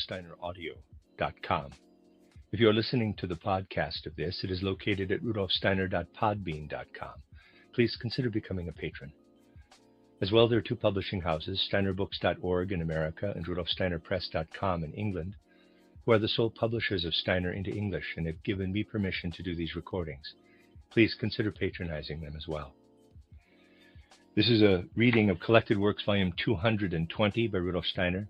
rudolfsteineraudio.com. If you are listening to the podcast of this, it is located at rudolfsteiner.podbean.com. Please consider becoming a patron. As well, there are two publishing houses, steinerbooks.org in America and rudolfsteinerpress.com in England, who are the sole publishers of Steiner into English and have given me permission to do these recordings. Please consider patronizing them as well. This is a reading of Collected Works, Volume 220 by Rudolf Steiner,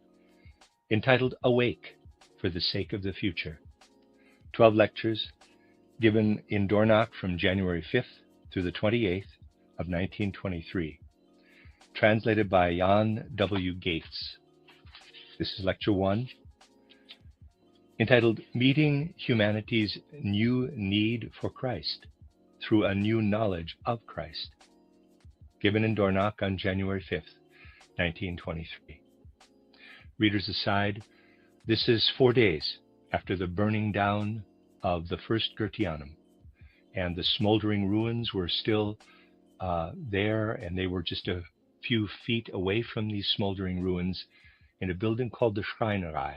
entitled Awake for the Sake of the Future. 12 lectures given in Dornach from January 5th through the 28th of 1923. Translated by Jan W. Gates. This is Lecture 1, entitled Meeting Humanity's New Need for Christ Through a New Knowledge of Christ, given in Dornach on January 5th, 1923. Readers aside, this is 4 days after the burning down of the first Goetheanum, and the smoldering ruins were still there, and they were just a few feet away from these smoldering ruins in a building called the Schreinerei,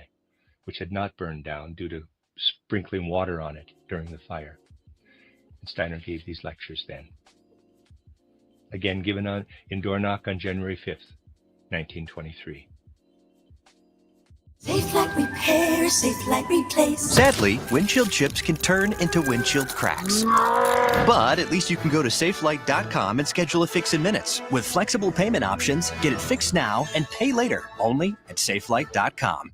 which had not burned down due to sprinkling water on it during the fire. And Steiner gave these lectures then. Again given in Dornach on January 5th, 1923. Safe like repair, safe like replace. Sadly, windshield chips can turn into windshield cracks. But at least you can go to safelight.com and schedule a fix in minutes. With flexible payment options, get it fixed now and pay later, only at safelight.com.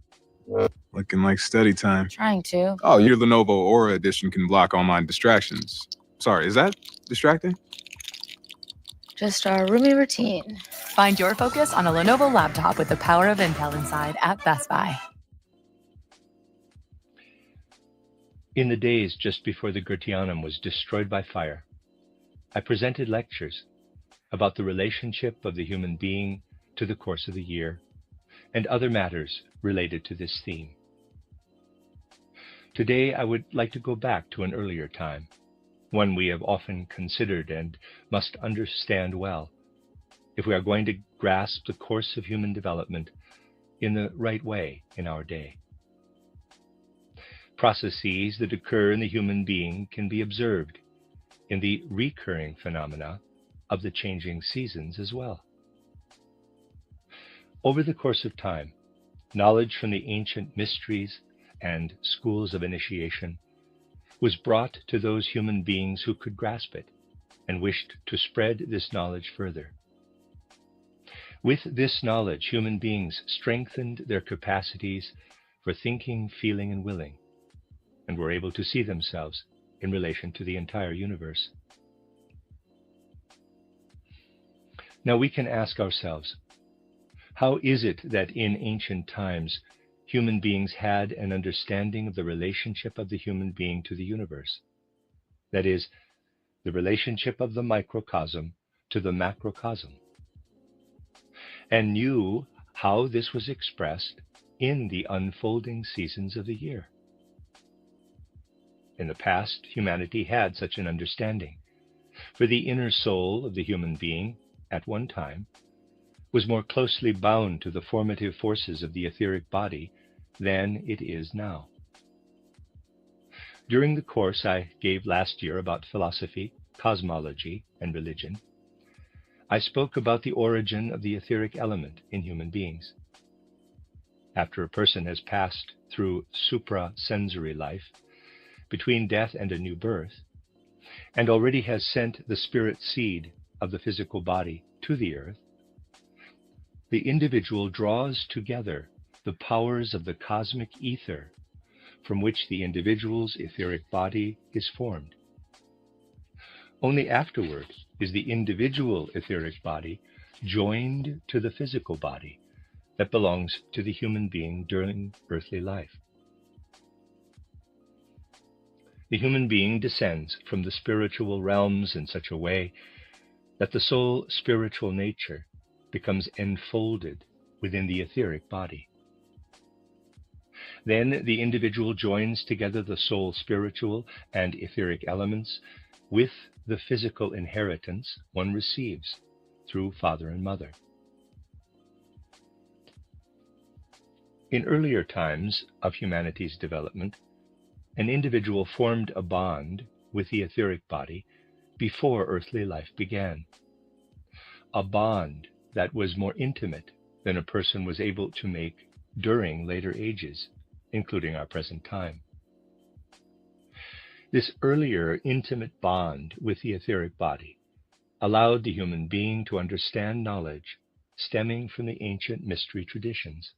Looking like study time. Trying to. Oh, your Lenovo Aura Edition can block online distractions. Sorry, is that distracting? Just our roomy routine. Find your focus on a Lenovo laptop with the power of Intel inside at Best Buy. In the days just before the Goetheanum was destroyed by fire, I presented lectures about the relationship of the human being to the course of the year and other matters related to this theme. Today, I would like to go back to an earlier time, one we have often considered and must understand well, if we are going to grasp the course of human development in the right way in our day. Processes that occur in the human being can be observed in the recurring phenomena of the changing seasons as well. Over the course of time, knowledge from the ancient mysteries and schools of initiation was brought to those human beings who could grasp it and wished to spread this knowledge further. With this knowledge, human beings strengthened their capacities for thinking, feeling, and willing, and were able to see themselves in relation to the entire universe. Now we can ask ourselves, how is it that in ancient times human beings had an understanding of the relationship of the human being to the universe? That is, the relationship of the microcosm to the macrocosm, and knew how this was expressed in the unfolding seasons of the year. In the past, humanity had such an understanding, for the inner soul of the human being, at one time, was more closely bound to the formative forces of the etheric body than it is now. During the course I gave last year about philosophy, cosmology, and religion, I spoke about the origin of the etheric element in human beings. After a person has passed through suprasensory life, between death and a new birth, and already has sent the spirit seed of the physical body to the earth, the individual draws together the powers of the cosmic ether from which the individual's etheric body is formed. Only afterward is the individual etheric body joined to the physical body that belongs to the human being during earthly life. The human being descends from the spiritual realms in such a way that the soul spiritual nature becomes enfolded within the etheric body. Then the individual joins together the soul spiritual and etheric elements with the physical inheritance one receives through father and mother. In earlier times of humanity's development, an individual formed a bond with the etheric body before earthly life began. A bond that was more intimate than a person was able to make during later ages, including our present time. This earlier intimate bond with the etheric body allowed the human being to understand knowledge stemming from the ancient mystery traditions.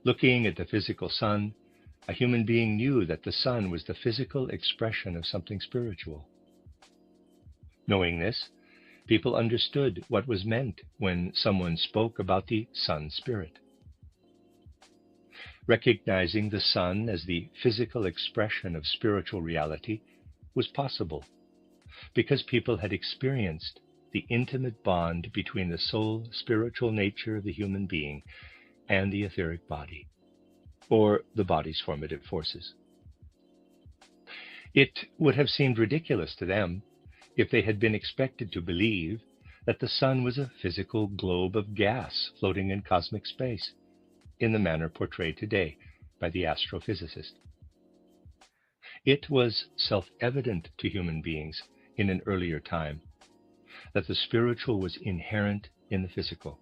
Looking at the physical sun, a human being knew that the sun was the physical expression of something spiritual. Knowing this, people understood what was meant when someone spoke about the sun spirit. Recognizing the sun as the physical expression of spiritual reality was possible because people had experienced the intimate bond between the soul spiritual nature of the human being and the etheric body, or the body's formative forces. It would have seemed ridiculous to them if they had been expected to believe that the sun was a physical globe of gas floating in cosmic space, in the manner portrayed today by the astrophysicist. It was self-evident to human beings in an earlier time that the spiritual was inherent in the physical.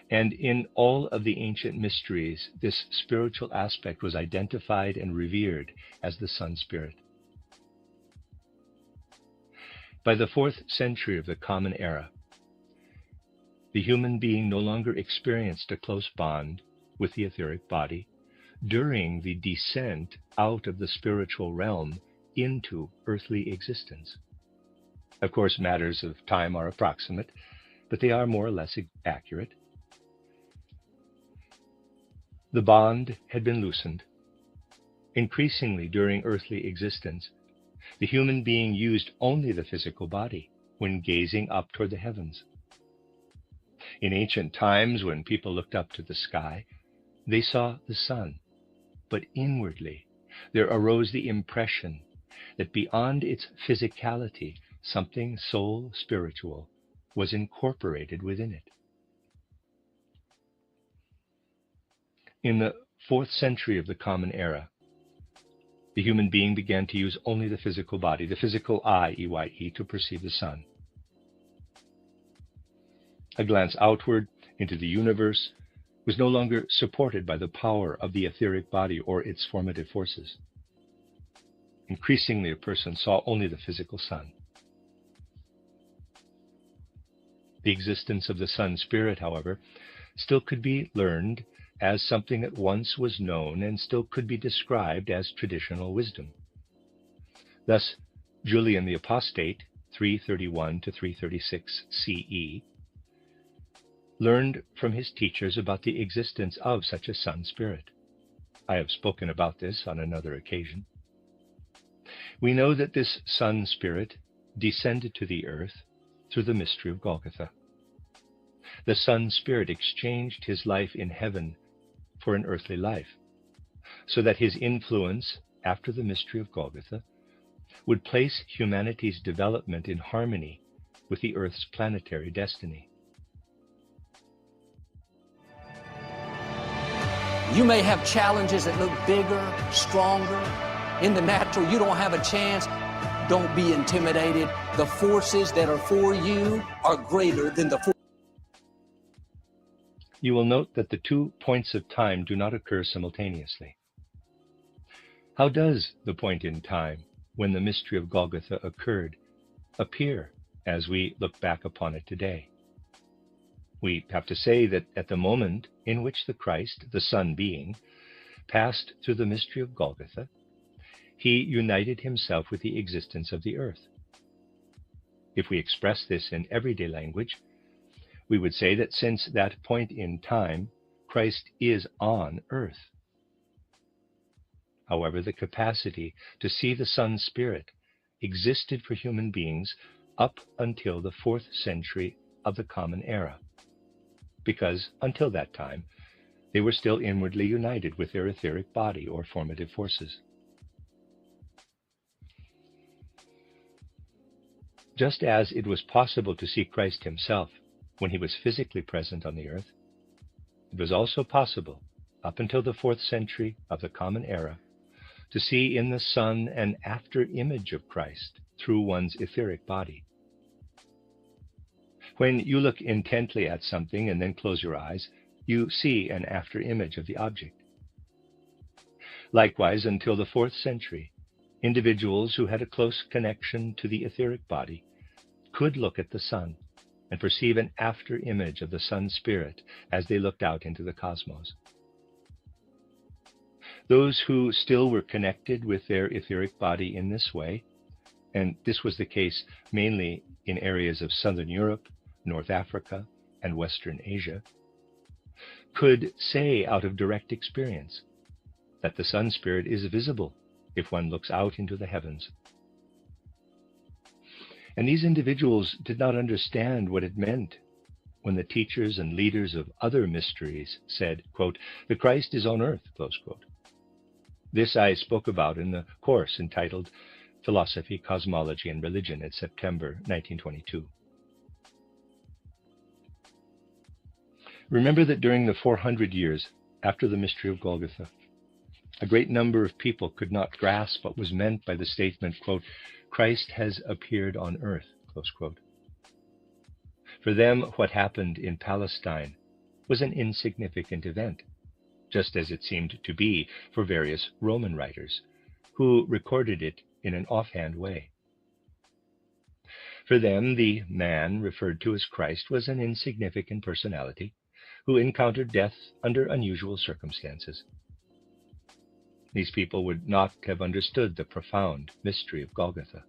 And in all of the ancient mysteries, this spiritual aspect was identified and revered as the sun spirit. By the 4th century of the Common Era, the human being no longer experienced a close bond with the etheric body during the descent out of the spiritual realm into earthly existence. Of course, matters of time are approximate, but they are more or less accurate. The bond had been loosened. Increasingly during earthly existence, the human being used only the physical body when gazing up toward the heavens. In ancient times, when people looked up to the sky, they saw the sun, but inwardly there arose the impression that beyond its physicality, something soul spiritual was incorporated within it. In the 4th century of the Common Era, the human being began to use only the physical body, the physical eye, EYE, to perceive the sun. A glance outward into the universe was no longer supported by the power of the etheric body or its formative forces. Increasingly, a person saw only the physical sun. The existence of the sun spirit, however, still could be learned as something that once was known and still could be described as traditional wisdom. Thus, Julian the Apostate, 331 to 336 CE, learned from his teachers about the existence of such a sun spirit. I have spoken about this on another occasion. We know that this sun spirit descended to the earth through the mystery of Golgotha. The sun spirit exchanged his life in heaven for an earthly life, so that his influence after the mystery of Golgotha would place humanity's development in harmony with the earth's planetary destiny. You may have challenges that look bigger, stronger. In the natural, you don't have a chance. Don't be intimidated. The forces that are for you are greater than the forces. You will note that the 2 points of time do not occur simultaneously. How does the point in time when the mystery of Golgotha occurred appear as we look back upon it today? We have to say that at the moment in which the Christ, the Son being, passed through the mystery of Golgotha, he united himself with the existence of the earth. If we express this in everyday language, we would say that since that point in time, Christ is on earth. However, the capacity to see the Sun Spirit existed for human beings up until the 4th century of the Common Era, because until that time, they were still inwardly united with their etheric body or formative forces. Just as it was possible to see Christ himself when he was physically present on the earth, It was also possible, up until the 4th century of the Common Era, to see in the Son an after-image of Christ through one's etheric body. When you look intently at something and then close your eyes, you see an after-image of the object. Likewise, until the 4th century, individuals who had a close connection to the etheric body could look at the sun and perceive an after-image of the sun spirit as they looked out into the cosmos. Those who still were connected with their etheric body in this way, and this was the case mainly in areas of Southern Europe, North Africa, and Western Asia, could say out of direct experience that the sun spirit is visible if one looks out into the heavens. And these individuals did not understand what it meant when the teachers and leaders of other mysteries said, quote, "The Christ is on earth," close quote. This I spoke about in the course entitled Philosophy, Cosmology, and Religion in September 1922. Remember that during the 400 years after the mystery of Golgotha, a great number of people could not grasp what was meant by the statement, quote, "Christ has appeared on earth," close quote. For them, what happened in Palestine was an insignificant event, just as it seemed to be for various Roman writers, who recorded it in an offhand way. For them, the man referred to as Christ was an insignificant personality who encountered death under unusual circumstances. These people would not have understood the profound mystery of Golgotha.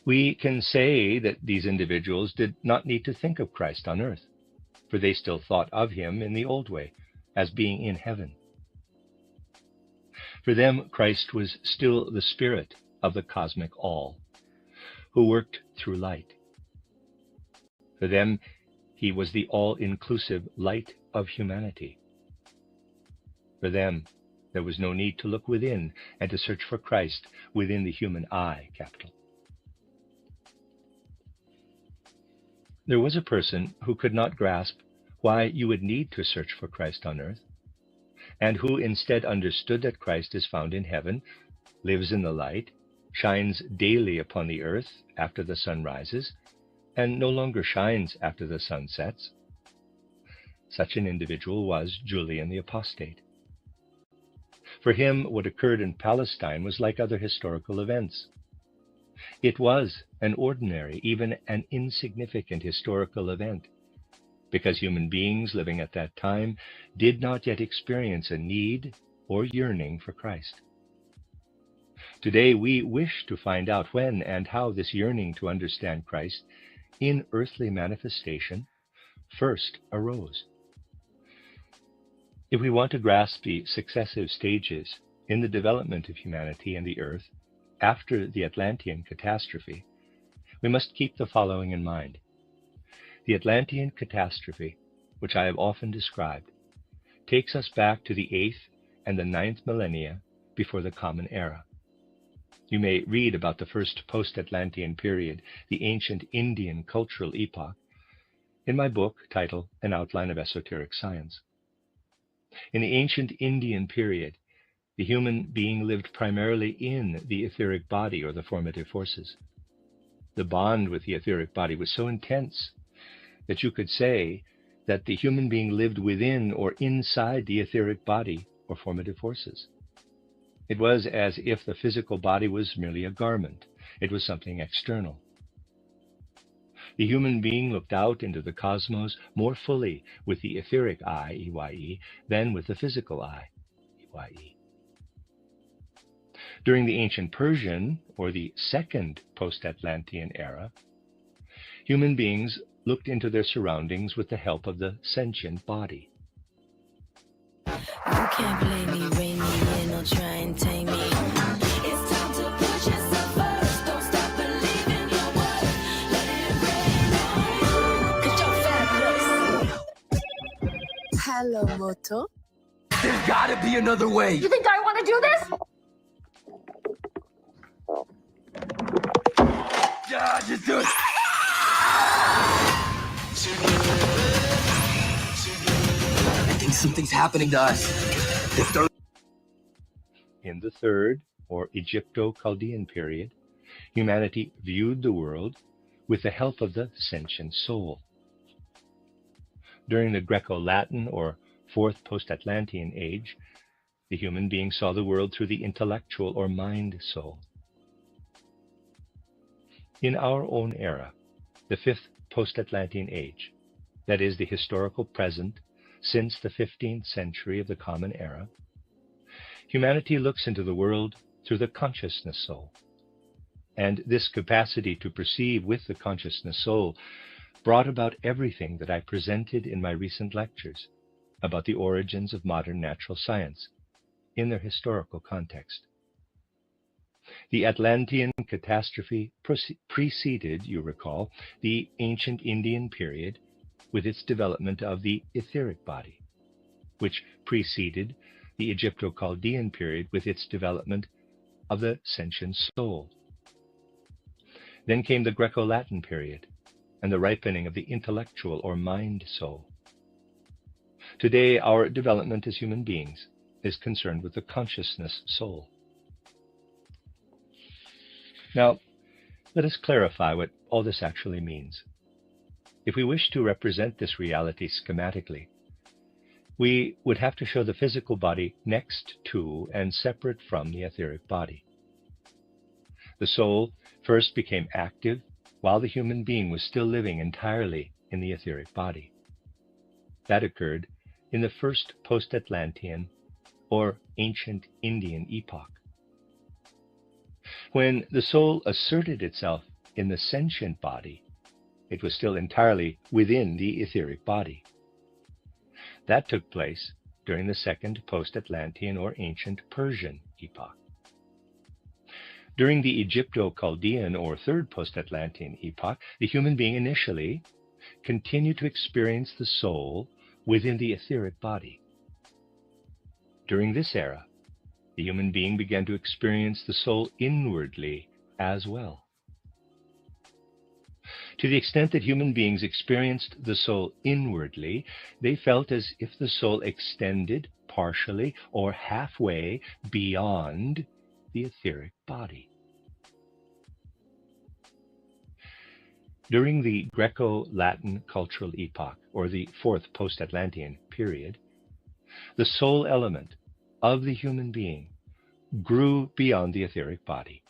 We can say that these individuals did not need to think of Christ on earth, for they still thought of him in the old way, as being in heaven. For them, Christ was still the spirit of the cosmic all, who worked through light. For them, he was the all-inclusive light of humanity. For them, there was no need to look within and to search for Christ within the human eye, capital. There was a person who could not grasp why you would need to search for Christ on earth, and who instead understood that Christ is found in heaven, lives in the light, shines daily upon the earth after the sun rises, and no longer shines after the sun sets. Such an individual was Julian the Apostate. For him, what occurred in Palestine was like other historical events. It was an ordinary, even an insignificant historical event, because human beings living at that time did not yet experience a need or yearning for Christ. Today, we wish to find out when and how this yearning to understand Christ in earthly manifestation first arose. If we want to grasp the successive stages in the development of humanity and the earth after the Atlantean catastrophe, we must keep the following in mind. The Atlantean catastrophe, which I have often described, takes us back to the 8th and the 9th millennia before the Common Era. You may read about the first post-Atlantean period, the ancient Indian cultural epoch, in my book titled An Outline of Esoteric Science. In the ancient Indian period, the human being lived primarily in the etheric body or the formative forces. The bond with the etheric body was so intense that you could say that the human being lived within or inside the etheric body or formative forces. It was as if the physical body was merely a garment. It was something external. The human being looked out into the cosmos more fully with the etheric eye, EYE, than with the physical eye, EYE. During the ancient Persian, or the second post-Atlantean era, human beings looked into their surroundings with the help of the sentient body. You can't play me, rein me in, or try and tame me. It's time to put yourself first. Don't stop believing your worth. Let it rain on you. 'Cause you're fabulous. Hello, Moto. There's gotta be another way. You think I want to do this? Yeah, just do it. think something's happening to us. In the third, or Egypto-Chaldean period, humanity viewed the world with the help of the sentient soul. During the Greco-Latin, or fourth post-Atlantean age, the human being saw the world through the intellectual or mind soul. In our own era, the fifth post-Atlantean age, that is the historical present since the 15th century of the Common Era, humanity looks into the world through the consciousness soul. And this capacity to perceive with the consciousness soul brought about everything that I presented in my recent lectures about the origins of modern natural science in their historical context. The Atlantean catastrophe preceded, you recall, the ancient Indian period with its development of the etheric body, which preceded the Egypto-Chaldean period with its development of the sentient soul. Then came the Greco-Latin period and the ripening of the intellectual or mind soul. Today, our development as human beings is concerned with the consciousness soul. Now, let us clarify what all this actually means. If we wish to represent this reality schematically, we would have to show the physical body next to and separate from the etheric body. The soul first became active while the human being was still living entirely in the etheric body. That occurred in the first post-Atlantean or ancient Indian epoch. When the soul asserted itself in the sentient body, it was still entirely within the etheric body. That took place during the second post-Atlantean or ancient Persian epoch. During the Egypto-Chaldean or third post-Atlantean epoch, the human being initially continued to experience the soul within the etheric body. During this era, the human being began to experience the soul inwardly as well. To the extent that human beings experienced the soul inwardly, they felt as if the soul extended partially or halfway beyond the etheric body. During the Greco-Latin cultural epoch, or the fourth post-Atlantean period, the soul element of the human being grew beyond the etheric body.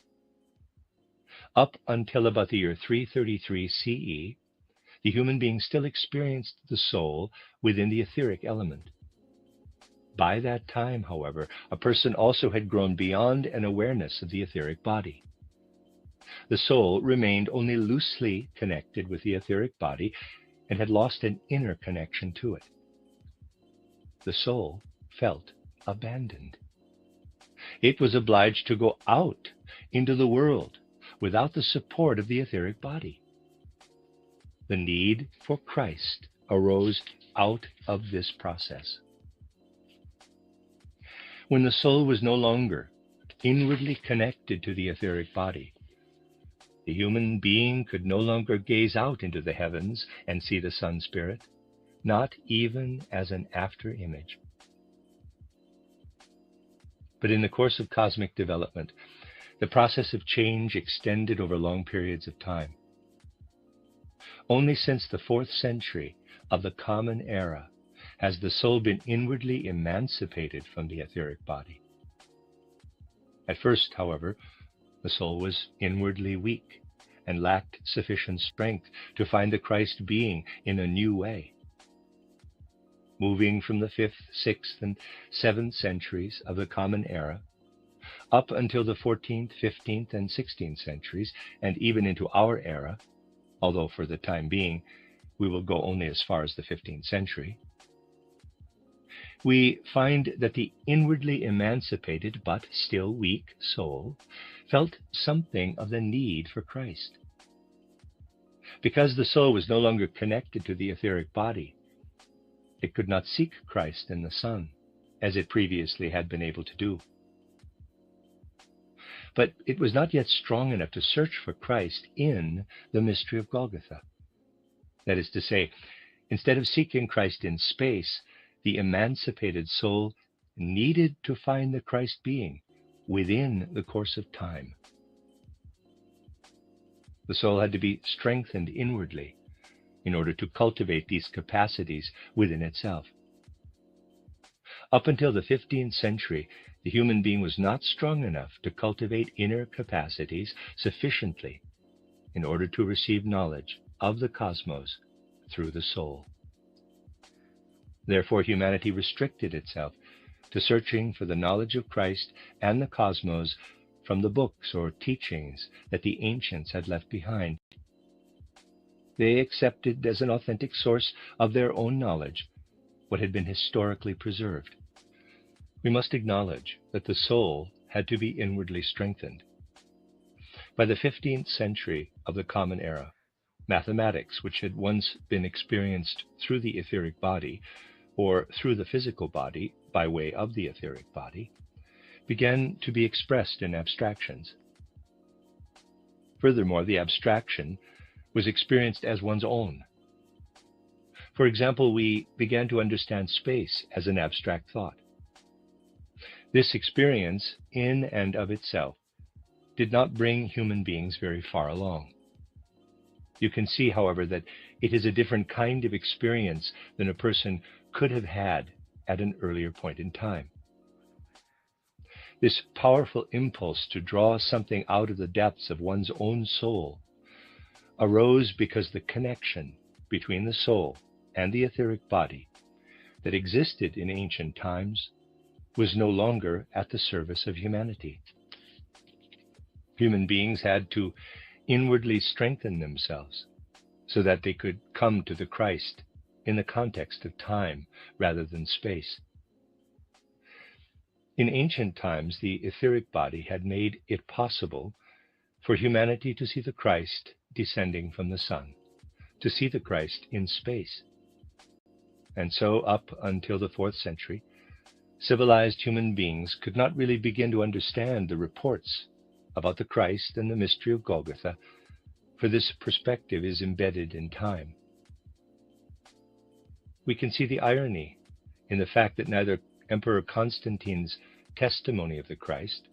Up until about the year 333 CE, the human being still experienced the soul within the etheric element. By that time, however, a person also had grown beyond an awareness of the etheric body. The soul remained only loosely connected with the etheric body and had lost an inner connection to it. The soul felt abandoned. It was obliged to go out into the world without the support of the etheric body. The need for Christ arose out of this process. When the soul was no longer inwardly connected to the etheric body, the human being could no longer gaze out into the heavens and see the sun spirit, not even as an after image. But in the course of cosmic development, the process of change extended over long periods of time. Only since the 4th century of the Common Era has the soul been inwardly emancipated from the etheric body. At first, however, the soul was inwardly weak and lacked sufficient strength to find the Christ being in a new way. Moving from the 5th, 6th, and 7th centuries of the Common Era, up until the 14th, 15th, and 16th centuries, and even into our era, although for the time being we will go only as far as the 15th century, we find that the inwardly emancipated but still weak soul felt something of the need for Christ. Because the soul was no longer connected to the etheric body, it could not seek Christ in the Son, as it previously had been able to do. But it was not yet strong enough to search for Christ in the mystery of Golgotha. That is to say, instead of seeking Christ in space, the emancipated soul needed to find the Christ being within the course of time. The soul had to be strengthened inwardly in order to cultivate these capacities within itself. Up until the 15th century, the human being was not strong enough to cultivate inner capacities sufficiently in order to receive knowledge of the cosmos through the soul. Therefore, humanity restricted itself to searching for the knowledge of Christ and the cosmos from the books or teachings that the ancients had left behind. They accepted as an authentic source of their own knowledge what had been historically preserved. We must acknowledge that the soul had to be inwardly strengthened. By the 15th century of the Common Era, mathematics, which had once been experienced through the etheric body, or through the physical body by way of the etheric body, began to be expressed in abstractions. Furthermore, the abstraction was experienced as one's own. For example, we began to understand space as an abstract thought. This experience, in and of itself, did not bring human beings very far along. You can see, however, that it is a different kind of experience than a person could have had at an earlier point in time. This powerful impulse to draw something out of the depths of one's own soul arose because the connection between the soul and the etheric body that existed in ancient times was no longer at the service of humanity. Human beings had to inwardly strengthen themselves so that they could come to the Christ in the context of time rather than space. In ancient times, the etheric body had made it possible for humanity to see the Christ descending from the sun, to see the Christ in space. And so, up until the 4th century, civilized human beings could not really begin to understand the reports about the Christ and the mystery of Golgotha, for this perspective is embedded in time. We can see the irony in the fact that neither Emperor Constantine's testimony of the Christ,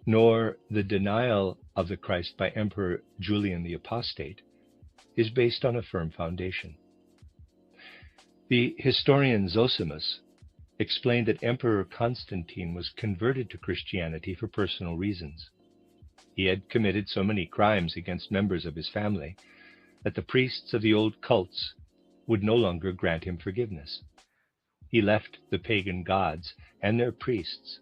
nor the denial of the Christ by Emperor Julian the Apostate, is based on a firm foundation. The historian Zosimus explained that Emperor Constantine was converted to Christianity for personal reasons. He had committed so many crimes against members of his family that the priests of the old cults would no longer grant him forgiveness. He left the pagan gods and their priests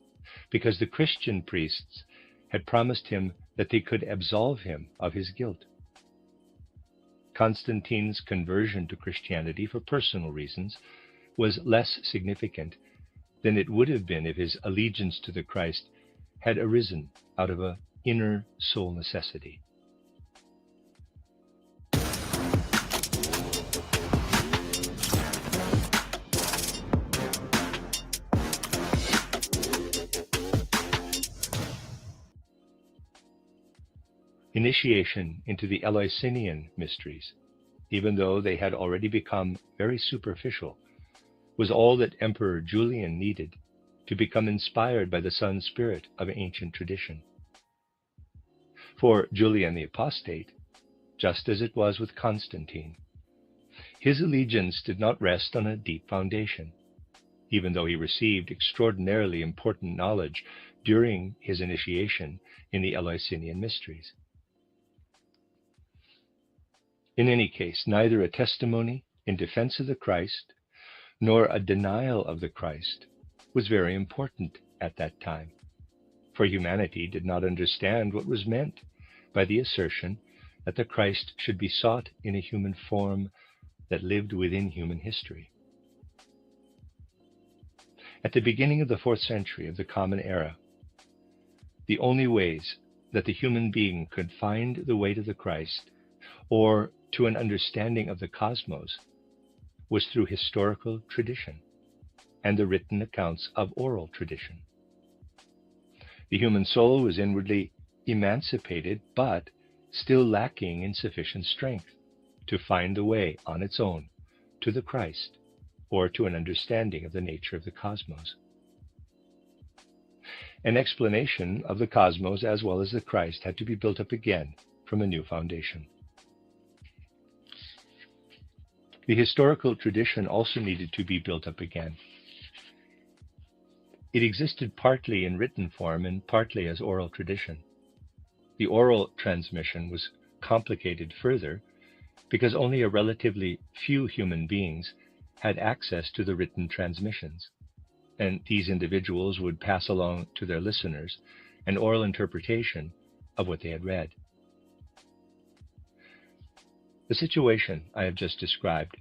because the Christian priests had promised him that they could absolve him of his guilt. Constantine's conversion to Christianity for personal reasons was less significant than it would have been if his allegiance to the Christ had arisen out of an inner soul necessity. Initiation into the Eleusinian mysteries, even though they had already become very superficial, was all that Emperor Julian needed to become inspired by the Sun Spirit of ancient tradition. For Julian the Apostate, just as it was with Constantine, his allegiance did not rest on a deep foundation, even though he received extraordinarily important knowledge during his initiation in the Eleusinian mysteries. In any case, neither a testimony in defense of the Christ nor a denial of the Christ was very important at that time, for humanity did not understand what was meant by the assertion that the Christ should be sought in a human form that lived within human history. At the beginning of the 4th century of the Common Era, the only ways that the human being could find the way to the Christ or to an understanding of the cosmos was through historical tradition and the written accounts of oral tradition. The human soul was inwardly emancipated, but still lacking in sufficient strength to find the way on its own to the Christ or to an understanding of the nature of the cosmos. An explanation of the cosmos as well as the Christ had to be built up again from a new foundation. The historical tradition also needed to be built up again. It existed partly in written form and partly as oral tradition. The oral transmission was complicated further because only a relatively few human beings had access to the written transmissions, and these individuals would pass along to their listeners an oral interpretation of what they had read. The situation I have just described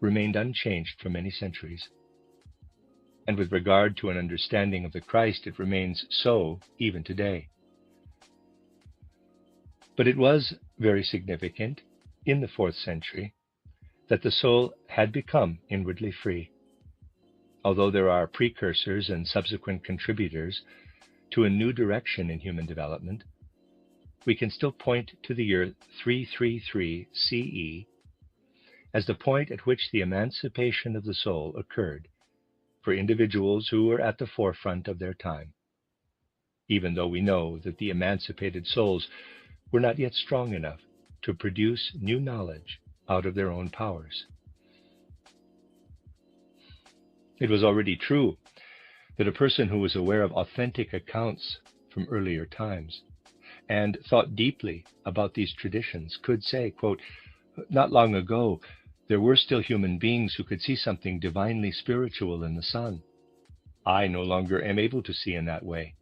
remained unchanged for many centuries, and with regard to an understanding of the Christ, it remains so even today. But it was very significant in the 4th century that the soul had become inwardly free. Although there are precursors and subsequent contributors to a new direction in human development, we can still point to the year 333 CE as the point at which the emancipation of the soul occurred for individuals who were at the forefront of their time, even though we know that the emancipated souls were not yet strong enough to produce new knowledge out of their own powers. It was already true that a person who was aware of authentic accounts from earlier times and thought deeply about these traditions could say, quote, "Not long ago, there were still human beings who could see something divinely spiritual in the sun. I no longer am able to see in that way.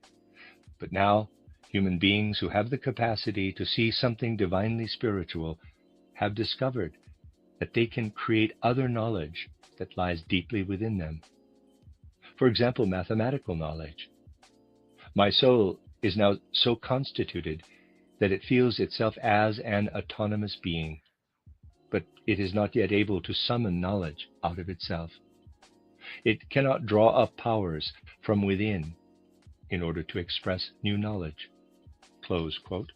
But now, human beings who have the capacity to see something divinely spiritual have discovered that they can create other knowledge that lies deeply within them. For example, mathematical knowledge. My soul is now so constituted that it feels itself as an autonomous being, but it is not yet able to summon knowledge out of itself. It cannot draw up powers from within in order to express new knowledge." Close quote.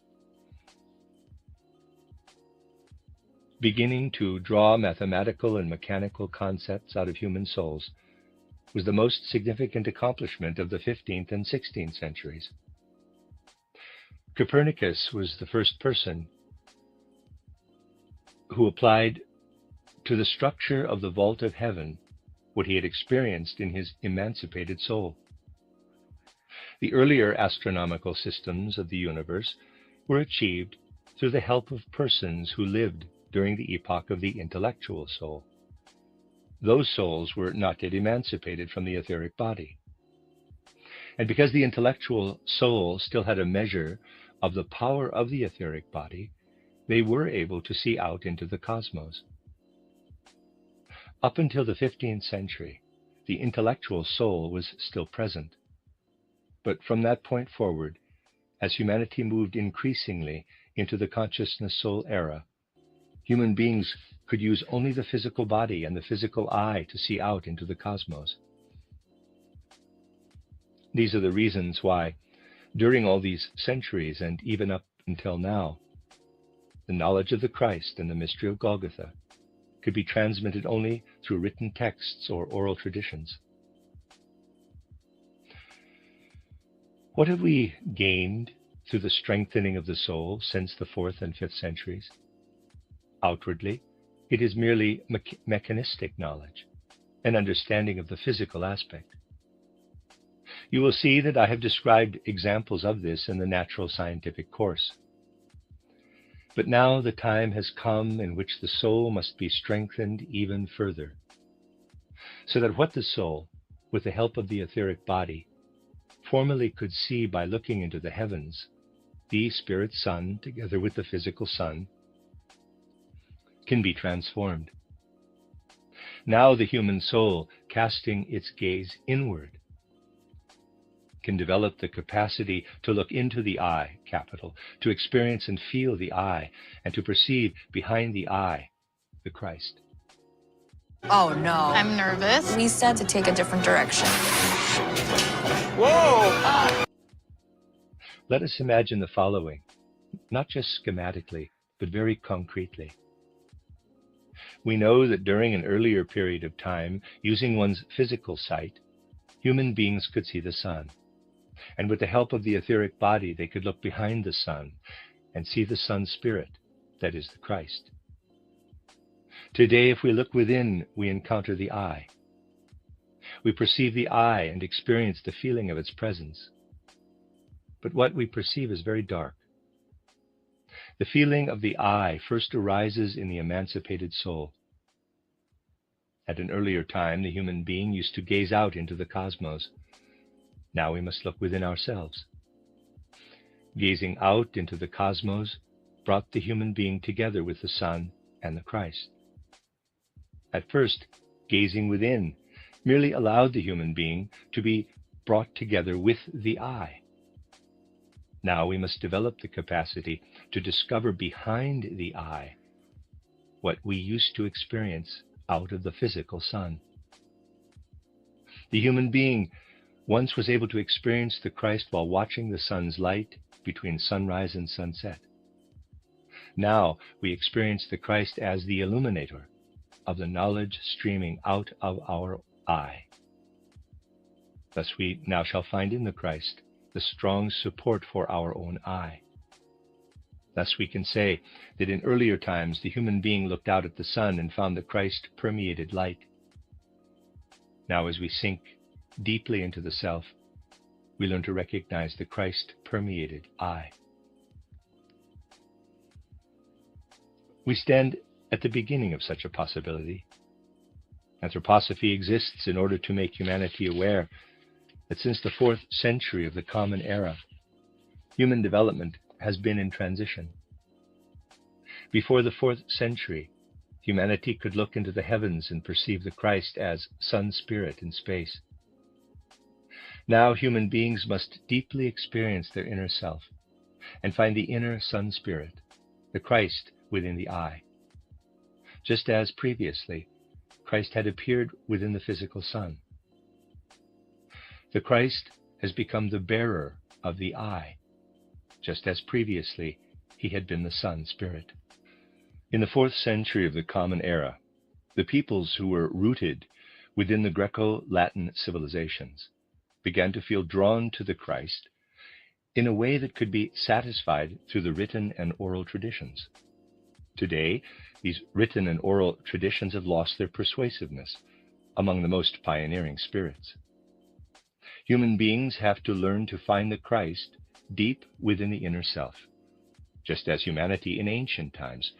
Beginning to draw mathematical and mechanical concepts out of human souls was the most significant accomplishment of the 15th and 16th centuries. Copernicus was the first person who applied to the structure of the vault of heaven what he had experienced in his emancipated soul. The earlier astronomical systems of the universe were achieved through the help of persons who lived during the epoch of the intellectual soul. Those souls were not yet emancipated from the etheric body. And because the intellectual soul still had a measure of the power of the etheric body, they were able to see out into the cosmos. Up until the 15th century, the intellectual soul was still present. But from that point forward, as humanity moved increasingly into the consciousness soul era, human beings could use only the physical body and the physical eye to see out into the cosmos. These are the reasons why, during all these centuries and even up until now, the knowledge of the Christ and the mystery of Golgotha could be transmitted only through written texts or oral traditions. What have we gained through the strengthening of the soul since the 4th and 5th centuries? Outwardly, it is merely mechanistic knowledge, an understanding of the physical aspect. You will see that I have described examples of this in the natural scientific course. But now the time has come in which the soul must be strengthened even further, so that what the soul, with the help of the etheric body, formerly could see by looking into the heavens, the spirit sun together with the physical sun, can be transformed. Now the human soul, casting its gaze inward, can develop the capacity to look into the I, capital, to experience and feel the I, and to perceive behind the I, the Christ. Oh no. I'm nervous. We said to take a different direction. Let us imagine the following, not just schematically, but very concretely. We know that during an earlier period of time, using one's physical sight, human beings could see the sun. And with the help of the etheric body, they could look behind the sun and see the sun's spirit, that is the Christ. Today, if we look within, we encounter the eye. We perceive the eye and experience the feeling of its presence. But what we perceive is very dark. The feeling of the eye first arises in the emancipated soul. At an earlier time, the human being used to gaze out into the cosmos. Now we must look within ourselves. Gazing out into the cosmos brought the human being together with the sun and the Christ. At first, gazing within merely allowed the human being to be brought together with the eye. Now we must develop the capacity to discover behind the eye what we used to experience out of the physical sun. The human being once was able to experience the Christ while watching the sun's light between sunrise and sunset. Now we experience the Christ as the illuminator of the knowledge streaming out of our eye. Thus we now shall find in the Christ the strong support for our own eye. Thus we can say that in earlier times the human being looked out at the sun and found the Christ permeated light. Now as we sink deeply into the self, we learn to recognize the Christ permeated eye. We stand at the beginning of such a possibility. Anthroposophy exists in order to make humanity aware that since the 4th century of the Common Era, human development has been in transition. Before the 4th century, humanity could look into the heavens and perceive the Christ as sun spirit in space. Now human beings must deeply experience their inner self and find the inner sun spirit, the Christ within the eye. Just as previously, Christ had appeared within the physical sun. The Christ has become the bearer of the eye, just as previously he had been the sun spirit. In the 4th century of the Common Era, the peoples who were rooted within the Greco-Latin civilizations began to feel drawn to the Christ in a way that could be satisfied through the written and oral traditions. Today, these written and oral traditions have lost their persuasiveness among the most pioneering spirits. Human beings have to learn to find the Christ deep within the inner self, just as humanity in ancient times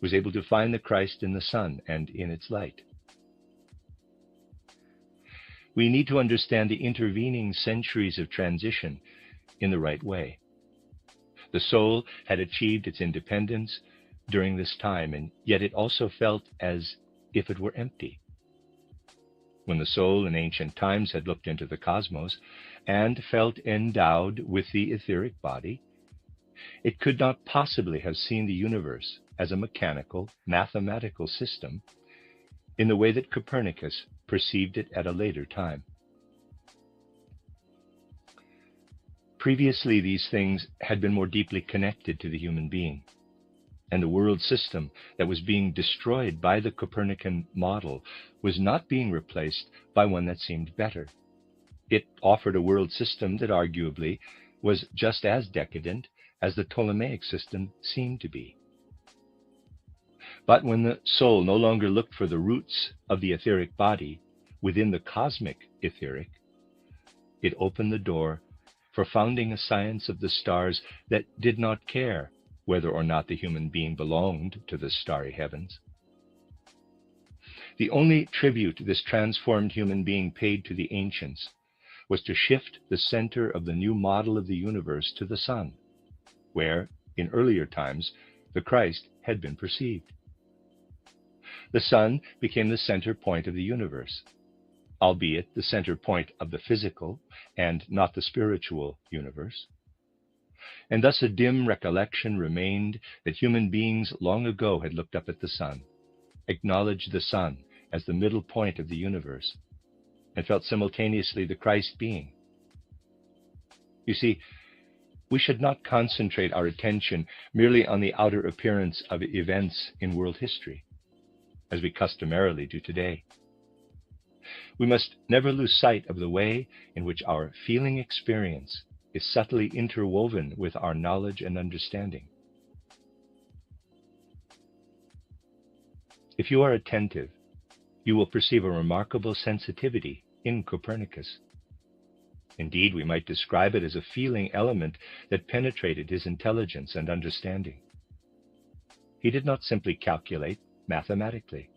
was able to find the Christ in the sun and in its light. We need to understand the intervening centuries of transition in the right way. The soul had achieved its independence during this time, and yet it also felt as if it were empty. When the soul in ancient times had looked into the cosmos and felt endowed with the etheric body, it could not possibly have seen the universe as a mechanical, mathematical system in the way that Copernicus perceived it at a later time. Previously, these things had been more deeply connected to the human being, and the world system that was being destroyed by the Copernican model was not being replaced by one that seemed better. It offered a world system that arguably was just as decadent as the Ptolemaic system seemed to be. But when the soul no longer looked for the roots of the etheric body within the cosmic etheric, it opened the door for founding a science of the stars that did not care whether or not the human being belonged to the starry heavens. The only tribute this transformed human being paid to the ancients was to shift the center of the new model of the universe to the sun, where, in earlier times, the Christ had been perceived. The sun became the center point of the universe, albeit the center point of the physical and not the spiritual universe. And thus a dim recollection remained that human beings long ago had looked up at the sun, acknowledged the sun as the middle point of the universe, and felt simultaneously the Christ being. You see, we should not concentrate our attention merely on the outer appearance of events in world history, as we customarily do today. We must never lose sight of the way in which our feeling experience is subtly interwoven with our knowledge and understanding. If you are attentive, you will perceive a remarkable sensitivity in Copernicus. Indeed, we might describe it as a feeling element that penetrated his intelligence and understanding. He did not simply calculate mathematically.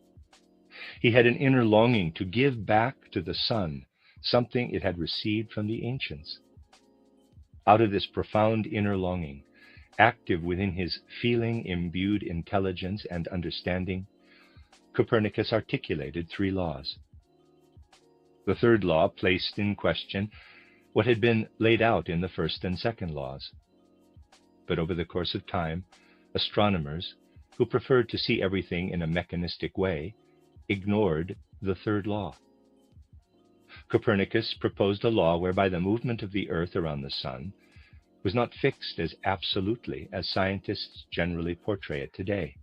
He had an inner longing to give back to the sun something it had received from the ancients. Out of this profound inner longing, active within his feeling-imbued intelligence and understanding, Copernicus articulated 3 laws. The third law placed in question what had been laid out in the first and second laws. But over the course of time, astronomers, who preferred to see everything in a mechanistic way, ignored the third law. Copernicus proposed a law whereby the movement of the Earth around the sun was not fixed as absolutely as scientists generally portray it today.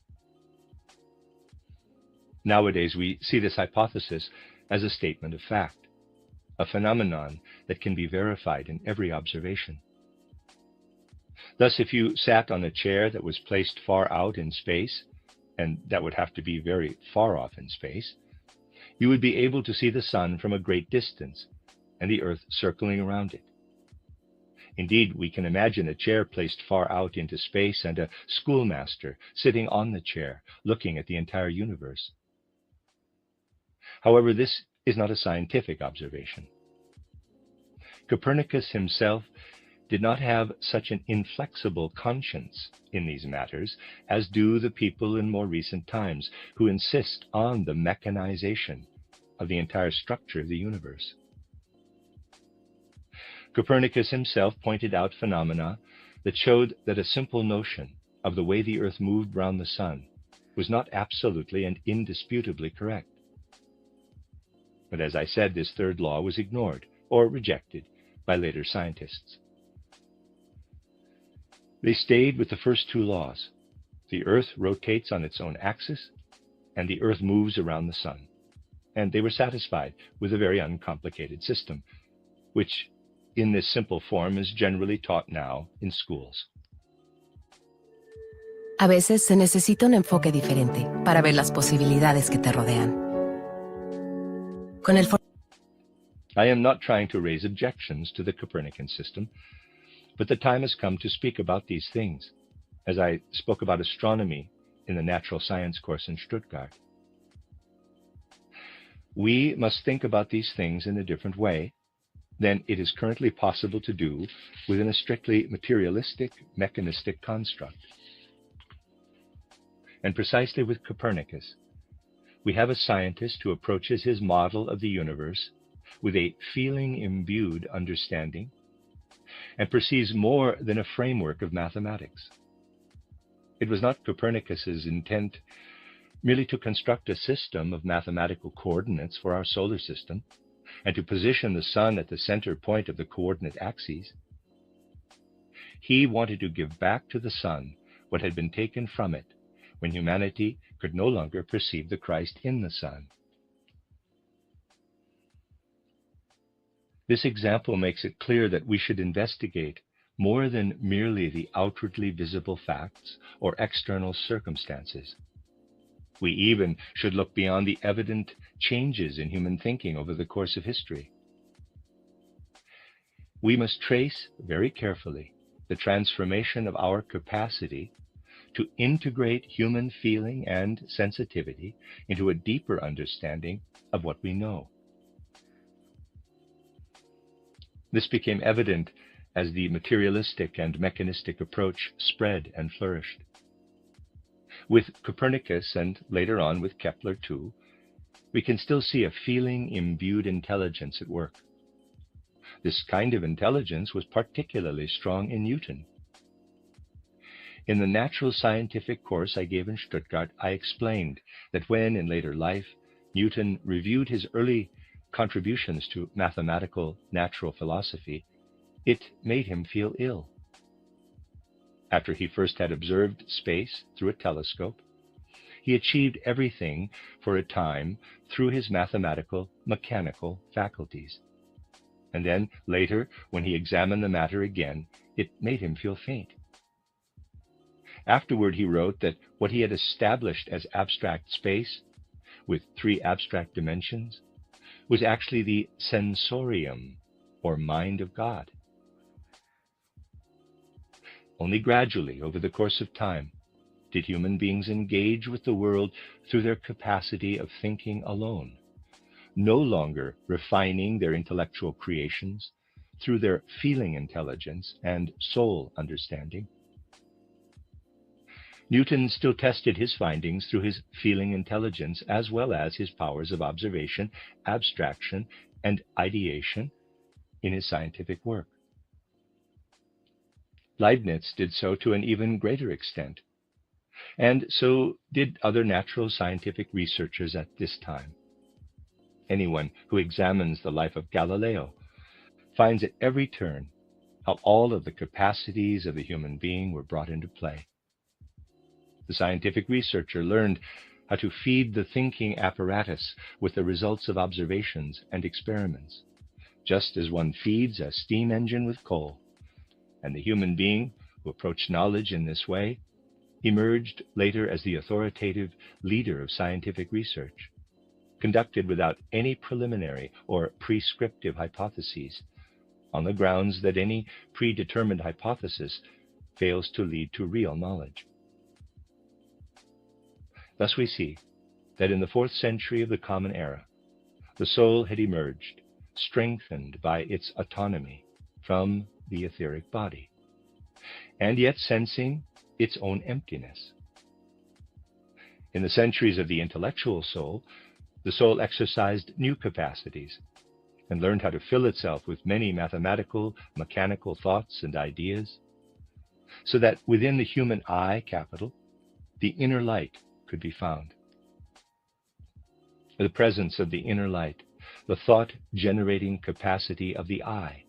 Nowadays, we see this hypothesis as a statement of fact, a phenomenon that can be verified in every observation. Thus, if you sat on a chair that was placed far out in space, and that would have to be very far off in space, you would be able to see the sun from a great distance and the Earth circling around it. Indeed, we can imagine a chair placed far out into space and a schoolmaster sitting on the chair, looking at the entire universe. However, this is not a scientific observation. Copernicus himself did not have such an inflexible conscience in these matters as do the people in more recent times who insist on the mechanization of the entire structure of the universe. Copernicus himself pointed out phenomena that showed that a simple notion of the way the Earth moved round the sun was not absolutely and indisputably correct. But as I said, this third law was ignored or rejected by later scientists. They stayed with the first 2 laws. The Earth rotates on its own axis, and the Earth moves around the sun. And they were satisfied with a very uncomplicated system, which in this simple form is generally taught now in schools. A veces se necesita un enfoque diferente para ver las posibilidades que te rodean. Con el I am not trying to raise objections to the Copernican system, but the time has come to speak about these things, as I spoke about astronomy in the natural science course in Stuttgart. We must think about these things in a different way than it is currently possible to do within a strictly materialistic, mechanistic construct. And precisely with Copernicus, we have a scientist who approaches his model of the universe with a feeling-imbued understanding and perceives more than a framework of mathematics. It was not Copernicus's intent merely to construct a system of mathematical coordinates for our solar system and to position the sun at the center point of the coordinate axes. He wanted to give back to the sun what had been taken from it when humanity could no longer perceive the Christ in the sun. This example makes it clear that we should investigate more than merely the outwardly visible facts or external circumstances. We even should look beyond the evident changes in human thinking over the course of history. We must trace very carefully the transformation of our capacity to integrate human feeling and sensitivity into a deeper understanding of what we know. This became evident as the materialistic and mechanistic approach spread and flourished. With Copernicus and later on with Kepler too, we can still see a feeling-imbued intelligence at work. This kind of intelligence was particularly strong in Newton. In the natural scientific course I gave in Stuttgart, I explained that when, in later life, Newton reviewed his early contributions to mathematical natural philosophy, it made him feel ill. After he first had observed space through a telescope, he achieved everything for a time through his mathematical, mechanical faculties. And then, later, when he examined the matter again, it made him feel faint. Afterward, he wrote that what he had established as abstract space, with 3 abstract dimensions, was actually the sensorium, or mind of God. Only gradually, over the course of time, did human beings engage with the world through their capacity of thinking alone, no longer refining their intellectual creations through their feeling intelligence and soul understanding. Newton still tested his findings through his feeling intelligence as well as his powers of observation, abstraction, and ideation in his scientific work. Leibniz did so to an even greater extent, and so did other natural scientific researchers at this time. Anyone who examines the life of Galileo finds at every turn how all of the capacities of the human being were brought into play. The scientific researcher learned how to feed the thinking apparatus with the results of observations and experiments, just as one feeds a steam engine with coal. And the human being who approached knowledge in this way emerged later as the authoritative leader of scientific research, conducted without any preliminary or prescriptive hypotheses, on the grounds that any predetermined hypothesis fails to lead to real knowledge. Thus we see that in the 4th century of the Common Era, the soul had emerged, strengthened by its autonomy from the etheric body, and yet sensing its own emptiness. In the centuries of the intellectual soul, the soul exercised new capacities and learned how to fill itself with many mathematical, mechanical thoughts and ideas, so that within the human I, capital, the inner light could be found. The presence of the inner light, the thought-generating capacity of the I,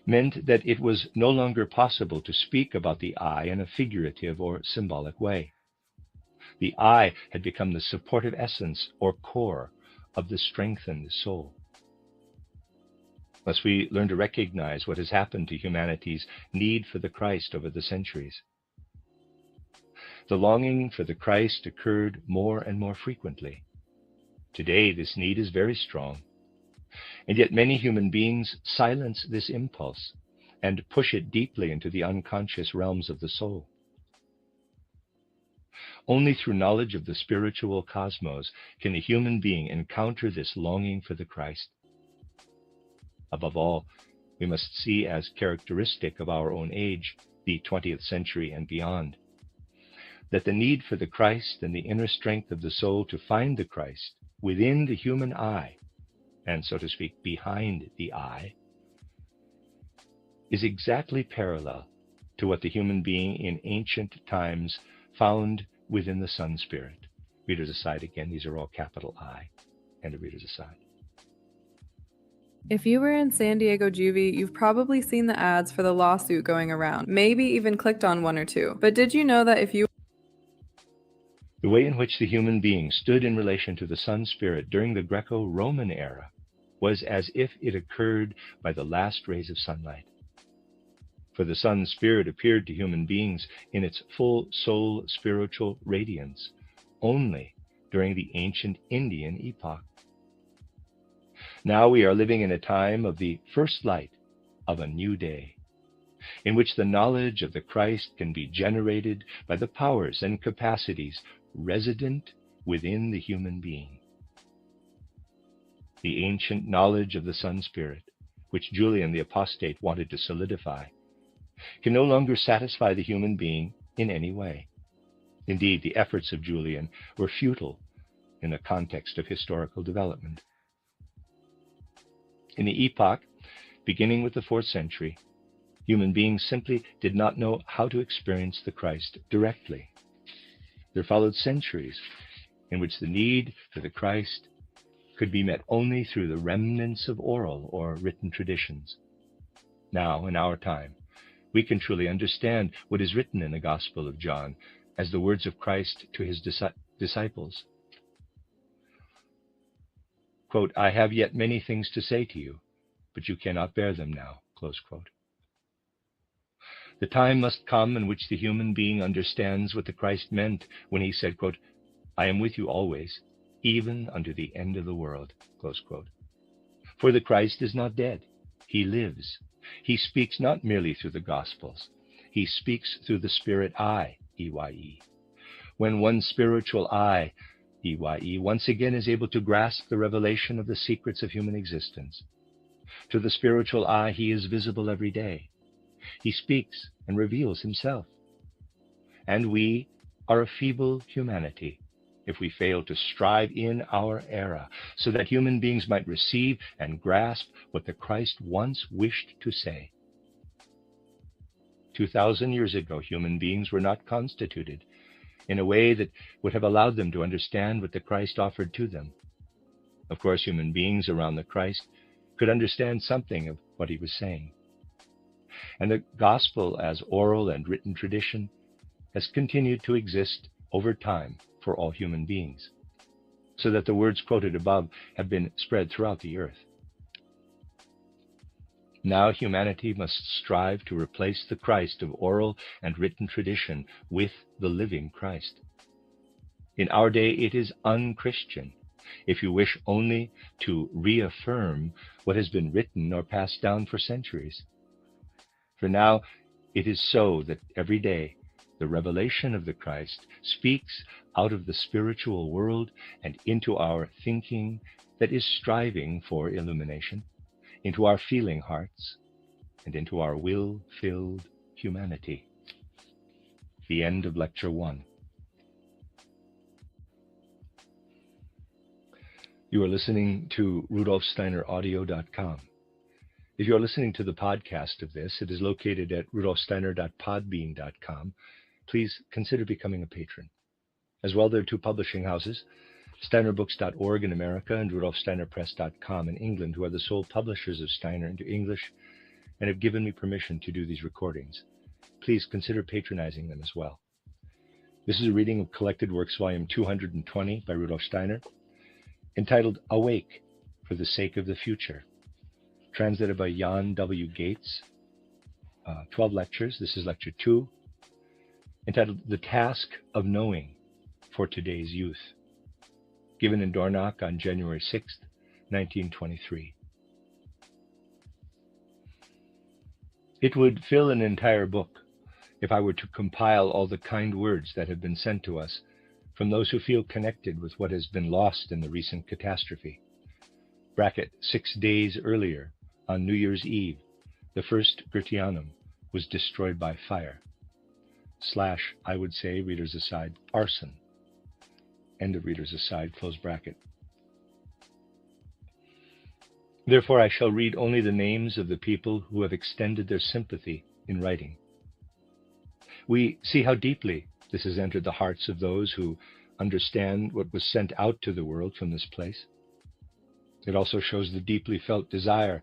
meant that it was no longer possible to speak about the I in a figurative or symbolic way. The I had become the supportive essence or core of the strengthened soul. Thus we learn to recognize what has happened to humanity's need for the Christ over the centuries. The longing for the Christ occurred more and more frequently. Today, this need is very strong, and yet many human beings silence this impulse and push it deeply into the unconscious realms of the soul. Only through knowledge of the spiritual cosmos can the human being encounter this longing for the Christ. Above all, we must see as characteristic of our own age, the 20th century and beyond, that the need for the Christ and the inner strength of the soul to find the Christ within the human I, and so to speak, behind the I, is exactly parallel to what the human being in ancient times found within the Sun Spirit. Reader's aside again, these are all capital I, and a reader's aside. If you were in San Diego Juvie, you've probably seen the ads for the lawsuit going around, maybe even clicked on one or two. But did you know that if you The way in which the human being stood in relation to the Sun Spirit during the Greco-Roman era was as if it occurred by the last rays of sunlight. For the Sun Spirit appeared to human beings in its full soul spiritual radiance only during the ancient Indian epoch. Now we are living in a time of the first light of a new day, in which the knowledge of the Christ can be generated by the powers and capacities resident within the human being. The ancient knowledge of the Sun Spirit, which Julian the Apostate wanted to solidify, can no longer satisfy the human being in any way. Indeed, the efforts of Julian were futile in the context of historical development. In the epoch, beginning with the 4th century, human beings simply did not know how to experience the Christ directly. There followed centuries in which the need for the Christ could be met only through the remnants of oral or written traditions. Now, in our time, we can truly understand what is written in the Gospel of John as the words of Christ to his disciples. Quote, I have yet many things to say to you, but you cannot bear them now, close quote. The time must come in which the human being understands what the Christ meant when he said, quote, I am with you always, even unto the end of the world, close quote. For the Christ is not dead. He lives. He speaks not merely through the Gospels. He speaks through the spirit eye, E-Y-E. When one spiritual eye, E-Y-E, once again is able to grasp the revelation of the secrets of human existence. To the spiritual eye, he is visible every day. He speaks and reveals himself. And we are a feeble humanity if we fail to strive in our era so that human beings might receive and grasp what the Christ once wished to say. 2,000 years ago, human beings were not constituted in a way that would have allowed them to understand what the Christ offered to them. Of course, human beings around the Christ could understand something of what he was saying. And the gospel as oral and written tradition has continued to exist over time for all human beings, so that the words quoted above have been spread throughout the earth. Now humanity must strive to replace the Christ of oral and written tradition with the living Christ. In our day, it is unchristian if you wish only to reaffirm what has been written or passed down for centuries. For now, it is so that every day the revelation of the Christ speaks out of the spiritual world and into our thinking that is striving for illumination, into our feeling hearts, and into our will-filled humanity. The end of Lecture 1. You are listening to RudolfSteinerAudio.com. If you are listening to the podcast of this, it is located at RudolfSteiner.podbean.com. Please consider becoming a patron. As well, there are two publishing houses, SteinerBooks.org in America and RudolfSteinerPress.com in England, who are the sole publishers of Steiner into English and have given me permission to do these recordings. Please consider patronizing them as well. This is a reading of Collected Works, Volume 220 by Rudolf Steiner, entitled Awake for the Sake of the Future, translated by Jan W. Gates. 12 lectures. This is Lecture 2, entitled The Task of Knowing for Today's Youth, given in Dornach on January 6, 1923. It would fill an entire book if I were to compile all the kind words that have been sent to us from those who feel connected with what has been lost in the recent catastrophe. Bracket, 6 days earlier, on New Year's Eve, the first Gratianum was destroyed by fire. / I would say, readers aside, arson. End of readers aside, close bracket. Therefore, I shall read only the names of the people who have extended their sympathy in writing. We see how deeply this has entered the hearts of those who understand what was sent out to the world from this place. It also shows the deeply felt desire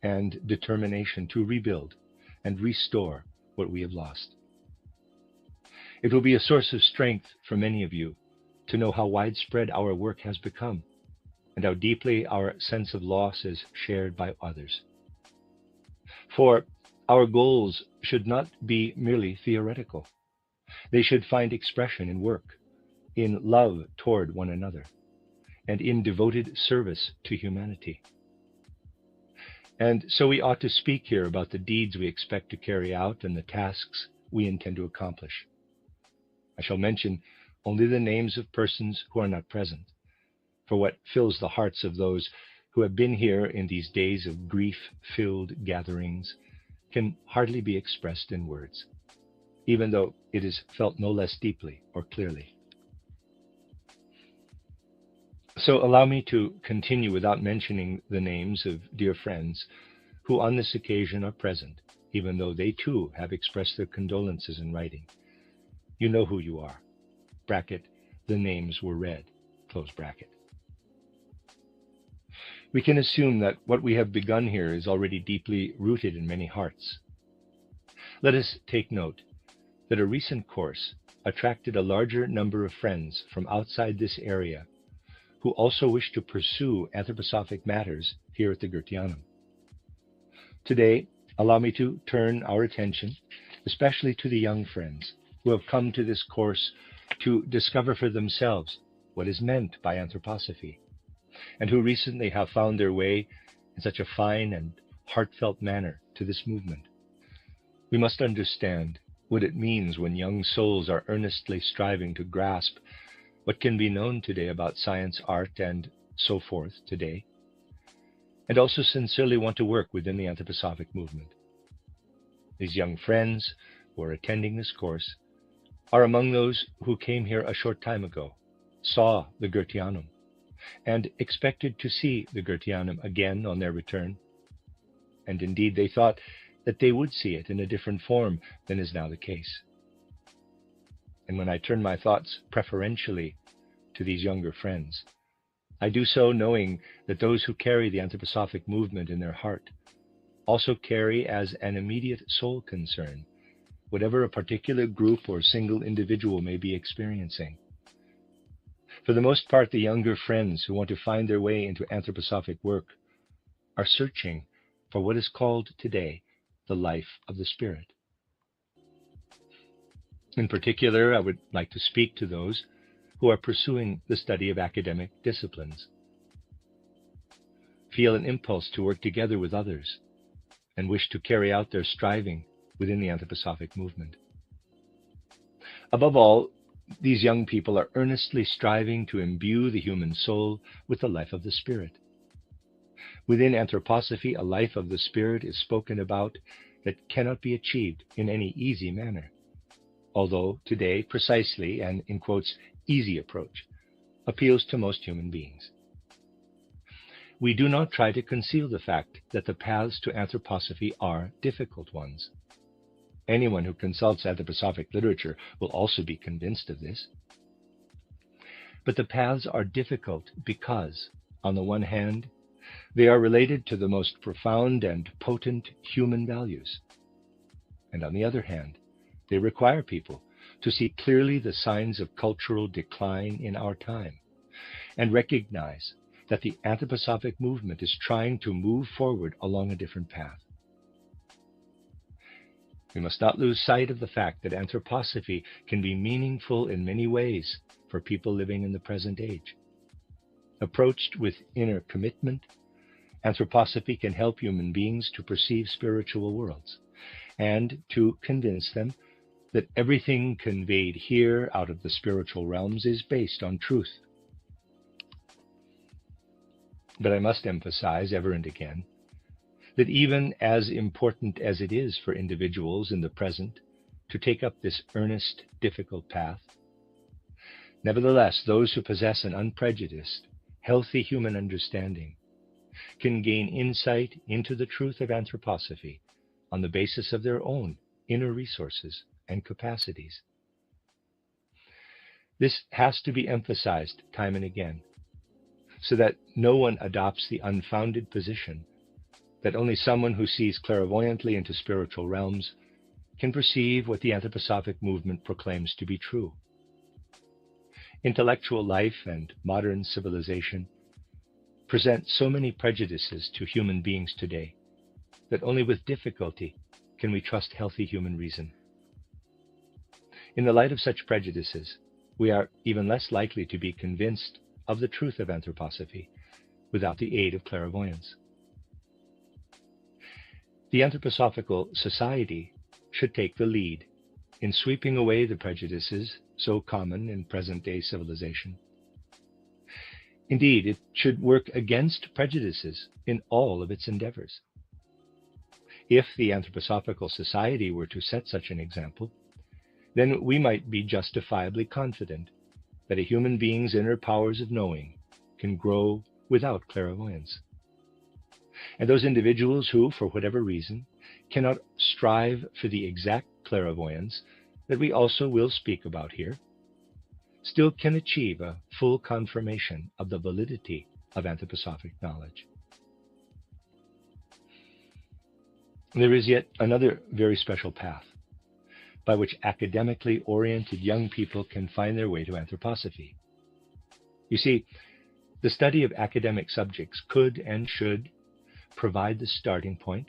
and determination to rebuild and restore what we have lost. It will be a source of strength for many of you to know how widespread our work has become and how deeply our sense of loss is shared by others. For our goals should not be merely theoretical. They should find expression in work, in love toward one another, and in devoted service to humanity. And so we ought to speak here about the deeds we expect to carry out and the tasks we intend to accomplish. I shall mention only the names of persons who are not present, for what fills the hearts of those who have been here in these days of grief-filled gatherings can hardly be expressed in words, even though it is felt no less deeply or clearly. So allow me to continue without mentioning the names of dear friends who on this occasion are present, even though they too have expressed their condolences in writing. You know who you are. Bracket, the names were read, close bracket. We can assume that what we have begun here is already deeply rooted in many hearts. Let us take note that a recent course attracted a larger number of friends from outside this area who also wish to pursue anthroposophic matters here at the Goetheanum. Today, allow me to turn our attention especially to the young friends who have come to this course to discover for themselves what is meant by anthroposophy, and who recently have found their way in such a fine and heartfelt manner to this movement. We must understand what it means when young souls are earnestly striving to grasp what can be known today about science, art, and so forth today, and also sincerely want to work within the anthroposophic movement. These young friends who are attending this course are among those who came here a short time ago, saw the Goetheanum, and expected to see the Goetheanum again on their return. And indeed, they thought that they would see it in a different form than is now the case. And when I turn my thoughts preferentially to these younger friends, I do so knowing that those who carry the anthroposophic movement in their heart also carry as an immediate soul concern whatever a particular group or single individual may be experiencing. For the most part, the younger friends who want to find their way into anthroposophic work are searching for what is called today the life of the spirit. In particular, I would like to speak to those who are pursuing the study of academic disciplines, feel an impulse to work together with others, and wish to carry out their striving within the anthroposophic movement. Above all, these young people are earnestly striving to imbue the human soul with the life of the spirit. Within anthroposophy, a life of the spirit is spoken about that cannot be achieved in any easy manner, although today precisely an, in quotes, easy approach appeals to most human beings. We do not try to conceal the fact that the paths to anthroposophy are difficult ones. Anyone who consults anthroposophic literature will also be convinced of this. But the paths are difficult because, on the one hand, they are related to the most profound and potent human values, and on the other hand, they require people to see clearly the signs of cultural decline in our time and recognize that the anthroposophic movement is trying to move forward along a different path. We must not lose sight of the fact that anthroposophy can be meaningful in many ways for people living in the present age. Approached with inner commitment, anthroposophy can help human beings to perceive spiritual worlds and to convince them that everything conveyed here out of the spiritual realms is based on truth. But I must emphasize ever and again that even as important as it is for individuals in the present to take up this earnest, difficult path, nevertheless, those who possess an unprejudiced, healthy human understanding can gain insight into the truth of anthroposophy on the basis of their own inner resources and capacities. This has to be emphasized time and again, so that no one adopts the unfounded position that only someone who sees clairvoyantly into spiritual realms can perceive what the anthroposophic movement proclaims to be true. Intellectual life and modern civilization present so many prejudices to human beings today that only with difficulty can we trust healthy human reason. In the light of such prejudices, we are even less likely to be convinced of the truth of anthroposophy without the aid of clairvoyance. The Anthroposophical Society should take the lead in sweeping away the prejudices so common in present-day civilization. Indeed, it should work against prejudices in all of its endeavors. If the Anthroposophical Society were to set such an example, then we might be justifiably confident that a human being's inner powers of knowing can grow without clairvoyance. And those individuals who, for whatever reason, cannot strive for the exact clairvoyance that we also will speak about here, still can achieve a full confirmation of the validity of anthroposophic knowledge. There is yet another very special path, by which academically oriented young people can find their way to anthroposophy. You see, the study of academic subjects could and should provide the starting point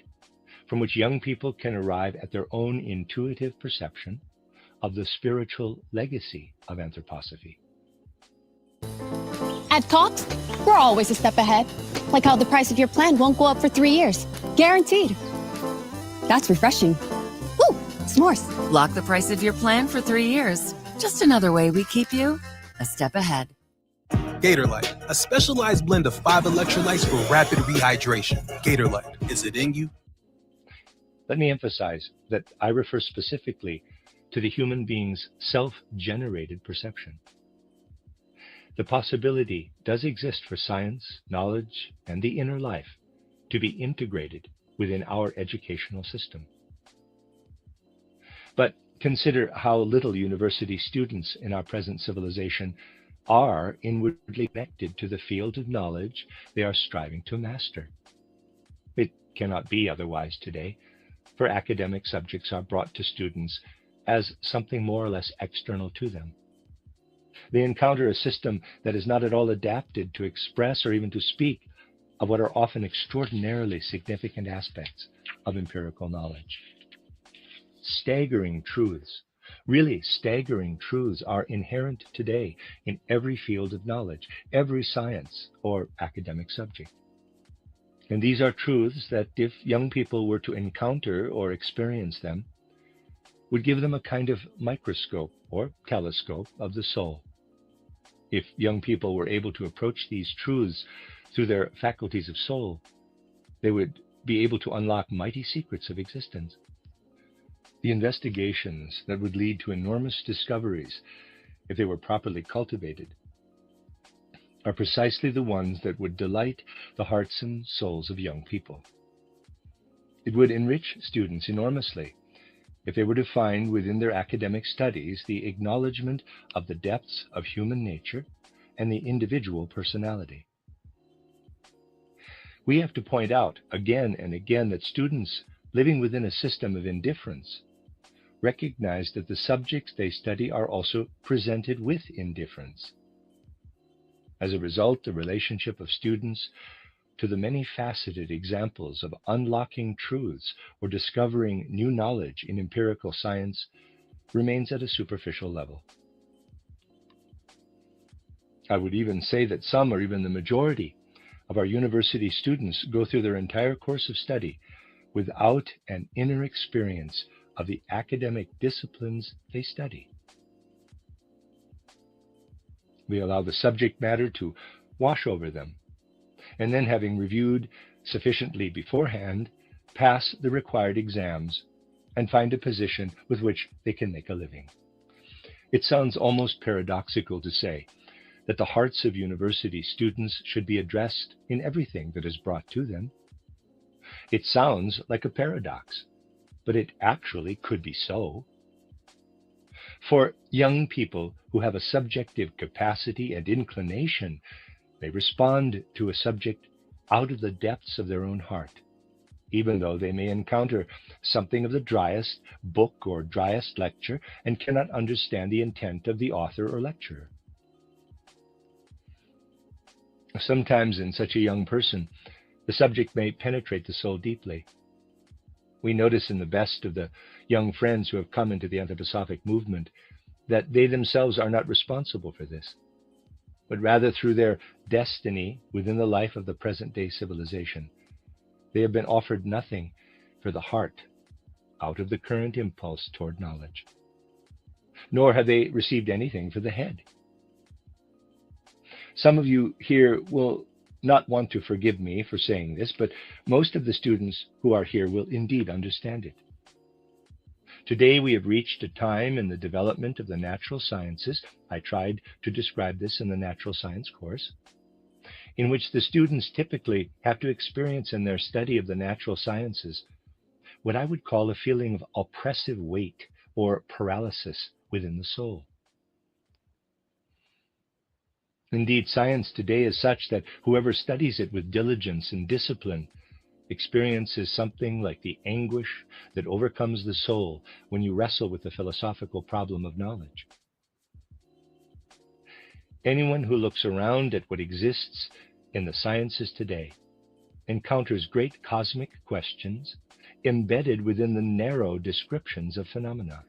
from which young people can arrive at their own intuitive perception of the spiritual legacy of anthroposophy. At Cox, we're always a step ahead. Like how the price of your plan won't go up for 3 years. Guaranteed. That's refreshing. Woo! S'mores. Lock the price of your plan for 3 years. Just another way we keep you a step ahead. Gatorlight, a specialized blend of 5 electrolytes for rapid rehydration. Gatorlight, is it in you? Let me emphasize that I refer specifically to the human being's self-generated perception. The possibility does exist for science, knowledge, and the inner life to be integrated within our educational system. But consider how little university students in our present civilization are inwardly connected to the field of knowledge they are striving to master. It cannot be otherwise today, for academic subjects are brought to students as something more or less external to them. They encounter a system that is not at all adapted to express or even to speak of what are often extraordinarily significant aspects of empirical knowledge. Staggering truths, really staggering truths, are inherent today in every field of knowledge, every science or academic subject. And these are truths that, if young people were to encounter or experience them, would give them a kind of microscope or telescope of the soul. If young people were able to approach these truths through their faculties of soul, they would be able to unlock mighty secrets of existence. The investigations that would lead to enormous discoveries, if they were properly cultivated, are precisely the ones that would delight the hearts and souls of young people. It would enrich students enormously if they were to find within their academic studies the acknowledgement of the depths of human nature and the individual personality. We have to point out again and again that students living within a system of indifference recognize that the subjects they study are also presented with indifference. As a result, the relationship of students to the many-faceted examples of unlocking truths or discovering new knowledge in empirical science remains at a superficial level. I would even say that some, or even the majority, of our university students go through their entire course of study without an inner experience of the academic disciplines they study. We allow the subject matter to wash over them, and then, having reviewed sufficiently beforehand, pass the required exams and find a position with which they can make a living. It sounds almost paradoxical to say that the hearts of university students should be addressed in everything that is brought to them. It sounds like a paradox, but it actually could be so. For young people who have a subjective capacity and inclination, they respond to a subject out of the depths of their own heart, even though they may encounter something of the driest book or driest lecture and cannot understand the intent of the author or lecturer. Sometimes in such a young person, the subject may penetrate the soul deeply. We notice in the best of the young friends who have come into the anthroposophic movement that they themselves are not responsible for this, but rather through their destiny within the life of the present-day civilization, they have been offered nothing for the heart out of the current impulse toward knowledge, nor have they received anything for the head. Some of you here will not want to forgive me for saying this, but most of the students who are here will indeed understand it. Today we have reached a time in the development of the natural sciences, I tried to describe this in the natural science course, in which the students typically have to experience in their study of the natural sciences what I would call a feeling of oppressive weight or paralysis within the soul. Indeed, science today is such that whoever studies it with diligence and discipline Experience is something like the anguish that overcomes the soul when you wrestle with the philosophical problem of knowledge. Anyone who looks around at what exists in the sciences today encounters great cosmic questions embedded within the narrow descriptions of phenomena.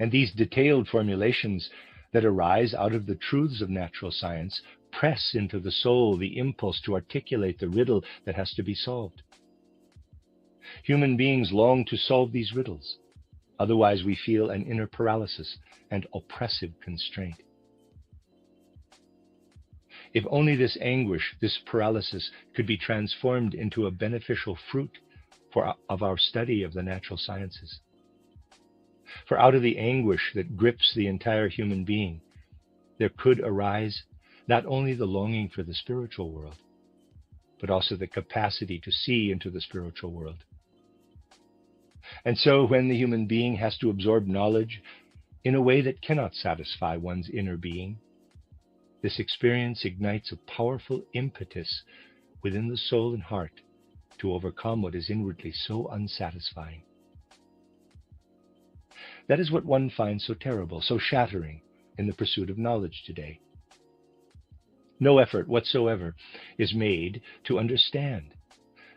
And these detailed formulations that arise out of the truths of natural science press into the soul the impulse to articulate the riddle that has to be solved. Human beings long to solve these riddles. Otherwise, we feel an inner paralysis and oppressive constraint. If only this anguish, this paralysis, could be transformed into a beneficial fruit of our study of the natural sciences. For out of the anguish that grips the entire human being, there could arise not only the longing for the spiritual world, but also the capacity to see into the spiritual world. And so when the human being has to absorb knowledge in a way that cannot satisfy one's inner being, this experience ignites a powerful impetus within the soul and heart to overcome what is inwardly so unsatisfying. That is what one finds so terrible, so shattering in the pursuit of knowledge today. No effort whatsoever is made to understand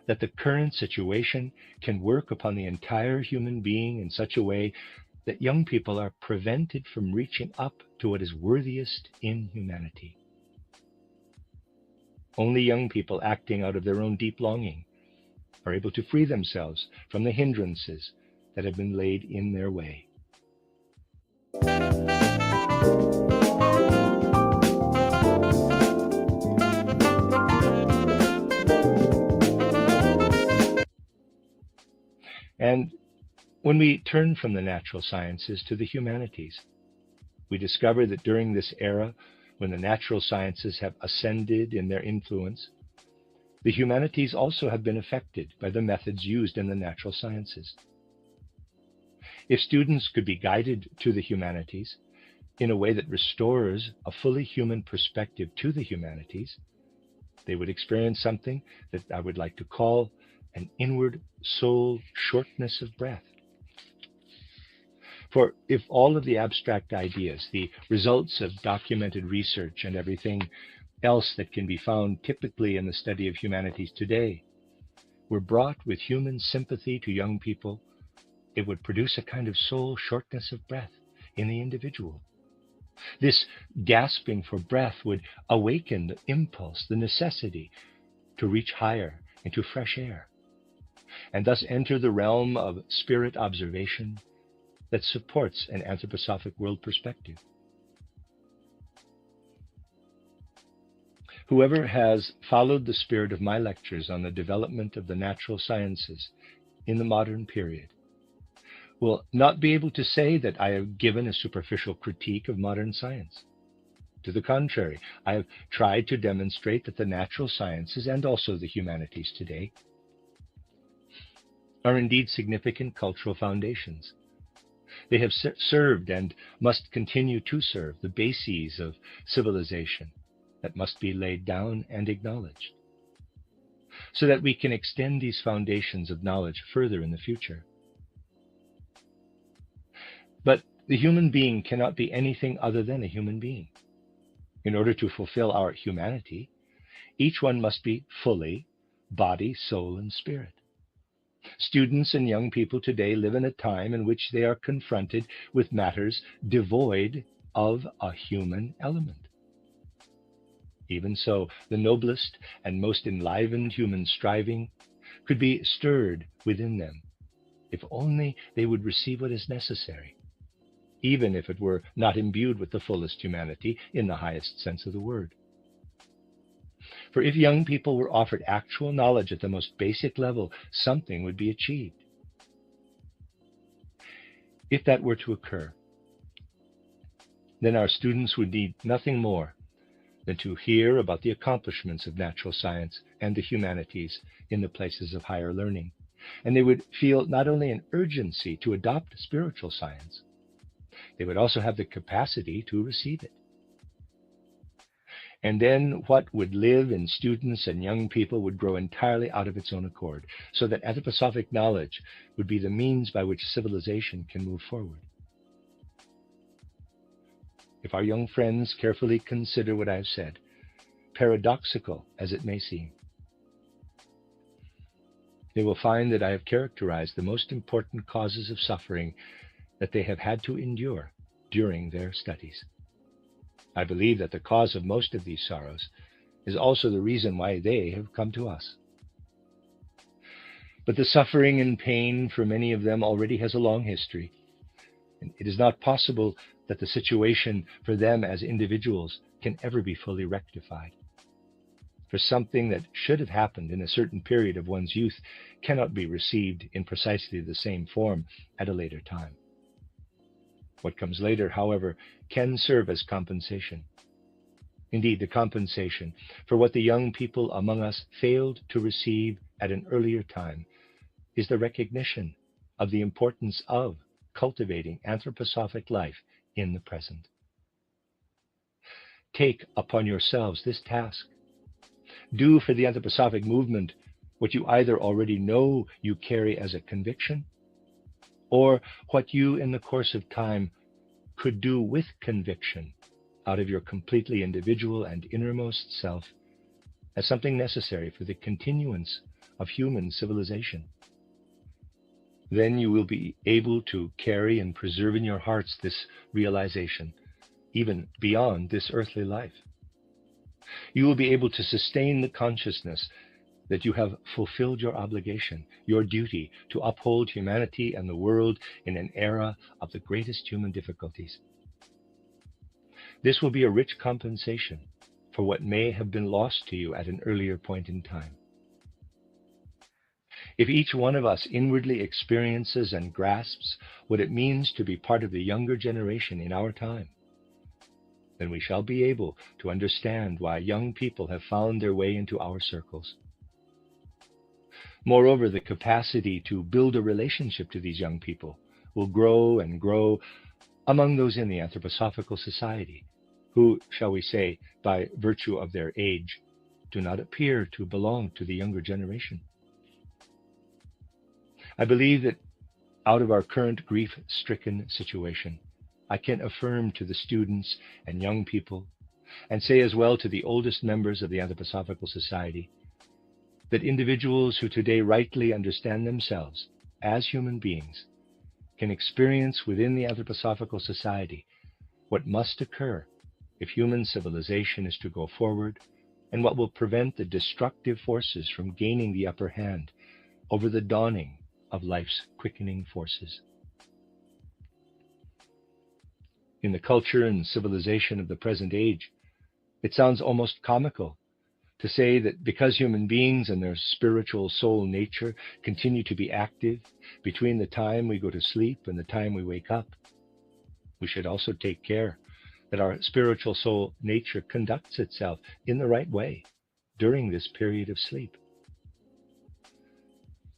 that the current situation can work upon the entire human being in such a way that young people are prevented from reaching up to what is worthiest in humanity. Only young people acting out of their own deep longing are able to free themselves from the hindrances that have been laid in their way. And when we turn from the natural sciences to the humanities, we discover that during this era, when the natural sciences have ascended in their influence, the humanities also have been affected by the methods used in the natural sciences. If students could be guided to the humanities in a way that restores a fully human perspective to the humanities, they would experience something that I would like to call an inward soul shortness of breath. For if all of the abstract ideas, the results of documented research and everything else that can be found typically in the study of humanities today, were brought with human sympathy to young people, it would produce a kind of soul shortness of breath in the individual. This gasping for breath would awaken the impulse, the necessity to reach higher into fresh air, and thus enter the realm of spirit observation that supports an anthroposophic world perspective. Whoever has followed the spirit of my lectures on the development of the natural sciences in the modern period will not be able to say that I have given a superficial critique of modern science. To the contrary, I have tried to demonstrate that the natural sciences and also the humanities today are indeed significant cultural foundations. They have served and must continue to serve the bases of civilization that must be laid down and acknowledged, so that we can extend these foundations of knowledge further in the future. But the human being cannot be anything other than a human being. In order to fulfill our humanity, each one must be fully body, soul, and spirit. Students and young people today live in a time in which they are confronted with matters devoid of a human element. Even so, the noblest and most enlivened human striving could be stirred within them, if only they would receive what is necessary, even if it were not imbued with the fullest humanity in the highest sense of the word. For if young people were offered actual knowledge at the most basic level, something would be achieved. If that were to occur, then our students would need nothing more than to hear about the accomplishments of natural science and the humanities in the places of higher learning, and they would feel not only an urgency to adopt spiritual science, they would also have the capacity to receive it. And then what would live in students and young people would grow entirely out of its own accord, so that anthroposophic knowledge would be the means by which civilization can move forward. If our young friends carefully consider what I have said, paradoxical as it may seem, they will find that I have characterized the most important causes of suffering that they have had to endure during their studies. I believe that the cause of most of these sorrows is also the reason why they have come to us. But the suffering and pain for many of them already has a long history, and it is not possible that the situation for them as individuals can ever be fully rectified. For something that should have happened in a certain period of one's youth cannot be received in precisely the same form at a later time. What comes later, however, can serve as compensation. Indeed, the compensation for what the young people among us failed to receive at an earlier time is the recognition of the importance of cultivating anthroposophic life in the present. Take upon yourselves this task. Do for the anthroposophic movement what you either already know you carry as a conviction, or what you in the course of time could do with conviction out of your completely individual and innermost self as something necessary for the continuance of human civilization. Then you will be able to carry and preserve in your hearts this realization, even beyond this earthly life. You will be able to sustain the consciousness that you have fulfilled your obligation, your duty to uphold humanity and the world in an era of the greatest human difficulties. This will be a rich compensation for what may have been lost to you at an earlier point in time. If each one of us inwardly experiences and grasps what it means to be part of the younger generation in our time, then we shall be able to understand why young people have found their way into our circles. Moreover, the capacity to build a relationship to these young people will grow and grow among those in the anthroposophical society who, shall we say, by virtue of their age, do not appear to belong to the younger generation. I believe that out of our current grief-stricken situation, I can affirm to the students and young people, and say as well to the oldest members of the Anthroposophical Society, that individuals who today rightly understand themselves as human beings can experience within the Anthroposophical Society what must occur if human civilization is to go forward, and what will prevent the destructive forces from gaining the upper hand over the dawning of life's quickening forces. In the culture and civilization of the present age, it sounds almost comical to say that because human beings and their spiritual soul nature continue to be active between the time we go to sleep and the time we wake up, we should also take care that our spiritual soul nature conducts itself in the right way during this period of sleep.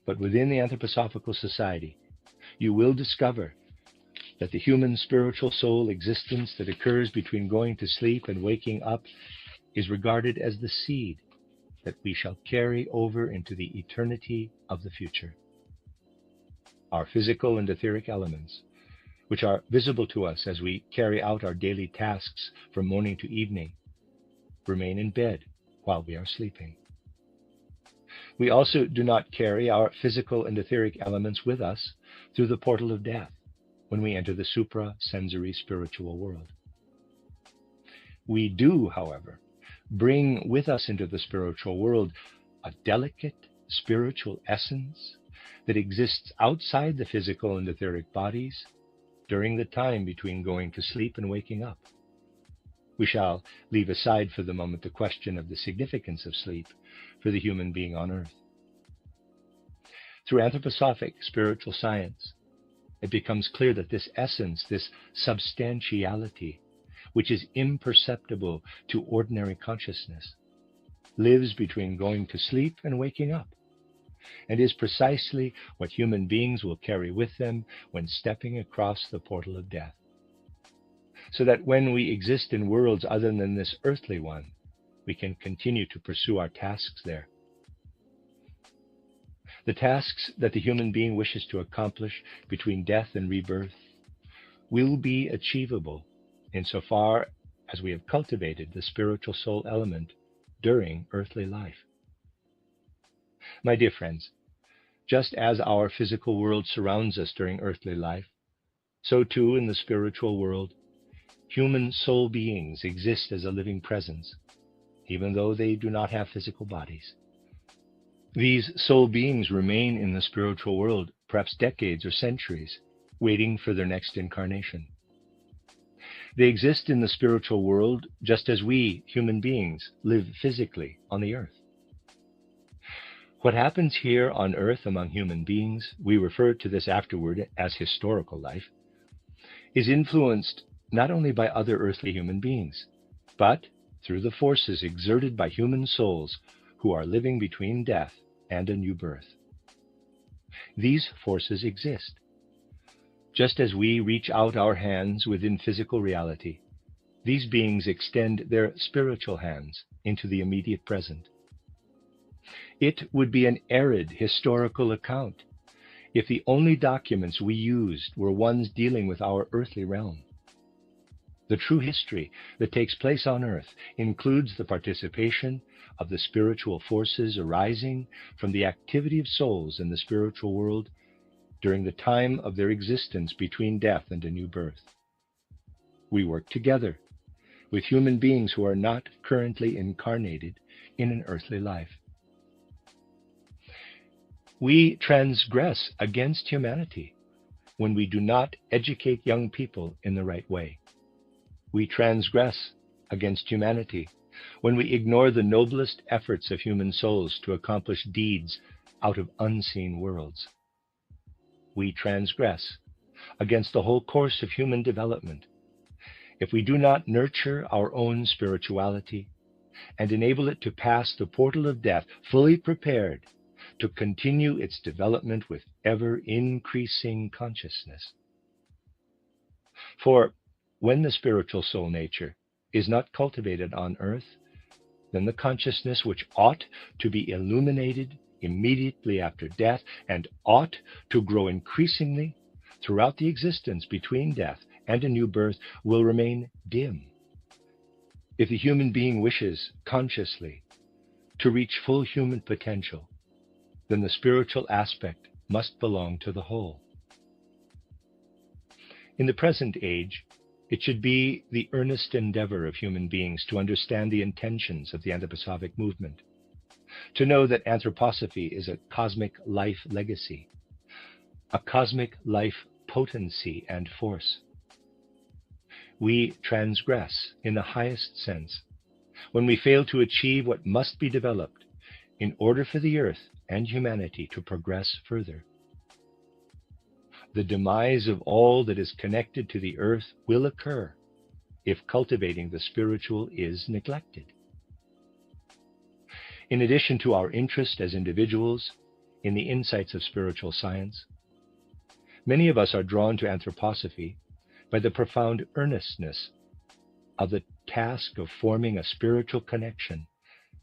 But within the Anthroposophical Society, you will discover that the human spiritual soul existence that occurs between going to sleep and waking up is regarded as the seed that we shall carry over into the eternity of the future. Our physical and etheric elements, which are visible to us as we carry out our daily tasks from morning to evening, remain in bed while we are sleeping. We also do not carry our physical and etheric elements with us through the portal of death when we enter the supra-sensory spiritual world. We do, however, bring with us into the spiritual world a delicate spiritual essence that exists outside the physical and etheric bodies during the time between going to sleep and waking up. We shall leave aside for the moment the question of the significance of sleep for the human being on earth. Through anthroposophic spiritual science, it becomes clear that this essence, this substantiality, which is imperceptible to ordinary consciousness, lives between going to sleep and waking up, and is precisely what human beings will carry with them when stepping across the portal of death. So that when we exist in worlds other than this earthly one, we can continue to pursue our tasks there. The tasks that the human being wishes to accomplish between death and rebirth will be achievable insofar as we have cultivated the spiritual soul element during earthly life. My dear friends, just as our physical world surrounds us during earthly life, so too in the spiritual world, human soul beings exist as a living presence, even though they do not have physical bodies. These soul beings remain in the spiritual world, perhaps decades or centuries, waiting for their next incarnation. They exist in the spiritual world just as we, human beings, live physically on the earth. What happens here on earth among human beings, we refer to this afterward as historical life, is influenced not only by other earthly human beings, but through the forces exerted by human souls who are living between death and a new birth. These forces exist. Just as we reach out our hands within physical reality, these beings extend their spiritual hands into the immediate present. It would be an arid historical account if the only documents we used were ones dealing with our earthly realm. The true history that takes place on earth includes the participation of the spiritual forces arising from the activity of souls in the spiritual world during the time of their existence between death and a new birth. We work together with human beings who are not currently incarnated in an earthly life. We transgress against humanity when we do not educate young people in the right way. We transgress against humanity when we ignore the noblest efforts of human souls to accomplish deeds out of unseen worlds. We transgress against the whole course of human development if we do not nurture our own spirituality and enable it to pass the portal of death fully prepared to continue its development with ever-increasing consciousness. For when the spiritual soul nature is not cultivated on earth, then the consciousness which ought to be illuminated immediately after death and ought to grow increasingly throughout the existence between death and a new birth will remain dim. If the human being wishes consciously to reach full human potential, then the spiritual aspect must belong to the whole. In the present age, it should be the earnest endeavor of human beings to understand the intentions of the anthroposophic movement, to know that anthroposophy is a cosmic life legacy, a cosmic life potency and force. We transgress in the highest sense when we fail to achieve what must be developed in order for the earth and humanity to progress further. The demise of all that is connected to the earth will occur if cultivating the spiritual is neglected. In addition to our interest as individuals in the insights of spiritual science, many of us are drawn to anthroposophy by the profound earnestness of the task of forming a spiritual connection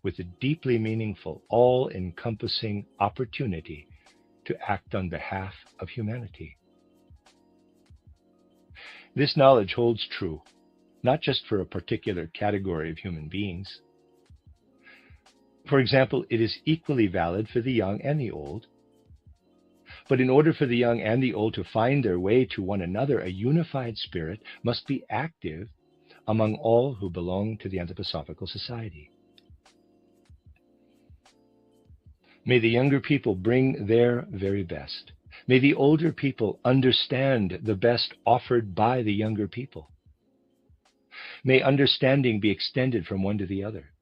with the deeply meaningful, all-encompassing opportunity to act on behalf of humanity. This knowledge holds true, not just for a particular category of human beings. For example, it is equally valid for the young and the old. But in order for the young and the old to find their way to one another, a unified spirit must be active among all who belong to the Anthroposophical Society. May the younger people bring their very best. May the older people understand the best offered by the younger people. May understanding be extended from one to the other.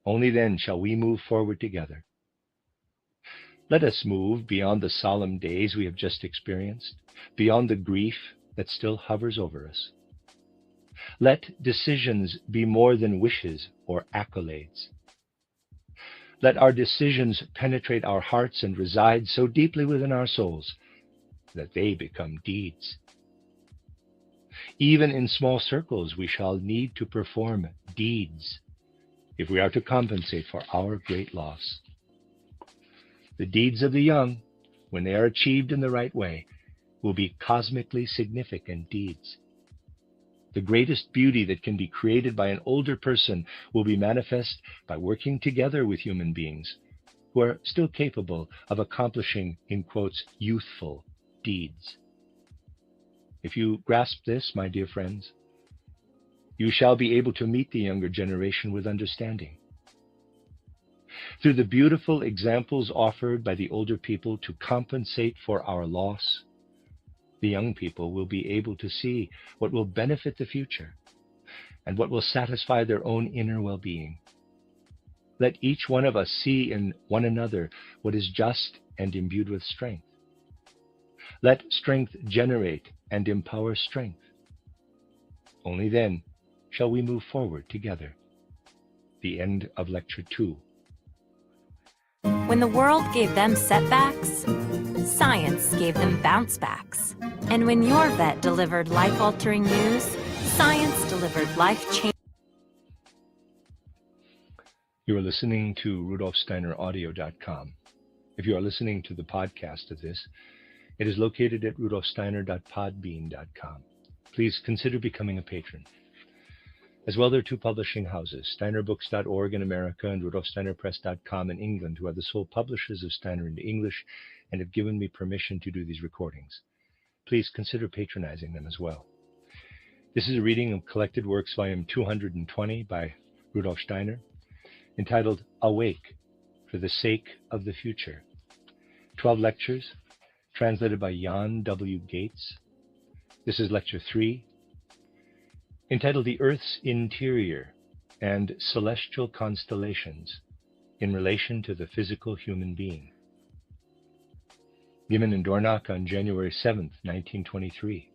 Only then shall we move forward together. Let us move beyond the solemn days we have just experienced, beyond the grief that still hovers over us. Let decisions be more than wishes or accolades. Let our decisions penetrate our hearts and reside so deeply within our souls that they become deeds. Even in small circles, we shall need to perform deeds if we are to compensate for our great loss. The deeds of the young, when they are achieved in the right way, will be cosmically significant deeds. The greatest beauty that can be created by an older person will be manifest by working together with human beings who are still capable of accomplishing, in quotes, youthful deeds. If you grasp this, my dear friends, you shall be able to meet the younger generation with understanding. Through the beautiful examples offered by the older people to compensate for our loss, the young people will be able to see what will benefit the future and what will satisfy their own inner well-being. Let each one of us see in one another what is just and imbued with strength. Let strength generate and empower strength. Only then shall we move forward together. The end of Lecture 2. When the world gave them setbacks, science gave them bounce backs. And when your vet delivered life-altering news, science delivered life-changing. You are listening to RudolfSteinerAudio.com. If you are listening to the podcast of this, it is located at RudolfSteiner.podbean.com. Please consider becoming a patron. As well, there are two publishing houses, SteinerBooks.org in America and RudolfSteinerPress.com in England, who are the sole publishers of Steiner into English and have given me permission to do these recordings. Please consider patronizing them as well. This is a reading of Collected Works, Volume 220 by Rudolf Steiner, entitled Awake for the Sake of the Future. 12 lectures, translated by Jan W. Gates. This is Lecture 3, entitled The Earth's Interior and Celestial Constellations in Relation to the Physical Human Being. Given in Dornach on January 7th, 1923.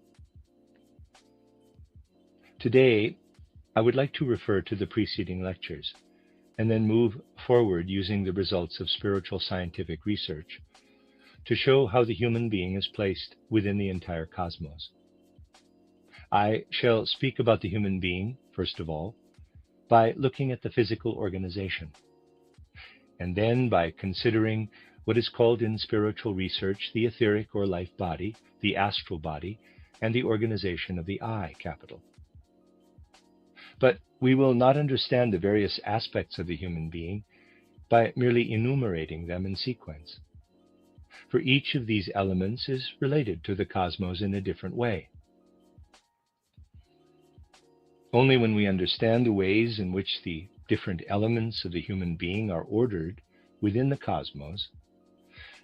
Today, I would like to refer to the preceding lectures and then move forward using the results of spiritual scientific research to show how the human being is placed within the entire cosmos. I shall speak about the human being, first of all, by looking at the physical organization, and then by considering what is called in spiritual research the etheric or life body, the astral body, and the organization of the I capital. But we will not understand the various aspects of the human being by merely enumerating them in sequence, for each of these elements is related to the cosmos in a different way. Only when we understand the ways in which the different elements of the human being are ordered within the cosmos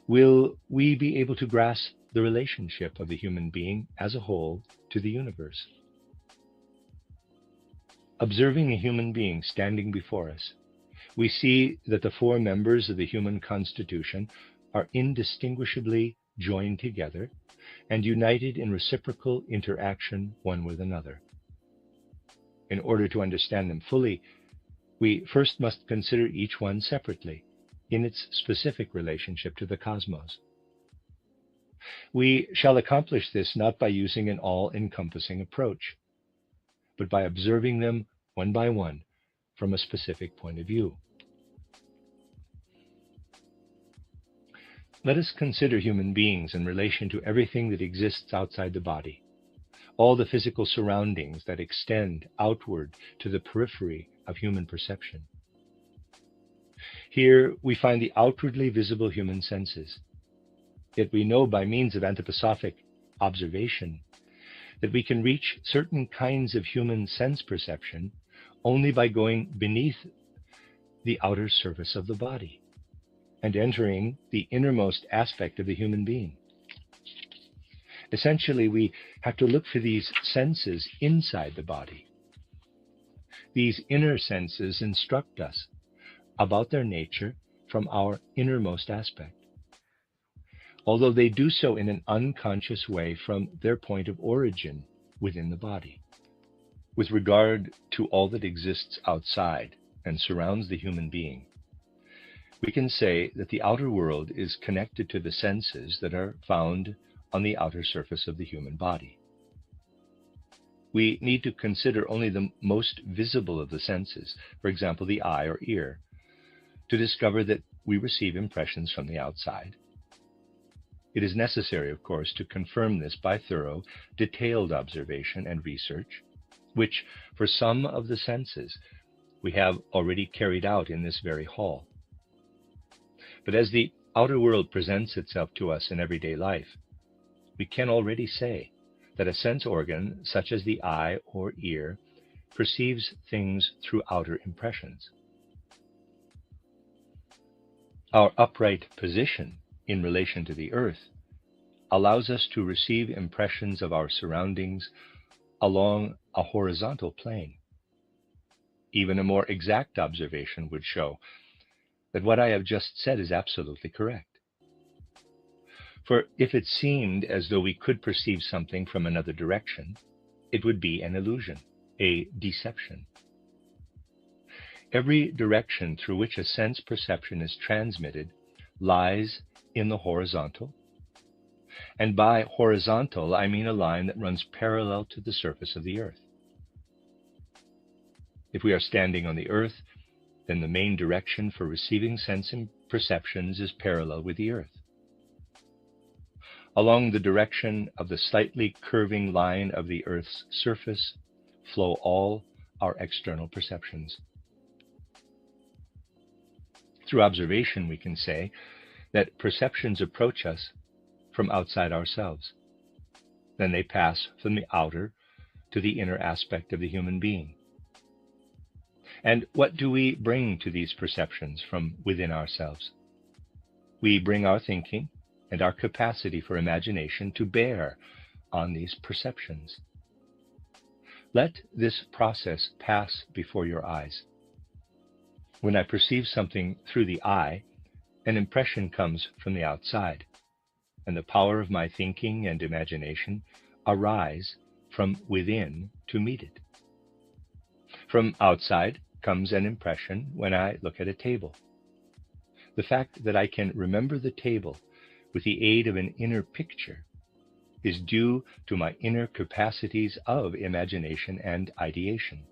will we be able to grasp the relationship of the human being as a whole to the universe. Observing a human being standing before us, we see that the four members of the human constitution are indistinguishably joined together and united in reciprocal interaction one with another. In order to understand them fully, we first must consider each one separately in its specific relationship to the cosmos. We shall accomplish this not by using an all-encompassing approach, but by observing them one by one from a specific point of view. Let us consider human beings in relation to everything that exists outside the body, all the physical surroundings that extend outward to the periphery of human perception. Here we find the outwardly visible human senses. Yet we know by means of anthroposophic observation that we can reach certain kinds of human sense perception only by going beneath the outer surface of the body and entering the innermost aspect of the human being. Essentially, we have to look for these senses inside the body. These inner senses instruct us about their nature from our innermost aspect, although they do so in an unconscious way from their point of origin within the body. With regard to all that exists outside and surrounds the human being, we can say that the outer world is connected to the senses that are found on the outer surface of the human body. we need to consider only the most visible of the senses, for example, the eye or ear, to discover that we receive impressions from the outside. It is necessary, of course, to confirm this by thorough, detailed observation and research, which, for some of the senses, we have already carried out in this very hall. But as the outer world presents itself to us in everyday life, we can already say that a sense organ, such as the eye or ear, perceives things through outer impressions. Our upright position in relation to the earth allows us to receive impressions of our surroundings along a horizontal plane. Even a more exact observation would show that what I have just said is absolutely correct. For if it seemed as though we could perceive something from another direction, it would be an illusion, a deception. Every direction through which a sense perception is transmitted lies in the horizontal. And by horizontal, I mean a line that runs parallel to the surface of the earth. If we are standing on the earth, then the main direction for receiving sense perceptions is parallel with the earth. Along the direction of the slightly curving line of the earth's surface flow all our external perceptions. Through observation, we can say that perceptions approach us from outside ourselves. Then they pass from the outer to the inner aspect of the human being. And what do we bring to these perceptions from within ourselves? We bring our thinking and our capacity for imagination to bear on these perceptions. Let this process pass before your eyes. When I perceive something through the eye, an impression comes from the outside, and the power of my thinking and imagination arise from within to meet it. From outside comes an impression when I look at a table. The fact that I can remember the table with the aid of an inner picture is due to my inner capacities of imagination and ideation.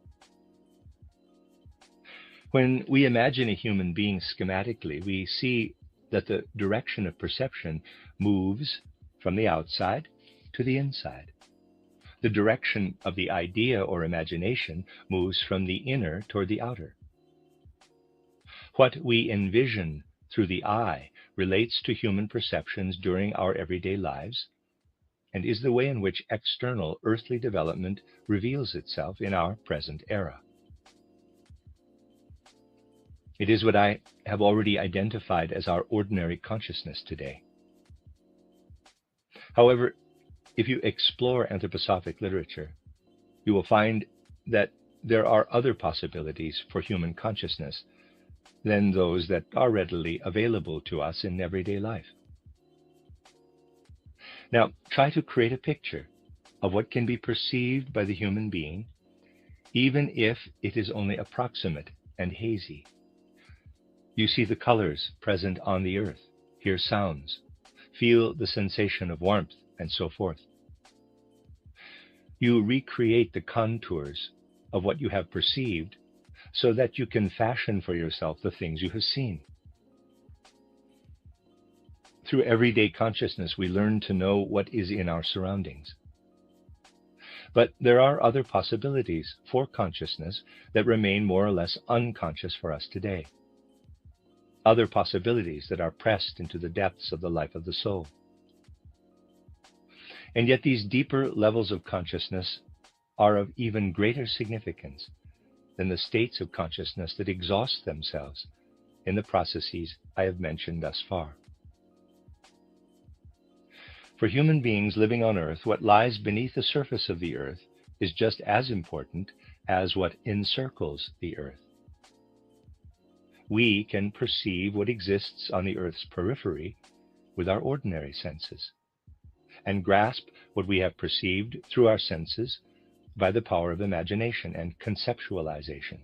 When we imagine a human being schematically, we see that the direction of perception moves from the outside to the inside. The direction of the idea or imagination moves from the inner toward the outer. What we envision through the eye relates to human perceptions during our everyday lives, and is the way in which external earthly development reveals itself in our present era. It is what I have already identified as our ordinary consciousness today. However, if you explore anthroposophic literature, you will find that there are other possibilities for human consciousness than those that are readily available to us in everyday life. Now, try to create a picture of what can be perceived by the human being, even if it is only approximate and hazy. You see the colors present on the earth, hear sounds, feel the sensation of warmth, and so forth. You recreate the contours of what you have perceived so that you can fashion for yourself the things you have seen. Through everyday consciousness, we learn to know what is in our surroundings. But there are other possibilities for consciousness that remain more or less unconscious for us today. Other possibilities that are pressed into the depths of the life of the soul. And yet these deeper levels of consciousness are of even greater significance than the states of consciousness that exhaust themselves in the processes I have mentioned thus far. For human beings living on Earth, what lies beneath the surface of the Earth is just as important as what encircles the Earth. We can perceive what exists on the Earth's periphery with our ordinary senses, and grasp what we have perceived through our senses by the power of imagination and conceptualization.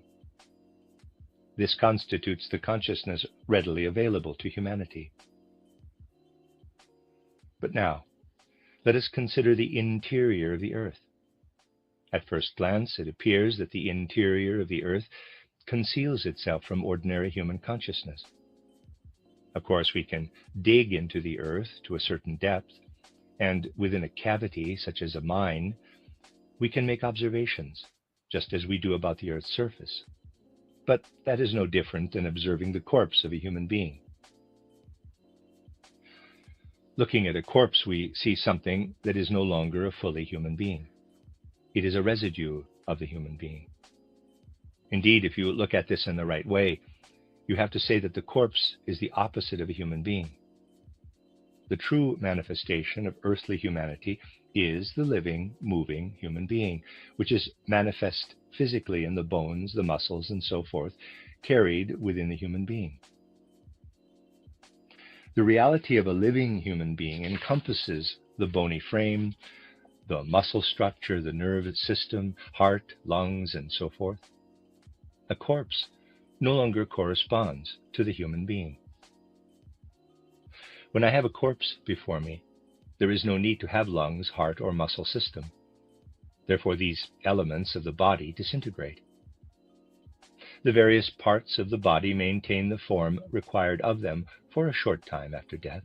This constitutes the consciousness readily available to humanity. But now, let us consider the interior of the Earth. At first glance, it appears that the interior of the earth conceals itself from ordinary human consciousness. Of course, we can dig into the earth to a certain depth, and within a cavity, such as a mine, we can make observations, just as we do about the earth's surface. But that is no different than observing the corpse of a human being. Looking at a corpse, we see something that is no longer a fully human being. It is a residue of the human being. Indeed, if you look at this in the right way, you have to say that the corpse is the opposite of a human being. The true manifestation of earthly humanity is the living, moving human being, which is manifest physically in the bones, the muscles, and so forth, carried within the human being. The reality of a living human being encompasses the bony frame, the muscle structure, the nervous system, heart, lungs, and so forth. A corpse no longer corresponds to the human being. When I have a corpse before me, there is no need to have lungs, heart, or muscle system. Therefore, these elements of the body disintegrate. The various parts of the body maintain the form required of them for a short time after death.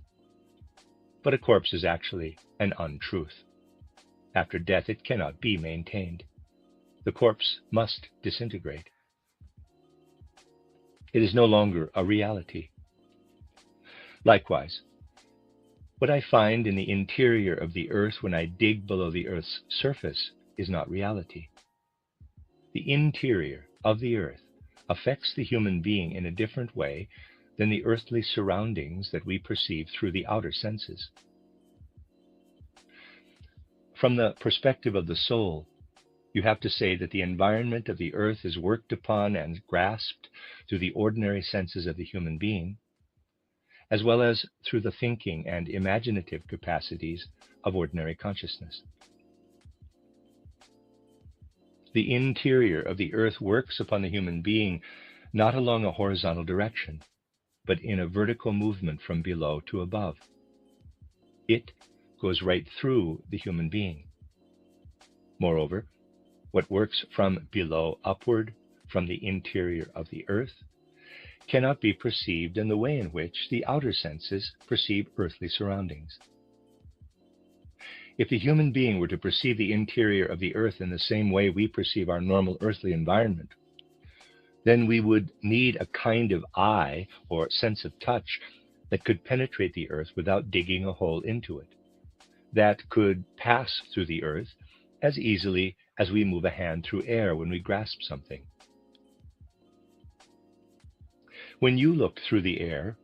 But a corpse is actually an untruth. After death, it cannot be maintained. The corpse must disintegrate. It is no longer a reality. Likewise, what I find in the interior of the earth when I dig below the earth's surface is not reality. The interior of the earth affects the human being in a different way than the earthly surroundings that we perceive through the outer senses. From the perspective of the soul, you have to say that the environment of the earth is worked upon and grasped through the ordinary senses of the human being, as well as through the thinking and imaginative capacities of ordinary consciousness. The interior of the earth works upon the human being not along a horizontal direction, but in a vertical movement from below to above. It goes right through the human being. Moreover, what works from below upward from the interior of the earth cannot be perceived in the way in which the outer senses perceive earthly surroundings. If the human being were to perceive the interior of the earth in the same way we perceive our normal earthly environment, then we would need a kind of eye or sense of touch that could penetrate the earth without digging a hole into it, that could pass through the earth as easily as we move a hand through air when we grasp something. When you look through the air,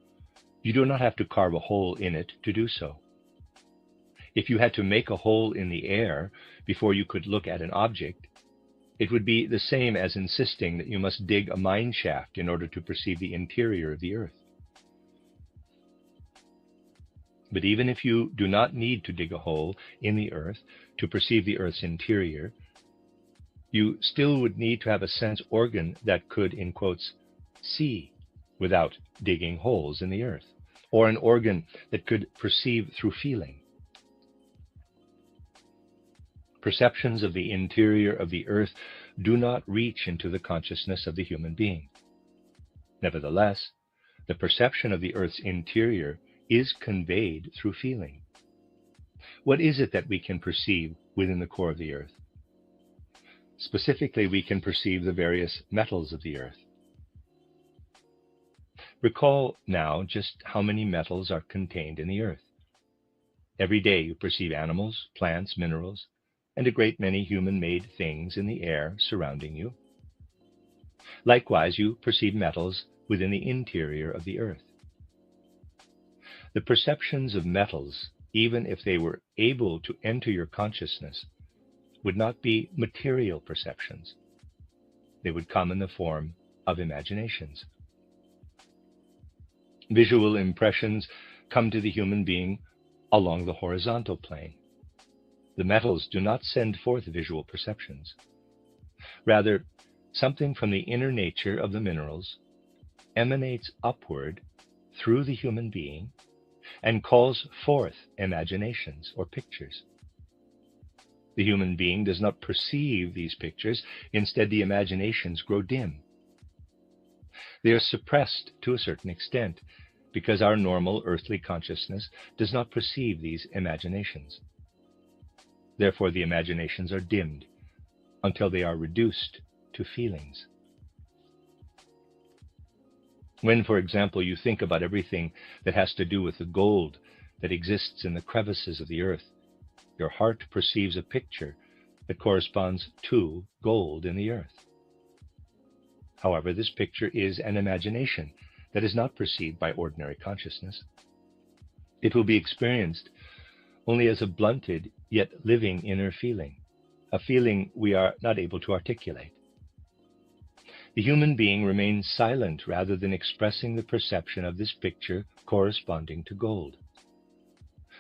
you do not have to carve a hole in it to do so. If you had to make a hole in the air before you could look at an object, it would be the same as insisting that you must dig a mine shaft in order to perceive the interior of the earth. But even if you do not need to dig a hole in the earth to perceive the earth's interior, you still would need to have a sense organ that could, in quotes, see without digging holes in the earth, or an organ that could perceive through feeling. Perceptions of the interior of the earth do not reach into the consciousness of the human being. Nevertheless, the perception of the earth's interior is conveyed through feeling. What is it that we can perceive within the core of the earth? Specifically, we can perceive the various metals of the earth. Recall now just how many metals are contained in the earth. Every day you perceive animals, plants, minerals, and a great many human-made things in the air surrounding you. Likewise, you perceive metals within the interior of the earth. The perceptions of metals, even if they were able to enter your consciousness, would not be material perceptions. They would come in the form of imaginations. Visual impressions come to the human being along the horizontal plane. The metals do not send forth visual perceptions. Rather, something from the inner nature of the minerals emanates upward through the human being and calls forth imaginations or pictures. The human being does not perceive these pictures. Instead, the imaginations grow dim. They are suppressed to a certain extent because our normal earthly consciousness does not perceive these imaginations. Therefore, the imaginations are dimmed until they are reduced to feelings. When, for example, you think about everything that has to do with the gold that exists in the crevices of the earth, your heart perceives a picture that corresponds to gold in the earth. However, this picture is an imagination that is not perceived by ordinary consciousness. It will be experienced only as a blunted yet living inner feeling, a feeling we are not able to articulate. The human being remains silent rather than expressing the perception of this picture corresponding to gold.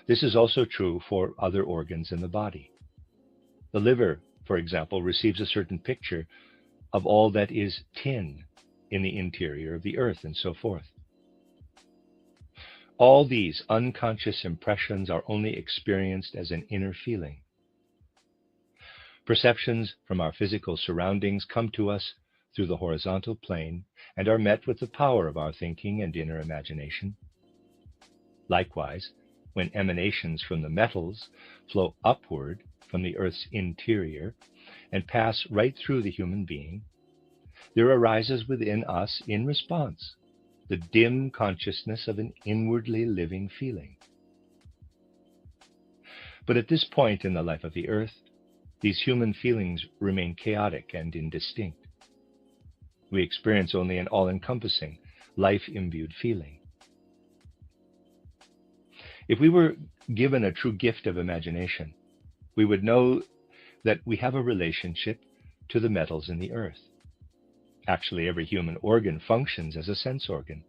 This is also true for other organs in the body. The liver, for example, receives a certain picture of all that is tin in the interior of the earth, and so forth. All these unconscious impressions are only experienced as an inner feeling. Perceptions from our physical surroundings come to us through the horizontal plane and are met with the power of our thinking and inner imagination. Likewise, when emanations from the metals flow upward from the Earth's interior and pass right through the human being, there arises within us, in response, the dim consciousness of an inwardly living feeling. But at this point in the life of the Earth, these human feelings remain chaotic and indistinct. We experience only an all-encompassing, life-imbued feeling. If we were given a true gift of imagination, we would know that we have a relationship to the metals in the earth. Actually, every human organ functions as a sense organ.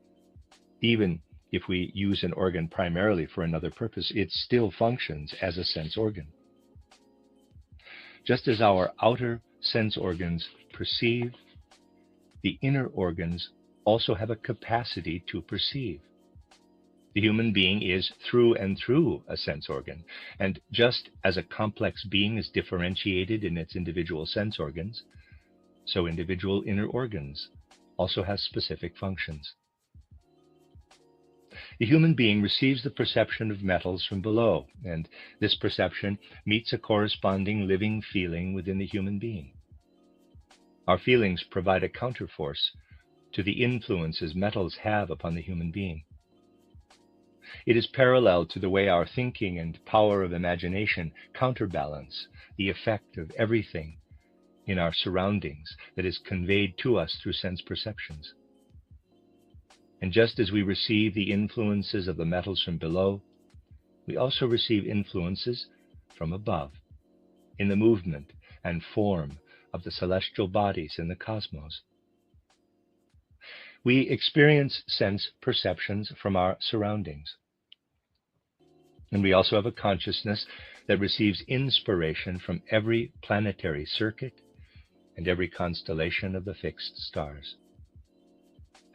Even if we use an organ primarily for another purpose, it still functions as a sense organ. Just as our outer sense organs perceive, the inner organs also have a capacity to perceive. The human being is through and through a sense organ, and just as a complex being is differentiated in its individual sense organs, so individual inner organs also have specific functions. The human being receives the perception of metals from below, and this perception meets a corresponding living feeling within the human being. Our feelings provide a counterforce to the influences metals have upon the human being. It is parallel to the way our thinking and power of imagination counterbalance the effect of everything in our surroundings that is conveyed to us through sense perceptions. And just as we receive the influences of the metals from below, we also receive influences from above, in the movement and form of the celestial bodies in the cosmos. We experience sense perceptions from our surroundings. And we also have a consciousness that receives inspiration from every planetary circuit and every constellation of the fixed stars.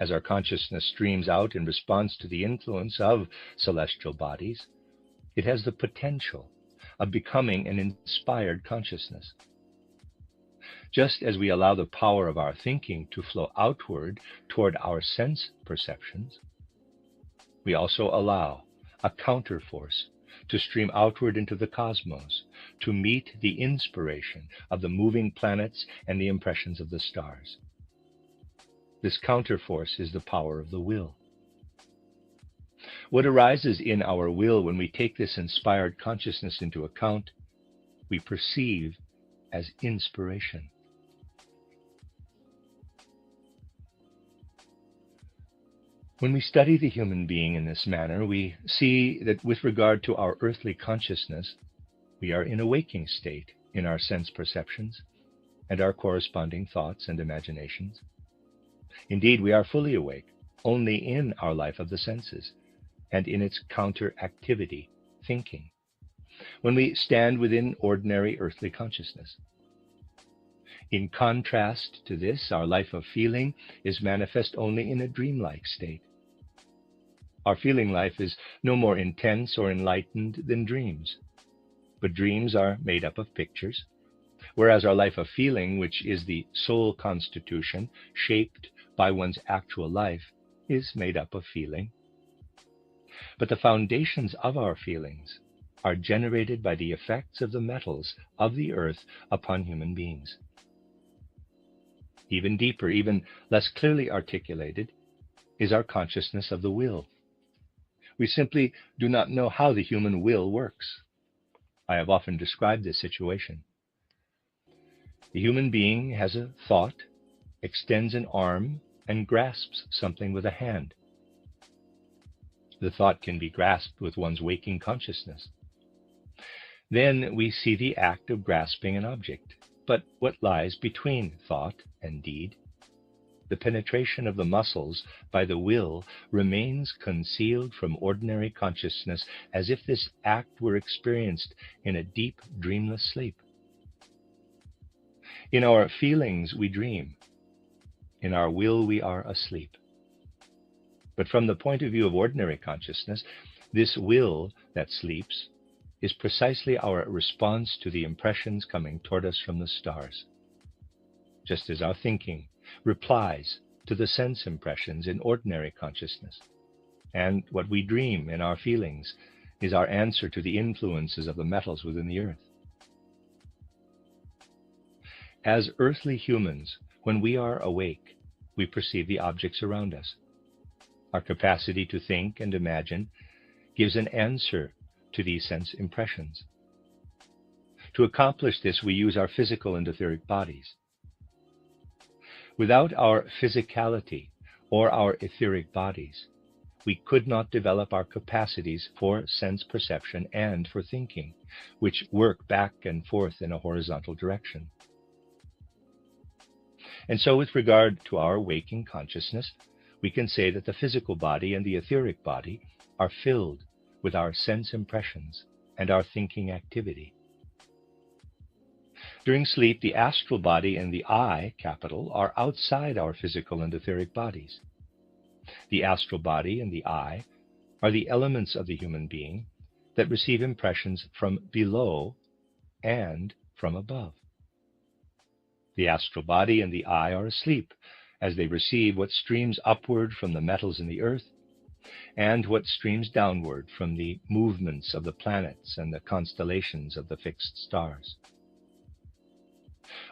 As our consciousness streams out in response to the influence of celestial bodies, it has the potential of becoming an inspired consciousness. Just as we allow the power of our thinking to flow outward toward our sense perceptions, we also allow a counterforce to stream outward into the cosmos to meet the inspiration of the moving planets and the impressions of the stars. This counterforce is the power of the will. What arises in our will when we take this inspired consciousness into account, we perceive as inspiration. When we study the human being in this manner, we see that with regard to our earthly consciousness, we are in a waking state in our sense perceptions and our corresponding thoughts and imaginations. Indeed, we are fully awake only in our life of the senses and in its counter-activity, thinking, when we stand within ordinary earthly consciousness. In contrast to this, our life of feeling is manifest only in a dreamlike state. Our feeling life is no more intense or enlightened than dreams. But dreams are made up of pictures, whereas our life of feeling, which is the soul constitution shaped by one's actual life, is made up of feeling. But the foundations of our feelings are generated by the effects of the metals of the earth upon human beings. Even deeper, even less clearly articulated, is our consciousness of the will. We simply do not know how the human will works. I have often described this situation. The human being has a thought, extends an arm, and grasps something with a hand. The thought can be grasped with one's waking consciousness. Then we see the act of grasping an object. But what lies between thought and deed? The penetration of the muscles by the will remains concealed from ordinary consciousness, as if this act were experienced in a deep, dreamless sleep. In our feelings we dream. In our will we are asleep. But from the point of view of ordinary consciousness, this will that sleeps is precisely our response to the impressions coming toward us from the stars. Just as our thinking replies to the sense impressions in ordinary consciousness, and what we dream in our feelings is our answer to the influences of the metals within the earth. As earthly humans, when we are awake, we perceive the objects around us. Our capacity to think and imagine gives an answer to these sense impressions. To accomplish this, we use our physical and etheric bodies. Without our physicality or our etheric bodies, we could not develop our capacities for sense perception and for thinking, which work back and forth in a horizontal direction. And so with regard to our waking consciousness, we can say that the physical body and the etheric body are filled with our sense impressions and our thinking activity. During sleep, the astral body and the I, capital, are outside our physical and etheric bodies. The astral body and the I are the elements of the human being that receive impressions from below and from above. The astral body and the I are asleep as they receive what streams upward from the metals in the earth and what streams downward from the movements of the planets and the constellations of the fixed stars.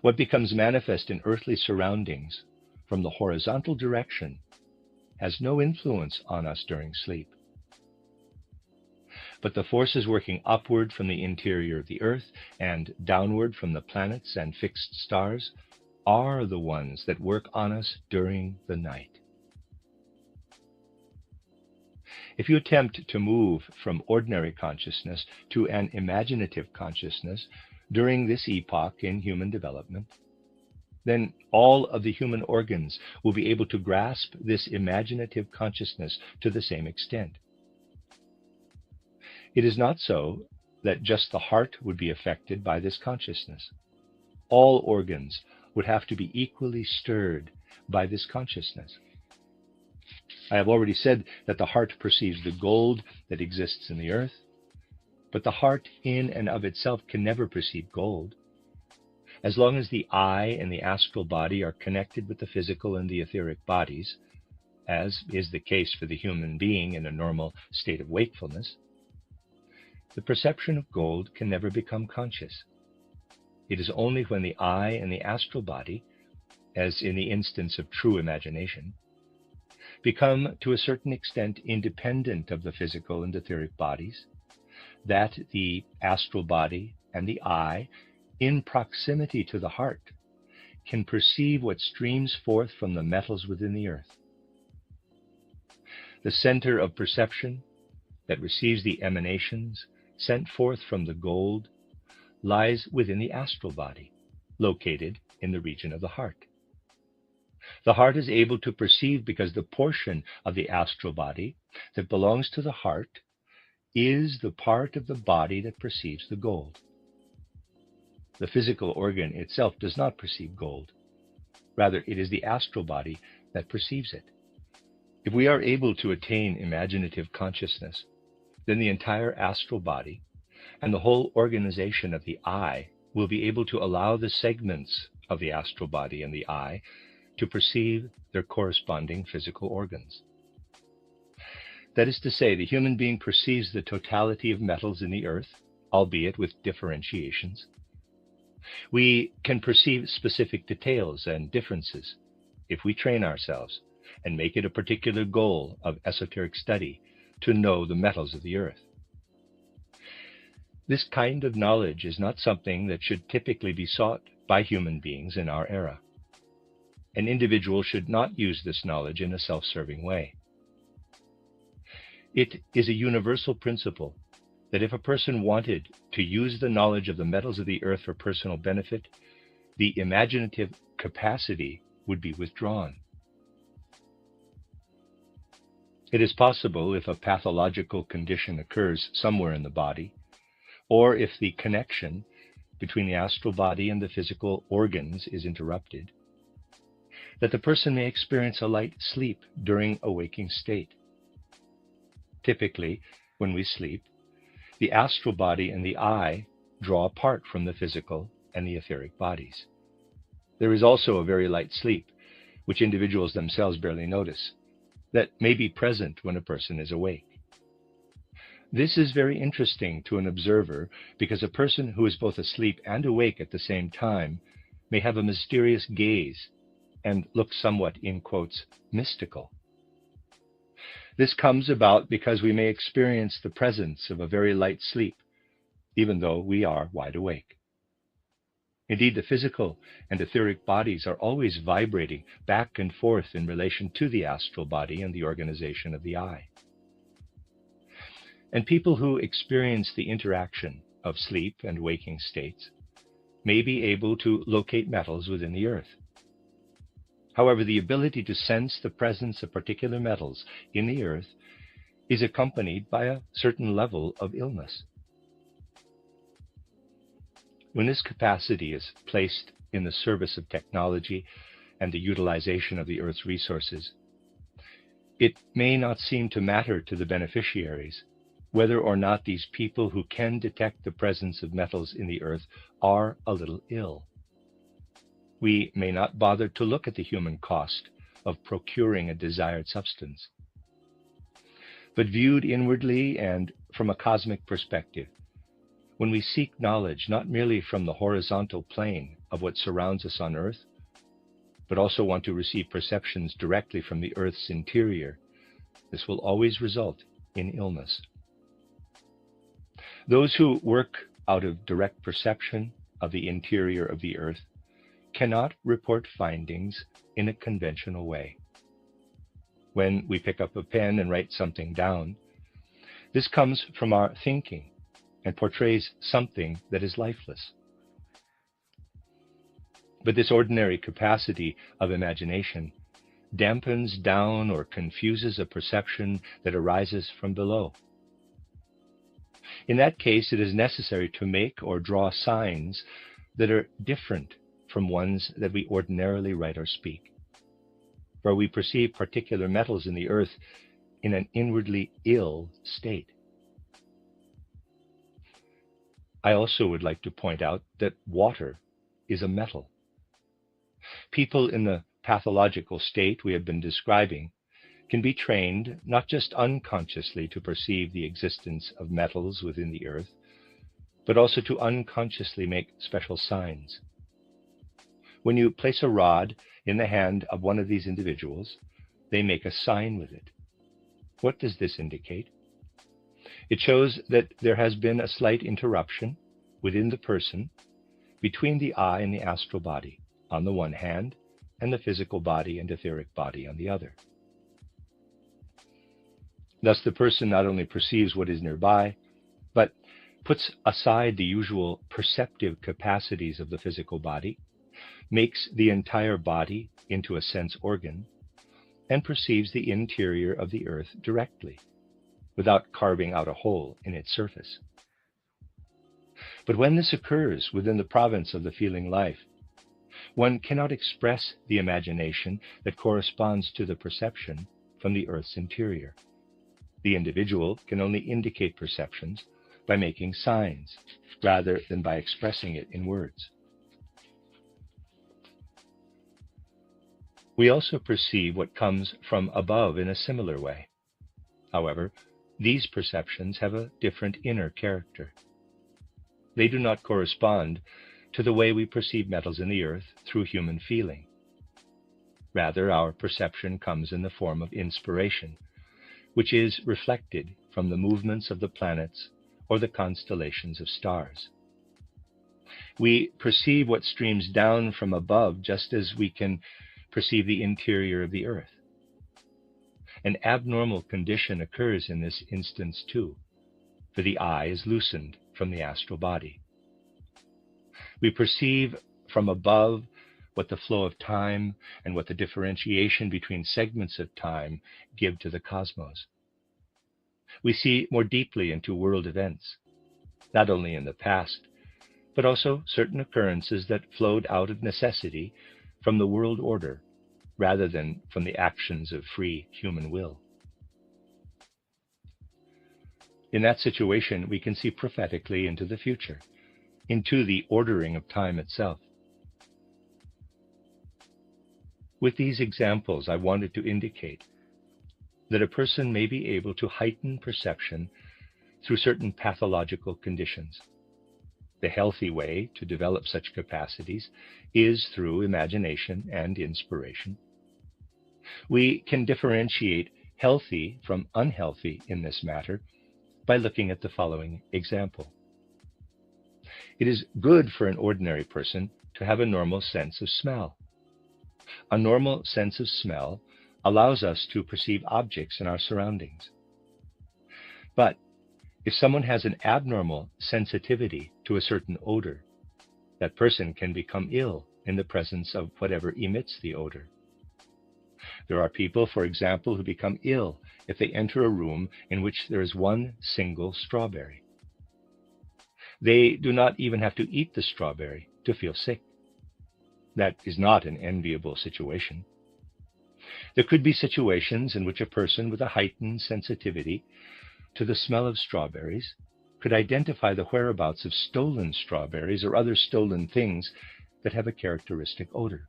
What becomes manifest in earthly surroundings from the horizontal direction has no influence on us during sleep. But the forces working upward from the interior of the earth and downward from the planets and fixed stars are the ones that work on us during the night. If you attempt to move from ordinary consciousness to an imaginative consciousness during this epoch in human development, then all of the human organs will be able to grasp this imaginative consciousness to the same extent. It is not so that just the heart would be affected by this consciousness. All organs would have to be equally stirred by this consciousness. I have already said that the heart perceives the gold that exists in the earth, but the heart in and of itself can never perceive gold. As long as the I and the astral body are connected with the physical and the etheric bodies, as is the case for the human being in a normal state of wakefulness, the perception of gold can never become conscious. It is only when the I and the astral body, as in the instance of true imagination, become to a certain extent independent of the physical and etheric bodies, that the astral body and the I, in proximity to the heart, can perceive what streams forth from the metals within the earth. The center of perception that receives the emanations sent forth from the gold lies within the astral body, located in the region of the heart. The heart is able to perceive because the portion of the astral body that belongs to the heart is the part of the body that perceives the gold. The physical organ itself does not perceive gold. Rather, it is the astral body that perceives it. If we are able to attain imaginative consciousness, then the entire astral body, and the whole organization of the eye will be able to allow the segments of the astral body and the eye to perceive their corresponding physical organs. That is to say, the human being perceives the totality of metals in the earth, albeit with differentiations. We can perceive specific details and differences if we train ourselves and make it a particular goal of esoteric study to know the metals of the earth. This kind of knowledge is not something that should typically be sought by human beings in our era. An individual should not use this knowledge in a self-serving way. It is a universal principle that if a person wanted to use the knowledge of the metals of the earth for personal benefit, the imaginative capacity would be withdrawn. It is possible, if a pathological condition occurs somewhere in the body, or if the connection between the astral body and the physical organs is interrupted, that the person may experience a light sleep during a waking state. Typically, when we sleep, the astral body and the eye draw apart from the physical and the etheric bodies. There is also a very light sleep, which individuals themselves barely notice, that may be present when a person is awake. This is very interesting to an observer because a person who is both asleep and awake at the same time may have a mysterious gaze and look somewhat, in quotes, mystical. This comes about because we may experience the presence of a very light sleep, even though we are wide awake. Indeed, the physical and etheric bodies are always vibrating back and forth in relation to the astral body and the organization of the eye. And people who experience the interaction of sleep and waking states may be able to locate metals within the earth. However, the ability to sense the presence of particular metals in the earth is accompanied by a certain level of illness. When this capacity is placed in the service of technology and the utilization of the earth's resources, it may not seem to matter to the beneficiaries whether or not these people who can detect the presence of metals in the earth are a little ill. We may not bother to look at the human cost of procuring a desired substance. But viewed inwardly and from a cosmic perspective, when we seek knowledge not merely from the horizontal plane of what surrounds us on earth, but also want to receive perceptions directly from the earth's interior, this will always result in illness. Those who work out of direct perception of the interior of the earth cannot report findings in a conventional way. When we pick up a pen and write something down, this comes from our thinking and portrays something that is lifeless. But this ordinary capacity of imagination dampens down or confuses a perception that arises from below. In that case, it is necessary to make or draw signs that are different from ones that we ordinarily write or speak, where we perceive particular metals in the earth in an inwardly ill state. I also would like to point out that water is a metal. People in the pathological state we have been describing can be trained not just unconsciously to perceive the existence of metals within the earth, but also to unconsciously make special signs. When you place a rod in the hand of one of these individuals, they make a sign with it. What does this indicate? It shows that there has been a slight interruption within the person between the eye and the astral body on the one hand, and the physical body and etheric body on the other. Thus, the person not only perceives what is nearby, but puts aside the usual perceptive capacities of the physical body, makes the entire body into a sense organ, and perceives the interior of the earth directly, without carving out a hole in its surface. But when this occurs within the province of the feeling life, one cannot express the imagination that corresponds to the perception from the earth's interior. The individual can only indicate perceptions by making signs rather than by expressing it in words. We also perceive what comes from above in a similar way. However, these perceptions have a different inner character. They do not correspond to the way we perceive metals in the earth through human feeling. Rather, our perception comes in the form of inspiration, which is reflected from the movements of the planets or the constellations of stars. We perceive what streams down from above just as we can perceive the interior of the earth. An abnormal condition occurs in this instance too, for the eye is loosened from the astral body. We perceive from above what the flow of time and what the differentiation between segments of time give to the cosmos. We see more deeply into world events, not only in the past, but also certain occurrences that flowed out of necessity from the world order, rather than from the actions of free human will. In that situation, we can see prophetically into the future, into the ordering of time itself. With these examples, I wanted to indicate that a person may be able to heighten perception through certain pathological conditions. The healthy way to develop such capacities is through imagination and inspiration. We can differentiate healthy from unhealthy in this matter by looking at the following example. It is good for an ordinary person to have a normal sense of smell. A normal sense of smell allows us to perceive objects in our surroundings. But if someone has an abnormal sensitivity to a certain odor, that person can become ill in the presence of whatever emits the odor. There are people, for example, who become ill if they enter a room in which there is one single strawberry. They do not even have to eat the strawberry to feel sick. That is not an enviable situation. There could be situations in which a person with a heightened sensitivity to the smell of strawberries could identify the whereabouts of stolen strawberries or other stolen things that have a characteristic odor.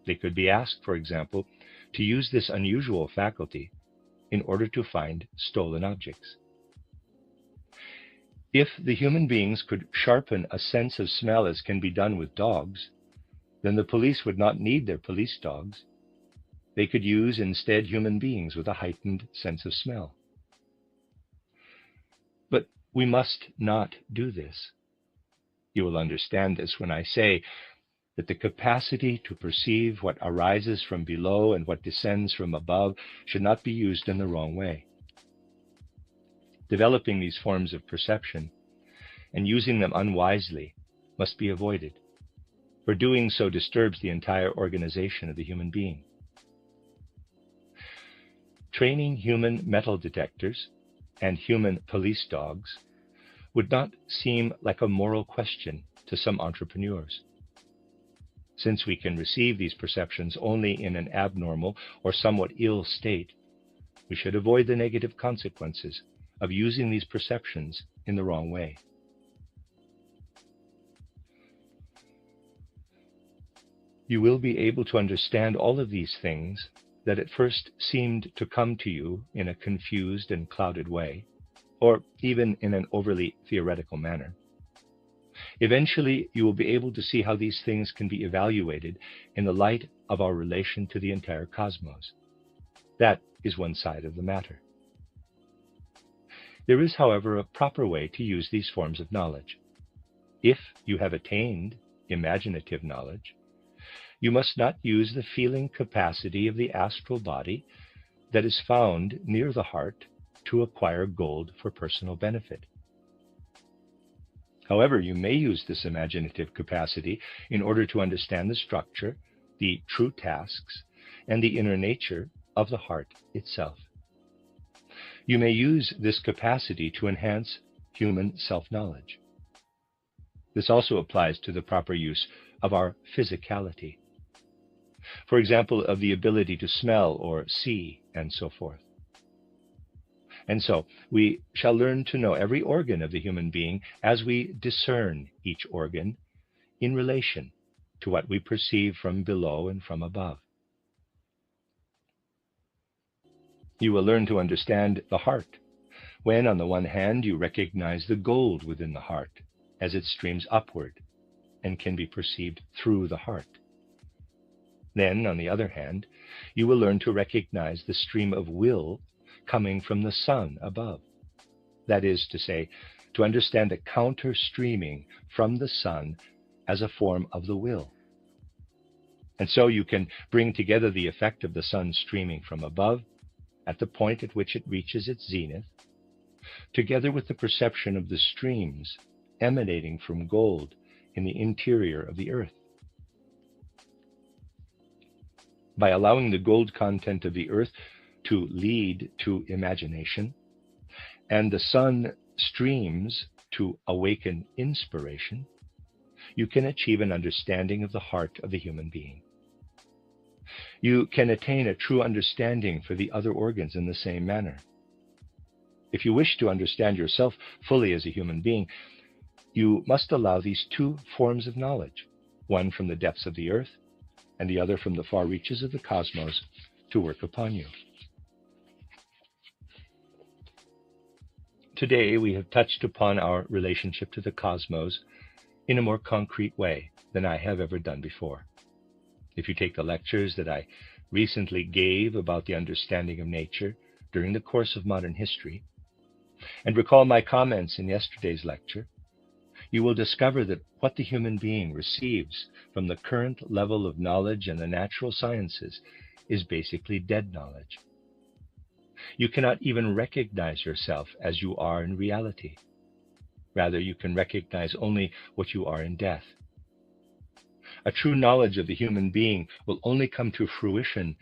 They could be asked, for example, to use this unusual faculty in order to find stolen objects. If the human beings could sharpen a sense of smell as can be done with dogs, then the police would not need their police dogs. They could use instead human beings with a heightened sense of smell. But we must not do this. You will understand this when I say that the capacity to perceive what arises from below and what descends from above should not be used in the wrong way. Developing these forms of perception and using them unwisely must be avoided, for doing so disturbs the entire organization of the human being. Training human metal detectors and human police dogs would not seem like a moral question to some entrepreneurs. Since we can receive these perceptions only in an abnormal or somewhat ill state, we should avoid the negative consequences of using these perceptions in the wrong way. You will be able to understand all of these things that at first seemed to come to you in a confused and clouded way, or even in an overly theoretical manner. Eventually, you will be able to see how these things can be evaluated in the light of our relation to the entire cosmos. That is one side of the matter. There is, however, a proper way to use these forms of knowledge. If you have attained imaginative knowledge, you must not use the feeling capacity of the astral body that is found near the heart to acquire gold for personal benefit. However, you may use this imaginative capacity in order to understand the structure, the true tasks, and the inner nature of the heart itself. You may use this capacity to enhance human self-knowledge. This also applies to the proper use of our physicality. For example, of the ability to smell or see, and so forth. And so we shall learn to know every organ of the human being as we discern each organ in relation to what we perceive from below and from above. You will learn to understand the heart when, on the one hand, you recognize the gold within the heart as it streams upward and can be perceived through the heart. Then, on the other hand, you will learn to recognize the stream of will coming from the sun above. That is to say, to understand a counter streaming from the sun as a form of the will. And so you can bring together the effect of the sun streaming from above at the point at which it reaches its zenith, together with the perception of the streams emanating from gold in the interior of the earth. By allowing the gold content of the earth to lead to imagination, and the sun streams to awaken inspiration, you can achieve an understanding of the heart of the human being. You can attain a true understanding for the other organs in the same manner. If you wish to understand yourself fully as a human being, you must allow these two forms of knowledge, one from the depths of the earth and the other from the far reaches of the cosmos, to work upon you. Today we have touched upon our relationship to the cosmos in a more concrete way than I have ever done before. If you take the lectures that I recently gave about the understanding of nature during the course of modern history, and recall my comments in yesterday's lecture, you will discover that what the human being receives from the current level of knowledge in the natural sciences is basically dead knowledge. You cannot even recognize yourself as you are in reality. Rather, you can recognize only what you are in death. A true knowledge of the human being will only come to fruition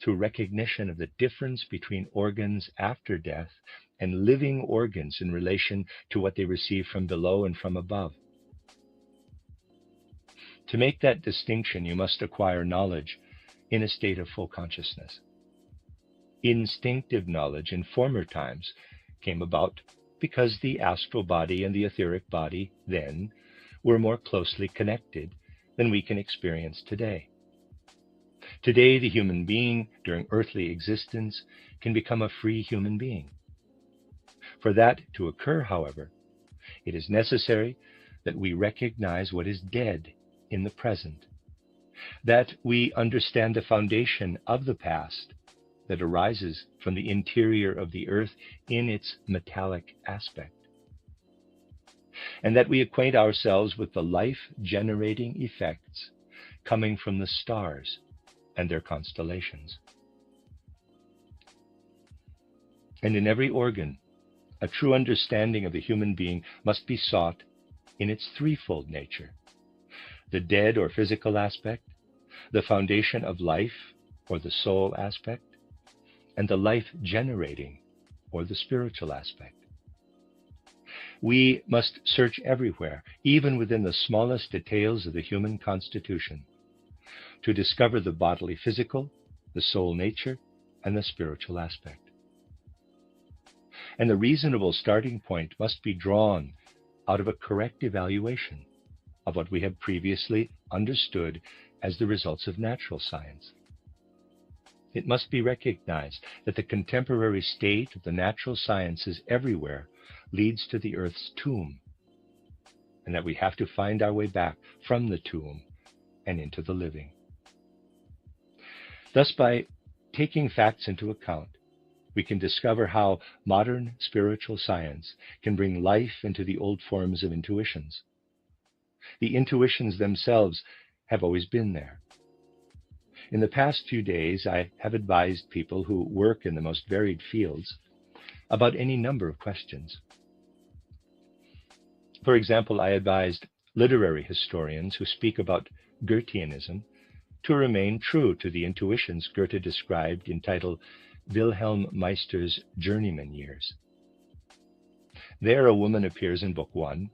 through recognition of the difference between organs after death and living organs in relation to what they receive from below and from above. To make that distinction, you must acquire knowledge in a state of full consciousness. Instinctive knowledge in former times came about because the astral body and the etheric body then were more closely connected than we can experience today. Today, the human being, during earthly existence, can become a free human being. For that to occur, however, it is necessary that we recognize what is dead in the present, that we understand the foundation of the past that arises from the interior of the earth in its metallic aspect, and that we acquaint ourselves with the life-generating effects coming from the stars and their constellations. And in every organ, a true understanding of the human being must be sought in its threefold nature: the dead or physical aspect, the foundation of life or the soul aspect, and the life-generating or the spiritual aspect. We must search everywhere, even within the smallest details of the human constitution, to discover the bodily physical, the soul nature, and the spiritual aspect. And the reasonable starting point must be drawn out of a correct evaluation of what we have previously understood as the results of natural science. It must be recognized that the contemporary state of the natural sciences everywhere leads to the earth's tomb, and that we have to find our way back from the tomb and into the living. Thus, by taking facts into account, we can discover how modern spiritual science can bring life into the old forms of intuitions. The intuitions themselves have always been there. In the past few days, I have advised people who work in the most varied fields about any number of questions. For example, I advised literary historians who speak about Goetheanism to remain true to the intuitions Goethe described in title Wilhelm Meister's Journeyman Years. There, a woman appears in Book 1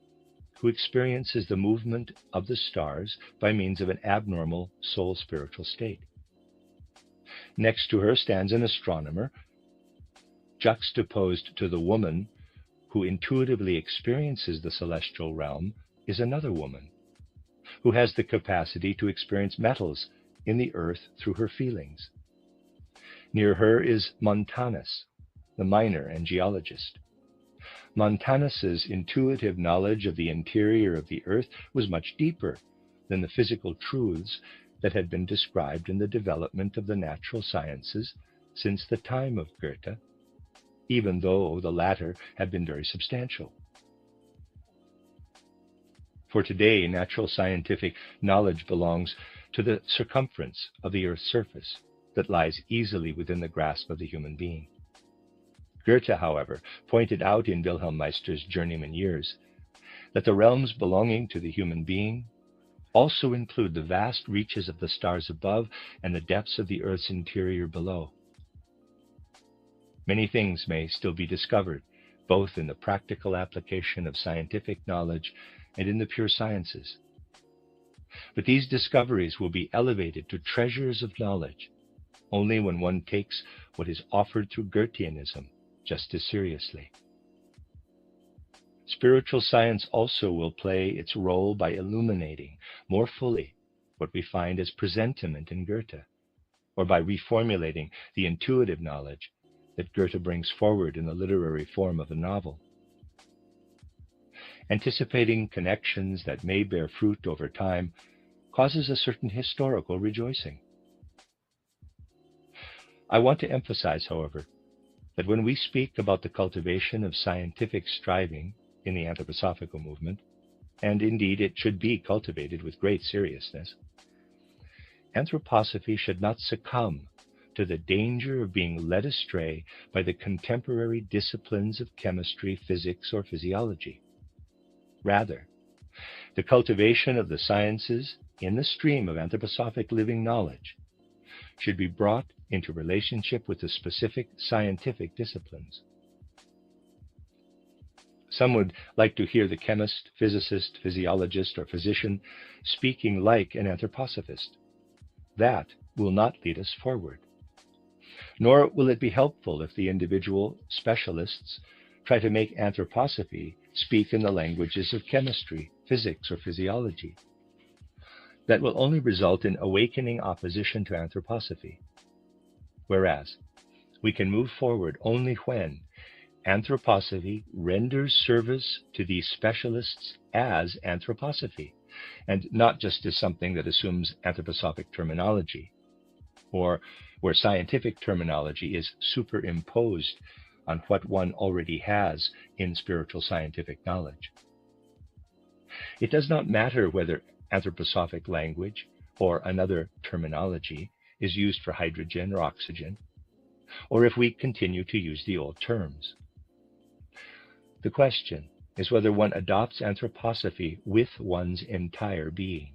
who experiences the movement of the stars by means of an abnormal soul spiritual state. Next to her stands an astronomer juxtaposed to the woman who intuitively experiences the celestial realm is another woman who has the capacity to experience metals in the earth through her feelings. Near her is Montanus, the miner and geologist. Montanus's intuitive knowledge of the interior of the earth was much deeper than the physical truths that had been described in the development of the natural sciences since the time of Goethe, even though the latter had been very substantial. For today, natural scientific knowledge belongs to the circumference of the Earth's surface that lies easily within the grasp of the human being. Goethe, however, pointed out in Wilhelm Meister's Journeyman Years that the realms belonging to the human being also include the vast reaches of the stars above and the depths of the Earth's interior below. Many things may still be discovered, both in the practical application of scientific knowledge and in the pure sciences. But these discoveries will be elevated to treasures of knowledge only when one takes what is offered through Goetheanism just as seriously. Spiritual science also will play its role by illuminating more fully what we find as presentiment in Goethe, or by reformulating the intuitive knowledge that Goethe brings forward in the literary form of a novel. Anticipating connections that may bear fruit over time causes a certain historical rejoicing. I want to emphasize, however, that when we speak about the cultivation of scientific striving in the anthroposophical movement, and indeed it should be cultivated with great seriousness, anthroposophy should not succumb to the danger of being led astray by the contemporary disciplines of chemistry, physics, or physiology. Rather, the cultivation of the sciences in the stream of anthroposophic living knowledge should be brought into relationship with the specific scientific disciplines. Some would like to hear the chemist, physicist, physiologist, or physician speaking like an anthroposophist. That will not lead us forward. Nor will it be helpful if the individual specialists try to make anthroposophy speak in the languages of chemistry, physics, or physiology. That will only result in awakening opposition to anthroposophy. Whereas, we can move forward only when anthroposophy renders service to these specialists as anthroposophy, and not just as something that assumes anthroposophic terminology, or where scientific terminology is superimposed on what one already has in spiritual scientific knowledge. It does not matter whether anthroposophic language or another terminology is used for hydrogen or oxygen, or if we continue to use the old terms. The question is whether one adopts anthroposophy with one's entire being.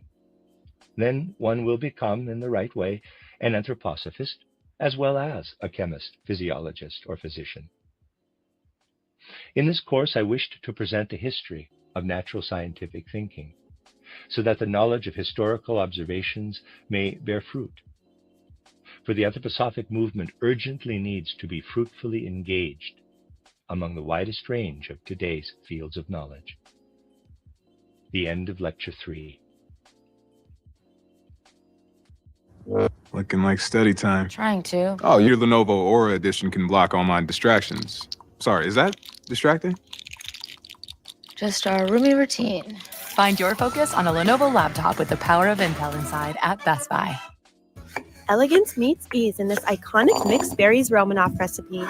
Then one will become, in the right way, an anthroposophist, as well as a chemist, physiologist, or physician. In this course, I wished to present the history of natural scientific thinking, so that the knowledge of historical observations may bear fruit. For the anthroposophic movement urgently needs to be fruitfully engaged among the widest range of today's fields of knowledge. The end of Lecture 3. Looking like study time. Trying to. Oh, your Lenovo Aura edition can block online distractions. Sorry, is that distracting? Just our roomy routine. Find your focus on a Lenovo laptop with the power of Intel inside at Best Buy. Elegance meets ease in this iconic mixed berries Romanoff recipe.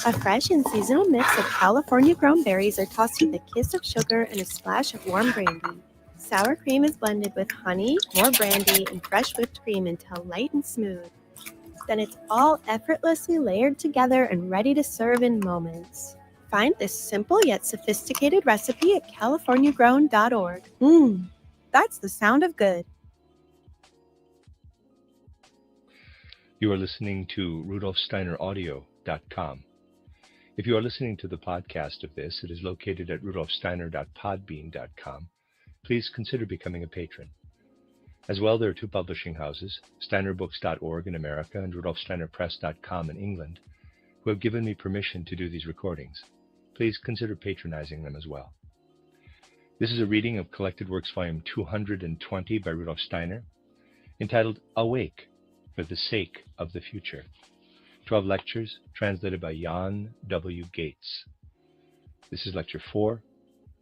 A fresh and seasonal mix of California-grown berries are tossed with a kiss of sugar and a splash of warm brandy. Sour cream is blended with honey, more brandy, and fresh whipped cream until light and smooth. Then it's all effortlessly layered together and ready to serve in moments. Find this simple yet sophisticated recipe at californiagrown.org. That's the sound of good. You are listening to RudolfSteinerAudio.com. If you are listening to the podcast of this, it is located at RudolfSteiner.podbean.com. Please consider becoming a patron. As well, there are two publishing houses, SteinerBooks.org in America and RudolfSteinerPress.com in England, who who have given me permission to do these recordings. Please consider patronizing them as well. This is a reading of Collected Works Volume 220 by Rudolf Steiner, entitled Awake for the Sake of the Future. 12 lectures translated by Jan W. Gates. This is Lecture 4,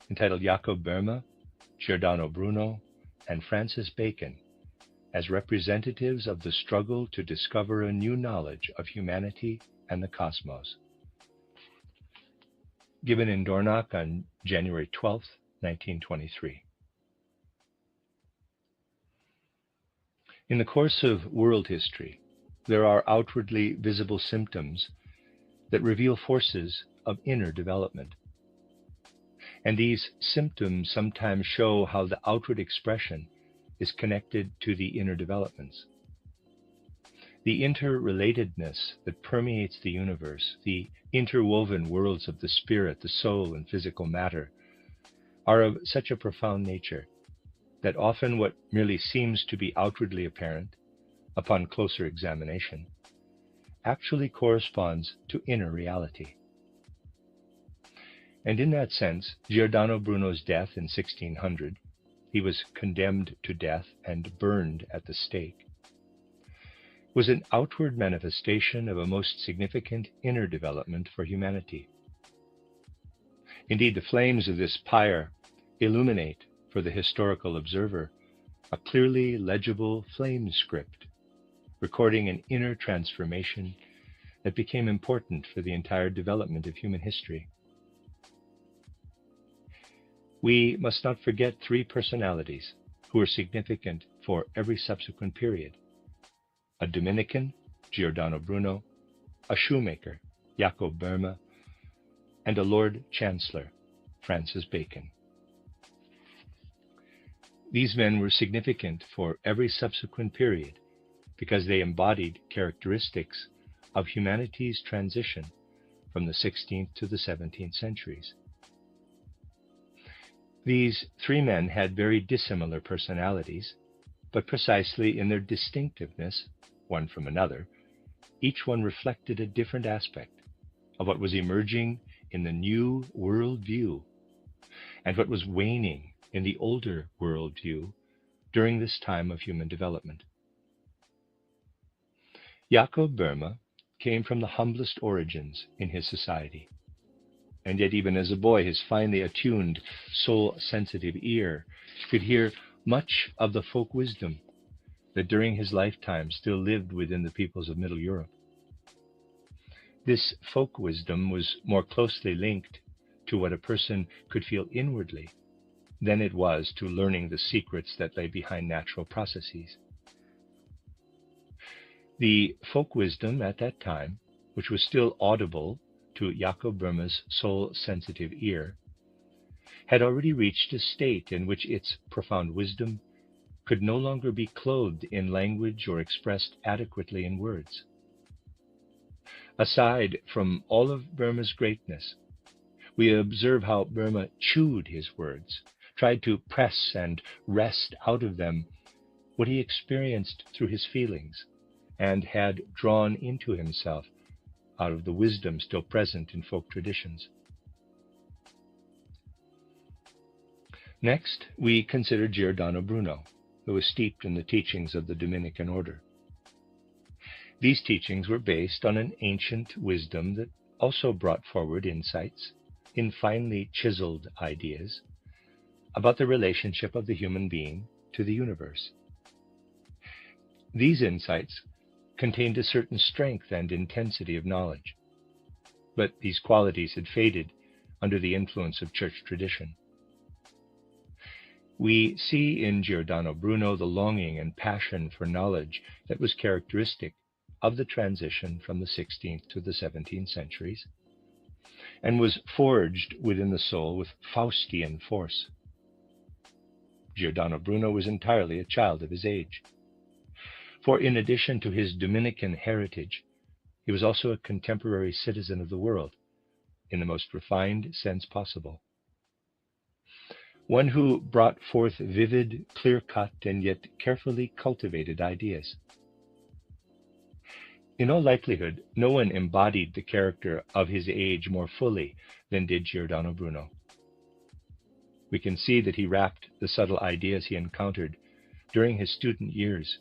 entitled Jacob Boehme, Giordano Bruno, and Francis Bacon as representatives of the struggle to discover a new knowledge of humanity and the cosmos. Given in Dornach on January 12, 1923. In the course of world history, there are outwardly visible symptoms that reveal forces of inner development. And these symptoms sometimes show how the outward expression is connected to the inner developments. The interrelatedness that permeates the universe, the interwoven worlds of the spirit, the soul, and physical matter, are of such a profound nature that often what merely seems to be outwardly apparent, upon closer examination, actually corresponds to inner reality. And in that sense, Giordano Bruno's death in 1600, he was condemned to death and burned at the stake, was an outward manifestation of a most significant inner development for humanity. Indeed, the flames of this pyre illuminate for the historical observer a clearly legible flame script, recording an inner transformation that became important for the entire development of human history. We must not forget three personalities who were significant for every subsequent period: a Dominican, Giordano Bruno, a shoemaker, Jacob Boehme, and a Lord Chancellor, Francis Bacon. These men were significant for every subsequent period because they embodied characteristics of humanity's transition from the 16th to the 17th centuries. These three men had very dissimilar personalities, but precisely in their distinctiveness, one from another, each one reflected a different aspect of what was emerging in the new worldview and what was waning in the older worldview during this time of human development. Jacob Boehme came from the humblest origins in his society, and yet even as a boy his finely attuned, soul-sensitive ear could hear much of the folk wisdom that during his lifetime still lived within the peoples of Middle Europe. This folk wisdom was more closely linked to what a person could feel inwardly than it was to learning the secrets that lay behind natural processes. The folk wisdom at that time, which was still audible to Jacob Boehme's soul-sensitive ear, had already reached a state in which its profound wisdom could no longer be clothed in language or expressed adequately in words. Aside from all of Boehme's greatness, we observe how Boehme chewed his words, tried to press and wrest out of them what he experienced through his feelings and had drawn into himself out of the wisdom still present in folk traditions. Next, we consider Giordano Bruno, who was steeped in the teachings of the Dominican order. These teachings were based on an ancient wisdom that also brought forward insights in finely chiseled ideas about the relationship of the human being to the universe. These insights contained a certain strength and intensity of knowledge, but these qualities had faded under the influence of church tradition. We see in Giordano Bruno the longing and passion for knowledge that was characteristic of the transition from the 16th to the 17th centuries, and was forged within the soul with Faustian force. Giordano Bruno was entirely a child of his age, for in addition to his Dominican heritage, he was also a contemporary citizen of the world, in the most refined sense possible. One who brought forth vivid, clear-cut, and yet carefully cultivated ideas. In all likelihood, no one embodied the character of his age more fully than did Giordano Bruno. We can see that he wrapped the subtle ideas he encountered during his student years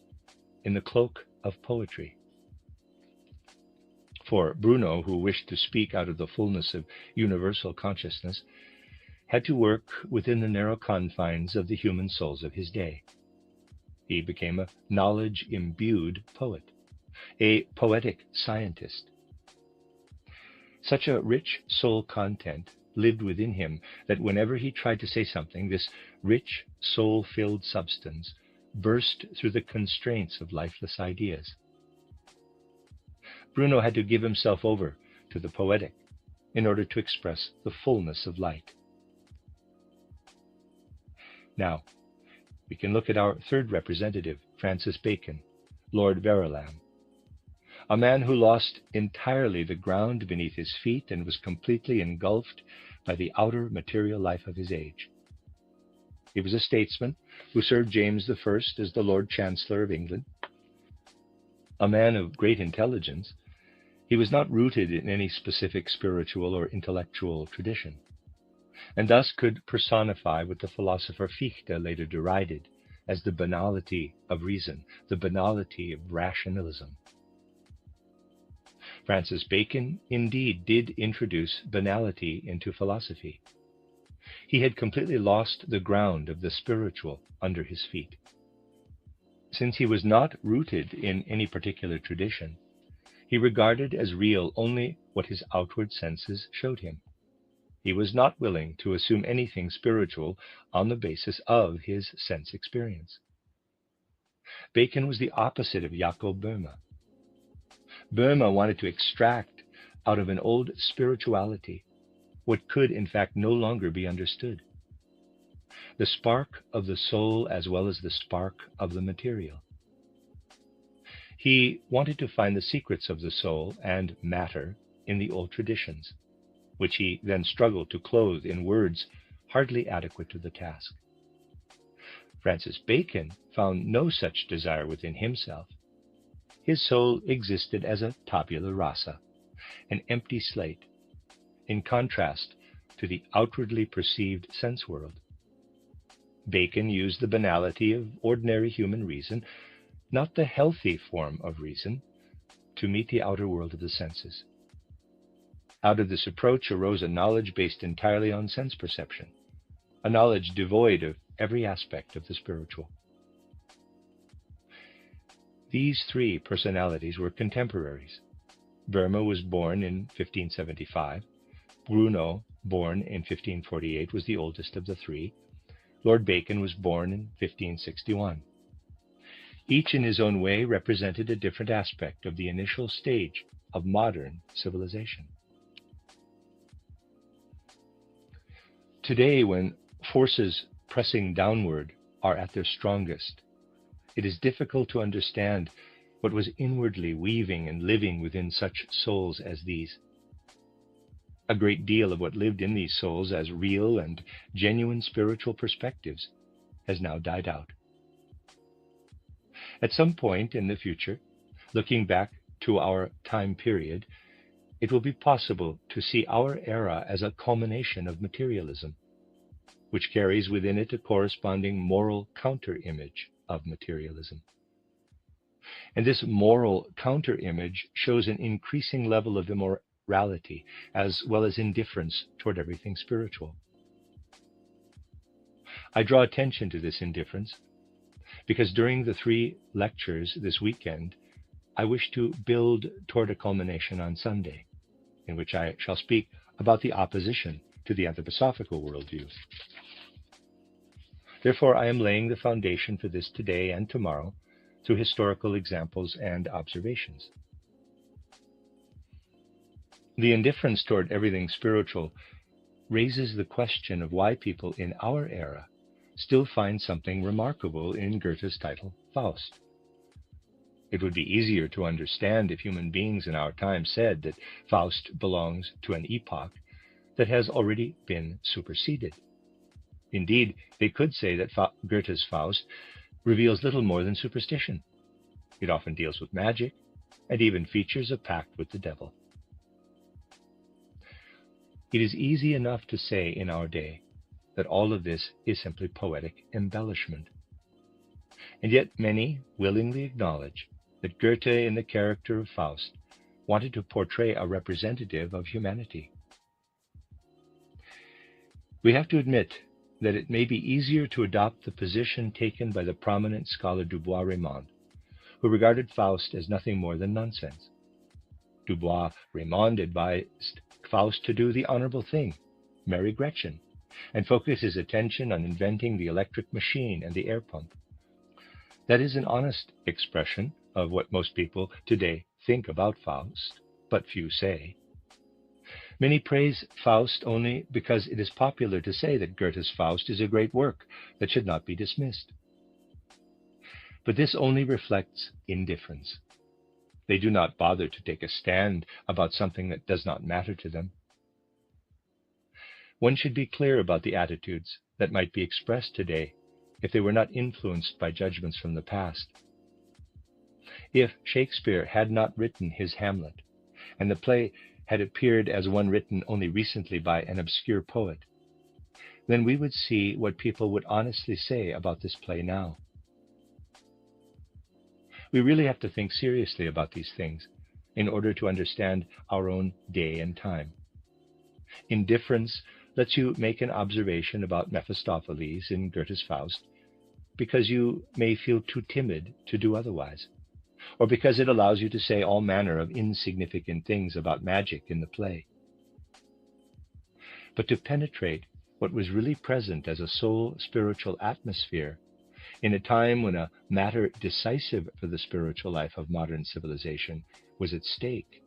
in the cloak of poetry. For Bruno, who wished to speak out of the fullness of universal consciousness, had to work within the narrow confines of the human souls of his day. He became a knowledge-imbued poet, a poetic scientist. Such a rich soul content lived within him that whenever he tried to say something, this rich, soul-filled substance burst through the constraints of lifeless ideas. Bruno had to give himself over to the poetic in order to express the fullness of light. Now, we can look at our third representative, Francis Bacon, Lord Verulam, a man who lost entirely the ground beneath his feet and was completely engulfed by the outer material life of his age. He was a statesman who served James I as the Lord Chancellor of England. A man of great intelligence, he was not rooted in any specific spiritual or intellectual tradition, and thus could personify what the philosopher Fichte later derided as the banality of reason, the banality of rationalism. Francis Bacon indeed did introduce banality into philosophy. He had completely lost the ground of the spiritual under his feet. Since he was not rooted in any particular tradition, he regarded as real only what his outward senses showed him. He was not willing to assume anything spiritual on the basis of his sense experience. Bacon was the opposite of Jacob Boehme. Boehme wanted to extract out of an old spirituality what could in fact no longer be understood, the spark of the soul as well as the spark of the material. He wanted to find the secrets of the soul and matter in the old traditions, which he then struggled to clothe in words hardly adequate to the task. Francis Bacon found no such desire within himself. His soul existed as a tabula rasa, an empty slate, in contrast to the outwardly perceived sense world. Bacon used the banality of ordinary human reason, not the healthy form of reason, to meet the outer world of the senses. Out of this approach arose a knowledge based entirely on sense perception, a knowledge devoid of every aspect of the spiritual. These three personalities were contemporaries. Boehme was born in 1575. Bruno, born in 1548, was the oldest of the three. Lord Bacon was born in 1561. Each in his own way represented a different aspect of the initial stage of modern civilization. Today, when forces pressing downward are at their strongest, it is difficult to understand what was inwardly weaving and living within such souls as these. A great deal of what lived in these souls as real and genuine spiritual perspectives has now died out. At some point in the future, looking back to our time period, it will be possible to see our era as a culmination of materialism, which carries within it a corresponding moral counter-image of materialism. And this moral counter-image shows an increasing level of immorality as well as indifference toward everything spiritual. I draw attention to this indifference because during the 3 lectures this weekend, I wish to build toward a culmination on Sunday, in which I shall speak about the opposition to the anthroposophical worldview. Therefore, I am laying the foundation for this today and tomorrow through historical examples and observations. The indifference toward everything spiritual raises the question of why people in our era still find something remarkable in Goethe's title, Faust. It would be easier to understand if human beings in our time said that Faust belongs to an epoch that has already been superseded. Indeed, they could say that Goethe's Faust reveals little more than superstition. It often deals with magic, and even features a pact with the devil. It is easy enough to say in our day that all of this is simply poetic embellishment. And yet many willingly acknowledge that Goethe, in the character of Faust, wanted to portray a representative of humanity. We have to admit that it may be easier to adopt the position taken by the prominent scholar Dubois-Reymond, who regarded Faust as nothing more than nonsense. Dubois-Reymond advised Faust to do the honorable thing, marry Gretchen, and focus his attention on inventing the electric machine and the air pump. That is an honest expression of what most people today think about Faust, but few say. Many praise Faust only because it is popular to say that Goethe's Faust is a great work that should not be dismissed. But this only reflects indifference. They do not bother to take a stand about something that does not matter to them. One should be clear about the attitudes that might be expressed today if they were not influenced by judgments from the past. If Shakespeare had not written his Hamlet, and the play had appeared as one written only recently by an obscure poet, then we would see what people would honestly say about this play now. We really have to think seriously about these things in order to understand our own day and time. Indifference lets you make an observation about Mephistopheles in Goethe's Faust because you may feel too timid to do otherwise, or because it allows you to say all manner of insignificant things about magic in the play. But to penetrate what was really present as a soul-spiritual atmosphere in a time when a matter decisive for the spiritual life of modern civilization was at stake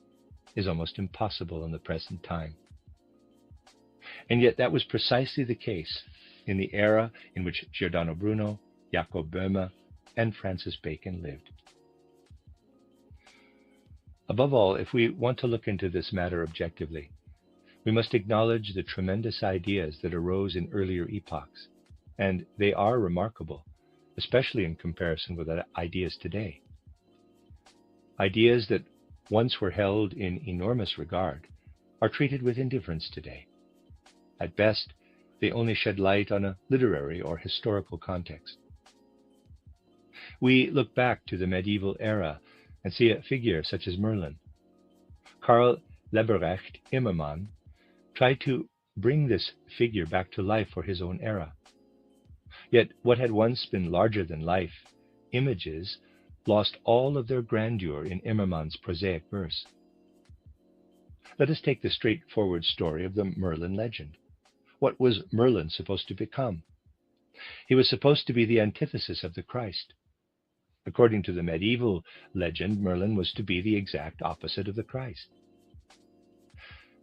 is almost impossible in the present time. And yet that was precisely the case in the era in which Giordano Bruno, Jacob Böhme, and Francis Bacon lived. Above all, if we want to look into this matter objectively, we must acknowledge the tremendous ideas that arose in earlier epochs, and they are remarkable, especially in comparison with ideas today. Ideas that once were held in enormous regard are treated with indifference today. At best, they only shed light on a literary or historical context. We look back to the medieval era and see a figure such as Merlin. Karl Leberecht Immermann tried to bring this figure back to life for his own era. Yet what had once been larger than life images lost all of their grandeur in Immermann's prosaic verse. Let us take the straightforward story of the Merlin legend. What was Merlin supposed to become? He was supposed to be the antithesis of the Christ. According to the medieval legend, Merlin was to be the exact opposite of the Christ.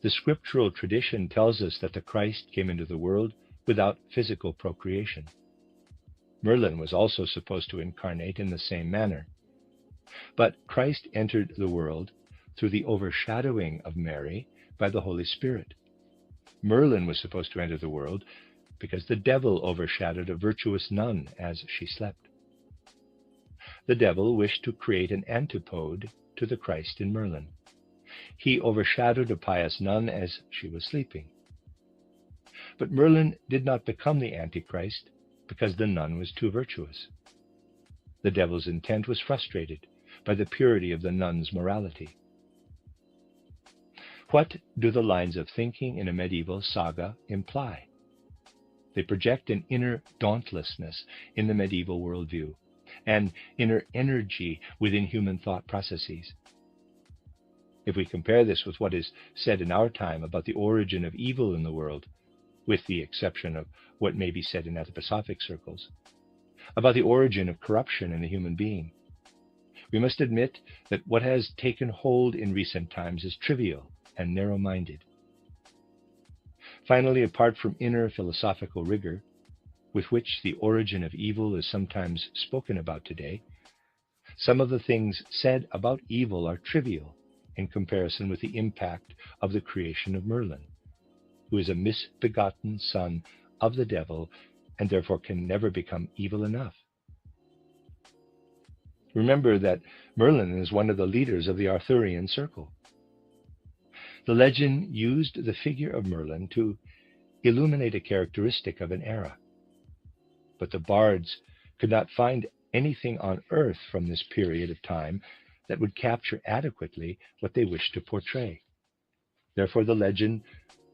The scriptural tradition tells us that the Christ came into the world without physical procreation. Merlin was also supposed to incarnate in the same manner. But Christ entered the world through the overshadowing of Mary by the Holy Spirit. Merlin was supposed to enter the world because the devil overshadowed a virtuous nun as she slept. The devil wished to create an antipode to the Christ in Merlin. He overshadowed a pious nun as she was sleeping. But Merlin did not become the Antichrist because the nun was too virtuous. The devil's intent was frustrated by the purity of the nun's morality. What do the lines of thinking in a medieval saga imply? They project an inner dauntlessness in the medieval worldview, an inner energy within human thought processes. If we compare this with what is said in our time about the origin of evil in the world, with the exception of what may be said in anthroposophic circles, about the origin of corruption in the human being, we must admit that what has taken hold in recent times is trivial and narrow-minded. Finally, apart from inner philosophical rigor, with which the origin of evil is sometimes spoken about today, some of the things said about evil are trivial in comparison with the impact of the creation of Merlin, who is a misbegotten son of the devil and therefore can never become evil enough. Remember that Merlin is one of the leaders of the Arthurian circle. The legend used the figure of Merlin to illuminate a characteristic of an era. But the bards could not find anything on earth from this period of time that would capture adequately what they wished to portray. Therefore, the legend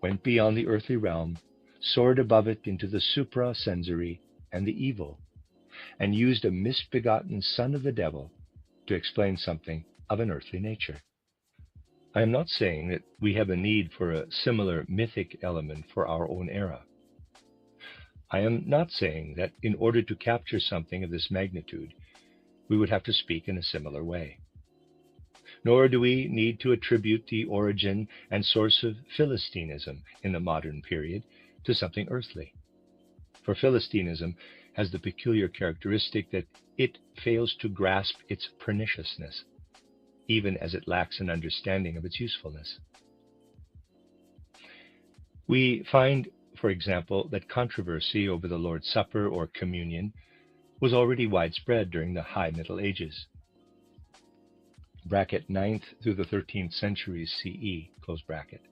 went beyond the earthly realm, soared above it into the suprasensory and the evil, and used a misbegotten son of the devil to explain something of an earthly nature. I am not saying that we have a need for a similar mythic element for our own era. I am not saying that in order to capture something of this magnitude, we would have to speak in a similar way. Nor do we need to attribute the origin and source of Philistinism in the modern period to something earthly. For Philistinism has the peculiar characteristic that it fails to grasp its perniciousness, even as it lacks an understanding of its usefulness. We find, for example, that controversy over the Lord's Supper or communion was already widespread during the High Middle Ages. Bracket 9th through the 13th centuries CE, close bracket.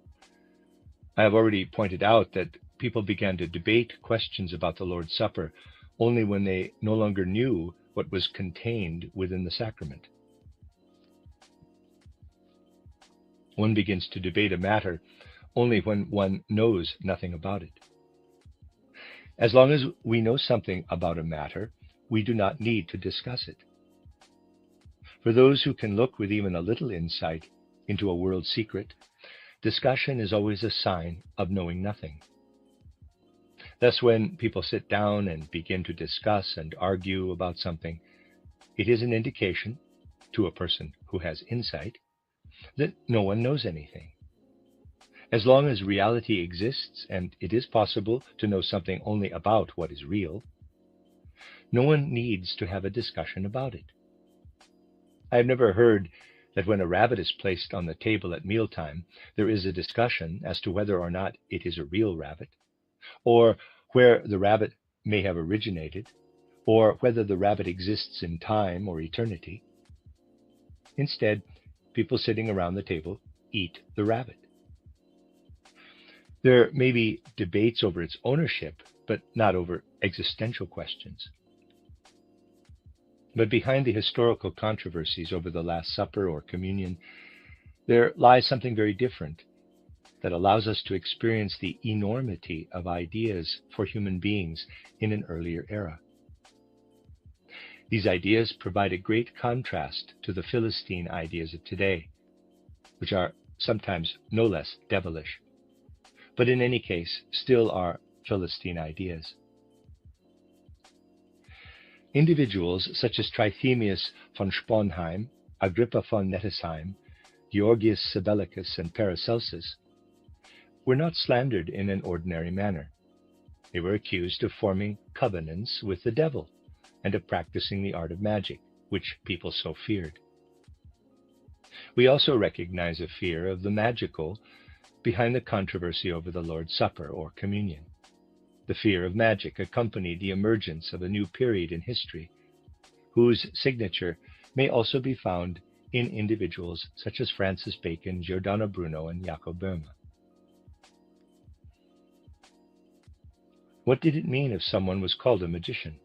I have already pointed out that people began to debate questions about the Lord's Supper only when they no longer knew what was contained within the sacrament. One begins to debate a matter only when one knows nothing about it. As long as we know something about a matter, we do not need to discuss it. For those who can look with even a little insight into a world secret, discussion is always a sign of knowing nothing. Thus, when people sit down and begin to discuss and argue about something, it is an indication, to a person who has insight, that no one knows anything. As long as reality exists, and it is possible to know something only about what is real, no one needs to have a discussion about it. I have never heard that when a rabbit is placed on the table at mealtime, there is a discussion as to whether or not it is a real rabbit, or where the rabbit may have originated, or whether the rabbit exists in time or eternity. Instead, people sitting around the table eat the rabbit. There may be debates over its ownership, but not over existential questions. But behind the historical controversies over the Last Supper or communion, there lies something very different that allows us to experience the enormity of ideas for human beings in an earlier era. These ideas provide a great contrast to the Philistine ideas of today, which are sometimes no less devilish, but in any case still are Philistine ideas. Individuals such as Trithemius von Sponheim, Agrippa von Nettesheim, Georgius Sabellicus, and Paracelsus were not slandered in an ordinary manner. They were accused of forming covenants with the devil and of practicing the art of magic, which people so feared. We also recognize a fear of the magical behind the controversy over the Lord's Supper or communion. The fear of magic accompanied the emergence of a new period in history, whose signature may also be found in individuals such as Francis Bacon, Giordano Bruno, and Jacob Böhme. What did it mean if someone was called a magician?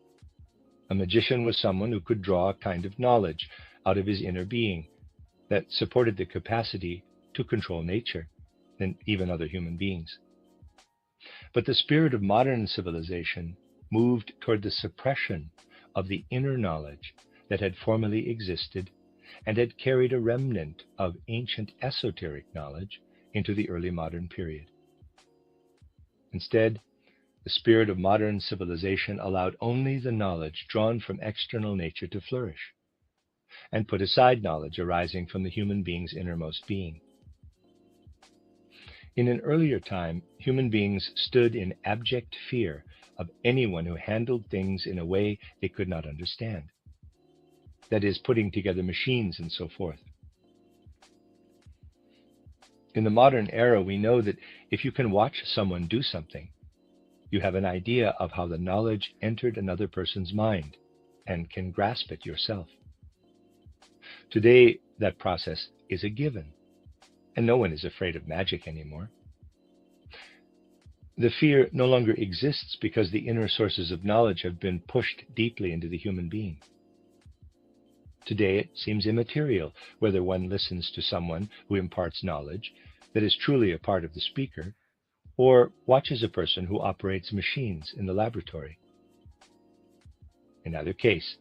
A magician was someone who could draw a kind of knowledge out of his inner being that supported the capacity to control nature and even other human beings. But the spirit of modern civilization moved toward the suppression of the inner knowledge that had formerly existed and had carried a remnant of ancient esoteric knowledge into the early modern period. Instead, the spirit of modern civilization allowed only the knowledge drawn from external nature to flourish, and put aside knowledge arising from the human being's innermost being. In an earlier time, human beings stood in abject fear of anyone who handled things in a way they could not understand. That is, putting together machines and so forth. In the modern era, we know that if you can watch someone do something, you have an idea of how the knowledge entered another person's mind and can grasp it yourself. Today, that process is a given, and no one is afraid of magic anymore. The fear no longer exists because the inner sources of knowledge have been pushed deeply into the human being. Today, it seems immaterial whether one listens to someone who imparts knowledge that is truly a part of the speaker, or watches a person who operates machines in the laboratory. In either case,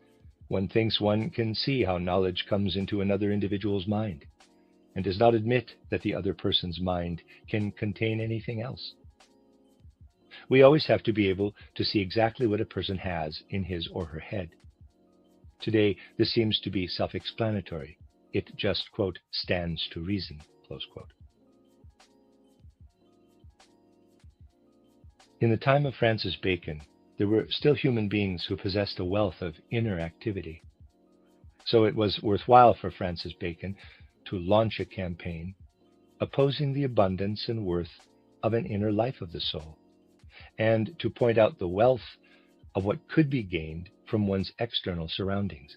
one thinks one can see how knowledge comes into another individual's mind, and does not admit that the other person's mind can contain anything else. We always have to be able to see exactly what a person has in his or her head. Today, this seems to be self-explanatory. It just, quote, stands to reason, close quote. In the time of Francis Bacon, there were still human beings who possessed a wealth of inner activity. So it was worthwhile for Francis Bacon to launch a campaign opposing the abundance and worth of an inner life of the soul, and to point out the wealth of what could be gained from one's external surroundings.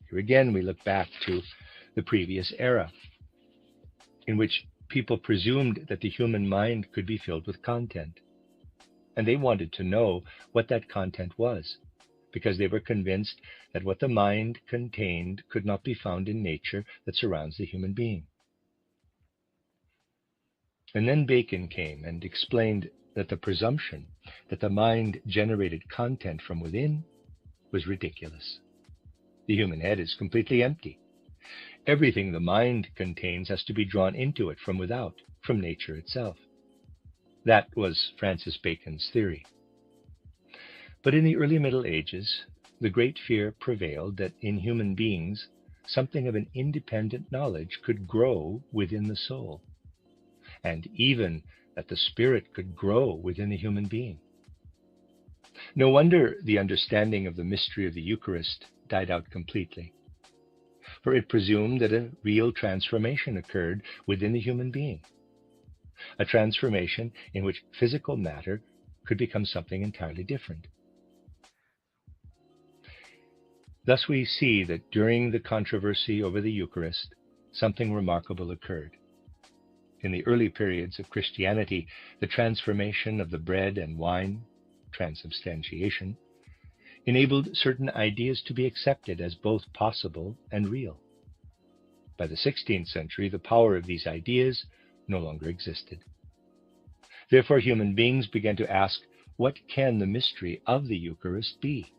Here again, we look back to the previous era, in which people presumed that the human mind could be filled with content, and they wanted to know what that content was, because they were convinced that what the mind contained could not be found in nature that surrounds the human being. And then Bacon came and explained that the presumption that the mind generated content from within was ridiculous. The human head is completely empty. Everything the mind contains has to be drawn into it from without, from nature itself. That was Francis Bacon's theory. But in the early Middle Ages, the great fear prevailed that in human beings, something of an independent knowledge could grow within the soul, and even that the spirit could grow within the human being. No wonder the understanding of the mystery of the Eucharist died out completely, for it presumed that a real transformation occurred within the human being, a transformation in which physical matter could become something entirely different. Thus we see that during the controversy over the Eucharist, something remarkable occurred. In the early periods of Christianity, the transformation of the bread and wine, transubstantiation, enabled certain ideas to be accepted as both possible and real. By the 16th century, the power of these ideas no longer existed. Therefore, human beings began to ask, what can the mystery of the Eucharist be?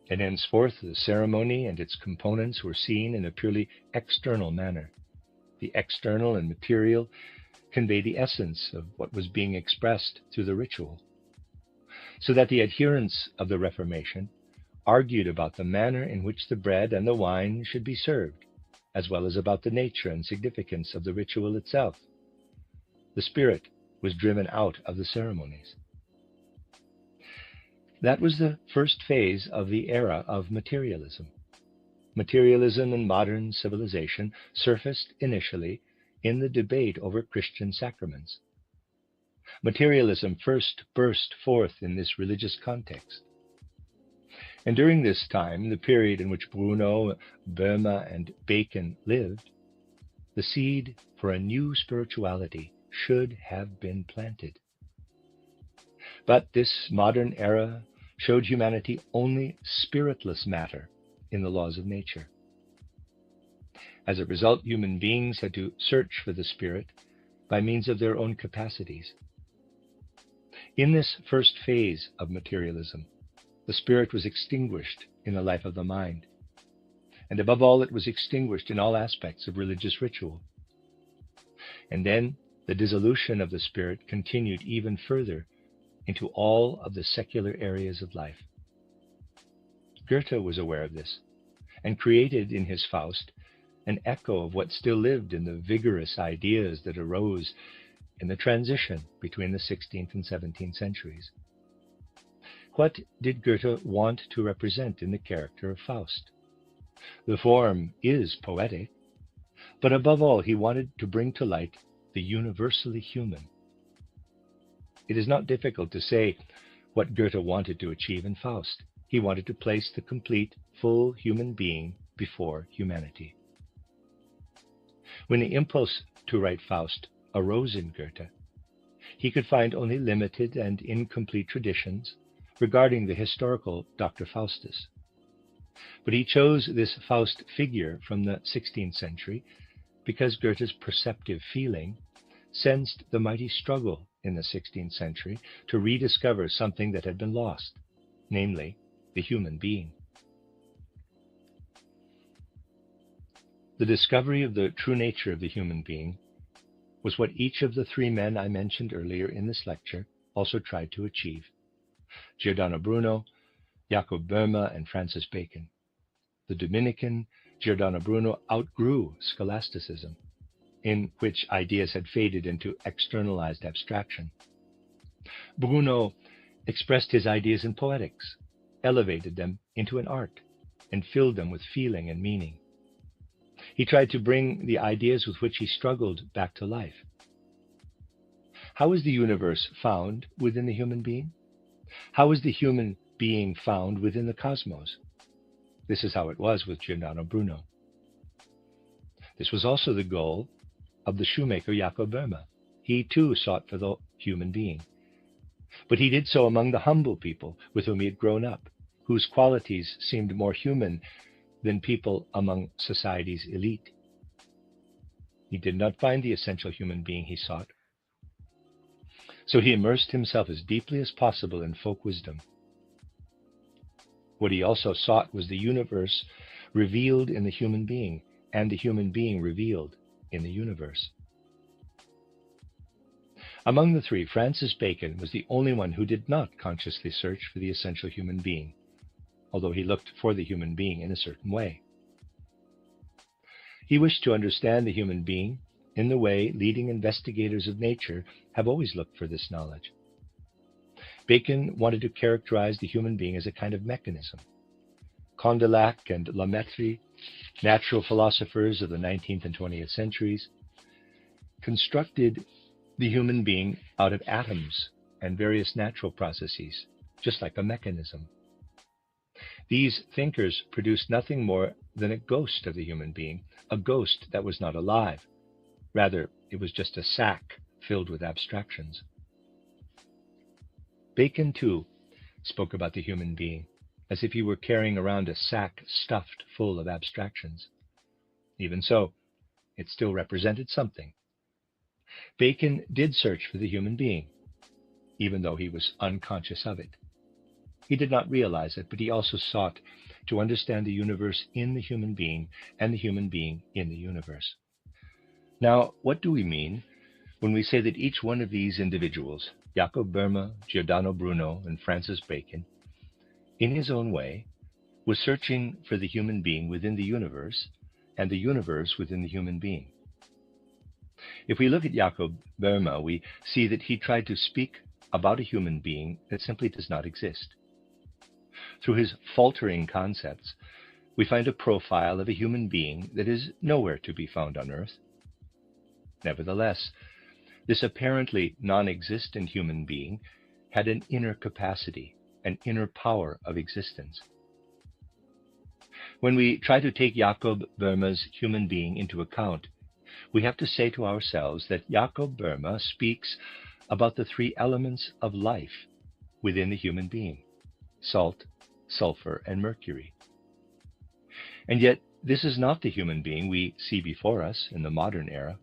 And henceforth, the ceremony and its components were seen in a purely external manner. The external and material convey the essence of what was being expressed through the ritual, so that the adherents of the Reformation argued about the manner in which the bread and the wine should be served, as well as about the nature and significance of the ritual itself. The spirit was driven out of the ceremonies. That was the first phase of the era of materialism. Materialism in modern civilization surfaced initially in the debate over Christian sacraments. Materialism first burst forth in this religious context. And during this time, the period in which Bruno, Boehme, and Bacon lived, the seed for a new spirituality should have been planted. But this modern era showed humanity only spiritless matter in the laws of nature. As a result, human beings had to search for the spirit by means of their own capacities. In this first phase of materialism, the spirit was extinguished in the life of the mind, and above all, it was extinguished in all aspects of religious ritual. And then the dissolution of the spirit continued even further into all of the secular areas of life. Goethe was aware of this, and created in his Faust an echo of what still lived in the vigorous ideas that arose in the transition between the 16th and 17th centuries. What did Goethe want to represent in the character of Faust? The form is poetic, but above all, he wanted to bring to light the universally human. It is not difficult to say what Goethe wanted to achieve in Faust. He wanted to place the complete, full human being before humanity. When the impulse to write Faust arose in Goethe, he could find only limited and incomplete traditions regarding the historical Dr. Faustus. But he chose this Faust figure from the 16th century because Goethe's perceptive feeling sensed the mighty struggle in the 16th century to rediscover something that had been lost, namely the human being. The discovery of the true nature of the human being was what each of the three men I mentioned earlier in this lecture also tried to achieve: Giordano Bruno, Jacob Boehme, and Francis Bacon. The Dominican Giordano Bruno outgrew scholasticism, in which ideas had faded into externalized abstraction. Bruno expressed his ideas in poetics, elevated them into an art, and filled them with feeling and meaning. He tried to bring the ideas with which he struggled back to life. How is the universe found within the human being? How is the human being found within the cosmos? This is how it was with Giordano Bruno. This was also the goal of the shoemaker Jacob Boehme. He too sought for the human being. But he did so among the humble people with whom he had grown up, whose qualities seemed more human than people among society's elite. He did not find the essential human being he sought. So he immersed himself as deeply as possible in folk wisdom. What he also sought was the universe revealed in the human being, and the human being revealed in the universe. Among the three, Francis Bacon was the only one who did not consciously search for the essential human being, although he looked for the human being in a certain way. He wished to understand the human being in the way leading investigators of nature have always looked for this knowledge. Bacon wanted to characterize the human being as a kind of mechanism. Condillac and La Mettrie, natural philosophers of the 19th and 20th centuries, constructed the human being out of atoms and various natural processes, just like a mechanism. These thinkers produced nothing more than a ghost of the human being, a ghost that was not alive. Rather, it was just a sack filled with abstractions. Bacon, too, spoke about the human being as if he were carrying around a sack stuffed full of abstractions. Even so, it still represented something. Bacon did search for the human being, even though he was unconscious of it. He did not realize it, but he also sought to understand the universe in the human being and the human being in the universe. Now, what do we mean when we say that each one of these individuals, Jacob Boehme, Giordano Bruno, and Francis Bacon, in his own way, was searching for the human being within the universe and the universe within the human being? If we look at Jacob Boehme, we see that he tried to speak about a human being that simply does not exist. Through his faltering concepts, we find a profile of a human being that is nowhere to be found on Earth. Nevertheless, this apparently non-existent human being had an inner capacity, an inner power of existence. When we try to take Jacob Boehme's human being into account, we have to say to ourselves that Jacob Boehme speaks about the three elements of life within the human being: salt, sulfur, and mercury. And yet, this is not the human being we see before us in the modern era.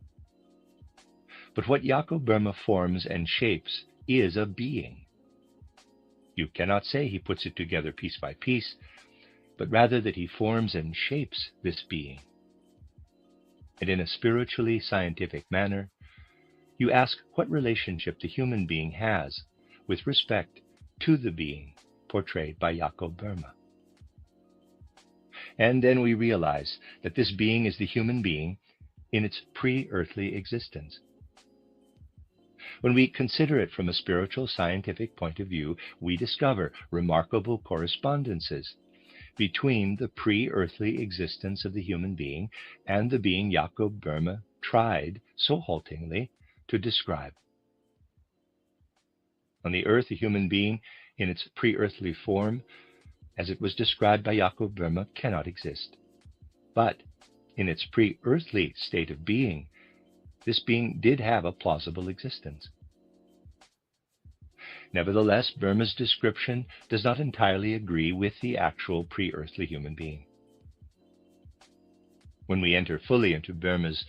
But what Jacob Boehme forms and shapes is a being. You cannot say he puts it together piece by piece, but rather that he forms and shapes this being. And in a spiritually scientific manner, you ask what relationship the human being has with respect to the being portrayed by Jacob Boehme. And then we realize that this being is the human being in its pre-earthly existence. When we consider it from a spiritual scientific point of view, we discover remarkable correspondences between the pre-earthly existence of the human being and the being Jacob Boehme tried so haltingly to describe. On the earth, a human being in its pre-earthly form, as it was described by Jacob Boehme, cannot exist. But in its pre-earthly state of being, this being did have a plausible existence. Nevertheless, Burma's description does not entirely agree with the actual pre-earthly human being. When we enter fully into Burma's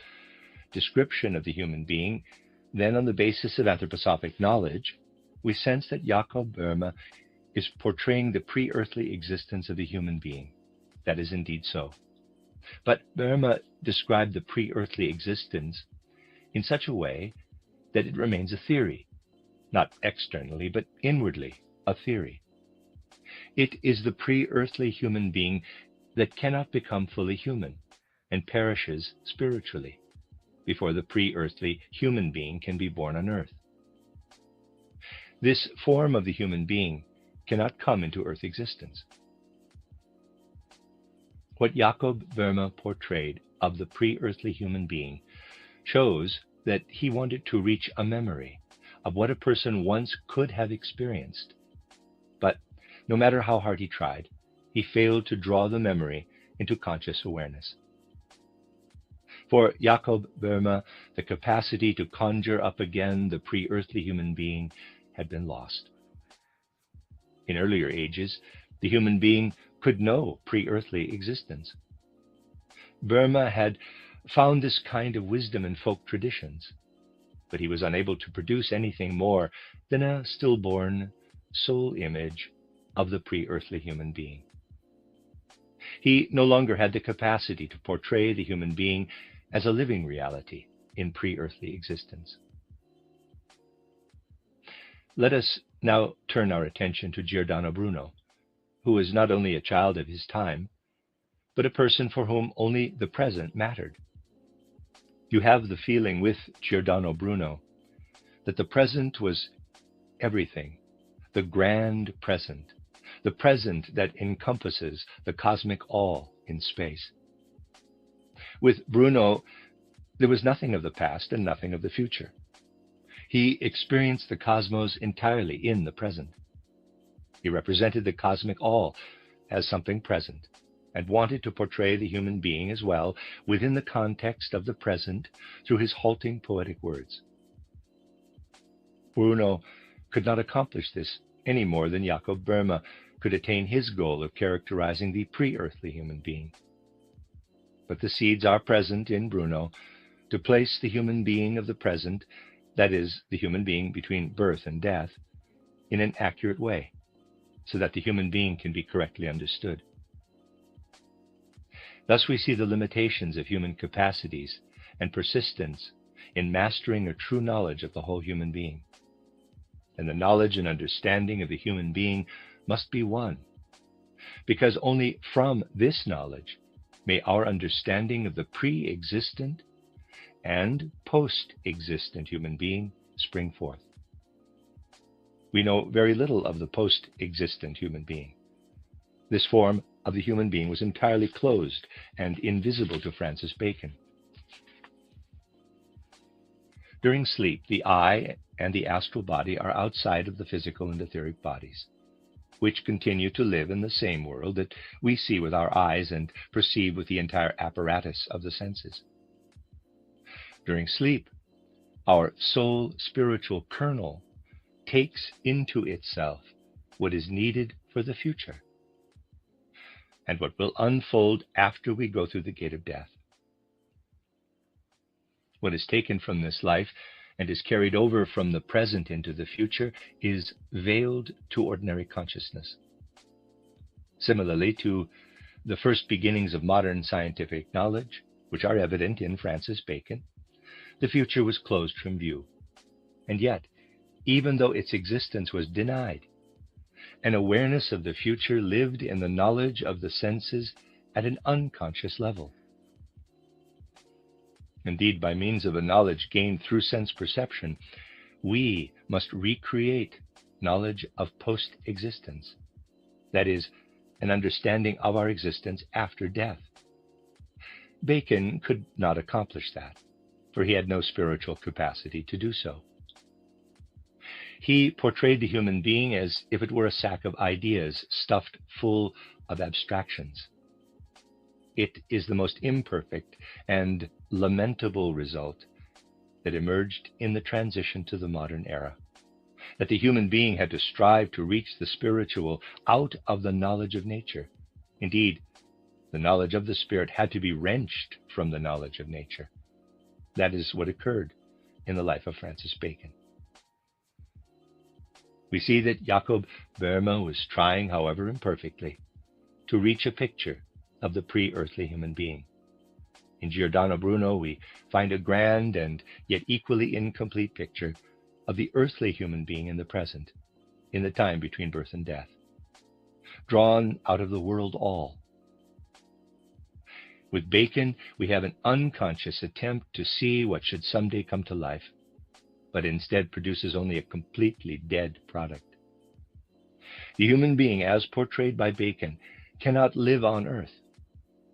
description of the human being, then on the basis of anthroposophic knowledge, we sense that Jakob Burma is portraying the pre-earthly existence of the human being. That is indeed so. But Burma described the pre-earthly existence in such a way that it remains a theory, not externally, but inwardly a theory. It is the pre-earthly human being that cannot become fully human and perishes spiritually before the pre-earthly human being can be born on earth. This form of the human being cannot come into earth existence. What Jakob Burma portrayed of the pre-earthly human being shows that he wanted to reach a memory of what a person once could have experienced. But no matter how hard he tried, he failed to draw the memory into conscious awareness. For Jakob Burma, the capacity to conjure up again the pre-earthly human being had been lost. In earlier ages, the human being could know pre-earthly existence. Burma had found this kind of wisdom in folk traditions, but he was unable to produce anything more than a stillborn soul image of the pre-earthly human being. He no longer had the capacity to portray the human being as a living reality in pre-earthly existence. Let us now turn our attention to Giordano Bruno, who was not only a child of his time, but a person for whom only the present mattered. You have the feeling with Giordano Bruno that the present was everything, the grand present, the present that encompasses the cosmic all in space. With Bruno, there was nothing of the past and nothing of the future. He experienced the cosmos entirely in the present. He represented the cosmic all as something present, and wanted to portray the human being as well within the context of the present through his halting poetic words. Bruno could not accomplish this any more than Jakob Burma could attain his goal of characterizing the pre-earthly human being. But the seeds are present in Bruno to place the human being of the present, that is, the human being between birth and death, in an accurate way, so that the human being can be correctly understood. Thus we see the limitations of human capacities and persistence in mastering a true knowledge of the whole human being. And the knowledge and understanding of the human being must be one, because only from this knowledge may our understanding of the pre-existent and post-existent human being spring forth. We know very little of the post-existent human being. This form of the human being was entirely closed and invisible to Francis Bacon. During sleep, the eye and the astral body are outside of the physical and etheric bodies, which continue to live in the same world that we see with our eyes and perceive with the entire apparatus of the senses. During sleep, our soul spiritual kernel takes into itself what is needed for the future and what will unfold after we go through the gate of death. What is taken from this life and is carried over from the present into the future is veiled to ordinary consciousness. Similarly to the first beginnings of modern scientific knowledge, which are evident in Francis Bacon, the future was closed from view. And yet, even though its existence was denied, an awareness of the future lived in the knowledge of the senses at an unconscious level. Indeed, by means of a knowledge gained through sense perception, we must recreate knowledge of post-existence, that is, an understanding of our existence after death. Bacon could not accomplish that, for he had no spiritual capacity to do so. He portrayed the human being as if it were a sack of ideas stuffed full of abstractions. It is the most imperfect and lamentable result that emerged in the transition to the modern era, that the human being had to strive to reach the spiritual out of the knowledge of nature. Indeed, the knowledge of the spirit had to be wrenched from the knowledge of nature. That is what occurred in the life of Francis Bacon. We see that Jacob Boehme was trying, however imperfectly, to reach a picture of the pre-earthly human being. In Giordano Bruno, we find a grand and yet equally incomplete picture of the earthly human being in the present, in the time between birth and death, drawn out of the world all. With Bacon, we have an unconscious attempt to see what should someday come to life, but instead produces only a completely dead product. The human being, as portrayed by Bacon, cannot live on earth.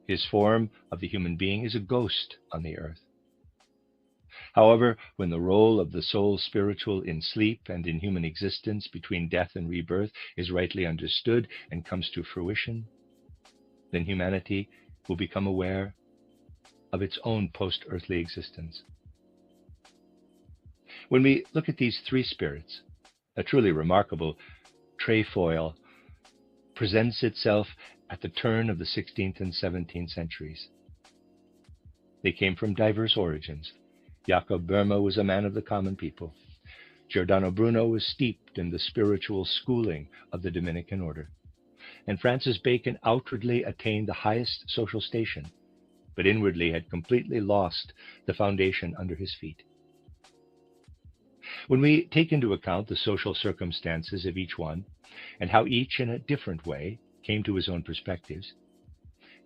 His form of the human being is a ghost on the earth. However, when the role of the soul spiritual in sleep and in human existence between death and rebirth is rightly understood and comes to fruition, then humanity will become aware of its own post-earthly existence. When we look at these three spirits, a truly remarkable trefoil presents itself at the turn of the 16th and 17th centuries. They came from diverse origins. Jacob Boehme was a man of the common people. Giordano Bruno was steeped in the spiritual schooling of the Dominican order. And Francis Bacon outwardly attained the highest social station, but inwardly had completely lost the foundation under his feet. When we take into account the social circumstances of each one, and how each in a different way came to his own perspectives,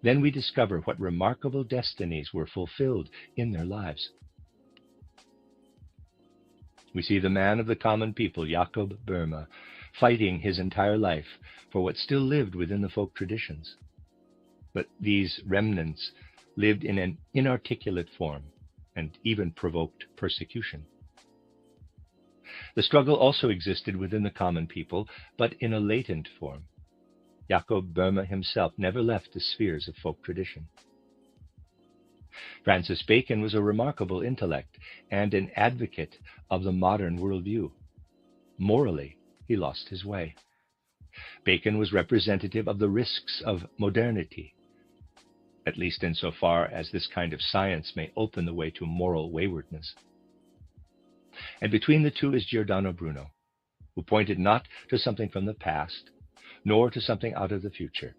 then we discover what remarkable destinies were fulfilled in their lives. We see the man of the common people, Jacob Boehme, fighting his entire life for what still lived within the folk traditions. But these remnants lived in an inarticulate form and even provoked persecution. The struggle also existed within the common people, but in a latent form. Jacob Boehme himself never left the spheres of folk tradition. Francis Bacon was a remarkable intellect and an advocate of the modern worldview. Morally, he lost his way. Bacon was representative of the risks of modernity, at least insofar as this kind of science may open the way to moral waywardness. And between the two is Giordano Bruno, who pointed not to something from the past, nor to something out of the future,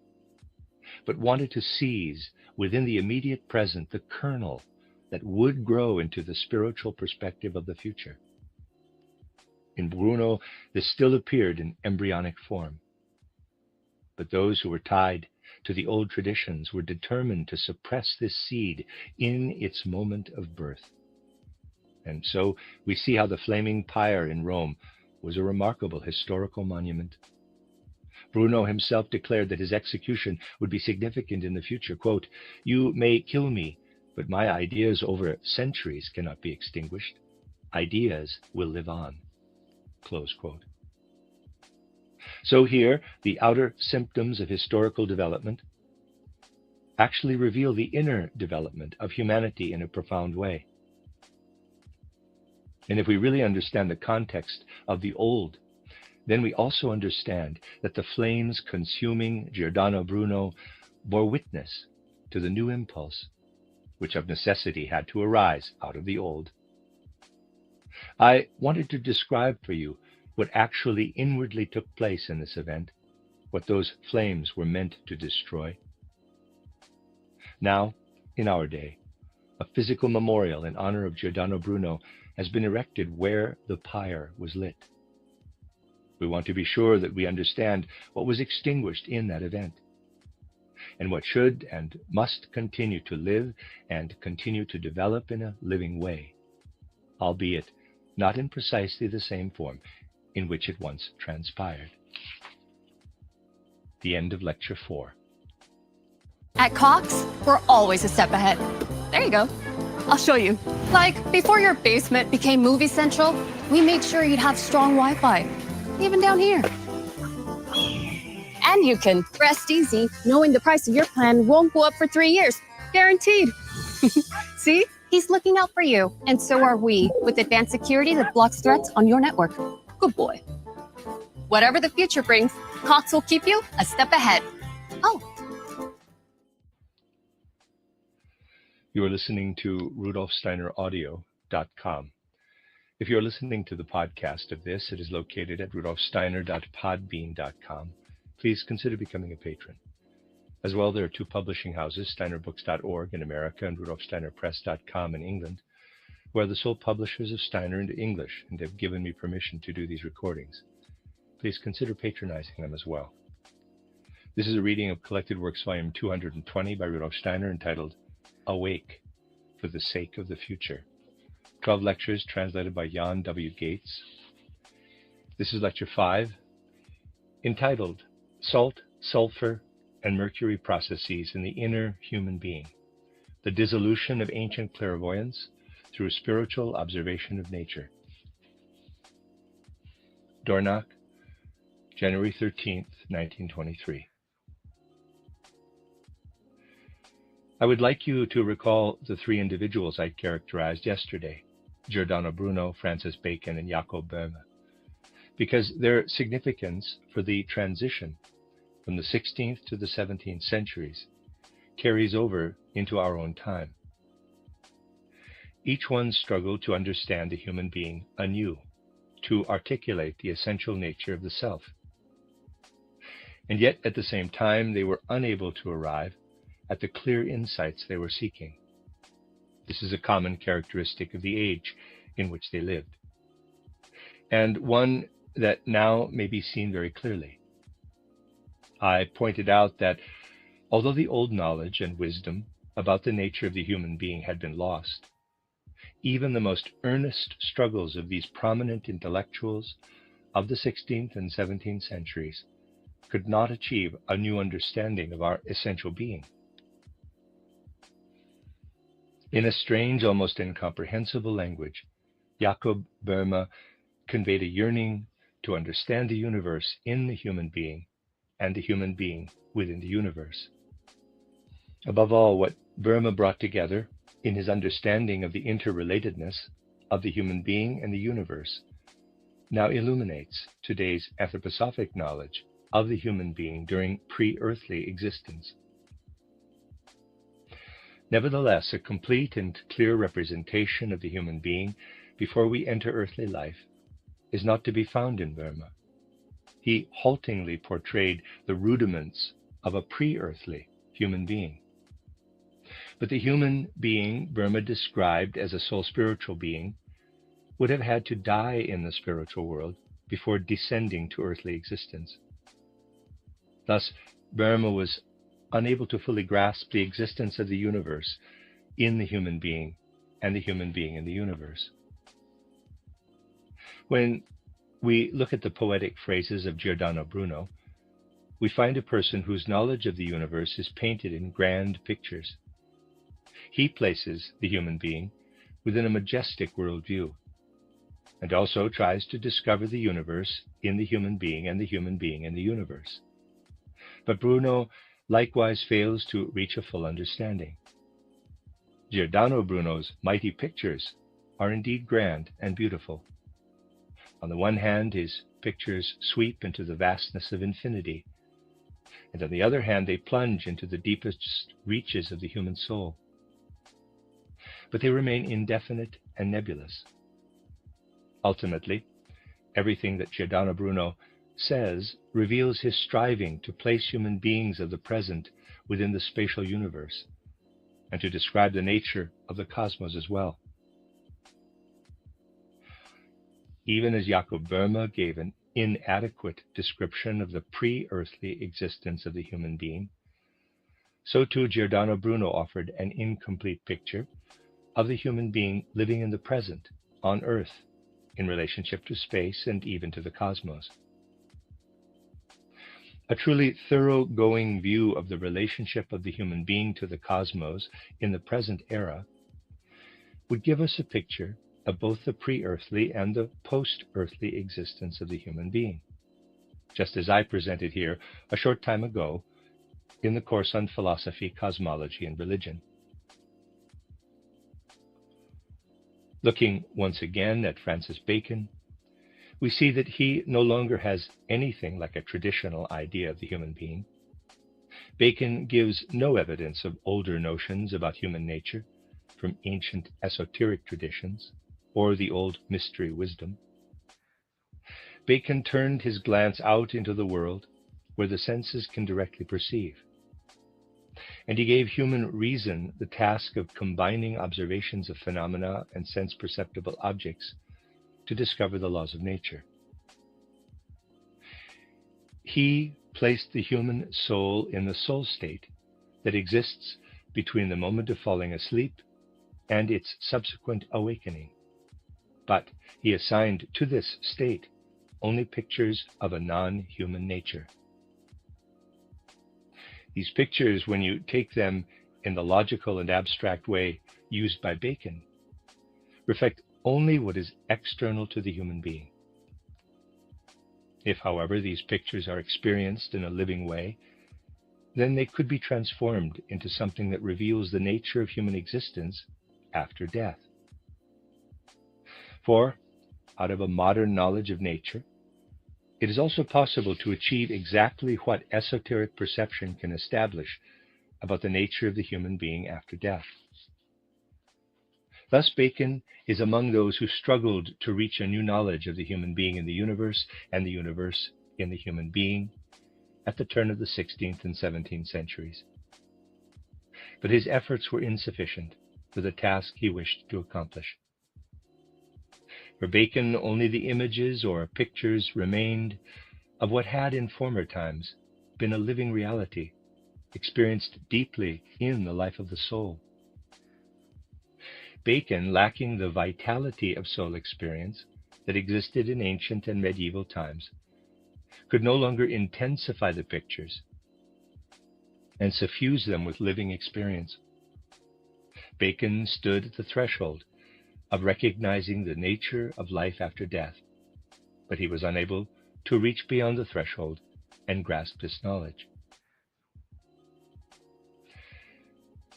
but wanted to seize within the immediate present the kernel that would grow into the spiritual perspective of the future. In Bruno, this still appeared in embryonic form. But those who were tied to the old traditions were determined to suppress this seed in its moment of birth. And so we see how the flaming pyre in Rome was a remarkable historical monument. Bruno himself declared that his execution would be significant in the future. Quote, "You may kill me, but my ideas over centuries cannot be extinguished. Ideas will live on." Close quote. So here, the outer symptoms of historical development actually reveal the inner development of humanity in a profound way. And if we really understand the context of the old, then we also understand that the flames consuming Giordano Bruno bore witness to the new impulse, which of necessity had to arise out of the old. I wanted to describe for you what actually inwardly took place in this event, what those flames were meant to destroy. Now, in our day, a physical memorial in honor of Giordano Bruno has been erected where the pyre was lit. We want to be sure that we understand what was extinguished in that event, and what should and must continue to live and continue to develop in a living way, albeit not in precisely the same form in which it once transpired. The end of Lecture 4. At Cox, we're always a step ahead. There you go. I'll show you. Like, before your basement became Movie Central, we made sure you'd have strong Wi-Fi, even down here. Then you can rest easy knowing the price of your plan won't go up for 3 years. Guaranteed. See? He's looking out for you. And so are we, with advanced security that blocks threats on your network. Good boy. Whatever the future brings, Cox will keep you a step ahead. Oh, You are listening to RudolfSteinerAudio.com. If you are listening to the podcast of this, it is located at RudolfSteiner.podbean.com. Please consider becoming a patron. As well, there are two publishing houses, SteinerBooks.org in America and RudolfSteinerPress.com in England, who are the sole publishers of Steiner into English and have given me permission to do these recordings. Please consider patronizing them as well. This is a reading of Collected Works Volume 220 by Rudolf Steiner entitled Awake for the Sake of the Future. 12 lectures translated by Jan W. Gates. This is Lecture 5, entitled Salt, Sulfur, and Mercury Processes in the Inner Human Being, the Dissolution of Ancient Clairvoyance through Spiritual Observation of Nature. Dornach, January 13th, 1923. I would like you to recall the three individuals I characterized yesterday, Giordano Bruno, Francis Bacon, and Jacob Boehme, because their significance for the transition from the 16th to the 17th centuries carries over into our own time. Each one struggled to understand the human being anew, to articulate the essential nature of the self. And yet, at the same time, they were unable to arrive at the clear insights they were seeking. This is a common characteristic of the age in which they lived, and one that now may be seen very clearly. I pointed out that although the old knowledge and wisdom about the nature of the human being had been lost, even the most earnest struggles of these prominent intellectuals of the 16th and 17th centuries could not achieve a new understanding of our essential being. In a strange, almost incomprehensible language, Jacob Boehme conveyed a yearning to understand the universe in the human being and the human being within the universe. Above all, what Boehme brought together in his understanding of the interrelatedness of the human being and the universe now illuminates today's anthroposophic knowledge of the human being during pre-earthly existence. Nevertheless, a complete and clear representation of the human being before we enter earthly life is not to be found in Boehme. He haltingly portrayed the rudiments of a pre-earthly human being. But the human being Boehme described as a soul spiritual being would have had to die in the spiritual world before descending to earthly existence. Thus, Boehme was unable to fully grasp the existence of the universe in the human being and the human being in the universe. When we look at the poetic phrases of Giordano Bruno, we find a person whose knowledge of the universe is painted in grand pictures. He places the human being within a majestic worldview, and also tries to discover the universe in the human being and the human being in the universe. But Bruno likewise fails to reach a full understanding. Giordano Bruno's mighty pictures are indeed grand and beautiful. On the one hand, his pictures sweep into the vastness of infinity, and on the other hand, they plunge into the deepest reaches of the human soul. But they remain indefinite and nebulous. Ultimately, everything that Giordano Bruno says reveals his striving to place human beings of the present within the spatial universe, and to describe the nature of the cosmos as well. Even as Jacob Boehme gave an inadequate description of the pre-earthly existence of the human being, so too Giordano Bruno offered an incomplete picture of the human being living in the present, on Earth, in relationship to space and even to the cosmos. A truly thoroughgoing view of the relationship of the human being to the cosmos in the present era would give us a picture of both the pre-earthly and the post-earthly existence of the human being. just as I presented here a short time ago in the course on philosophy, cosmology, and religion. Looking once again at Francis Bacon, we see that he no longer has anything like a traditional idea of the human being. Bacon gives no evidence of older notions about human nature from ancient esoteric traditions or the old mystery wisdom. Bacon turned his glance out into the world where the senses can directly perceive, and he gave human reason the task of combining observations of phenomena and sense-perceptible objects to discover the laws of nature. He placed the human soul in the soul state that exists between the moment of falling asleep and its subsequent awakening. But he assigned to this state only pictures of a non-human nature. These pictures, when you take them in the logical and abstract way used by Bacon, reflect only what is external to the human being. If, however, these pictures are experienced in a living way, then they could be transformed into something that reveals the nature of human existence after death. For, out of a modern knowledge of nature, it is also possible to achieve exactly what esoteric perception can establish about the nature of the human being after death. Thus, Bacon is among those who struggled to reach a new knowledge of the human being in the universe and the universe in the human being at the turn of the 16th and 17th centuries. But his efforts were insufficient for the task he wished to accomplish. For Bacon, only the images or pictures remained of what had in former times been a living reality, experienced deeply in the life of the soul. Bacon, lacking the vitality of soul experience that existed in ancient and medieval times, could no longer intensify the pictures and suffuse them with living experience. Bacon stood at the threshold of recognizing the nature of life after death, but he was unable to reach beyond the threshold and grasp this knowledge.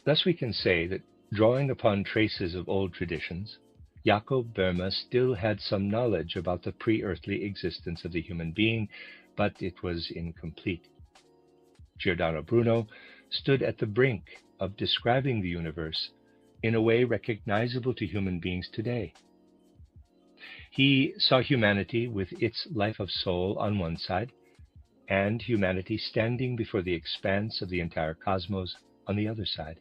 Thus we can say that, drawing upon traces of old traditions, Jacob Boehme still had some knowledge about the pre-earthly existence of the human being, but it was incomplete. Giordano Bruno stood at the brink of describing the universe in a way recognizable to human beings today. He saw humanity with its life of soul on one side, and humanity standing before the expanse of the entire cosmos on the other side.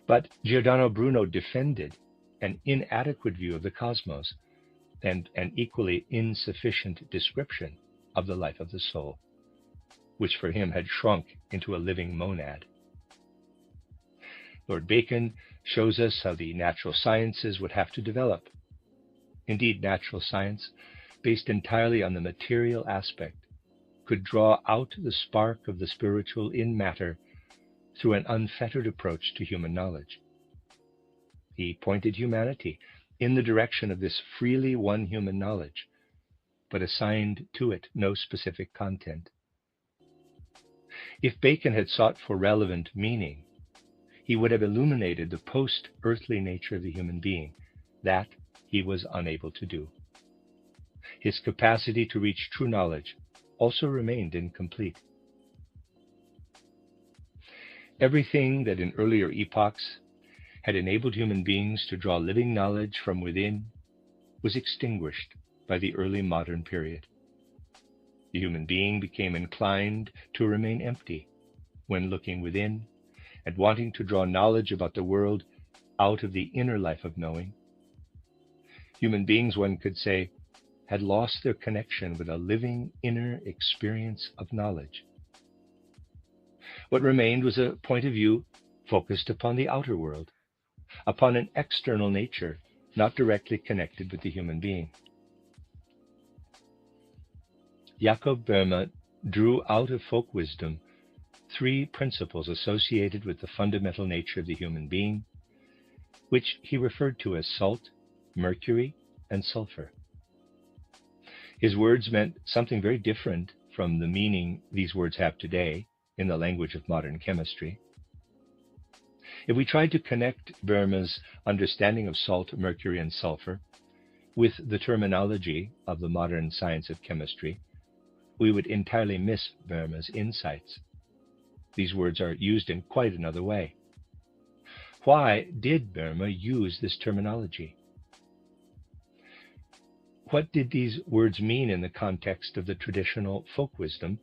But Giordano Bruno defended an inadequate view of the cosmos and an equally insufficient description of the life of the soul, which for him had shrunk into a living monad. Lord Bacon shows us how the natural sciences would have to develop. Indeed, natural science, based entirely on the material aspect, could draw out the spark of the spiritual in matter through an unfettered approach to human knowledge. He pointed humanity in the direction of this freely won human knowledge, but assigned to it no specific content. If Bacon had sought for relevant meaning, he would have illuminated the post-earthly nature of the human being. That he was unable to do. His capacity to reach true knowledge also remained incomplete. Everything that in earlier epochs had enabled human beings to draw living knowledge from within was extinguished by the early modern period. The human being became inclined to remain empty when looking within and wanting to draw knowledge about the world out of the inner life of knowing. Human beings, one could say, had lost their connection with a living inner experience of knowledge. What remained was a point of view focused upon the outer world, upon an external nature not directly connected with the human being. Jacob Boehme drew out of folk wisdom three principles associated with the fundamental nature of the human being, which he referred to as salt, mercury, and sulfur. His words meant something very different from the meaning these words have today in the language of modern chemistry. If we tried to connect Boehmer's understanding of salt, mercury, and sulfur with the terminology of the modern science of chemistry, we would entirely miss Boehmer's insights. These words are used in quite another way. Why did Boehmer use this terminology? What did these words mean in the context of the traditional folk wisdom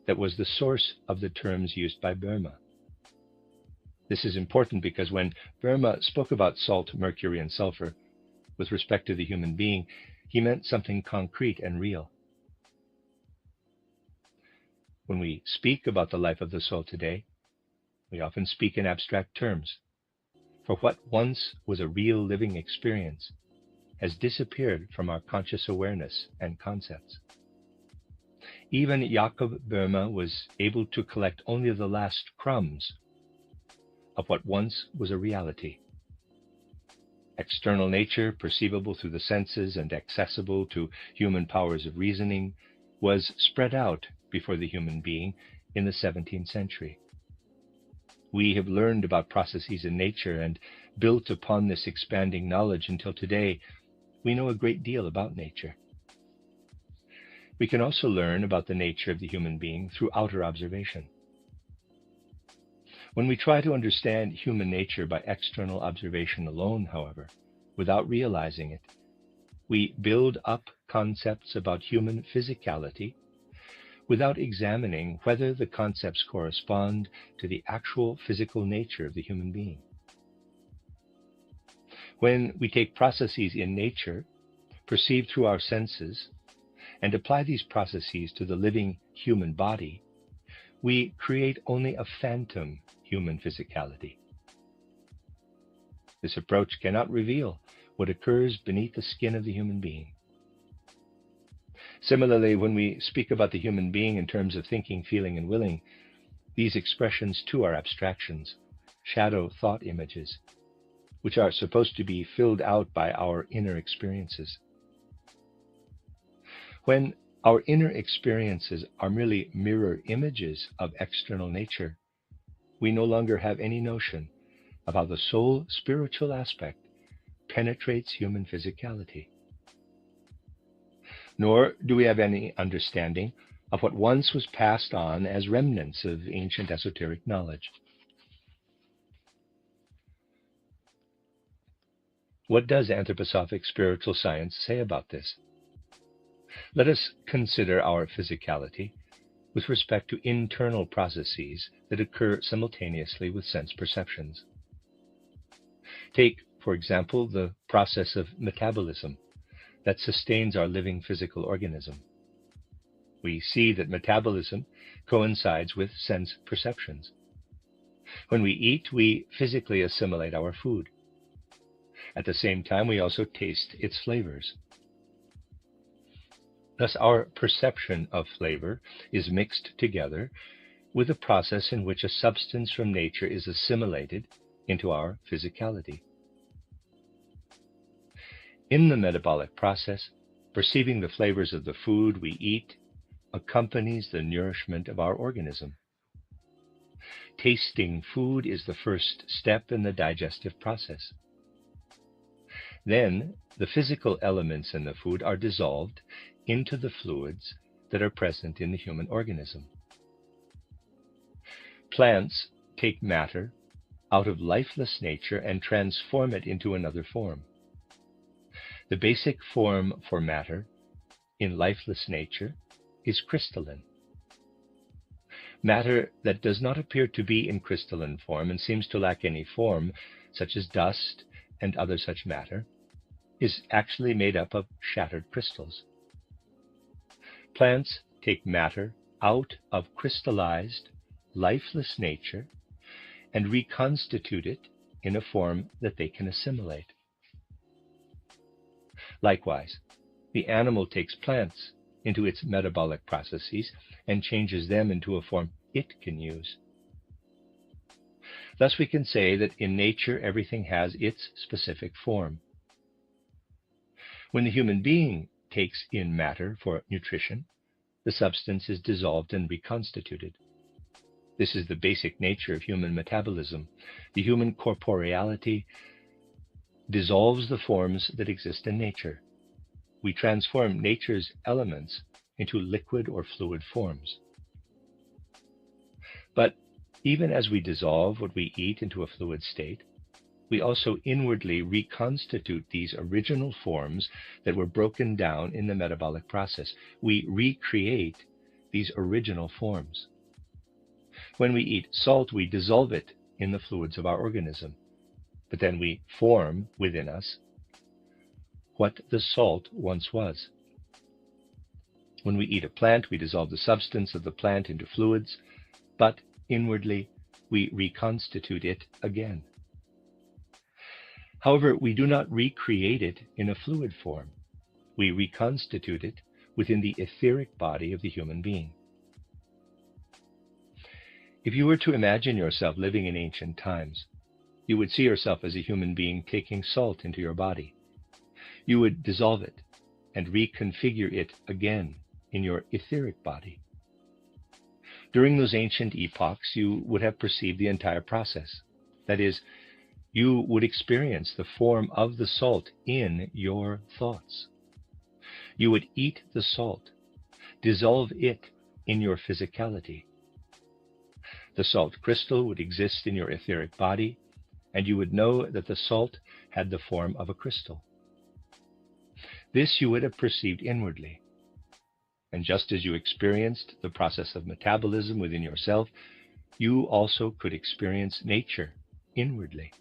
that was the source of the terms used by Boehmer? This is important because when Boehmer spoke about salt, mercury, and sulfur with respect to the human being, he meant something concrete and real. When we speak about the life of the soul today, we often speak in abstract terms. For what once was a real living experience has disappeared from our conscious awareness and concepts. Even Jakob Boehmer was able to collect only the last crumbs of what once was a reality. External nature, perceivable through the senses and accessible to human powers of reasoning, was spread out before the human being in the 17th century. We have learned about processes in nature and built upon this expanding knowledge until today we know a great deal about nature. We can also learn about the nature of the human being through outer observation. When we try to understand human nature by external observation alone, however, without realizing it, we build up concepts about human physicality without examining whether the concepts correspond to the actual physical nature of the human being. When we take processes in nature, perceived through our senses, and apply these processes to the living human body, we create only a phantom human physicality. This approach cannot reveal what occurs beneath the skin of the human being. Similarly, when we speak about the human being in terms of thinking, feeling, and willing, these expressions too are abstractions, shadow thought images, which are supposed to be filled out by our inner experiences. When our inner experiences are merely mirror images of external nature, we no longer have any notion of how the soul spiritual aspect penetrates human physicality. Nor do we have any understanding of what once was passed on as remnants of ancient esoteric knowledge. What does anthroposophic spiritual science say about this? Let us consider our physicality with respect to internal processes that occur simultaneously with sense perceptions. Take, for example, the process of metabolism that sustains our living physical organism. We see that metabolism coincides with sense perceptions. When we eat, we physically assimilate our food. At the same time, we also taste its flavors. Thus, our perception of flavor is mixed together with a process in which a substance from nature is assimilated into our physicality. In the metabolic process, perceiving the flavors of the food we eat accompanies the nourishment of our organism. Tasting food is the first step in the digestive process. Then, the physical elements in the food are dissolved into the fluids that are present in the human organism. Plants take matter out of lifeless nature and transform it into another form. The basic form for matter in lifeless nature is crystalline. Matter that does not appear to be in crystalline form and seems to lack any form, such as dust and other such matter, is actually made up of shattered crystals. Plants take matter out of crystallized, lifeless nature and reconstitute it in a form that they can assimilate. Likewise, the animal takes plants into its metabolic processes and changes them into a form it can use. Thus we can say that in nature everything has its specific form. When the human being takes in matter for nutrition, the substance is dissolved and reconstituted. This is the basic nature of human metabolism. The human corporeality dissolves the forms that exist in nature. We transform nature's elements into liquid or fluid forms. But even as we dissolve what we eat into a fluid state, we also inwardly reconstitute these original forms that were broken down in the metabolic process. We recreate these original forms. When we eat salt, we dissolve it in the fluids of our organism, but then we form within us what the salt once was. When we eat a plant, we dissolve the substance of the plant into fluids, but inwardly we reconstitute it again. However, we do not recreate it in a fluid form. We reconstitute it within the etheric body of the human being. If you were to imagine yourself living in ancient times, you would see yourself as a human being taking salt into your body. You would dissolve it and reconfigure it again in your etheric body. During those ancient epochs, you would have perceived the entire process. That is, you would experience the form of the salt in your thoughts. You would eat the salt, dissolve it in your physicality. The salt crystal would exist in your etheric body, and you would know that the salt had the form of a crystal. This you would have perceived inwardly. And just as you experienced the process of metabolism within yourself, you also could experience nature inwardly.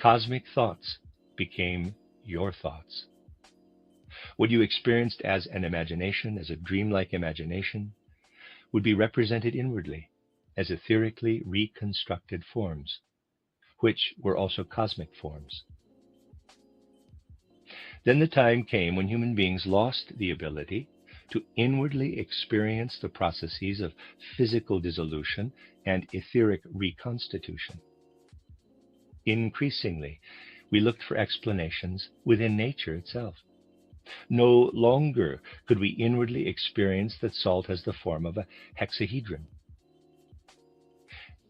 Cosmic thoughts became your thoughts. What you experienced as an imagination, as a dreamlike imagination, would be represented inwardly as etherically reconstructed forms, which were also cosmic forms. Then the time came when human beings lost the ability to inwardly experience the processes of physical dissolution and etheric reconstitution. Increasingly, we looked for explanations within nature itself. No longer could we inwardly experience that salt has the form of a hexahedron.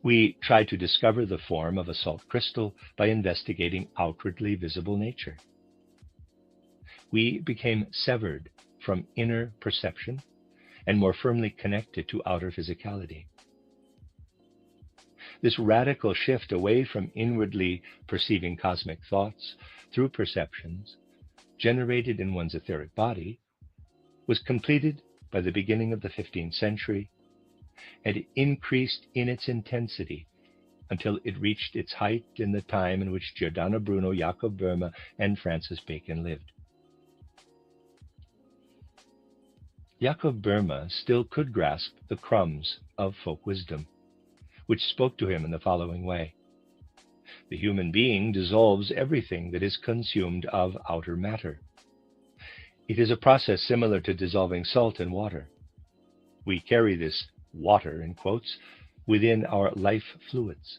We tried to discover the form of a salt crystal by investigating outwardly visible nature. We became severed from inner perception and more firmly connected to outer physicality. This radical shift away from inwardly perceiving cosmic thoughts through perceptions generated in one's etheric body was completed by the beginning of the 15th century, and it increased in its intensity until it reached its height in the time in which Giordano Bruno, Jacob Boehme, and Francis Bacon lived. Jacob Boehme still could grasp the crumbs of folk wisdom, which spoke to him in the following way. The human being dissolves everything that is consumed of outer matter. It is a process similar to dissolving salt in water. We carry this water, in quotes, within our life fluids.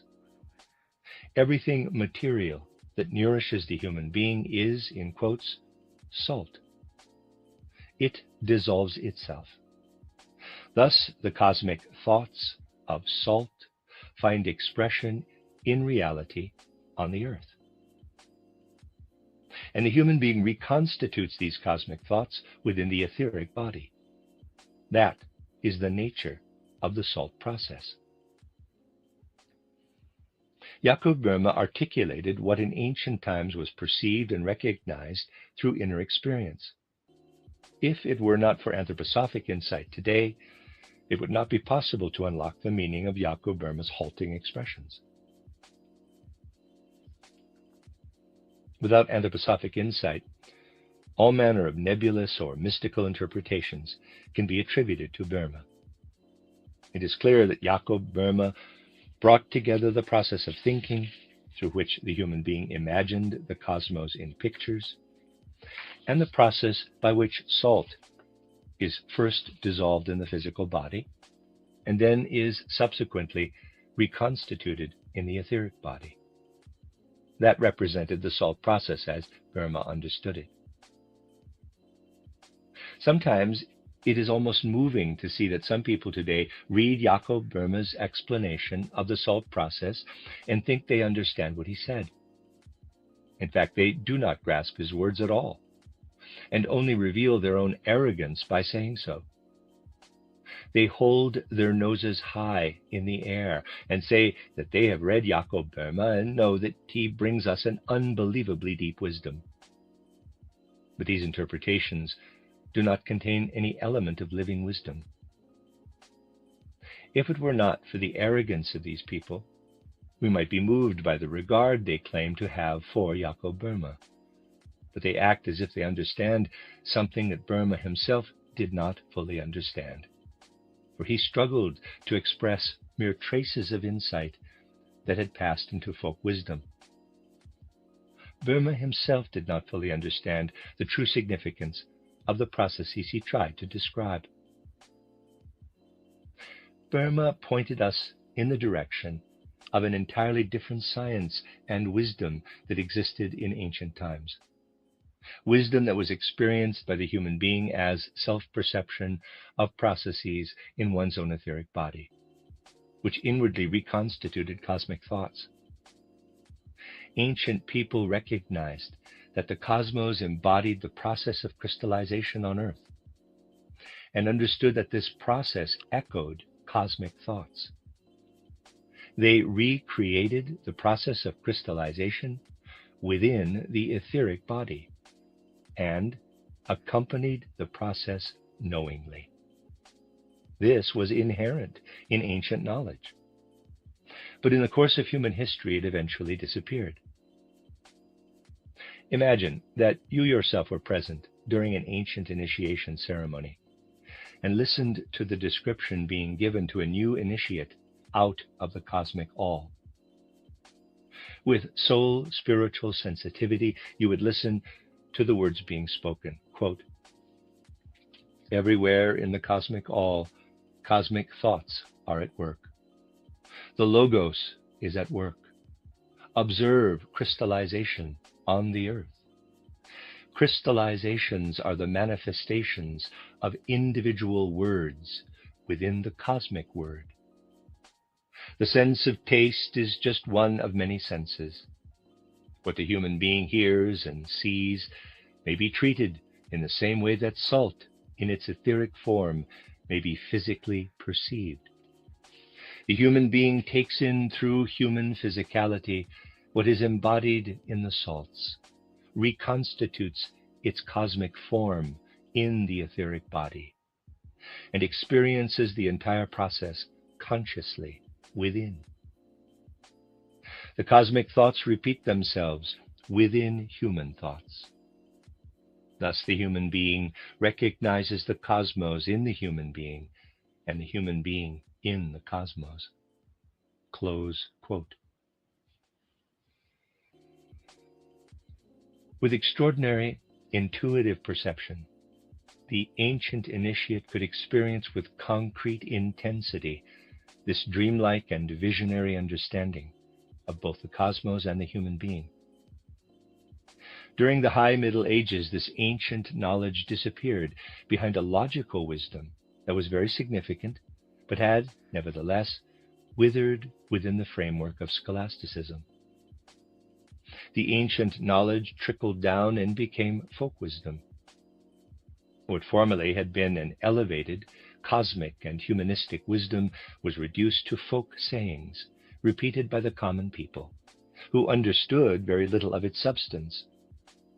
Everything material that nourishes the human being is, in quotes, salt. It dissolves itself. Thus, the cosmic thoughts of salt find expression in reality on the earth. And the human being reconstitutes these cosmic thoughts within the etheric body. That is the nature of the salt process. Jacob Boehme articulated what in ancient times was perceived and recognized through inner experience. If it were not for anthroposophic insight today, it would not be possible to unlock the meaning of Jacob Boehme's halting expressions. Without anthroposophic insight, all manner of nebulous or mystical interpretations can be attributed to Boehme. It is clear that Jacob Boehme brought together the process of thinking, through which the human being imagined the cosmos in pictures, and the process by which salt is first dissolved in the physical body, and then is subsequently reconstituted in the etheric body. That represented the salt process as Boehme understood it. Sometimes it is almost moving to see that some people today read Jakob Böhme's explanation of the salt process and think they understand what he said. In fact, they do not grasp his words at all, and only reveal their own arrogance by saying so. They hold their noses high in the air and say that they have read Jakob Böhme and know that he brings us an unbelievably deep wisdom. But these interpretations do not contain any element of living wisdom. If it were not for the arrogance of these people, we might be moved by the regard they claim to have for Jakob Böhme. But they act as if they understand something that Böhme himself did not fully understand. For he struggled to express mere traces of insight that had passed into folk wisdom. Böhme himself did not fully understand the true significance of the processes he tried to describe. Böhme pointed us in the direction of an entirely different science and wisdom that existed in ancient times. Wisdom that was experienced by the human being as self-perception of processes in one's own etheric body, which inwardly reconstituted cosmic thoughts. Ancient people recognized that the cosmos embodied the process of crystallization on Earth, and understood that this process echoed cosmic thoughts. They recreated the process of crystallization within the etheric body, and accompanied the process knowingly. This was inherent in ancient knowledge. But in the course of human history, it eventually disappeared. Imagine that you yourself were present during an ancient initiation ceremony and listened to the description being given to a new initiate out of the cosmic all. With soul spiritual sensitivity, you would listen to the words being spoken. Quote, "Everywhere in the cosmic all, cosmic thoughts are at work. The Logos is at work. Observe crystallization on the earth. Crystallizations are the manifestations of individual words within the cosmic word. The sense of taste is just one of many senses. What the human being hears and sees may be treated in the same way that salt in its etheric form may be physically perceived. The human being takes in through human physicality what is embodied in the salts, reconstitutes its cosmic form in the etheric body, and experiences the entire process consciously within. The cosmic thoughts repeat themselves within human thoughts. Thus the human being recognizes the cosmos in the human being, and the human being in the cosmos." Close quote. With extraordinary intuitive perception, the ancient initiate could experience with concrete intensity this dreamlike and visionary understanding of both the cosmos and the human being. During the High Middle Ages, this ancient knowledge disappeared behind a logical wisdom that was very significant, but had, nevertheless, withered within the framework of scholasticism. The ancient knowledge trickled down and became folk wisdom. What formerly had been an elevated, cosmic, and humanistic wisdom was reduced to folk sayings, repeated by the common people, who understood very little of its substance,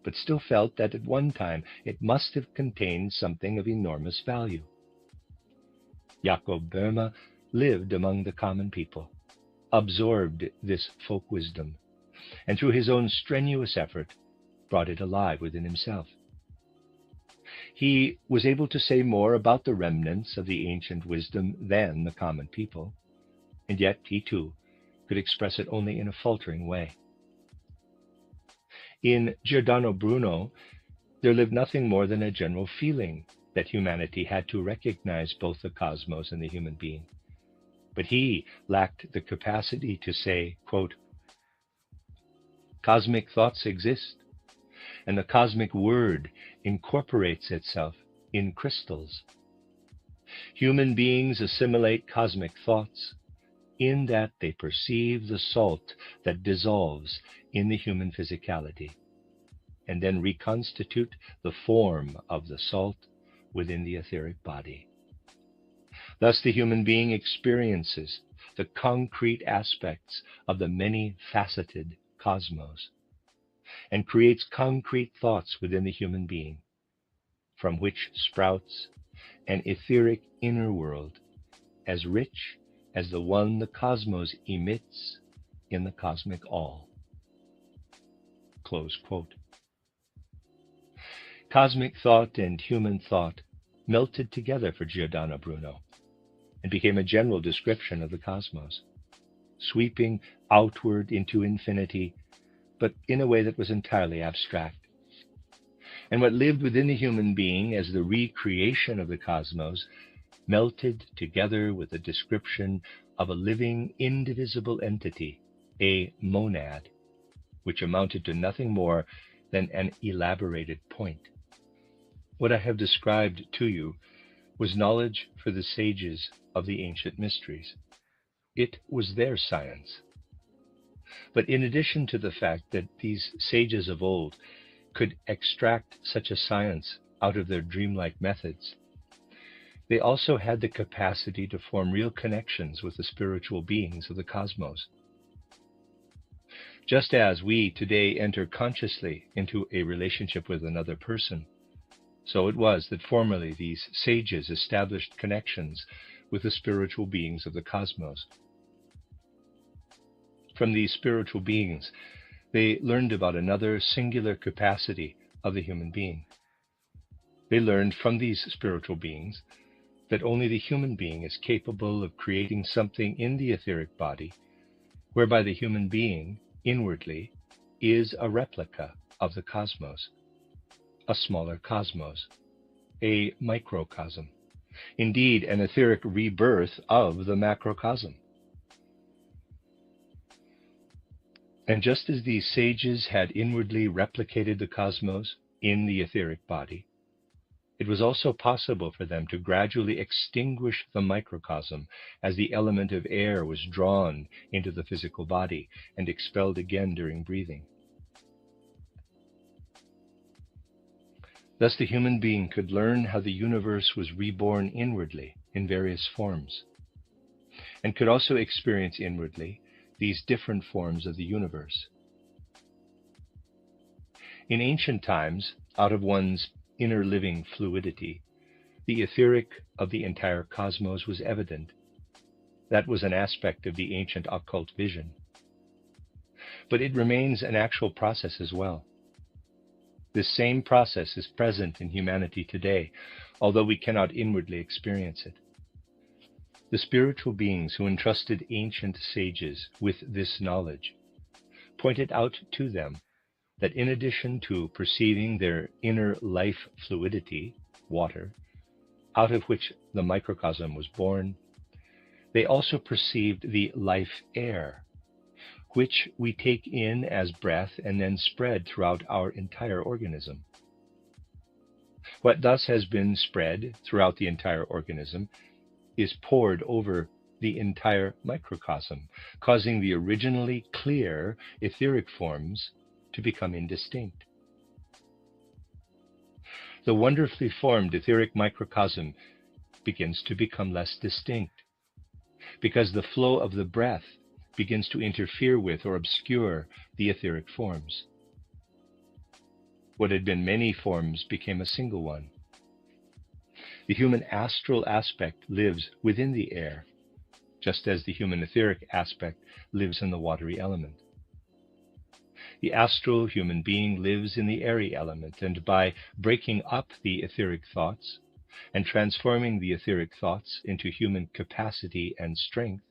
but still felt that at one time it must have contained something of enormous value. Jakob Böhme lived among the common people, absorbed this folk wisdom, and through his own strenuous effort brought it alive within himself. He was able to say more about the remnants of the ancient wisdom than the common people, and yet he too could express it only in a faltering way. In Giordano Bruno, there lived nothing more than a general feeling that humanity had to recognize both the cosmos and the human being. But he lacked the capacity to say, quote, "Cosmic thoughts exist, and the cosmic word incorporates itself in crystals. Human beings assimilate cosmic thoughts in that they perceive the salt that dissolves in the human physicality, and then reconstitute the form of the salt within the etheric body. Thus the human being experiences the concrete aspects of the many-faceted cosmos, and creates concrete thoughts within the human being, from which sprouts an etheric inner world as rich as the one the cosmos emits in the cosmic all. Close quote. Cosmic thought and human thought melted together for Giordano Bruno and became a general description of the cosmos, sweeping outward into infinity, but in a way that was entirely abstract. And what lived within the human being as the recreation of the cosmos melted together with a description of a living, indivisible entity, a monad, which amounted to nothing more than an elaborated point. What I have described to you was knowledge for the sages of the ancient mysteries. It was their science. But in addition to the fact that these sages of old could extract such a science out of their dreamlike methods, they also had the capacity to form real connections with the spiritual beings of the cosmos. Just as we today enter consciously into a relationship with another person, so it was that formerly these sages established connections with the spiritual beings of the cosmos. From these spiritual beings, they learned about another singular capacity of the human being. They learned from these spiritual beings that only the human being is capable of creating something in the etheric body, whereby the human being, inwardly, is a replica of the cosmos, a smaller cosmos, a microcosm, indeed an etheric rebirth of the macrocosm. And just as these sages had inwardly replicated the cosmos in the etheric body, it was also possible for them to gradually extinguish the microcosm as the element of air was drawn into the physical body and expelled again during breathing. Thus the human being could learn how the universe was reborn inwardly in various forms, and could also experience inwardly these different forms of the universe. In ancient times, out of one's inner living fluidity, the etheric of the entire cosmos was evident. That was an aspect of the ancient occult vision. But it remains an actual process as well. This same process is present in humanity today, although we cannot inwardly experience it. The spiritual beings who entrusted ancient sages with this knowledge pointed out to them that in addition to perceiving their inner life fluidity, water, out of which the microcosm was born, they also perceived the life air, which we take in as breath and then spread throughout our entire organism. What thus has been spread throughout the entire organism is poured over the entire microcosm, causing the originally clear etheric forms to become indistinct. The wonderfully formed etheric microcosm begins to become less distinct, because the flow of the breath begins to interfere with or obscure the etheric forms. What had been many forms became a single one. The human astral aspect lives within the air, just as the human etheric aspect lives in the watery element. The astral human being lives in the airy element, and by breaking up the etheric thoughts and transforming the etheric thoughts into human capacity and strength,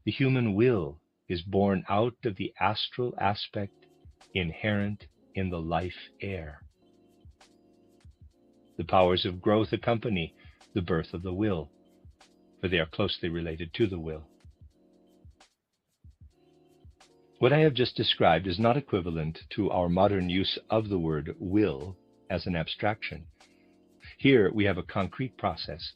the human will is born out of the astral aspect inherent in the life air. The powers of growth accompany the birth of the will, for they are closely related to the will. What I have just described is not equivalent to our modern use of the word will as an abstraction. Here we have a concrete process.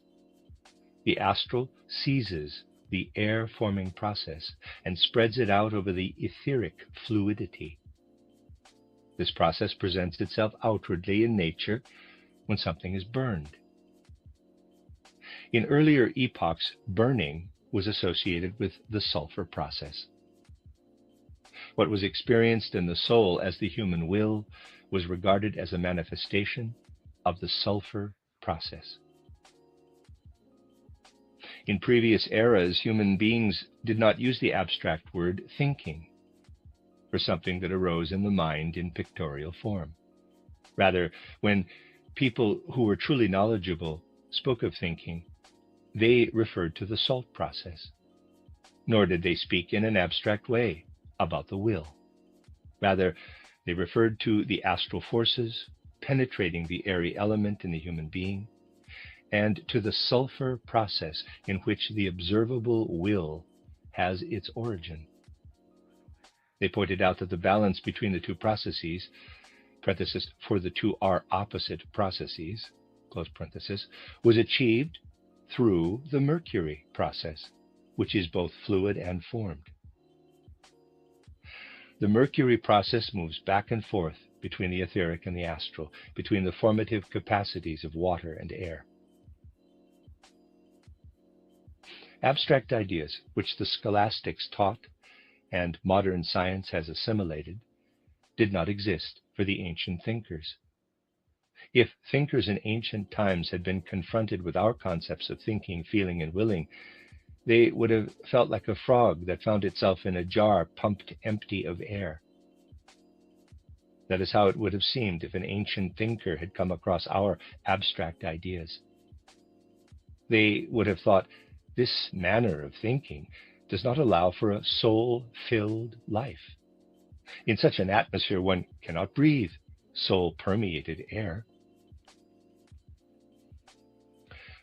The astral seizes the air-forming process and spreads it out over the etheric fluidity. This process presents itself outwardly in nature when something is burned. In earlier epochs, burning was associated with the sulfur process. What was experienced in the soul as the human will was regarded as a manifestation of the sulfur process. In previous eras, human beings did not use the abstract word thinking for something that arose in the mind in pictorial form. Rather, when people who were truly knowledgeable spoke of thinking, they referred to the salt process. Nor did they speak in an abstract way about the will. Rather, they referred to the astral forces penetrating the airy element in the human being, and to the sulfur process in which the observable will has its origin. They pointed out that the balance between the two processes, parenthesis, for the two are opposite processes, close parenthesis, was achieved through the mercury process, which is both fluid and formed. The mercury process moves back and forth between the etheric and the astral, between the formative capacities of water and air. Abstract ideas, which the scholastics taught and modern science has assimilated, did not exist for the ancient thinkers. If thinkers in ancient times had been confronted with our concepts of thinking, feeling, and willing, they would have felt like a frog that found itself in a jar pumped empty of air. That is how it would have seemed if an ancient thinker had come across our abstract ideas. They would have thought, this manner of thinking does not allow for a soul-filled life. In such an atmosphere, one cannot breathe soul-permeated air.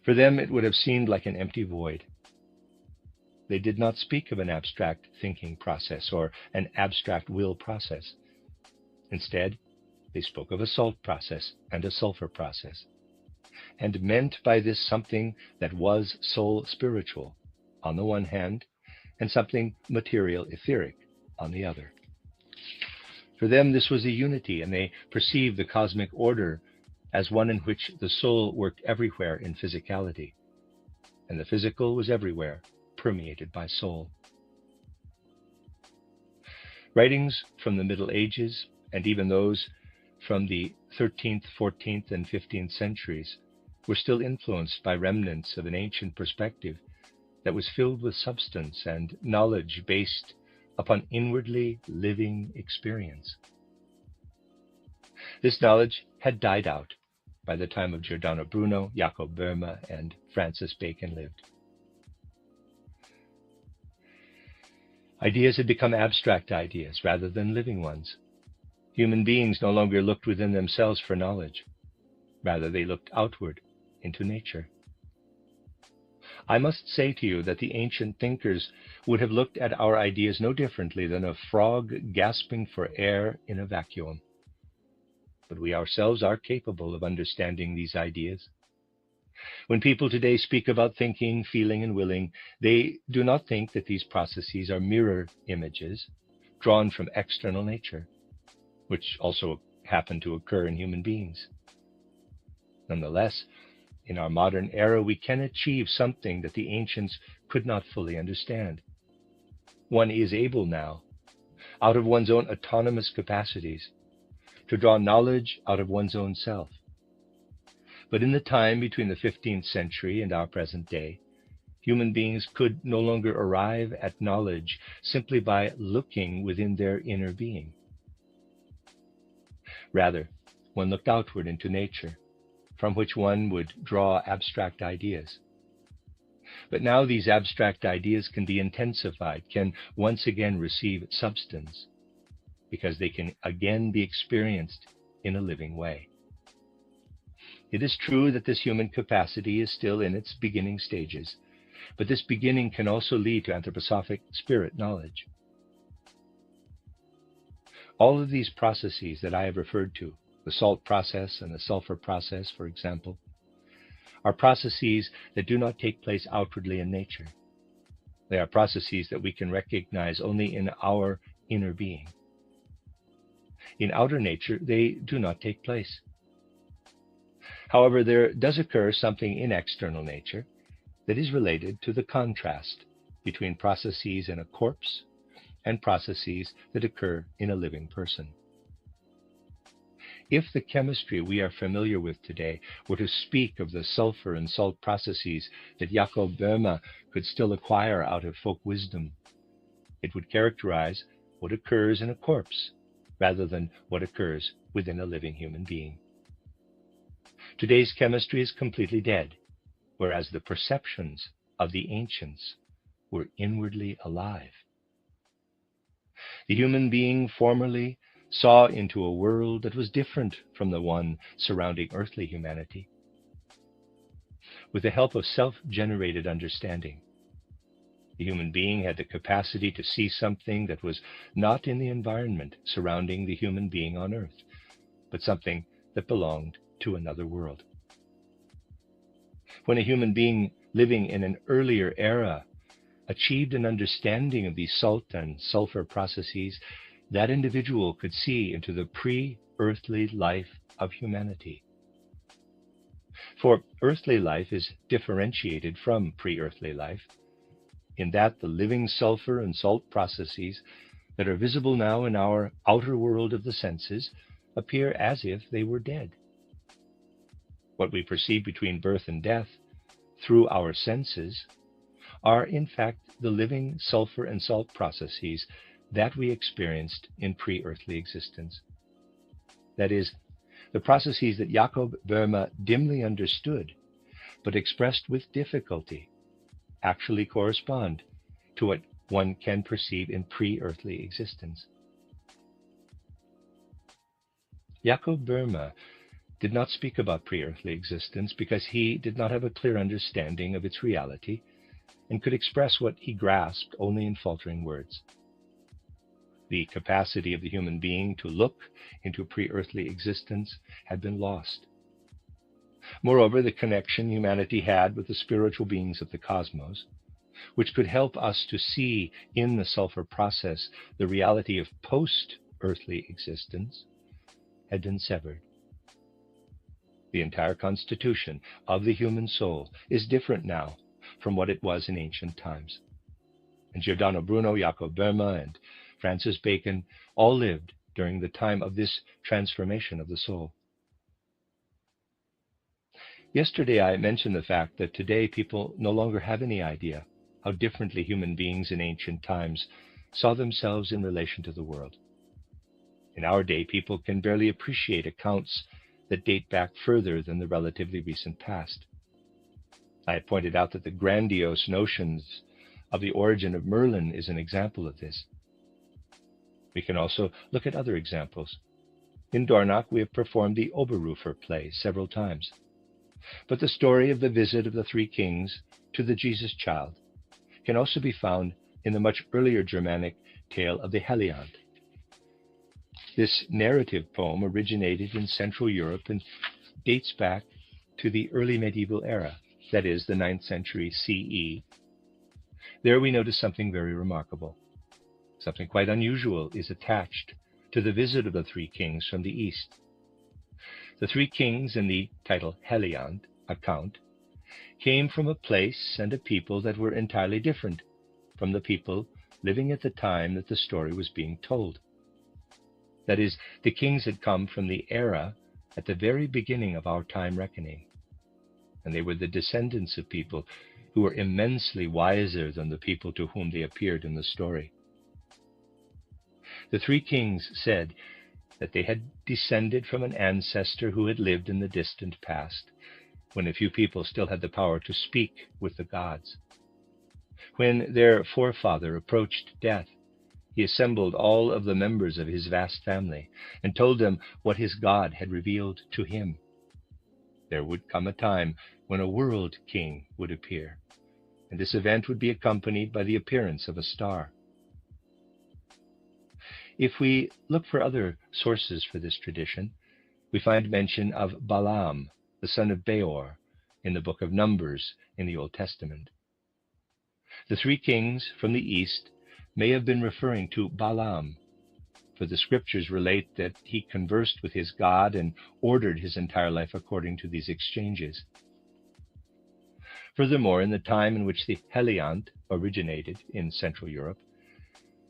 For them, it would have seemed like an empty void. They did not speak of an abstract thinking process or an abstract will process. Instead, they spoke of a salt process and a sulfur process, and meant by this something that was soul spiritual on the one hand, and something material etheric on the other. For them, this was a unity, and they perceived the cosmic order as one in which the soul worked everywhere in physicality, and the physical was everywhere permeated by soul. Writings from the Middle Ages, and even those from the 13th, 14th, and 15th centuries, were still influenced by remnants of an ancient perspective that was filled with substance and knowledge based upon inwardly living experience. This knowledge had died out by the time of Giordano Bruno, Jacob Boehme, and Francis Bacon lived. Ideas had become abstract ideas rather than living ones. Human beings no longer looked within themselves for knowledge. Rather, they looked outward into nature. I must say to you that the ancient thinkers would have looked at our ideas no differently than a frog gasping for air in a vacuum. But we ourselves are capable of understanding these ideas. When people today speak about thinking, feeling, and willing, they do not think that these processes are mirror images drawn from external nature, which also happen to occur in human beings. Nonetheless, in our modern era, we can achieve something that the ancients could not fully understand. One is able now, out of one's own autonomous capacities, to draw knowledge out of one's own self. But in the time between the 15th century and our present day, human beings could no longer arrive at knowledge simply by looking within their inner being. Rather, one looked outward into nature, from which one would draw abstract ideas. But now these abstract ideas can be intensified, can once again receive substance, because they can again be experienced in a living way. It is true that this human capacity is still in its beginning stages, but this beginning can also lead to anthroposophic spirit knowledge. All of these processes that I have referred to, the salt process and the sulfur process, for example, are processes that do not take place outwardly in nature. They are processes that we can recognize only in our inner being. In outer nature, they do not take place. However, there does occur something in external nature that is related to the contrast between processes in a corpse and processes that occur in a living person. If the chemistry we are familiar with today were to speak of the sulfur and salt processes that Jakob Böhme could still acquire out of folk wisdom, it would characterize what occurs in a corpse rather than what occurs within a living human being. Today's chemistry is completely dead, whereas the perceptions of the ancients were inwardly alive. The human being formerly saw into a world that was different from the one surrounding earthly humanity. With the help of self-generated understanding, the human being had the capacity to see something that was not in the environment surrounding the human being on earth, but something that belonged to another world. When a human being living in an earlier era achieved an understanding of these salt and sulfur processes, that individual could see into the pre-earthly life of humanity. For earthly life is differentiated from pre-earthly life, in that the living sulfur and salt processes that are visible now in our outer world of the senses appear as if they were dead. What we perceive between birth and death through our senses are in fact the living sulfur and salt processes that we experienced in pre-earthly existence. That is, the processes that Jakob Böhme dimly understood, but expressed with difficulty, actually correspond to what one can perceive in pre-earthly existence. Jakob Böhme did not speak about pre-earthly existence because he did not have a clear understanding of its reality and could express what he grasped only in faltering words. The capacity of the human being to look into pre-earthly existence had been lost. Moreover, the connection humanity had with the spiritual beings of the cosmos, which could help us to see in the sulfur process the reality of post-earthly existence, had been severed. The entire constitution of the human soul is different now from what it was in ancient times. And Giordano Bruno, Jakob Böhme, and Francis Bacon all lived during the time of this transformation of the soul. Yesterday I mentioned the fact that today people no longer have any idea how differently human beings in ancient times saw themselves in relation to the world. In our day, people can barely appreciate accounts that date back further than the relatively recent past. I have pointed out that the grandiose notions of the origin of Merlin is an example of this. We can also look at other examples. In Dornach, we have performed the Oberrufer play several times. But the story of the visit of the three kings to the Jesus child can also be found in the much earlier Germanic tale of the Helliant. This narrative poem originated in Central Europe and dates back to the early medieval era, that is, the 9th century CE. There we notice something very remarkable. Something quite unusual is attached to the visit of the three kings from the east. The three kings in the title Helliant account came from a place and a people that were entirely different from the people living at the time that the story was being told. That is, the kings had come from the era at the very beginning of our time reckoning, and they were the descendants of people who were immensely wiser than the people to whom they appeared in the story. The three kings said that they had descended from an ancestor who had lived in the distant past, when a few people still had the power to speak with the gods. When their forefather approached death, he assembled all of the members of his vast family and told them what his God had revealed to him. There would come a time when a world king would appear, and this event would be accompanied by the appearance of a star. If we look for other sources for this tradition, we find mention of Balaam, the son of Beor, in the book of Numbers in the Old Testament. The three kings from the east may have been referring to Balaam, for the scriptures relate that he conversed with his God and ordered his entire life according to these exchanges. Furthermore, in the time in which the Heliant originated in Central Europe,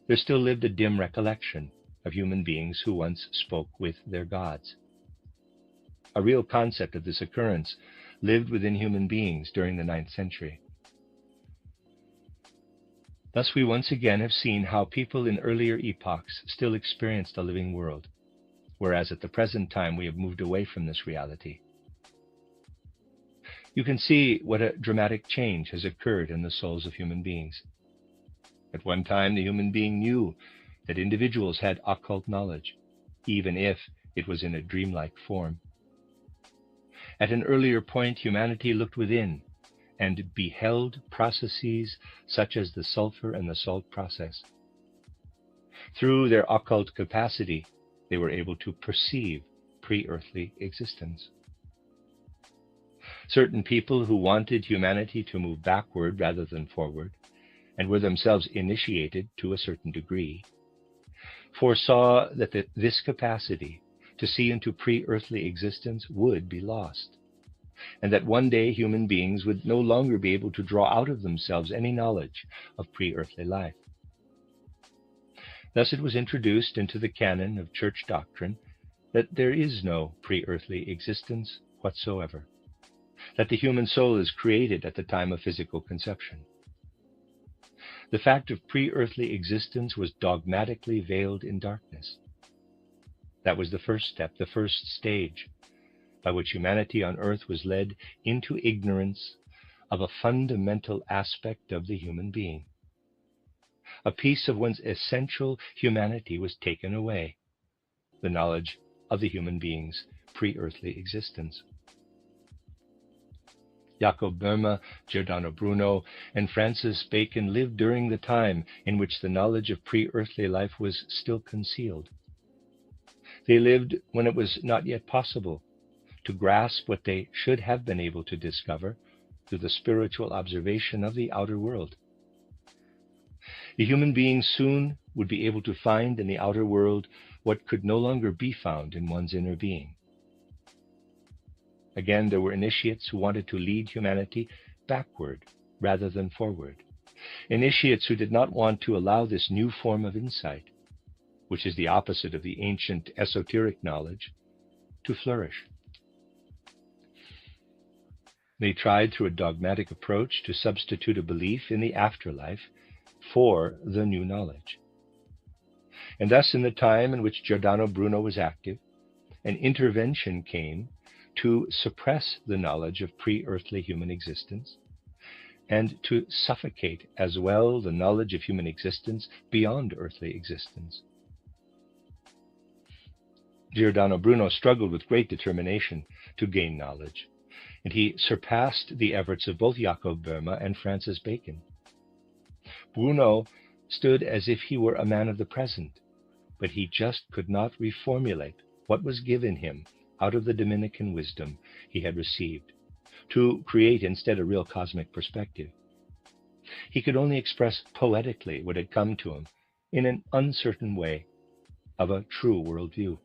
there still lived a dim recollection of human beings who once spoke with their gods. A real concept of this occurrence lived within human beings during the 9th century. Thus we once again have seen how people in earlier epochs still experienced a living world, whereas at the present time we have moved away from this reality. You can see what a dramatic change has occurred in the souls of human beings. At one time, the human being knew that individuals had occult knowledge, even if it was in a dreamlike form. At an earlier point, humanity looked within and beheld processes such as the sulfur and the salt process. Through their occult capacity, they were able to perceive pre-earthly existence. Certain people who wanted humanity to move backward rather than forward, and were themselves initiated to a certain degree, foresaw that this capacity to see into pre-earthly existence would be lost, and that one day human beings would no longer be able to draw out of themselves any knowledge of pre-earthly life. Thus it was introduced into the canon of church doctrine that there is no pre-earthly existence whatsoever, that the human soul is created at the time of physical conception. The fact of pre-earthly existence was dogmatically veiled in darkness. That was the first step, the first stage, by which humanity on earth was led into ignorance of a fundamental aspect of the human being. A piece of one's essential humanity was taken away, the knowledge of the human being's pre-earthly existence. Jacob Boehme, Giordano Bruno, and Francis Bacon lived during the time in which the knowledge of pre-earthly life was still concealed. They lived when it was not yet possible to grasp what they should have been able to discover through the spiritual observation of the outer world. The human being soon would be able to find in the outer world what could no longer be found in one's inner being. Again, there were initiates who wanted to lead humanity backward rather than forward. Initiates who did not want to allow this new form of insight, which is the opposite of the ancient esoteric knowledge, to flourish. They tried through a dogmatic approach to substitute a belief in the afterlife for the new knowledge. And thus, in the time in which Giordano Bruno was active, an intervention came to suppress the knowledge of pre-earthly human existence and to suffocate as well the knowledge of human existence beyond earthly existence. Giordano Bruno struggled with great determination to gain knowledge, and he surpassed the efforts of both Jacob Boehme and Francis Bacon. Bruno stood as if he were a man of the present, but he just could not reformulate what was given him out of the Dominican wisdom he had received, to create instead a real cosmic perspective. He could only express poetically what had come to him in an uncertain way of a true worldview.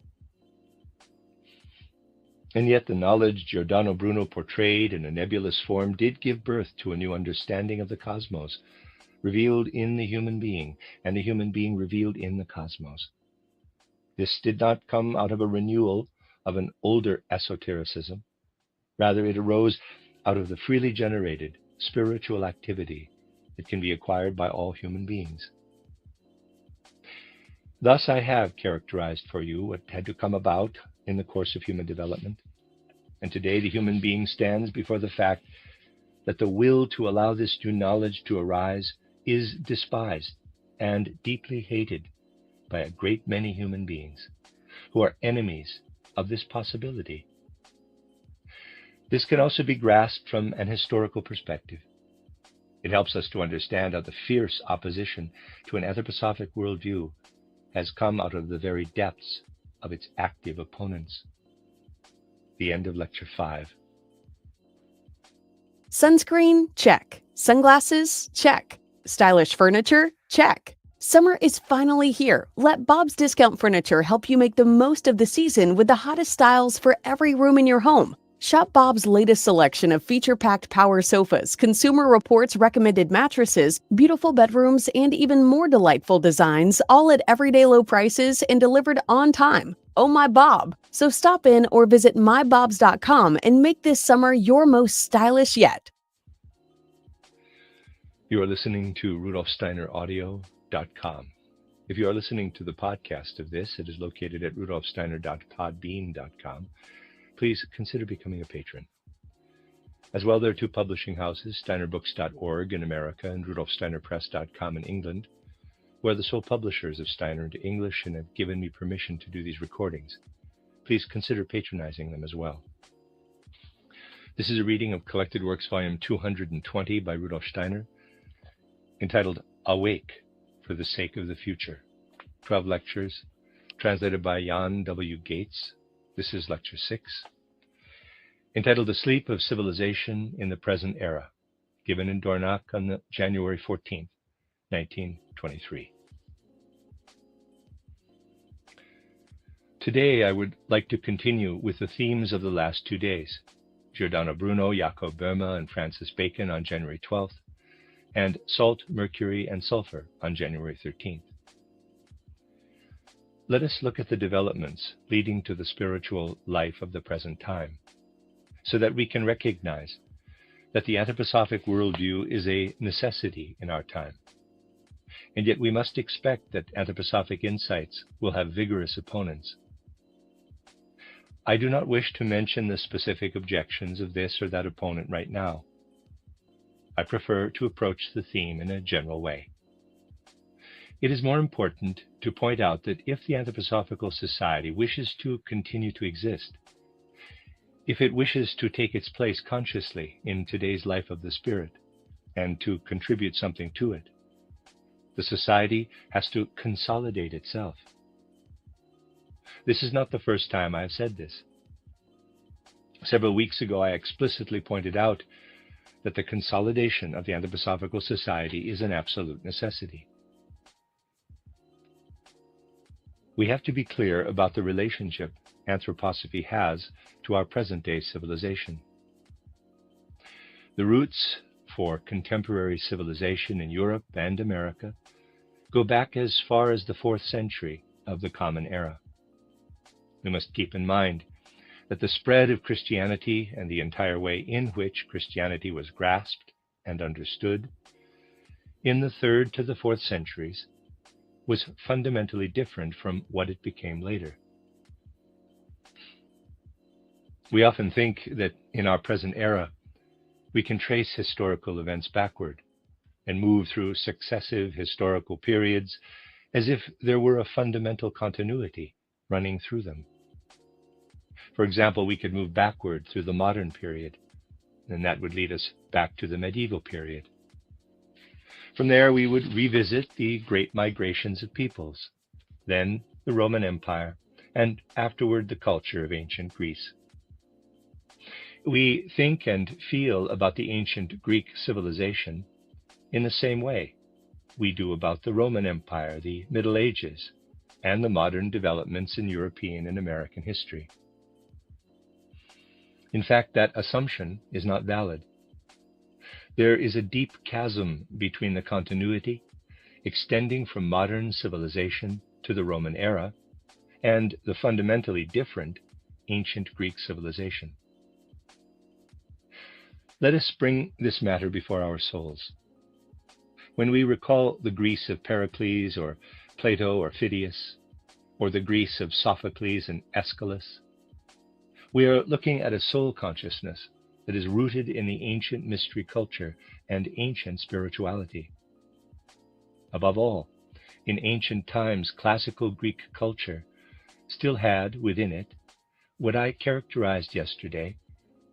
And yet the knowledge Giordano Bruno portrayed in a nebulous form did give birth to a new understanding of the cosmos, revealed in the human being, and the human being revealed in the cosmos. This did not come out of a renewal of an older esotericism. Rather, it arose out of the freely generated spiritual activity that can be acquired by all human beings. Thus I have characterized for you what had to come about in the course of human development. And today the human being stands before the fact that the will to allow this new knowledge to arise is despised and deeply hated by a great many human beings who are enemies of this possibility. This can also be grasped from an historical perspective. It helps us to understand how the fierce opposition to an anthroposophic worldview has come out of the very depths of its active opponents. The end of Lecture 5. Sunscreen? Check. Sunglasses? Check. Stylish furniture? Check. Summer is finally here. Let Bob's Discount Furniture help you make the most of the season with the hottest styles for every room in your home. Shop Bob's latest selection of feature-packed power sofas, Consumer Reports recommended mattresses, beautiful bedrooms, and even more delightful designs, all at everyday low prices and delivered on time. Oh my Bob! So stop in or visit mybobs.com and make this summer your most stylish yet. You are listening to rudolfsteineraudio.com. If you are listening to the podcast of this, it is located at rudolfsteiner.podbean.com. Please consider becoming a patron. As well, there are two publishing houses, steinerbooks.org in America and rudolfsteinerpress.com in England, who are the sole publishers of Steiner into English and have given me permission to do these recordings. Please consider patronizing them as well. This is a reading of Collected Works Volume 220 by Rudolf Steiner, entitled Awake for the Sake of the Future. 12 lectures, translated by Jan W. Gates. This is Lecture 6, entitled The Sleep of Civilization in the Present Era, given in Dornach on January 14, 1923. Today I would like to continue with the themes of the last 2 days, Giordano Bruno, Jacob Boehme, and Francis Bacon on January 12th, and salt, mercury, and sulfur on January 13th. Let us look at the developments leading to the spiritual life of the present time, so that we can recognize that the anthroposophic worldview is a necessity in our time, and yet we must expect that anthroposophic insights will have vigorous opponents. I do not wish to mention the specific objections of this or that opponent right now. I prefer to approach the theme in a general way. It is more important to point out that if the anthroposophical society wishes to continue to exist, if it wishes to take its place consciously in today's life of the spirit and to contribute something to it, the society has to consolidate itself. This is not the first time I have said this. Several weeks ago, I explicitly pointed out that the consolidation of the anthroposophical society is an absolute necessity. We have to be clear about the relationship anthroposophy has to our present-day civilization. The roots for contemporary civilization in Europe and America go back as far as the 4th century of the Common Era. We must keep in mind that the spread of Christianity and the entire way in which Christianity was grasped and understood in the 3rd to the 4th centuries was fundamentally different from what it became later. We often think that in our present era, we can trace historical events backward and move through successive historical periods as if there were a fundamental continuity running through them. For example, we could move backward through the modern period, and that would lead us back to the medieval period. From there, we would revisit the great migrations of peoples, then the Roman Empire, and afterward the culture of ancient Greece. We think and feel about the ancient Greek civilization in the same way we do about the Roman Empire, the Middle Ages, and the modern developments in European and American history. In fact, that assumption is not valid. There is a deep chasm between the continuity extending from modern civilization to the Roman era and the fundamentally different ancient Greek civilization. Let us bring this matter before our souls. When we recall the Greece of Pericles or Plato or Phidias, or the Greece of Sophocles and Aeschylus, we are looking at a soul consciousness that is rooted in the ancient mystery culture and ancient spirituality. Above all, in ancient times, classical Greek culture still had within it what I characterized yesterday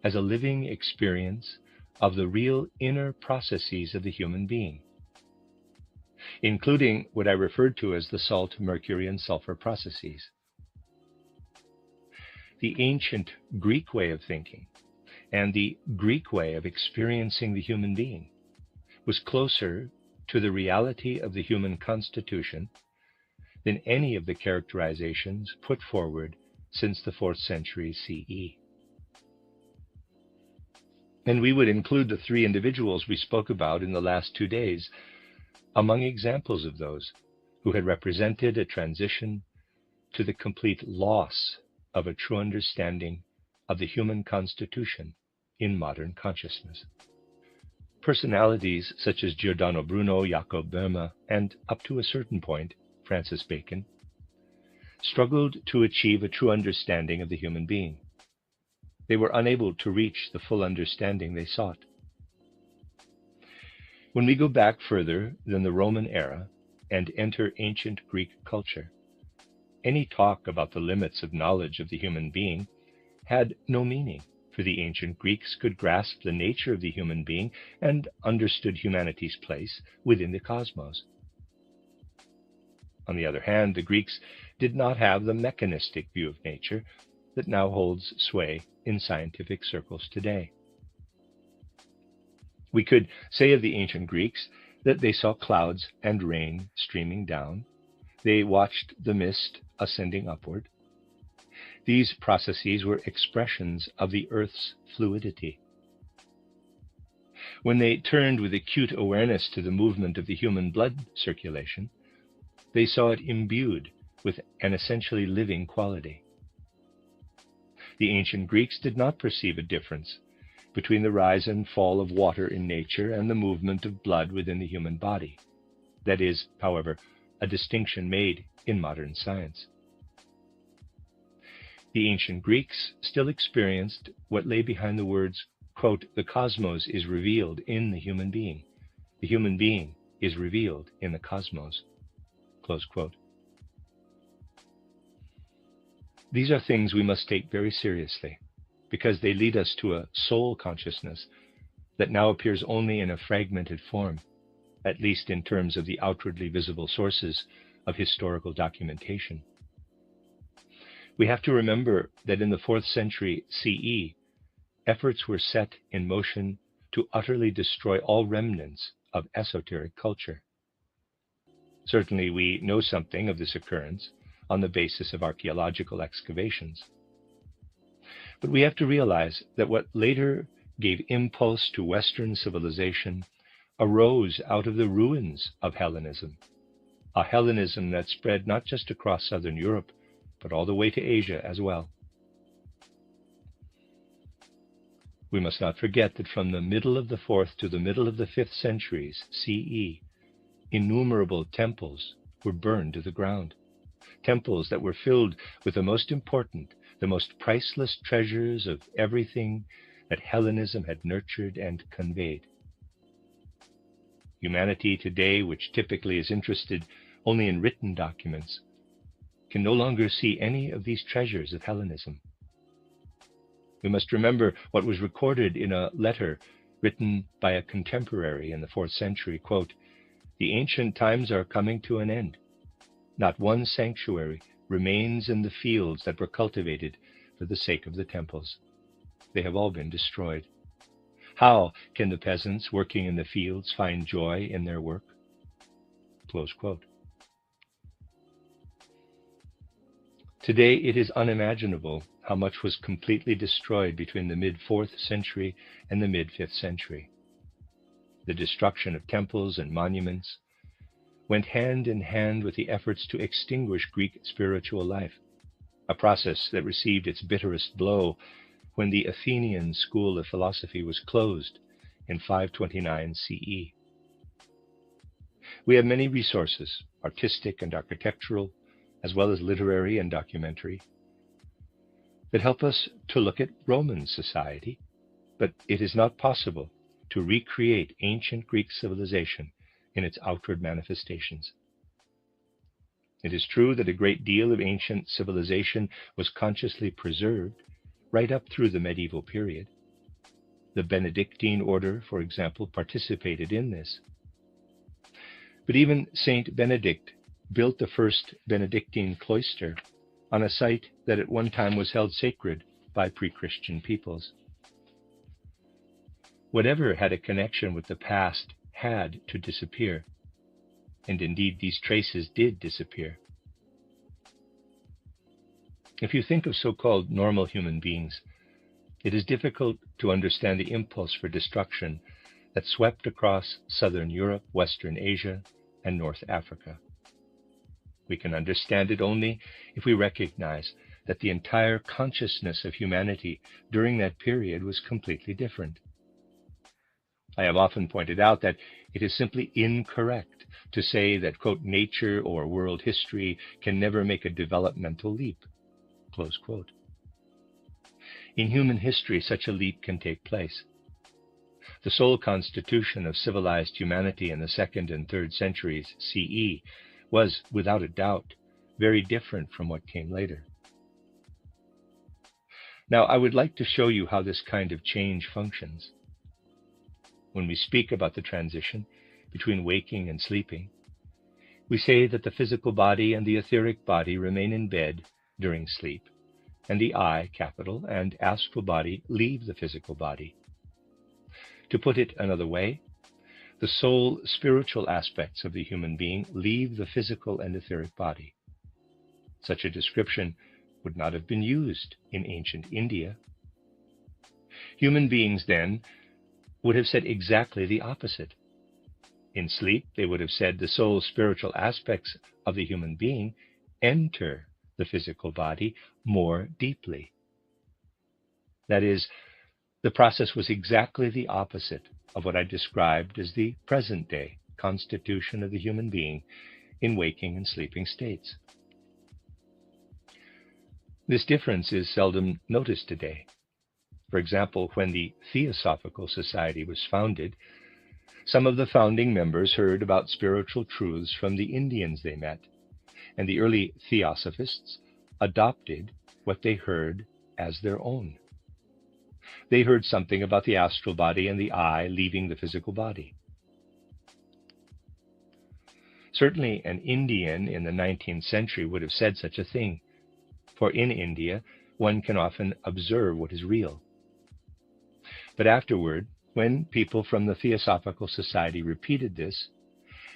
as a living experience of the real inner processes of the human being, including what I referred to as the salt, mercury, and sulfur processes. The ancient Greek way of thinking and the Greek way of experiencing the human being was closer to the reality of the human constitution than any of the characterizations put forward since the 4th century CE. And we would include the 3 individuals we spoke about in the last 2 days among examples of those who had represented a transition to the complete loss of a true understanding of the human constitution in modern consciousness. Personalities such as Giordano Bruno, Jacob Boehme, and up to a certain point, Francis Bacon, struggled to achieve a true understanding of the human being. They were unable to reach the full understanding they sought. When we go back further than the Roman era and enter ancient Greek culture, any talk about the limits of knowledge of the human being had no meaning, for the ancient Greeks could grasp the nature of the human being and understood humanity's place within the cosmos. On the other hand, the Greeks did not have the mechanistic view of nature that now holds sway in scientific circles today. We could say of the ancient Greeks that they saw clouds and rain streaming down. They watched the mist ascending upward. These processes were expressions of the Earth's fluidity. When they turned with acute awareness to the movement of the human blood circulation, they saw it imbued with an essentially living quality. The ancient Greeks did not perceive a difference between the rise and fall of water in nature and the movement of blood within the human body. That is, however, a distinction made in modern science. The ancient Greeks still experienced what lay behind the words, quote, "The cosmos is revealed in the human being. The human being is revealed in the cosmos," close quote. These are things we must take very seriously, because they lead us to a soul consciousness that now appears only in a fragmented form, at least in terms of the outwardly visible sources of historical documentation. We have to remember that in the 4th century CE, efforts were set in motion to utterly destroy all remnants of esoteric culture. Certainly we know something of this occurrence on the basis of archaeological excavations. But we have to realize that what later gave impulse to Western civilization arose out of the ruins of Hellenism, a Hellenism that spread not just across southern Europe, but all the way to Asia as well. We must not forget that from the middle of the 4th to the middle of the 5th centuries CE, innumerable temples were burned to the ground. Temples that were filled with the most important, the most priceless treasures of everything that Hellenism had nurtured and conveyed. Humanity today, which typically is interested only in written documents, can no longer see any of these treasures of Hellenism. We must remember what was recorded in a letter written by a contemporary in the 4th century, quote, "The ancient times are coming to an end. Not one sanctuary remains in the fields that were cultivated for the sake of the temples. They have all been destroyed. How can the peasants working in the fields find joy in their work?" Close quote. Today, it is unimaginable how much was completely destroyed between the mid-4th century and the mid-5th century. The destruction of temples and monuments went hand in hand with the efforts to extinguish Greek spiritual life, a process that received its bitterest blow when the Athenian school of philosophy was closed in 529 CE. We have many resources, artistic and architectural, as well as literary and documentary, that help us to look at Roman society, but it is not possible to recreate ancient Greek civilization in its outward manifestations. It is true that a great deal of ancient civilization was consciously preserved right up through the medieval period. The Benedictine order, for example, participated in this. But even Saint Benedict built the first Benedictine cloister on a site that at one time was held sacred by pre-Christian peoples. Whatever had a connection with the past had to disappear, and indeed these traces did disappear. If you think of so-called normal human beings, it is difficult to understand the impulse for destruction that swept across southern Europe, Western Asia, and North Africa. We can understand it only if we recognize that the entire consciousness of humanity during that period was completely different. I have often pointed out that it is simply incorrect to say that, quote, nature or world history can never make a developmental leap, close quote. In human history, such a leap can take place. The sole constitution of civilized humanity in the 2nd and 3rd centuries CE was, without a doubt, very different from what came later. Now, I would like to show you how this kind of change functions. When we speak about the transition between waking and sleeping, we say that the physical body and the etheric body remain in bed during sleep, and the I, capital, and astral body leave the physical body. To put it another way, the soul spiritual aspects of the human being leave the physical and etheric body. Such a description would not have been used in ancient India. Human beings then would have said exactly the opposite. In sleep, they would have said the soul spiritual aspects of the human being enter the physical body more deeply. That is, the process was exactly the opposite of what I described as the present-day constitution of the human being in waking and sleeping states. This difference is seldom noticed today. For example, when the Theosophical Society was founded, some of the founding members heard about spiritual truths from the Indians they met, and the early Theosophists adopted what they heard as their own. They heard something about the astral body and the I leaving the physical body. Certainly an Indian in the 19th century would have said such a thing, for in India one can often observe what is real. But afterward, when people from the Theosophical Society repeated this,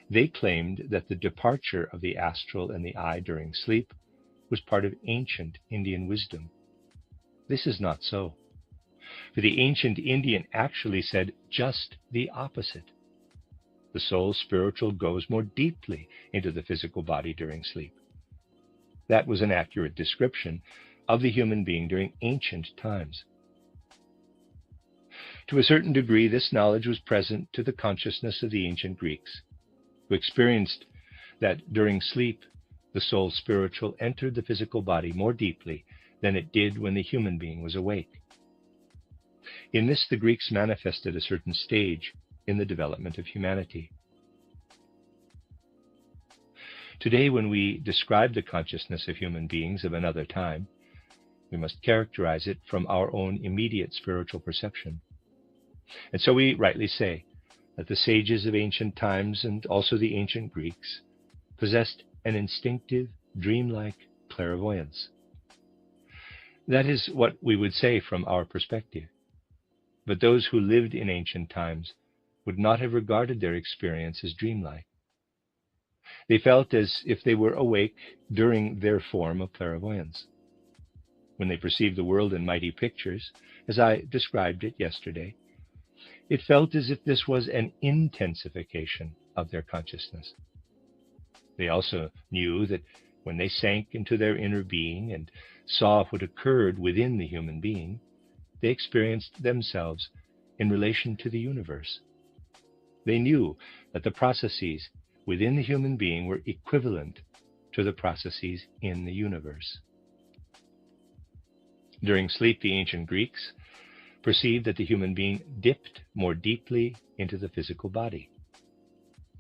they claimed that the departure of the astral and the I during sleep was part of ancient Indian wisdom. This is not so. For the ancient Indian actually said just the opposite. The soul spiritual goes more deeply into the physical body during sleep. That was an accurate description of the human being during ancient times. To a certain degree, this knowledge was present to the consciousness of the ancient Greeks, who experienced that during sleep, the soul spiritual entered the physical body more deeply than it did when the human being was awake. In this, the Greeks manifested a certain stage in the development of humanity. Today, when we describe the consciousness of human beings of another time, we must characterize it from our own immediate spiritual perception. And so we rightly say that the sages of ancient times and also the ancient Greeks possessed an instinctive, dreamlike clairvoyance. That is what we would say from our perspective. But those who lived in ancient times would not have regarded their experience as dreamlike. They felt as if they were awake during their form of clairvoyance. When they perceived the world in mighty pictures, as I described it yesterday, it felt as if this was an intensification of their consciousness. They also knew that when they sank into their inner being and saw what occurred within the human being, they experienced themselves in relation to the universe. They knew that the processes within the human being were equivalent to the processes in the universe. During sleep, the ancient Greeks perceived that the human being dipped more deeply into the physical body.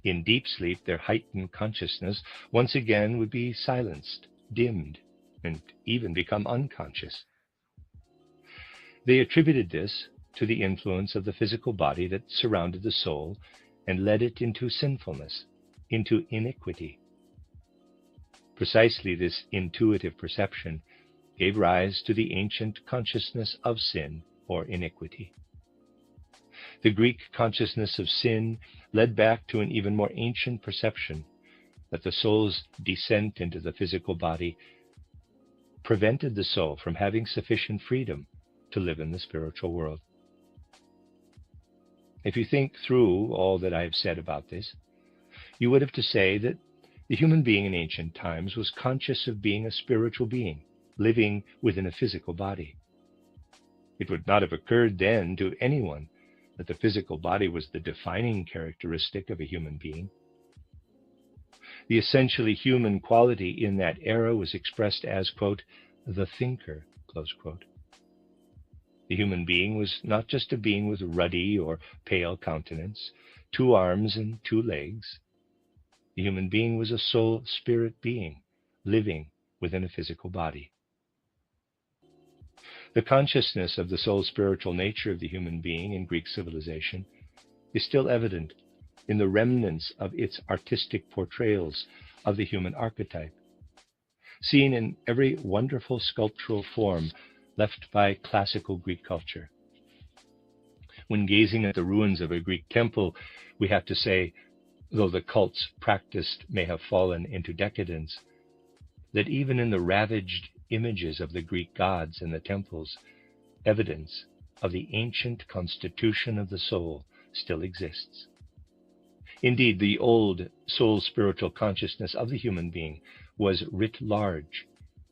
In deep sleep, their heightened consciousness once again would be silenced, dimmed, and even become unconscious. They attributed this to the influence of the physical body that surrounded the soul and led it into sinfulness, into iniquity. Precisely this intuitive perception gave rise to the ancient consciousness of sin or iniquity. The Greek consciousness of sin led back to an even more ancient perception that the soul's descent into the physical body prevented the soul from having sufficient freedom to live in the spiritual world. If you think through all that I have said about this, you would have to say that the human being in ancient times was conscious of being a spiritual being, living within a physical body. It would not have occurred then to anyone that the physical body was the defining characteristic of a human being. The essentially human quality in that era was expressed as, quote, the thinker, close quote. The human being was not just a being with a ruddy or pale countenance, 2 arms and 2 legs. The human being was a soul spirit being, living within a physical body. The consciousness of the soul spiritual nature of the human being in Greek civilization is still evident in the remnants of its artistic portrayals of the human archetype, seen in every wonderful sculptural form left by classical Greek culture. When gazing at the ruins of a Greek temple, we have to say, though the cults practiced may have fallen into decadence, that even in the ravaged images of the Greek gods in the temples, evidence of the ancient constitution of the soul still exists. Indeed, the old soul spiritual consciousness of the human being was writ large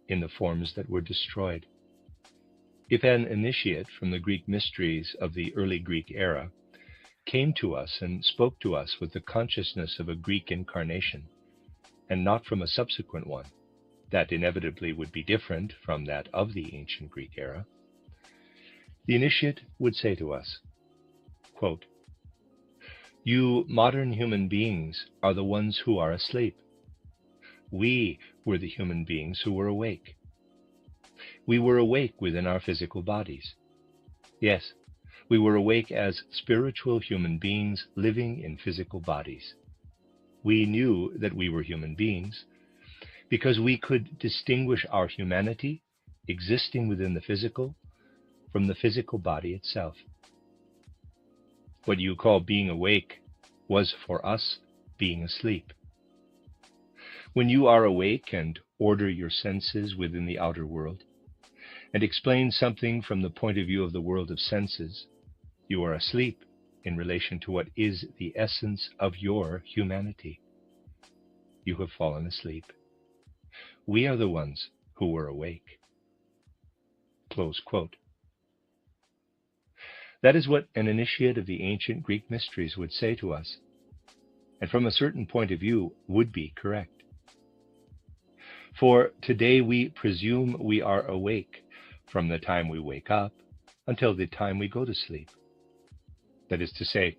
in the forms that were destroyed. If an initiate from the Greek mysteries of the early Greek era came to us and spoke to us with the consciousness of a Greek incarnation, and not from a subsequent one, that inevitably would be different from that of the ancient Greek era, the initiate would say to us, quote, you modern human beings are the ones who are asleep. We were the human beings who were awake. We were awake within our physical bodies. Yes, we were awake as spiritual human beings living in physical bodies. We knew that we were human beings because we could distinguish our humanity existing within the physical from the physical body itself. What you call being awake was for us being asleep. When you are awake and order your senses within the outer world, and explain something from the point of view of the world of senses, you are asleep in relation to what is the essence of your humanity. You have fallen asleep. We are the ones who were awake. Close quote. That is what an initiate of the ancient Greek mysteries would say to us, and from a certain point of view would be correct. For today we presume we are awake from the time we wake up until the time we go to sleep. That is to say,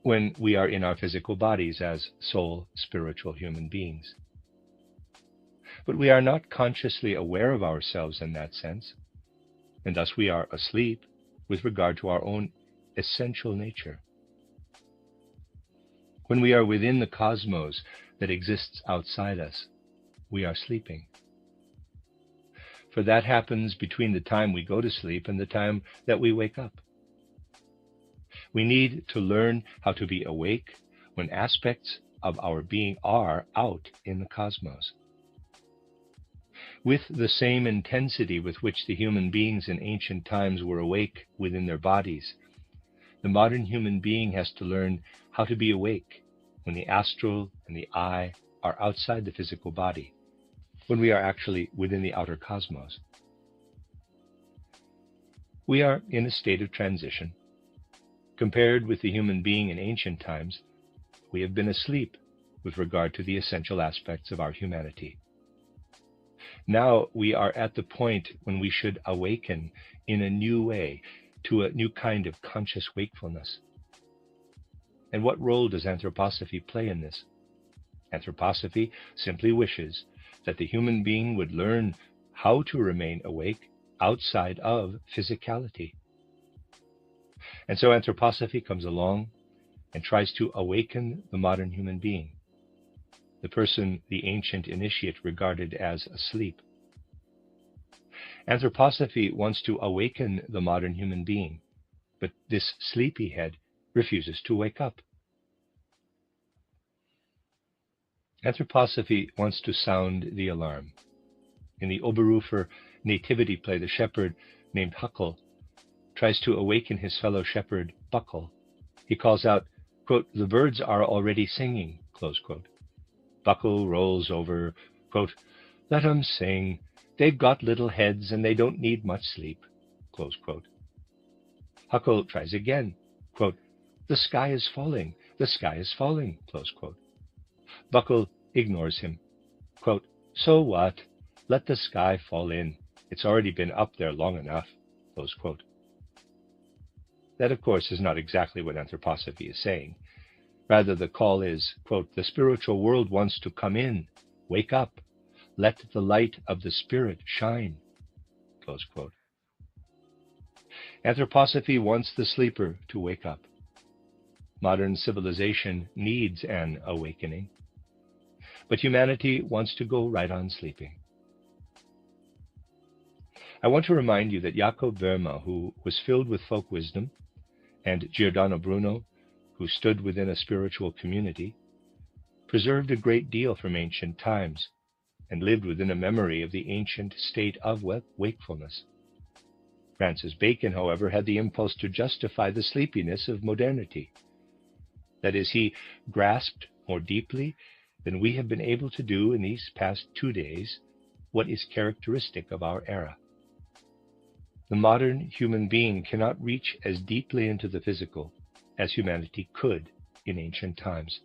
when we are in our physical bodies as soul, spiritual human beings. But we are not consciously aware of ourselves in that sense, and thus we are asleep with regard to our own essential nature. When we are within the cosmos that exists outside us, we are sleeping. For that happens between the time we go to sleep and the time that we wake up. We need to learn how to be awake when aspects of our being are out in the cosmos. With the same intensity with which the human beings in ancient times were awake within their bodies, the modern human being has to learn how to be awake when the astral and the I are outside the physical body, when we are actually within the outer cosmos. We are in a state of transition. Compared with the human being in ancient times, we have been asleep with regard to the essential aspects of our humanity. Now we are at the point when we should awaken in a new way to a new kind of conscious wakefulness. And what role does anthroposophy play in this? Anthroposophy simply wishes that the human being would learn how to remain awake outside of physicality. And so anthroposophy comes along and tries to awaken the modern human being, the person the ancient initiate regarded as asleep. Anthroposophy wants to awaken the modern human being but this sleepyhead refuses to wake up. Anthroposophy wants to sound the alarm. In the Oberhofer nativity play, the shepherd named Huckel tries to awaken his fellow shepherd Buckle. He calls out, quote, "The birds are already singing," close quote. Buckle rolls over, quote, "Let 'em sing. They've got little heads and they don't need much sleep," close quote. Huckel tries again, quote, "The sky is falling. The sky is falling," close quote. Buckle ignores him, quote, "So what? Let the sky fall in. It's already been up there long enough," close quote. That, of course, is not exactly what anthroposophy is saying. Rather, the call is, quote, "The spiritual world wants to come in. Wake up. Let the light of the Spirit shine," close quote. Anthroposophy wants the sleeper to wake up. Modern civilization needs an awakening. But humanity wants to go right on sleeping. I want to remind you that Jakob Boehme, who was filled with folk wisdom, and Giordano Bruno, who stood within a spiritual community, preserved a great deal from ancient times and lived within a memory of the ancient state of wakefulness. Francis Bacon, however, had the impulse to justify the sleepiness of modernity. That is, he grasped more deeply than we have been able to do in these past 2 days what is characteristic of our era. The modern human being cannot reach as deeply into the physical as humanity could in ancient times.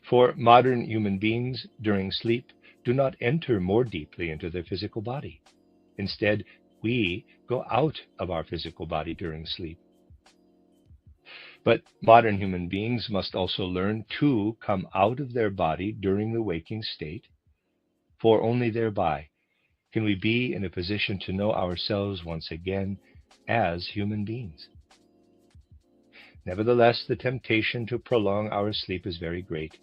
For modern human beings during sleep do not enter more deeply into their physical body. Instead, we go out of our physical body during sleep. But modern human beings must also learn to come out of their body during the waking state, for only thereby can we be in a position to know ourselves once again as human beings. Nevertheless, the temptation to prolong our sleep is very great.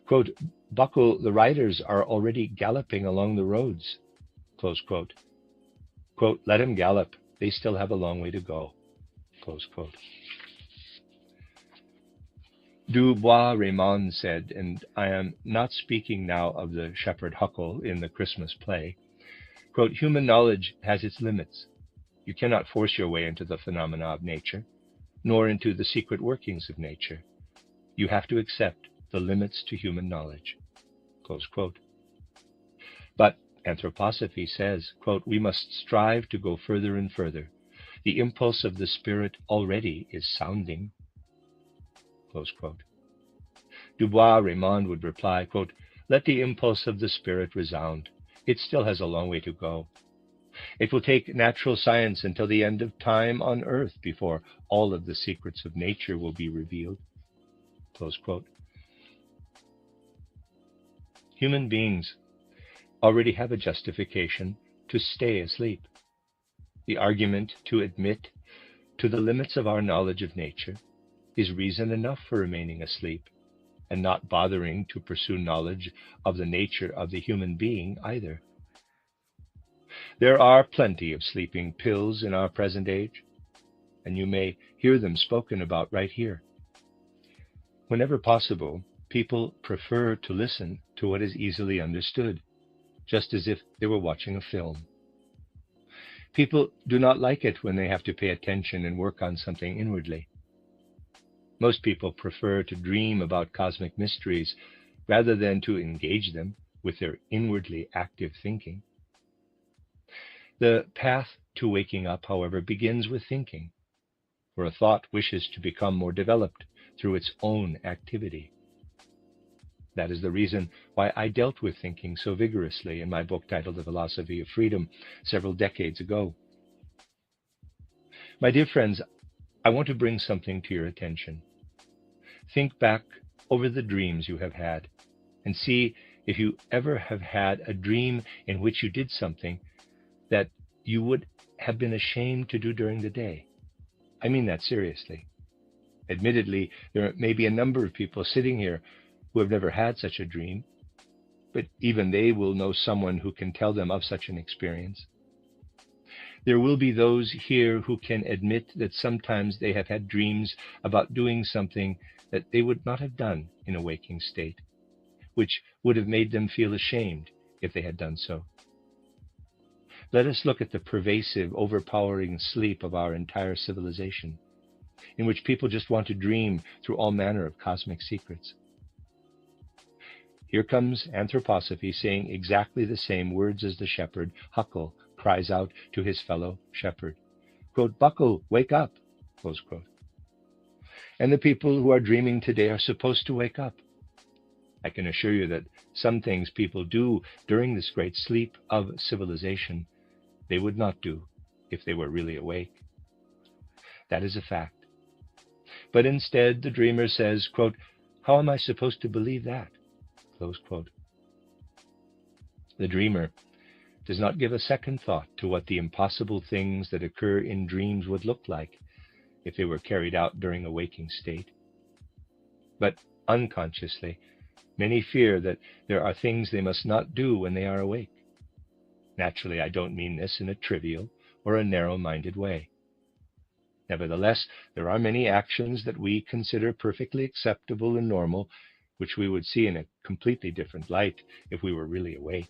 Quote, "Buckle, the riders are already galloping along the roads," close quote. Quote, "Let him gallop. They still have a long way to go," close quote. Du Bois-Reymond said, and I am not speaking now of the shepherd Huckel in the Christmas play, quote, "Human knowledge has its limits. You cannot force your way into the phenomena of nature, nor into the secret workings of nature. You have to accept the limits to human knowledge," close quote. But anthroposophy says, quote, "We must strive to go further and further. The impulse of the Spirit already is sounding," close quote. Du Bois-Reymond would reply, quote, "Let the impulse of the Spirit resound. It still has a long way to go. It will take natural science until the end of time on earth before all of the secrets of nature will be revealed," close quote. Human beings already have a justification to stay asleep. The argument to admit to the limits of our knowledge of nature is reason enough for remaining asleep and not bothering to pursue knowledge of the nature of the human being either. There are plenty of sleeping pills in our present age, and you may hear them spoken about right here. Whenever possible, people prefer to listen to what is easily understood, just as if they were watching a film. People do not like it when they have to pay attention and work on something inwardly. Most people prefer to dream about cosmic mysteries rather than to engage them with their inwardly active thinking. The path to waking up, however, begins with thinking, for a thought wishes to become more developed through its own activity. That is the reason why I dealt with thinking so vigorously in my book titled The Philosophy of Freedom several decades ago. My dear friends, I want to bring something to your attention. Think back over the dreams you have had and see if you ever have had a dream in which you did something that you would have been ashamed to do during the day. I mean that seriously. Admittedly, there may be a number of people sitting here who have never had such a dream, but even they will know someone who can tell them of such an experience. There will be those here who can admit that sometimes they have had dreams about doing something that they would not have done in a waking state, which would have made them feel ashamed if they had done so. Let us look at the pervasive, overpowering sleep of our entire civilization, in which people just want to dream through all manner of cosmic secrets. Here comes anthroposophy saying exactly the same words as the shepherd, Huckle, cries out to his fellow shepherd. Quote, "Buckle, wake up," close quote. And the people who are dreaming today are supposed to wake up. I can assure you that some things people do during this great sleep of civilization, they would not do if they were really awake. That is a fact. But instead, the dreamer says, quote, "How am I supposed to believe that?" Close quote. The dreamer does not give a second thought to what the impossible things that occur in dreams would look like if they were carried out during a waking state. But unconsciously, many fear that there are things they must not do when they are awake. Naturally, I don't mean this in a trivial or a narrow-minded way. Nevertheless, there are many actions that we consider perfectly acceptable and normal, which we would see in a completely different light if we were really awake.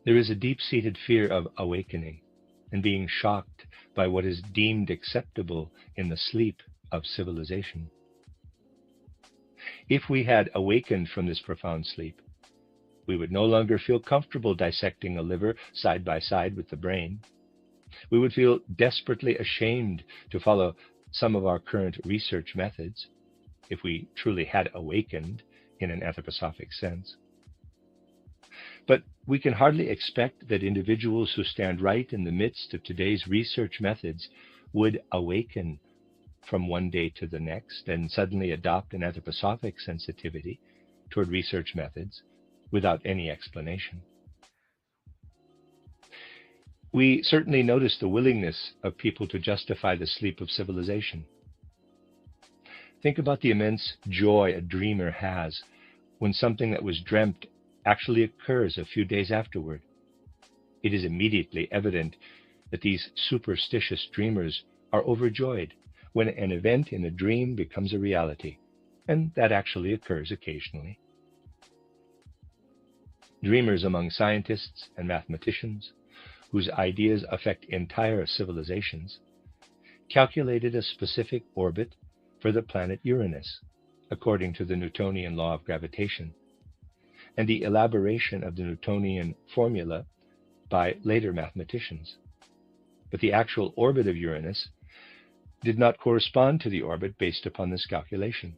There is a deep-seated fear of awakening and being shocked by what is deemed acceptable in the sleep of civilization. If we had awakened from this profound sleep, we would no longer feel comfortable dissecting a liver side by side with the brain. We would feel desperately ashamed to follow some of our current research methods, if we truly had awakened in an anthroposophic sense. But we can hardly expect that individuals who stand right in the midst of today's research methods would awaken from one day to the next and suddenly adopt an anthroposophic sensitivity toward research methods without any explanation. We certainly notice the willingness of people to justify the sleep of civilization. Think about the immense joy a dreamer has when something that was dreamt actually occurs a few days afterward. It is immediately evident that these superstitious dreamers are overjoyed when an event in a dream becomes a reality, and that actually occurs occasionally. Dreamers among scientists and mathematicians, whose ideas affect entire civilizations, calculated a specific orbit for the planet Uranus, according to the Newtonian law of gravitation, and the elaboration of the Newtonian formula by later mathematicians. But the actual orbit of Uranus did not correspond to the orbit based upon this calculation.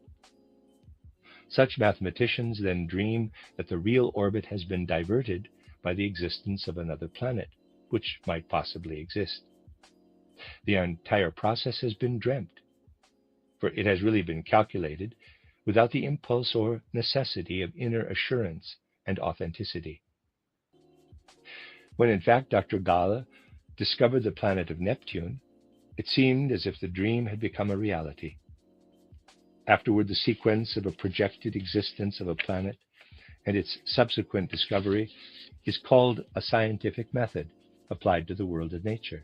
Such mathematicians then dream that the real orbit has been diverted by the existence of another planet, which might possibly exist. The entire process has been dreamt, for it has really been calculated without the impulse or necessity of inner assurance and authenticity. When in fact Dr. Gala discovered the planet of Neptune, it seemed as if the dream had become a reality. Afterward, the sequence of a projected existence of a planet and its subsequent discovery is called a scientific method applied to the world of nature.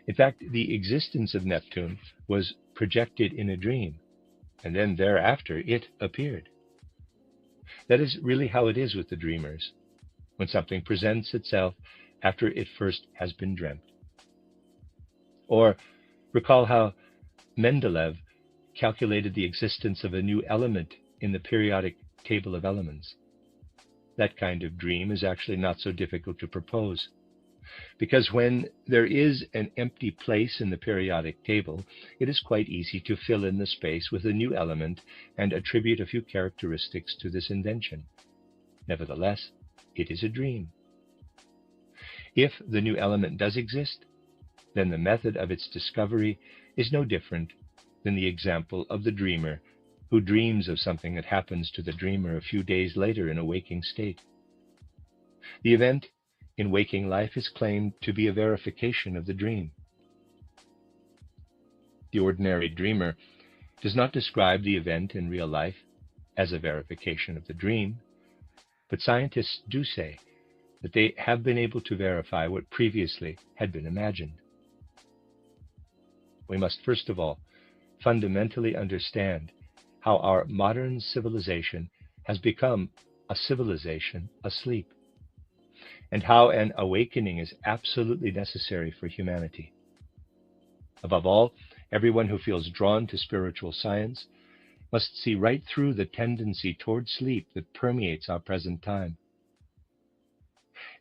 In fact, the existence of Neptune was projected in a dream, and then thereafter it appeared. That is really how it is with the dreamers, when something presents itself after it first has been dreamt. Or recall how Mendeleev calculated the existence of a new element in the periodic table of elements. That kind of dream is actually not so difficult to propose, because when there is an empty place in the periodic table, it is quite easy to fill in the space with a new element and attribute a few characteristics to this invention. Nevertheless, it is a dream. If the new element does exist, then the method of its discovery is no different than the example of the dreamer who dreams of something that happens to the dreamer a few days later in a waking state. The event in waking life is claimed to be a verification of the dream. The ordinary dreamer does not describe the event in real life as a verification of the dream, but scientists do say that they have been able to verify what previously had been imagined. We must first of all fundamentally understand how our modern civilization has become a civilization asleep, and how an awakening is absolutely necessary for humanity. Above all, everyone who feels drawn to spiritual science must see right through the tendency toward sleep that permeates our present time.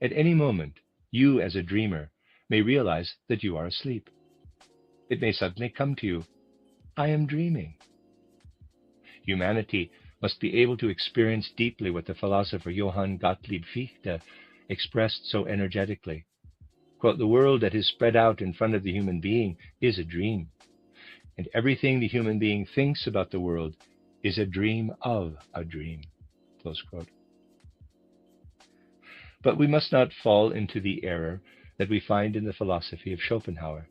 At any moment, you as a dreamer may realize that you are asleep. It may suddenly come to you, I am dreaming. Humanity must be able to experience deeply what the philosopher Johann Gottlieb Fichte expressed so energetically. Quote, the world that is spread out in front of the human being is a dream, and everything the human being thinks about the world is a dream of a dream. Close quote. But we must not fall into the error that we find in the philosophy of Schopenhauer.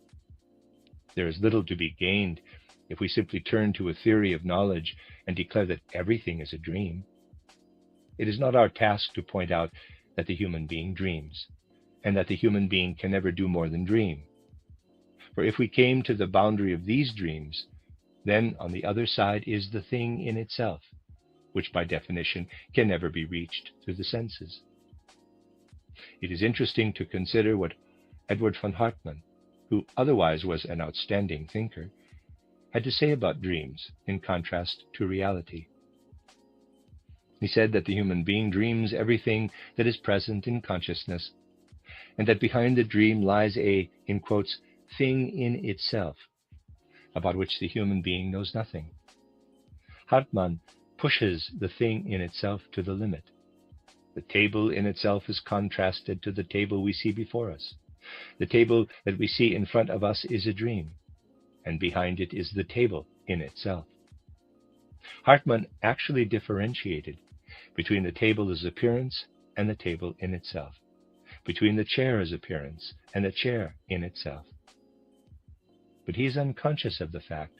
There is little to be gained if we simply turn to a theory of knowledge and declare that everything is a dream. It is not our task to point out that the human being dreams, and that the human being can never do more than dream. For if we came to the boundary of these dreams, then on the other side is the thing in itself, which by definition can never be reached through the senses. It is interesting to consider what Edward von Hartmann, who otherwise was an outstanding thinker, had to say about dreams in contrast to reality. He said that the human being dreams everything that is present in consciousness, and that behind the dream lies a, in quotes, thing in itself, about which the human being knows nothing. Hartmann pushes the thing in itself to the limit. The table in itself is contrasted to the table we see before us. The table that we see in front of us is a dream, and behind it is the table in itself. Hartmann actually differentiated between the table as appearance and the table in itself, between the chair as appearance and the chair in itself. But he is unconscious of the fact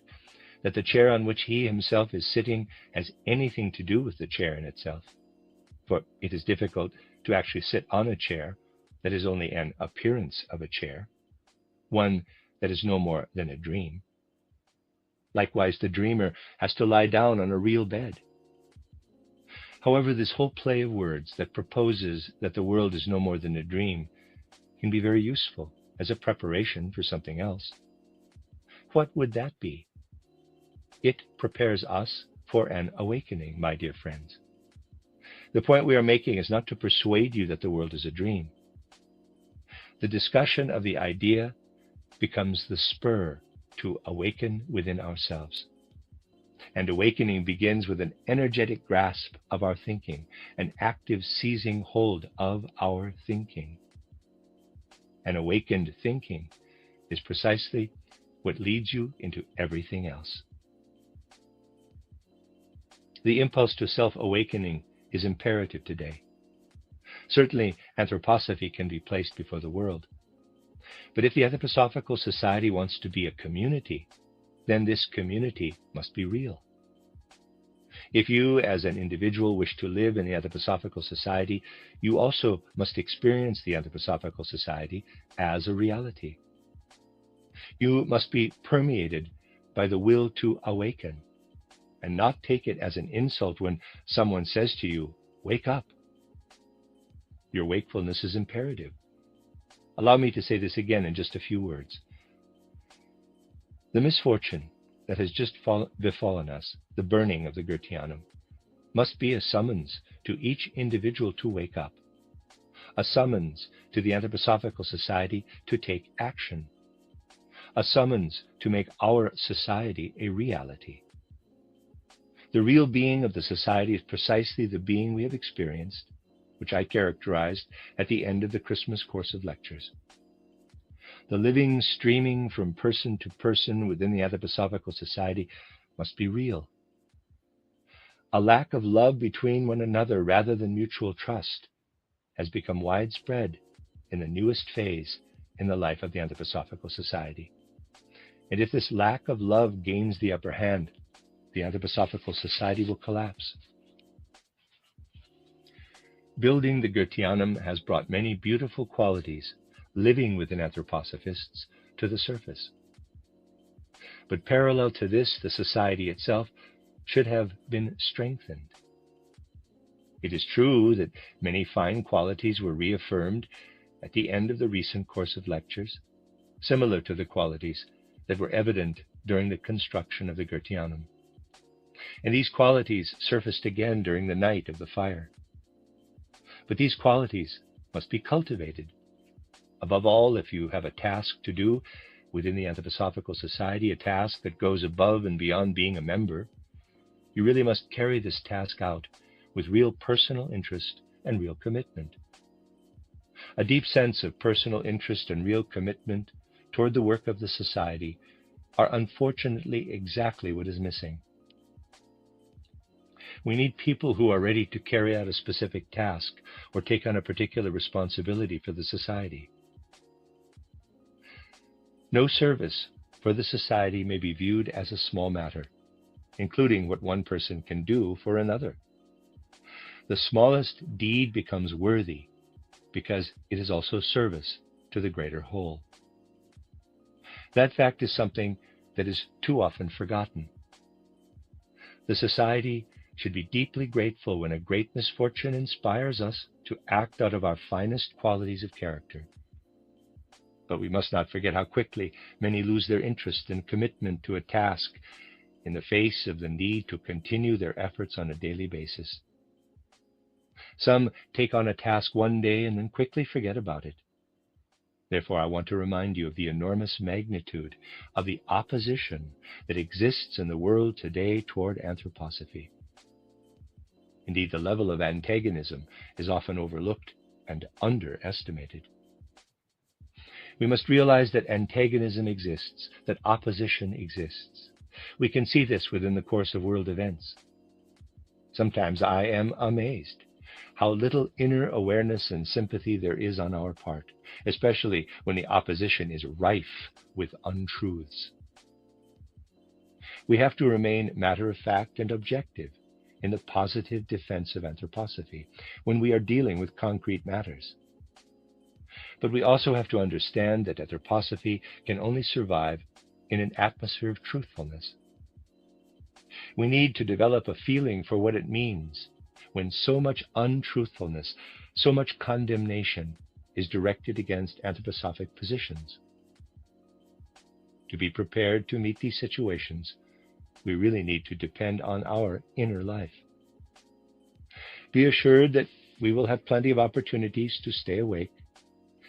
that the chair on which he himself is sitting has anything to do with the chair in itself, for it is difficult to actually sit on a chair that is only an appearance of a chair, one that is no more than a dream. Likewise, the dreamer has to lie down on a real bed. However, this whole play of words that proposes that the world is no more than a dream can be very useful as a preparation for something else. What would that be? It prepares us for an awakening, my dear friends. The point we are making is not to persuade you that the world is a dream. The discussion of the idea becomes the spur to awaken within ourselves. And awakening begins with an energetic grasp of our thinking, an active seizing hold of our thinking. An awakened thinking is precisely what leads you into everything else. The impulse to self-awakening is imperative today. Certainly, anthroposophy can be placed before the world. But if the Anthroposophical Society wants to be a community, then this community must be real. If you, as an individual, wish to live in the Anthroposophical Society, you also must experience the Anthroposophical Society as a reality. You must be permeated by the will to awaken, and not take it as an insult when someone says to you, "Wake up." Your wakefulness is imperative. Allow me to say this again in just a few words. The misfortune that has just befallen us, the burning of the Goetheanum, must be a summons to each individual to wake up, a summons to the Anthroposophical Society to take action, a summons to make our society a reality. The real being of the society is precisely the being we have experienced, which I characterized at the end of the Christmas course of lectures. The living streaming from person to person within the Anthroposophical Society must be real. A lack of love between one another rather than mutual trust has become widespread in the newest phase in the life of the Anthroposophical Society. And if this lack of love gains the upper hand, the Anthroposophical Society will collapse. Building the Goetheanum has brought many beautiful qualities living within anthroposophists to the surface. But parallel to this, the society itself should have been strengthened. It is true that many fine qualities were reaffirmed at the end of the recent course of lectures, similar to the qualities that were evident during the construction of the Goetheanum. And these qualities surfaced again during the night of the fire. But these qualities must be cultivated. Above all, if you have a task to do within the Anthroposophical Society, a task that goes above and beyond being a member, you really must carry this task out with real personal interest and real commitment. A deep sense of personal interest and real commitment toward the work of the Society are unfortunately exactly what is missing. We need people who are ready to carry out a specific task or take on a particular responsibility for the Society. No service for the Society may be viewed as a small matter, including what one person can do for another. The smallest deed becomes worthy because it is also service to the greater whole. That fact is something that is too often forgotten. The Society should be deeply grateful when a great misfortune inspires us to act out of our finest qualities of character. But we must not forget how quickly many lose their interest and commitment to a task in the face of the need to continue their efforts on a daily basis. Some take on a task one day and then quickly forget about it. Therefore, I want to remind you of the enormous magnitude of the opposition that exists in the world today toward anthroposophy. Indeed, the level of antagonism is often overlooked and underestimated. We must realize that antagonism exists, that opposition exists. We can see this within the course of world events. Sometimes I am amazed how little inner awareness and sympathy there is on our part, especially when the opposition is rife with untruths. We have to remain matter-of-fact and objective in the positive defense of anthroposophy when we are dealing with concrete matters. But we also have to understand that anthroposophy can only survive in an atmosphere of truthfulness. We need to develop a feeling for what it means when so much untruthfulness, so much condemnation is directed against anthroposophic positions. To be prepared to meet these situations, we really need to depend on our inner life. Be assured that we will have plenty of opportunities to stay awake.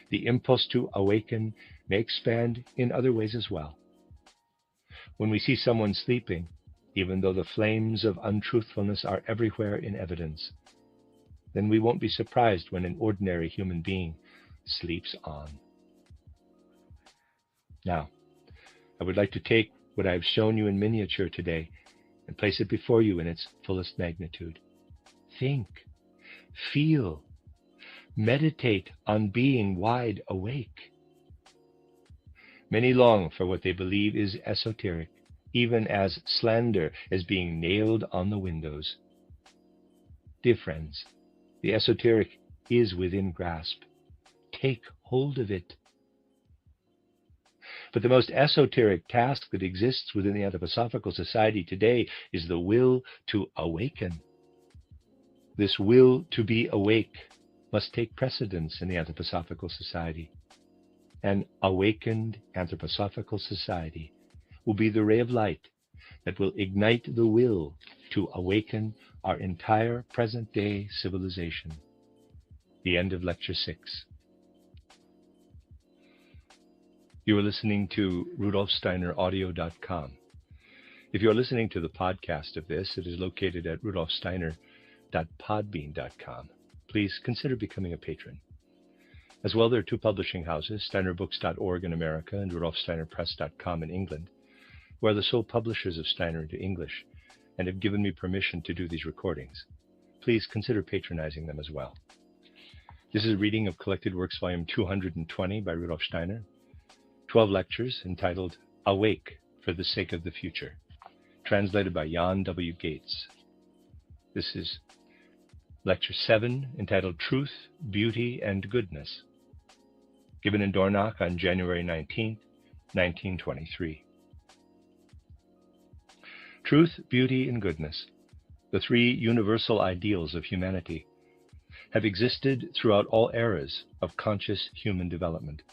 The impulse to awaken may expand in other ways as well. When we see someone sleeping, even though the flames of untruthfulness are everywhere in evidence, then we won't be surprised when an ordinary human being sleeps on. Now, I would like to take what I have shown you in miniature today and place it before you in its fullest magnitude. Think, feel, meditate on being wide awake. Many long for what they believe is esoteric, even as slander is being nailed on the windows. Dear friends, the esoteric is within grasp. Take hold of it. But the most esoteric task that exists within the Anthroposophical Society today is the will to awaken. This will to be awake must take precedence in the Anthroposophical Society. An awakened Anthroposophical Society will be the ray of light that will ignite the will to awaken our entire present-day civilization. The end of Lecture 6. You are listening to RudolfSteinerAudio.com. If you are listening to the podcast of this, it is located at RudolfSteiner.podbean.com. Please consider becoming a patron. As well, there are two publishing houses, SteinerBooks.org in America and RudolfSteinerPress.com in England, who are the sole publishers of Steiner into English and have given me permission to do these recordings. Please consider patronizing them as well. This is a reading of Collected Works Volume 220 by Rudolf Steiner, 12 lectures entitled Awake for the Sake of the Future, translated by Jan W. Gates. This is Lecture 7, entitled Truth, Beauty, and Goodness, given in Dornach on January 19, 1923. Truth, beauty, and goodness, the three universal ideals of humanity, have existed throughout all eras of conscious human development.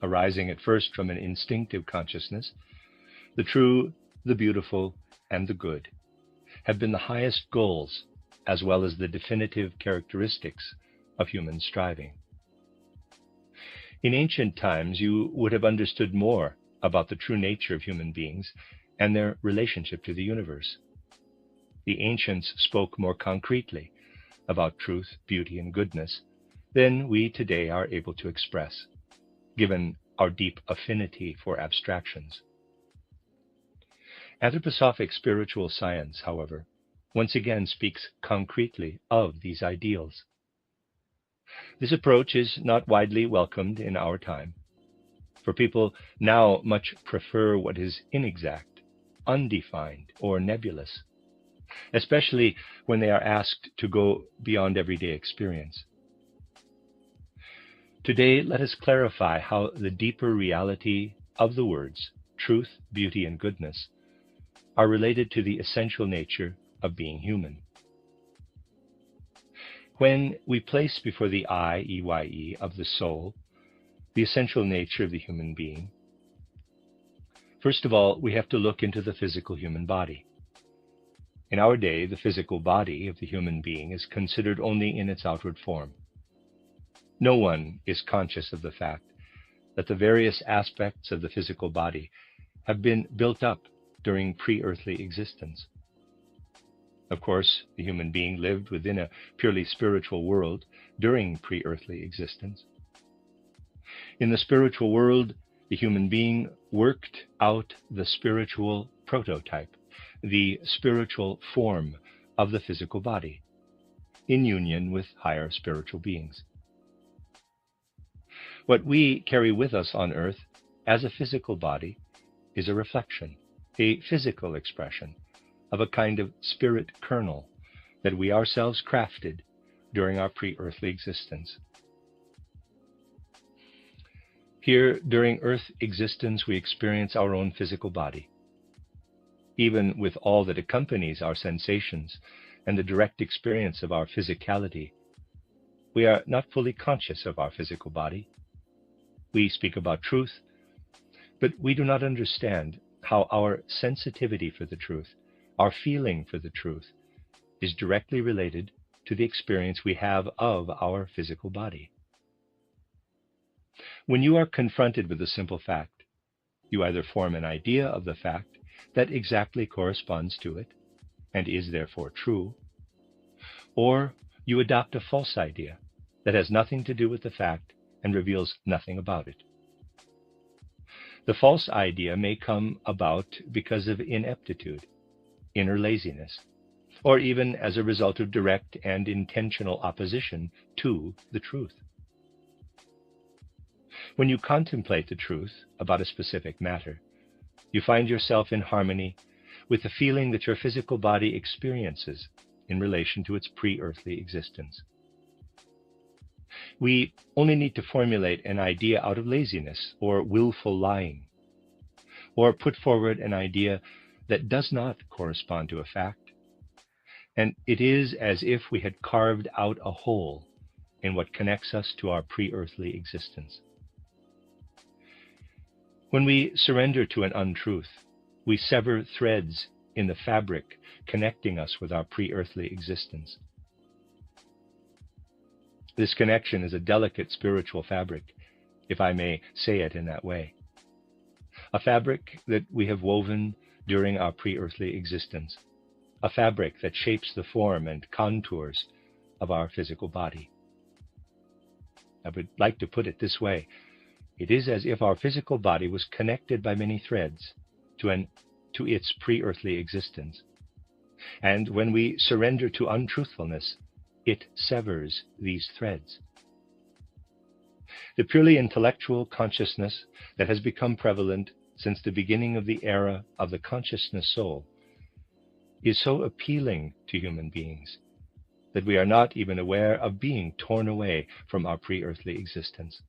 Arising at first from an instinctive consciousness, the true, the beautiful, and the good have been the highest goals as well as the definitive characteristics of human striving. In ancient times, you would have understood more about the true nature of human beings and their relationship to the universe. The ancients spoke more concretely about truth, beauty, and goodness than we today are able to express, given our deep affinity for abstractions. Anthroposophic spiritual science, however, once again speaks concretely of these ideals. This approach is not widely welcomed in our time, for people now much prefer what is inexact, undefined, or nebulous, especially when they are asked to go beyond everyday experience. Today, let us clarify how the deeper reality of the words truth, beauty, and goodness are related to the essential nature of being human. When we place before the I, E-Y-E, of the soul, the essential nature of the human being, first of all, we have to look into the physical human body. In our day, the physical body of the human being is considered only in its outward form. No one is conscious of the fact that the various aspects of the physical body have been built up during pre-earthly existence. Of course, the human being lived within a purely spiritual world during pre-earthly existence. In the spiritual world, the human being worked out the spiritual prototype, the spiritual form of the physical body, in union with higher spiritual beings. What we carry with us on earth as a physical body is a reflection, a physical expression of a kind of spirit kernel that we ourselves crafted during our pre-earthly existence. Here, during earth existence, we experience our own physical body. Even with all that accompanies our sensations and the direct experience of our physicality, we are not fully conscious of our physical body. We speak about truth, but we do not understand how our sensitivity for the truth, our feeling for the truth, is directly related to the experience we have of our physical body. When you are confronted with a simple fact, you either form an idea of the fact that exactly corresponds to it and is therefore true, or you adopt a false idea that has nothing to do with the fact and reveals nothing about it. The false idea may come about because of ineptitude, inner laziness, or even as a result of direct and intentional opposition to the truth. When you contemplate the truth about a specific matter, you find yourself in harmony with the feeling that your physical body experiences in relation to its pre-earthly existence. We only need to formulate an idea out of laziness or willful lying, or put forward an idea that does not correspond to a fact, and it is as if we had carved out a hole in what connects us to our pre-earthly existence. When we surrender to an untruth, we sever threads in the fabric connecting us with our pre-earthly existence. This connection is a delicate spiritual fabric, if I may say it in that way. A fabric that we have woven during our pre-earthly existence. A fabric that shapes the form and contours of our physical body. I would like to put it this way. It is as if our physical body was connected by many threads to its pre-earthly existence. And when we surrender to untruthfulness, it severs these threads. The purely intellectual consciousness that has become prevalent since the beginning of the era of the consciousness soul is so appealing to human beings that we are not even aware of being torn away from our pre-earthly existence.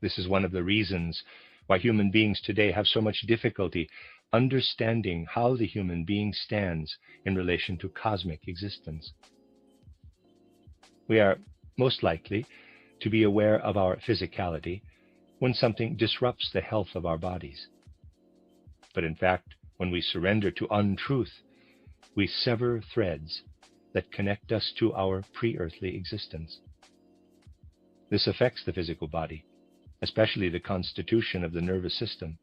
This is one of the reasons why human beings today have so much difficulty understanding how the human being stands in relation to cosmic existence. We are most likely to be aware of our physicality when something disrupts the health of our bodies. But in fact, when we surrender to untruth, we sever threads that connect us to our pre-earthly existence. This affects the physical body, especially the constitution of the nervous system.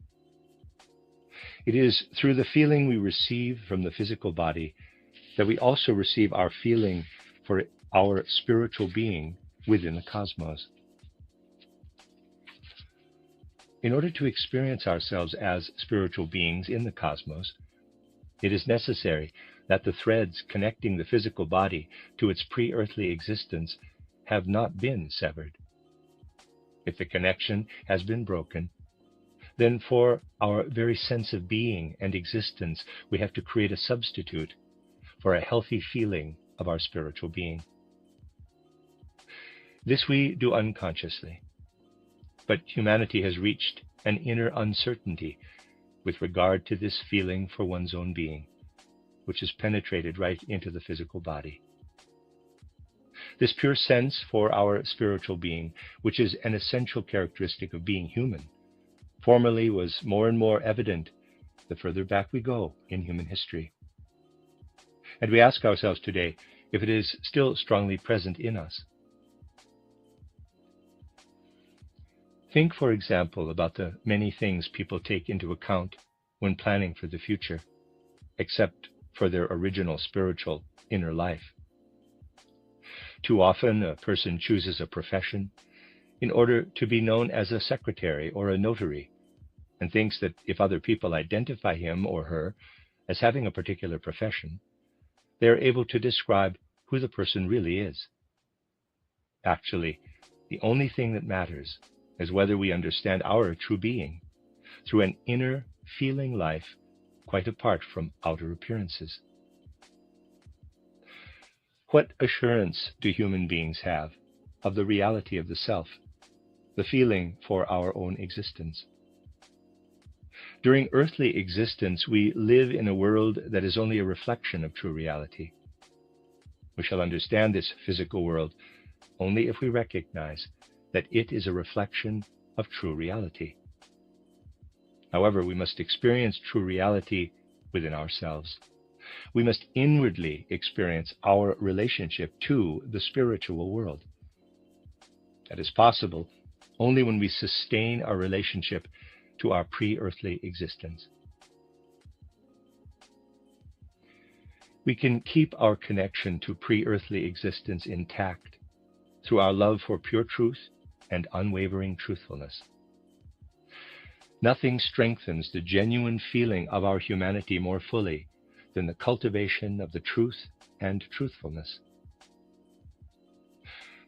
It is through the feeling we receive from the physical body that we also receive our feeling for our spiritual being within the cosmos. In order to experience ourselves as spiritual beings in the cosmos, it is necessary that the threads connecting the physical body to its pre-earthly existence have not been severed. If the connection has been broken, then for our very sense of being and existence, we have to create a substitute for a healthy feeling of our spiritual being. This we do unconsciously, but humanity has reached an inner uncertainty with regard to this feeling for one's own being, which has penetrated right into the physical body. This pure sense for our spiritual being, which is an essential characteristic of being human, formerly was more and more evident the further back we go in human history. And we ask ourselves today if it is still strongly present in us. Think, for example, about the many things people take into account when planning for the future, except for their original spiritual inner life. Too often, a person chooses a profession in order to be known as a secretary or a notary, and thinks that if other people identify him or her as having a particular profession, they are able to describe who the person really is. Actually, the only thing that matters is whether we understand our true being through an inner feeling life quite apart from outer appearances. What assurance do human beings have of the reality of the self, the feeling for our own existence? During earthly existence, we live in a world that is only a reflection of true reality. We shall understand this physical world only if we recognize that it is a reflection of true reality. However, we must experience true reality within ourselves. We must inwardly experience our relationship to the spiritual world. That is possible only when we sustain our relationship to our pre-earthly existence. We can keep our connection to pre-earthly existence intact through our love for pure truth and unwavering truthfulness. Nothing strengthens the genuine feeling of our humanity more fully than the cultivation of the truth and truthfulness.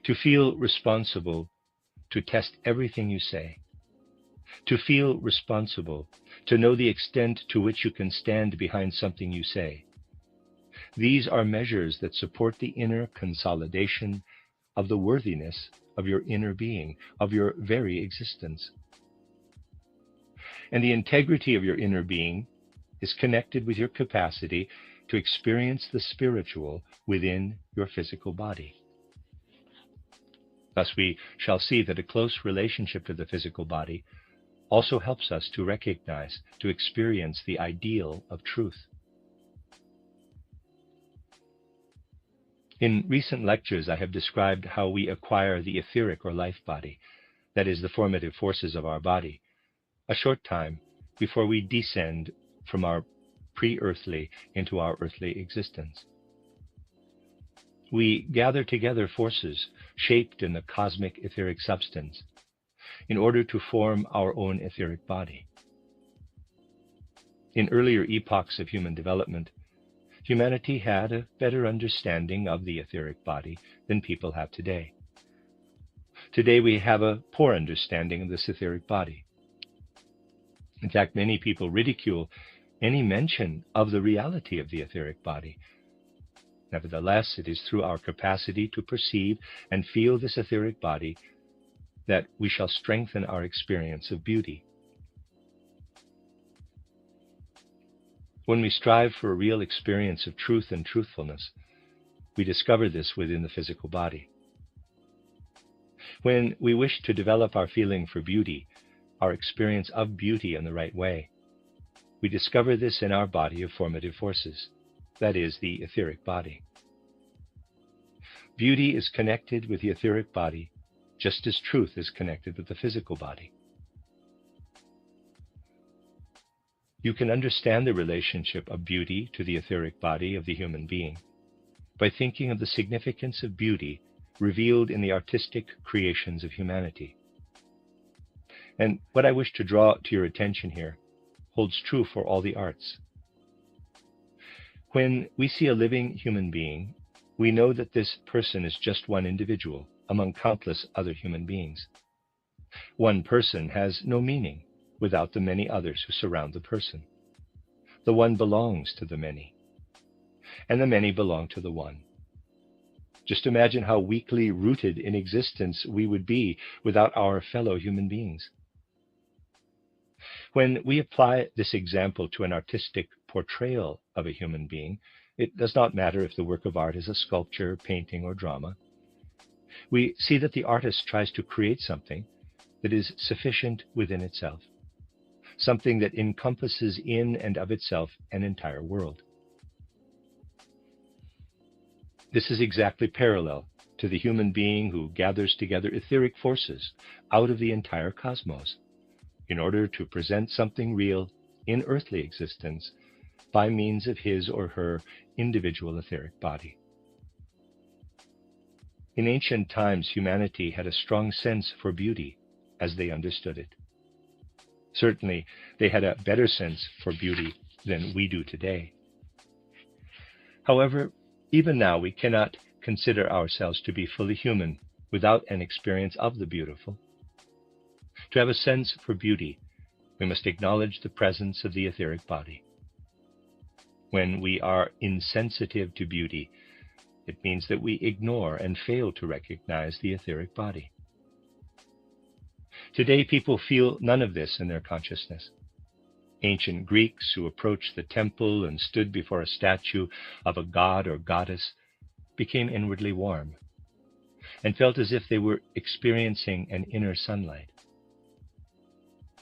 To feel responsible to test everything you say, to feel responsible to know the extent to which you can stand behind something you say. These are measures that support the inner consolidation of the worthiness of your inner being, of your very existence. And the integrity of your inner being is connected with your capacity to experience the spiritual within your physical body. Thus, we shall see that a close relationship to the physical body also helps us to recognize, to experience the ideal of truth. In recent lectures, I have described how we acquire the etheric or life body, that is, the formative forces of our body, a short time before we descend from our pre-earthly into our earthly existence. We gather together forces shaped in the cosmic etheric substance in order to form our own etheric body. In earlier epochs of human development, humanity had a better understanding of the etheric body than people have today. Today we have a poor understanding of this etheric body. In fact, many people ridicule any mention of the reality of the etheric body. Nevertheless, it is through our capacity to perceive and feel this etheric body that we shall strengthen our experience of beauty. When we strive for a real experience of truth and truthfulness, we discover this within the physical body. When we wish to develop our feeling for beauty, our experience of beauty in the right way, we discover this in our body of formative forces, that is, the etheric body. Beauty is connected with the etheric body, just as truth is connected with the physical body. You can understand the relationship of beauty to the etheric body of the human being by thinking of the significance of beauty revealed in the artistic creations of humanity. And what I wish to draw to your attention here holds true for all the arts. When we see a living human being, we know that this person is just one individual among countless other human beings. One person has no meaning without the many others who surround the person. The one belongs to the many, and the many belong to the one. Just imagine how weakly rooted in existence we would be without our fellow human beings. When we apply this example to an artistic portrayal of a human being, it does not matter if the work of art is a sculpture, painting, or drama. We see that the artist tries to create something that is sufficient within itself, something that encompasses in and of itself an entire world. This is exactly parallel to the human being who gathers together etheric forces out of the entire cosmos in order to present something real in earthly existence by means of his or her individual etheric body. In ancient times, humanity had a strong sense for beauty as they understood it. Certainly, they had a better sense for beauty than we do today. However, even now we cannot consider ourselves to be fully human without an experience of the beautiful. To have a sense for beauty, we must acknowledge the presence of the etheric body. When we are insensitive to beauty, it means that we ignore and fail to recognize the etheric body. Today, people feel none of this in their consciousness. Ancient Greeks who approached the temple and stood before a statue of a god or goddess became inwardly warm and felt as if they were experiencing an inner sunlight.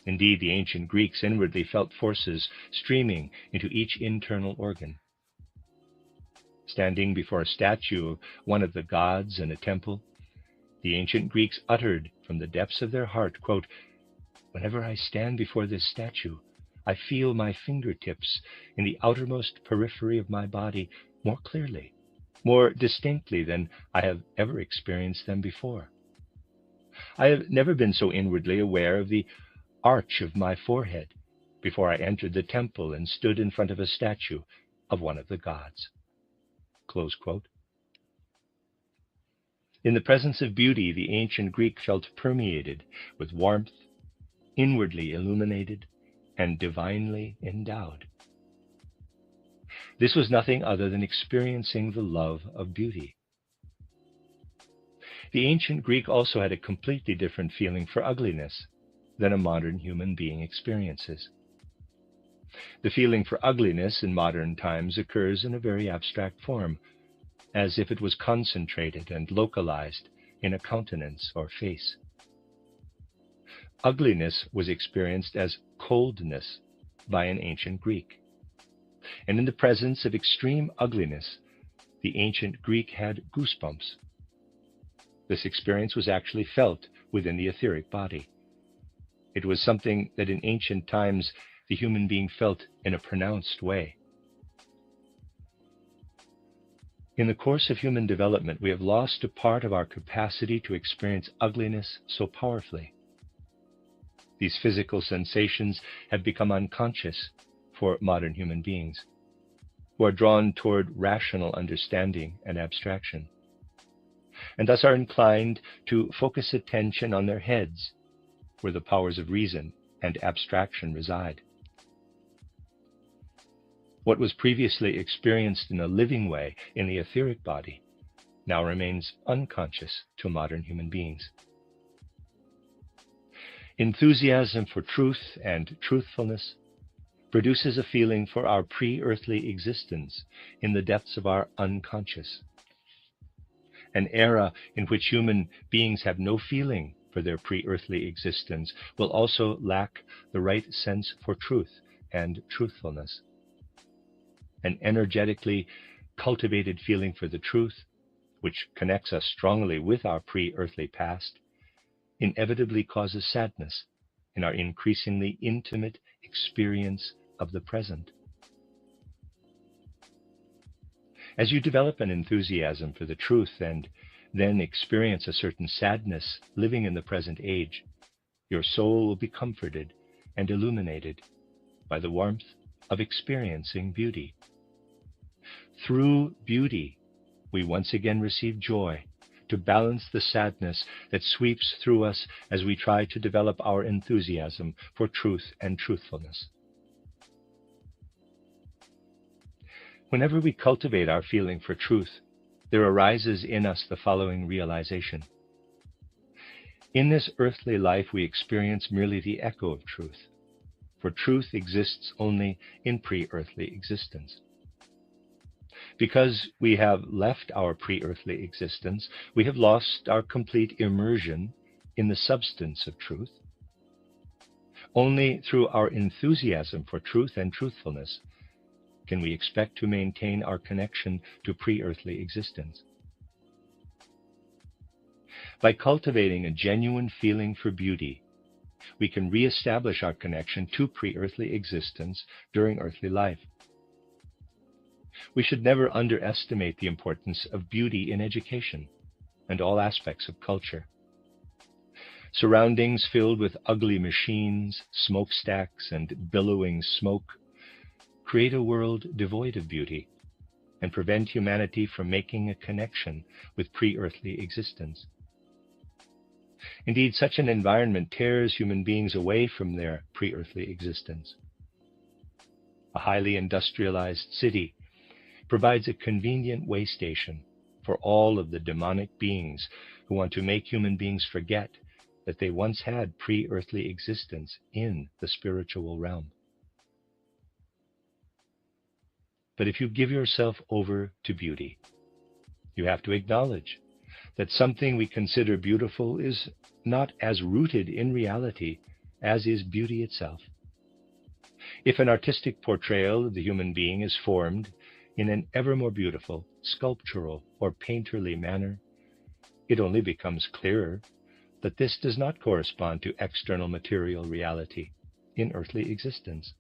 Indeed, the ancient Greeks inwardly felt forces streaming into each internal organ. Standing before a statue of one of the gods in a temple, the ancient Greeks uttered from the depths of their heart, quote, "Whenever I stand before this statue, I feel my fingertips in the outermost periphery of my body more clearly, more distinctly than I have ever experienced them before. I have never been so inwardly aware of the arch of my forehead before I entered the temple and stood in front of a statue of one of the gods." Close quote. In the presence of beauty, the ancient Greek felt permeated with warmth, inwardly illuminated, and divinely endowed. This was nothing other than experiencing the love of beauty. The ancient Greek also had a completely different feeling for ugliness than a modern human being experiences. The feeling for ugliness in modern times occurs in a very abstract form, as if it was concentrated and localized in a countenance or face. Ugliness was experienced as coldness by an ancient Greek. And in the presence of extreme ugliness, the ancient Greek had goosebumps. This experience was actually felt within the etheric body. It was something that in ancient times the human being felt in a pronounced way. In the course of human development, we have lost a part of our capacity to experience ugliness so powerfully. These physical sensations have become unconscious for modern human beings, who are drawn toward rational understanding and abstraction, and thus are inclined to focus attention on their heads, where the powers of reason and abstraction reside. What was previously experienced in a living way in the etheric body now remains unconscious to modern human beings. Enthusiasm for truth and truthfulness produces a feeling for our pre-earthly existence in the depths of our unconscious. An era in which human beings have no feeling for their pre-earthly existence will also lack the right sense for truth and truthfulness. An energetically cultivated feeling for the truth, which connects us strongly with our pre-earthly past, inevitably causes sadness in our increasingly intimate experience of the present. As you develop an enthusiasm for the truth and then experience a certain sadness living in the present age, your soul will be comforted and illuminated by the warmth of experiencing beauty. Through beauty, we once again receive joy to balance the sadness that sweeps through us as we try to develop our enthusiasm for truth and truthfulness. Whenever we cultivate our feeling for truth, there arises in us the following realization. In this earthly life, we experience merely the echo of truth, for truth exists only in pre-earthly existence. Because we have left our pre-earthly existence, we have lost our complete immersion in the substance of truth. Only through our enthusiasm for truth and truthfulness can we expect to maintain our connection to pre-earthly existence. By cultivating a genuine feeling for beauty, we can re-establish our connection to pre-earthly existence during earthly life. We should never underestimate the importance of beauty in education and all aspects of culture. Surroundings filled with ugly machines, smokestacks, and billowing smoke create a world devoid of beauty and prevent humanity from making a connection with pre-earthly existence. Indeed, such an environment tears human beings away from their pre-earthly existence. A highly industrialized city provides a convenient way station for all of the demonic beings who want to make human beings forget that they once had pre-earthly existence in the spiritual realm. But if you give yourself over to beauty, you have to acknowledge that something we consider beautiful is not as rooted in reality as is beauty itself. If an artistic portrayal of the human being is formed in an ever more beautiful, sculptural, or painterly manner, it only becomes clearer that this does not correspond to external material reality in earthly existence.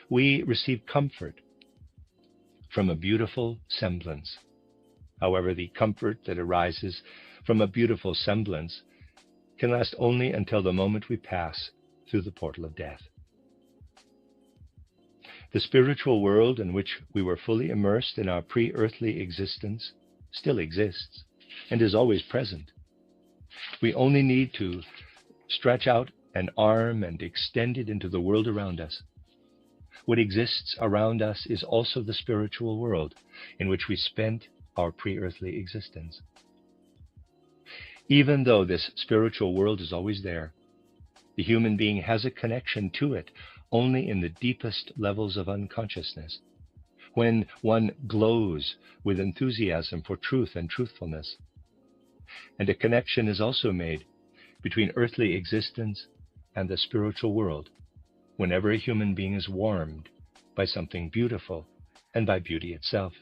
We receive comfort from a beautiful semblance. However, the comfort that arises from a beautiful semblance can last only until the moment we pass through the portal of death. The spiritual world in which we were fully immersed in our pre-earthly existence still exists and is always present. We only need to stretch out an arm and extend it into the world around us. What exists around us is also the spiritual world in which we spent our pre-earthly existence. Even though this spiritual world is always there, the human being has a connection to it only in the deepest levels of unconsciousness, when one glows with enthusiasm for truth and truthfulness. And a connection is also made between earthly existence and the spiritual world whenever a human being is warmed by something beautiful and by beauty itself.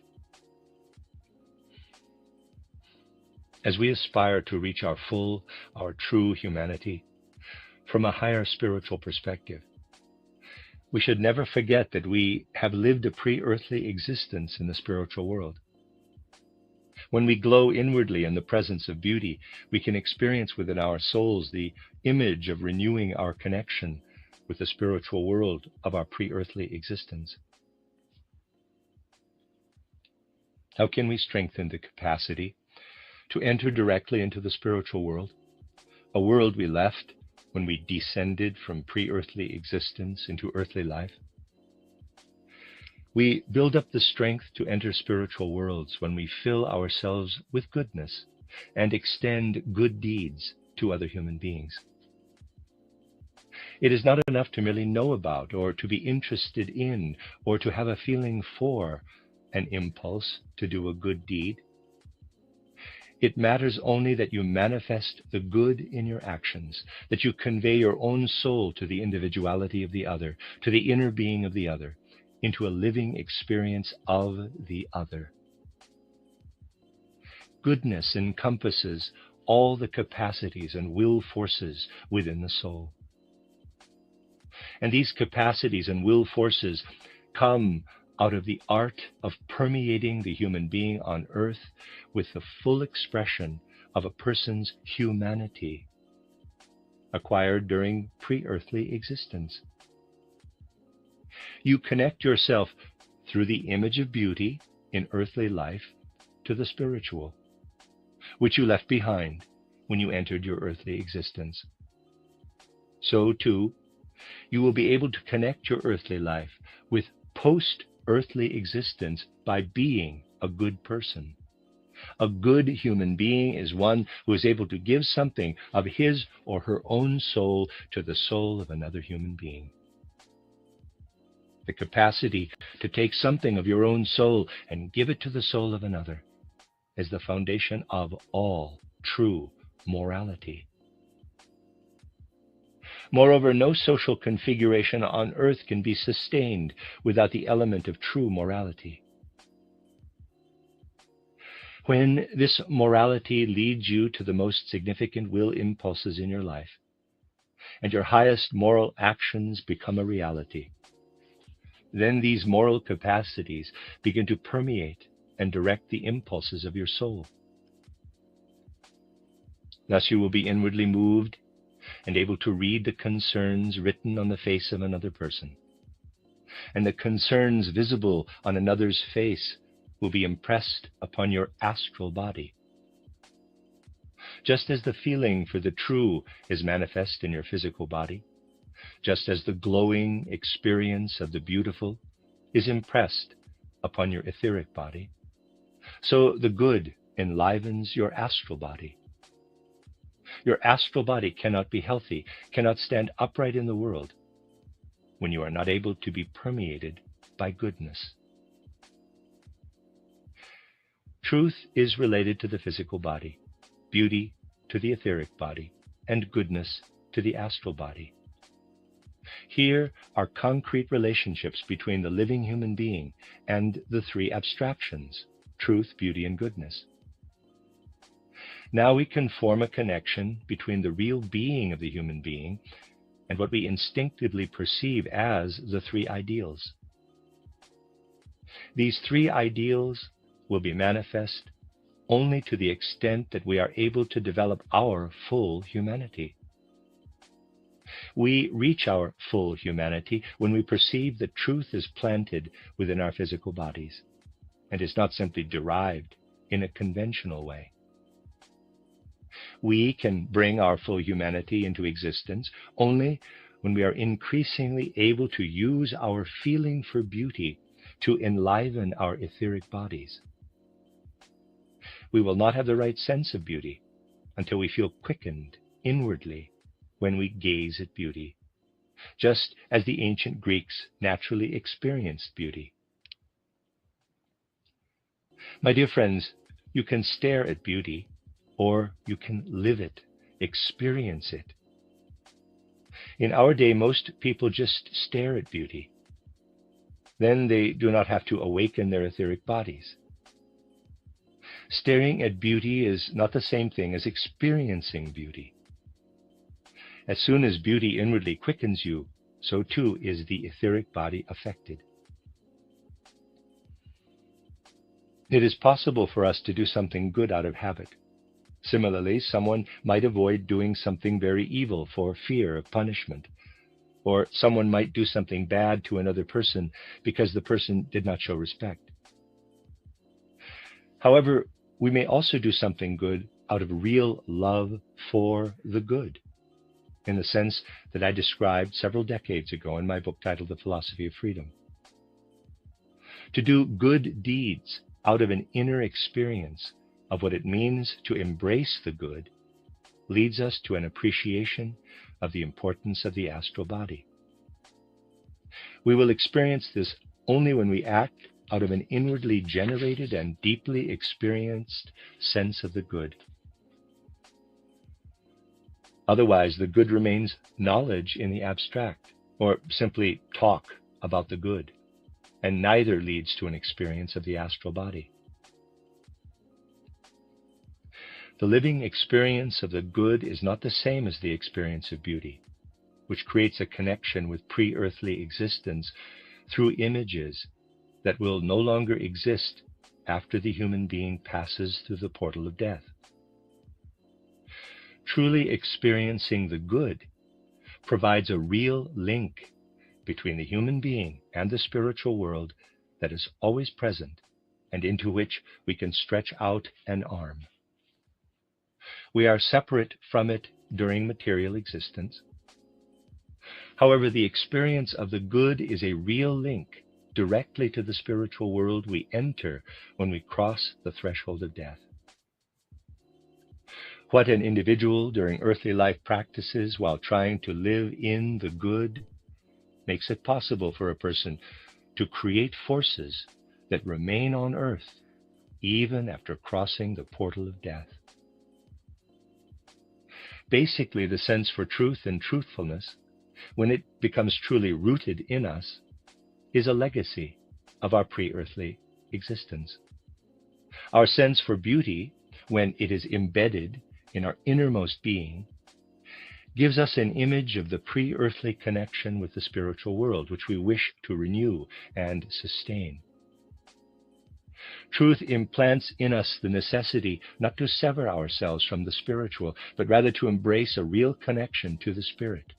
As we aspire to reach our full, our true humanity from a higher spiritual perspective, we should never forget that we have lived a pre-earthly existence in the spiritual world. When we glow inwardly in the presence of beauty, we can experience within our souls the image of renewing our connection with the spiritual world of our pre-earthly existence. How can we strengthen the capacity to enter directly into the spiritual world, a world we left when we descended from pre-earthly existence into earthly life? We build up the strength to enter spiritual worlds when we fill ourselves with goodness and extend good deeds to other human beings. It is not enough to merely know about or to be interested in or to have a feeling for an impulse to do a good deed. It matters only that you manifest the good in your actions, that you convey your own soul to the individuality of the other, to the inner being of the other, into a living experience of the other. Goodness encompasses all the capacities and will forces within the soul. And these capacities and will forces come out of the art of permeating the human being on earth with the full expression of a person's humanity acquired during pre-earthly existence. You connect yourself through the image of beauty in earthly life to the spiritual, which you left behind when you entered your earthly existence. So too, you will be able to connect your earthly life with post-earthly existence by being a good person. A good human being is one who is able to give something of his or her own soul to the soul of another human being. The capacity to take something of your own soul and give it to the soul of another is the foundation of all true morality. Moreover, no social configuration on earth can be sustained without the element of true morality. When this morality leads you to the most significant will impulses in your life, and your highest moral actions become a reality, then these moral capacities begin to permeate and direct the impulses of your soul. Thus you will be inwardly moved and able to read the concerns written on the face of another person. And the concerns visible on another's face will be impressed upon your astral body. Just as the feeling for the true is manifest in your physical body, just as the glowing experience of the beautiful is impressed upon your etheric body, so the good enlivens your astral body. Your astral body cannot be healthy, cannot stand upright in the world, when you are not able to be permeated by goodness. Truth is related to the physical body, beauty to the etheric body, and goodness to the astral body. Here are concrete relationships between the living human being and the three abstractions, truth, beauty, and goodness. Now we can form a connection between the real being of the human being and what we instinctively perceive as the three ideals. These three ideals will be manifest only to the extent that we are able to develop our full humanity. We reach our full humanity when we perceive that truth is planted within our physical bodies and is not simply derived in a conventional way. We can bring our full humanity into existence only when we are increasingly able to use our feeling for beauty to enliven our etheric bodies. We will not have the right sense of beauty until we feel quickened inwardly when we gaze at beauty, just as the ancient Greeks naturally experienced beauty. My dear friends, you can stare at beauty, or you can live it, experience it. In our day, most people just stare at beauty. Then they do not have to awaken their etheric bodies. Staring at beauty is not the same thing as experiencing beauty. As soon as beauty inwardly quickens you, so too is the etheric body affected. It is possible for us to do something good out of habit. Similarly, someone might avoid doing something very evil for fear of punishment, or someone might do something bad to another person because the person did not show respect. However, we may also do something good out of real love for the good, in the sense that I described several decades ago in my book titled The Philosophy of Freedom. To do good deeds out of an inner experience of what it means to embrace the good leads us to an appreciation of the importance of the astral body. We will experience this only when we act out of an inwardly generated and deeply experienced sense of the good. Otherwise, the good remains knowledge in the abstract, or simply talk about the good, and neither leads to an experience of the astral body. The living experience of the good is not the same as the experience of beauty, which creates a connection with pre-earthly existence through images that will no longer exist after the human being passes through the portal of death. Truly experiencing the good provides a real link between the human being and the spiritual world that is always present and into which we can stretch out an arm. We are separate from it during material existence. However, the experience of the good is a real link directly to the spiritual world we enter when we cross the threshold of death. What an individual during earthly life practices while trying to live in the good makes it possible for a person to create forces that remain on earth even after crossing the portal of death. Basically, the sense for truth and truthfulness, when it becomes truly rooted in us, is a legacy of our pre-earthly existence. Our sense for beauty, when it is embedded in our innermost being, gives us an image of the pre-earthly connection with the spiritual world, which we wish to renew and sustain. Truth implants in us the necessity not to sever ourselves from the spiritual, but rather to embrace a real connection to the spirit,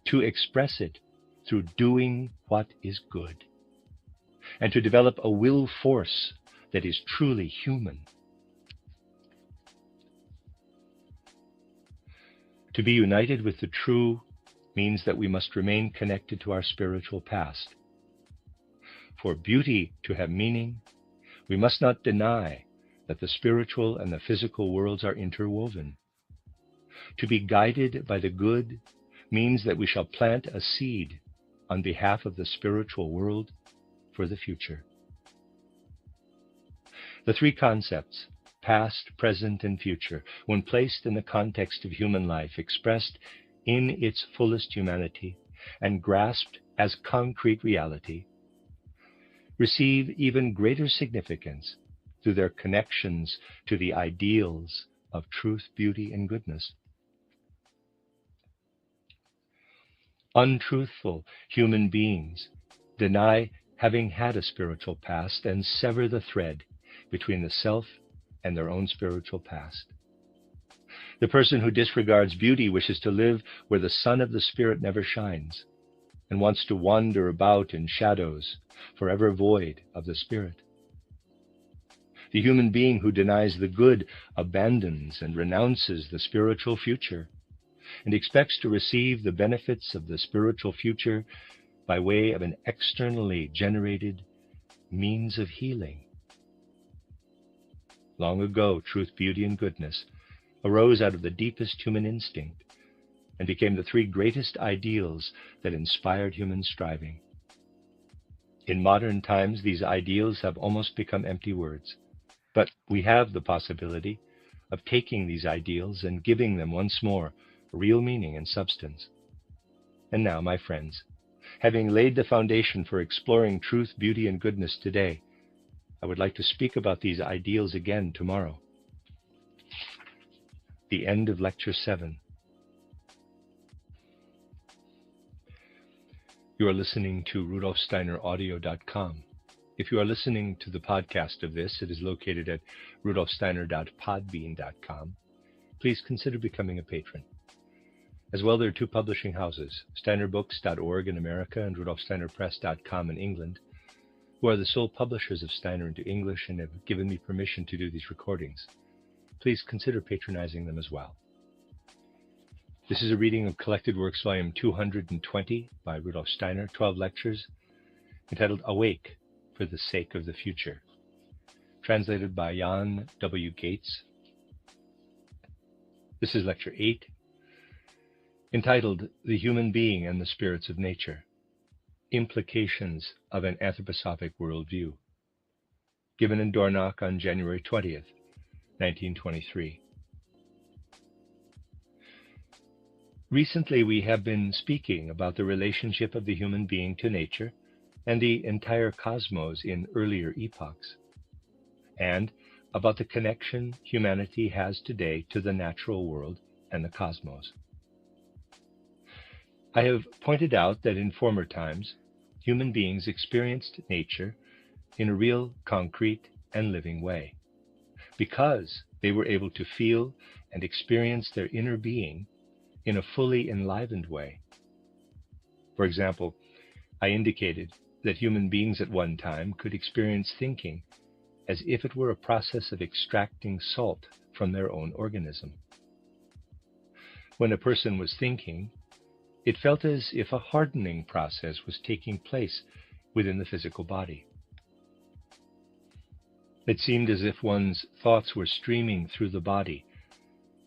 to express it through doing what is good, and to develop a will force that is truly human. To be united with the true means that we must remain connected to our spiritual past. For beauty to have meaning, we must not deny that the spiritual and the physical worlds are interwoven. To be guided by the good means that we shall plant a seed on behalf of the spiritual world for the future. The three concepts, past, present, and future, when placed in the context of human life, expressed in its fullest humanity and grasped as concrete reality, receive even greater significance through their connections to the ideals of truth, beauty, and goodness. Untruthful human beings deny having had a spiritual past and sever the thread between the self and their own spiritual past. The person who disregards beauty wishes to live where the sun of the spirit never shines and wants to wander about in shadows, forever void of the spirit. The human being who denies the good abandons and renounces the spiritual future and expects to receive the benefits of the spiritual future by way of an externally generated means of healing. Long ago, truth, beauty, and goodness arose out of the deepest human instinct and became the three greatest ideals that inspired human striving. In modern times, these ideals have almost become empty words, but we have the possibility of taking these ideals and giving them once more real meaning and substance. And now, my friends, having laid the foundation for exploring truth, beauty, and goodness today, I would like to speak about these ideals again tomorrow. The end of Lecture 7. You are listening to RudolfSteinerAudio.com. If you are listening to the podcast of this, it is located at RudolfSteiner.podbean.com. Please consider becoming a patron. As well, there are two publishing houses, SteinerBooks.org in America and RudolfSteinerPress.com in England, who are the sole publishers of Steiner into English and have given me permission to do these recordings. Please consider patronizing them as well. This is a reading of Collected Works Volume 220 by Rudolf Steiner, 12 lectures, entitled Awake, for the Sake of the Future. Translated by Jan W. Gates. This is Lecture 8, entitled The Human Being and the Spirits of Nature, Implications of an Anthroposophic Worldview, given in Dornach on January 20th, 1923. Recently, we have been speaking about the relationship of the human being to nature and the entire cosmos in earlier epochs, and about the connection humanity has today to the natural world and the cosmos. I have pointed out that in former times, human beings experienced nature in a real, concrete, and living way, because they were able to feel and experience their inner being in a fully enlivened way. For example, I indicated that human beings at one time could experience thinking as if it were a process of extracting salt from their own organism. When a person was thinking, it felt as if a hardening process was taking place within the physical body. It seemed as if one's thoughts were streaming through the body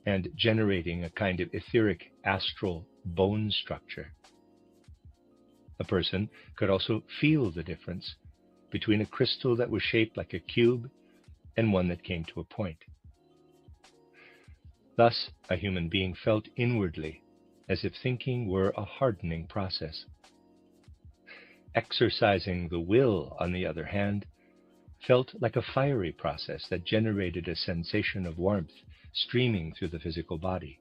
and generating a kind of etheric astral bone structure. A person could also feel the difference between a crystal that was shaped like a cube and one that came to a point. Thus, a human being felt inwardly as if thinking were a hardening process. Exercising the will, on the other hand, felt like a fiery process that generated a sensation of warmth streaming through the physical body.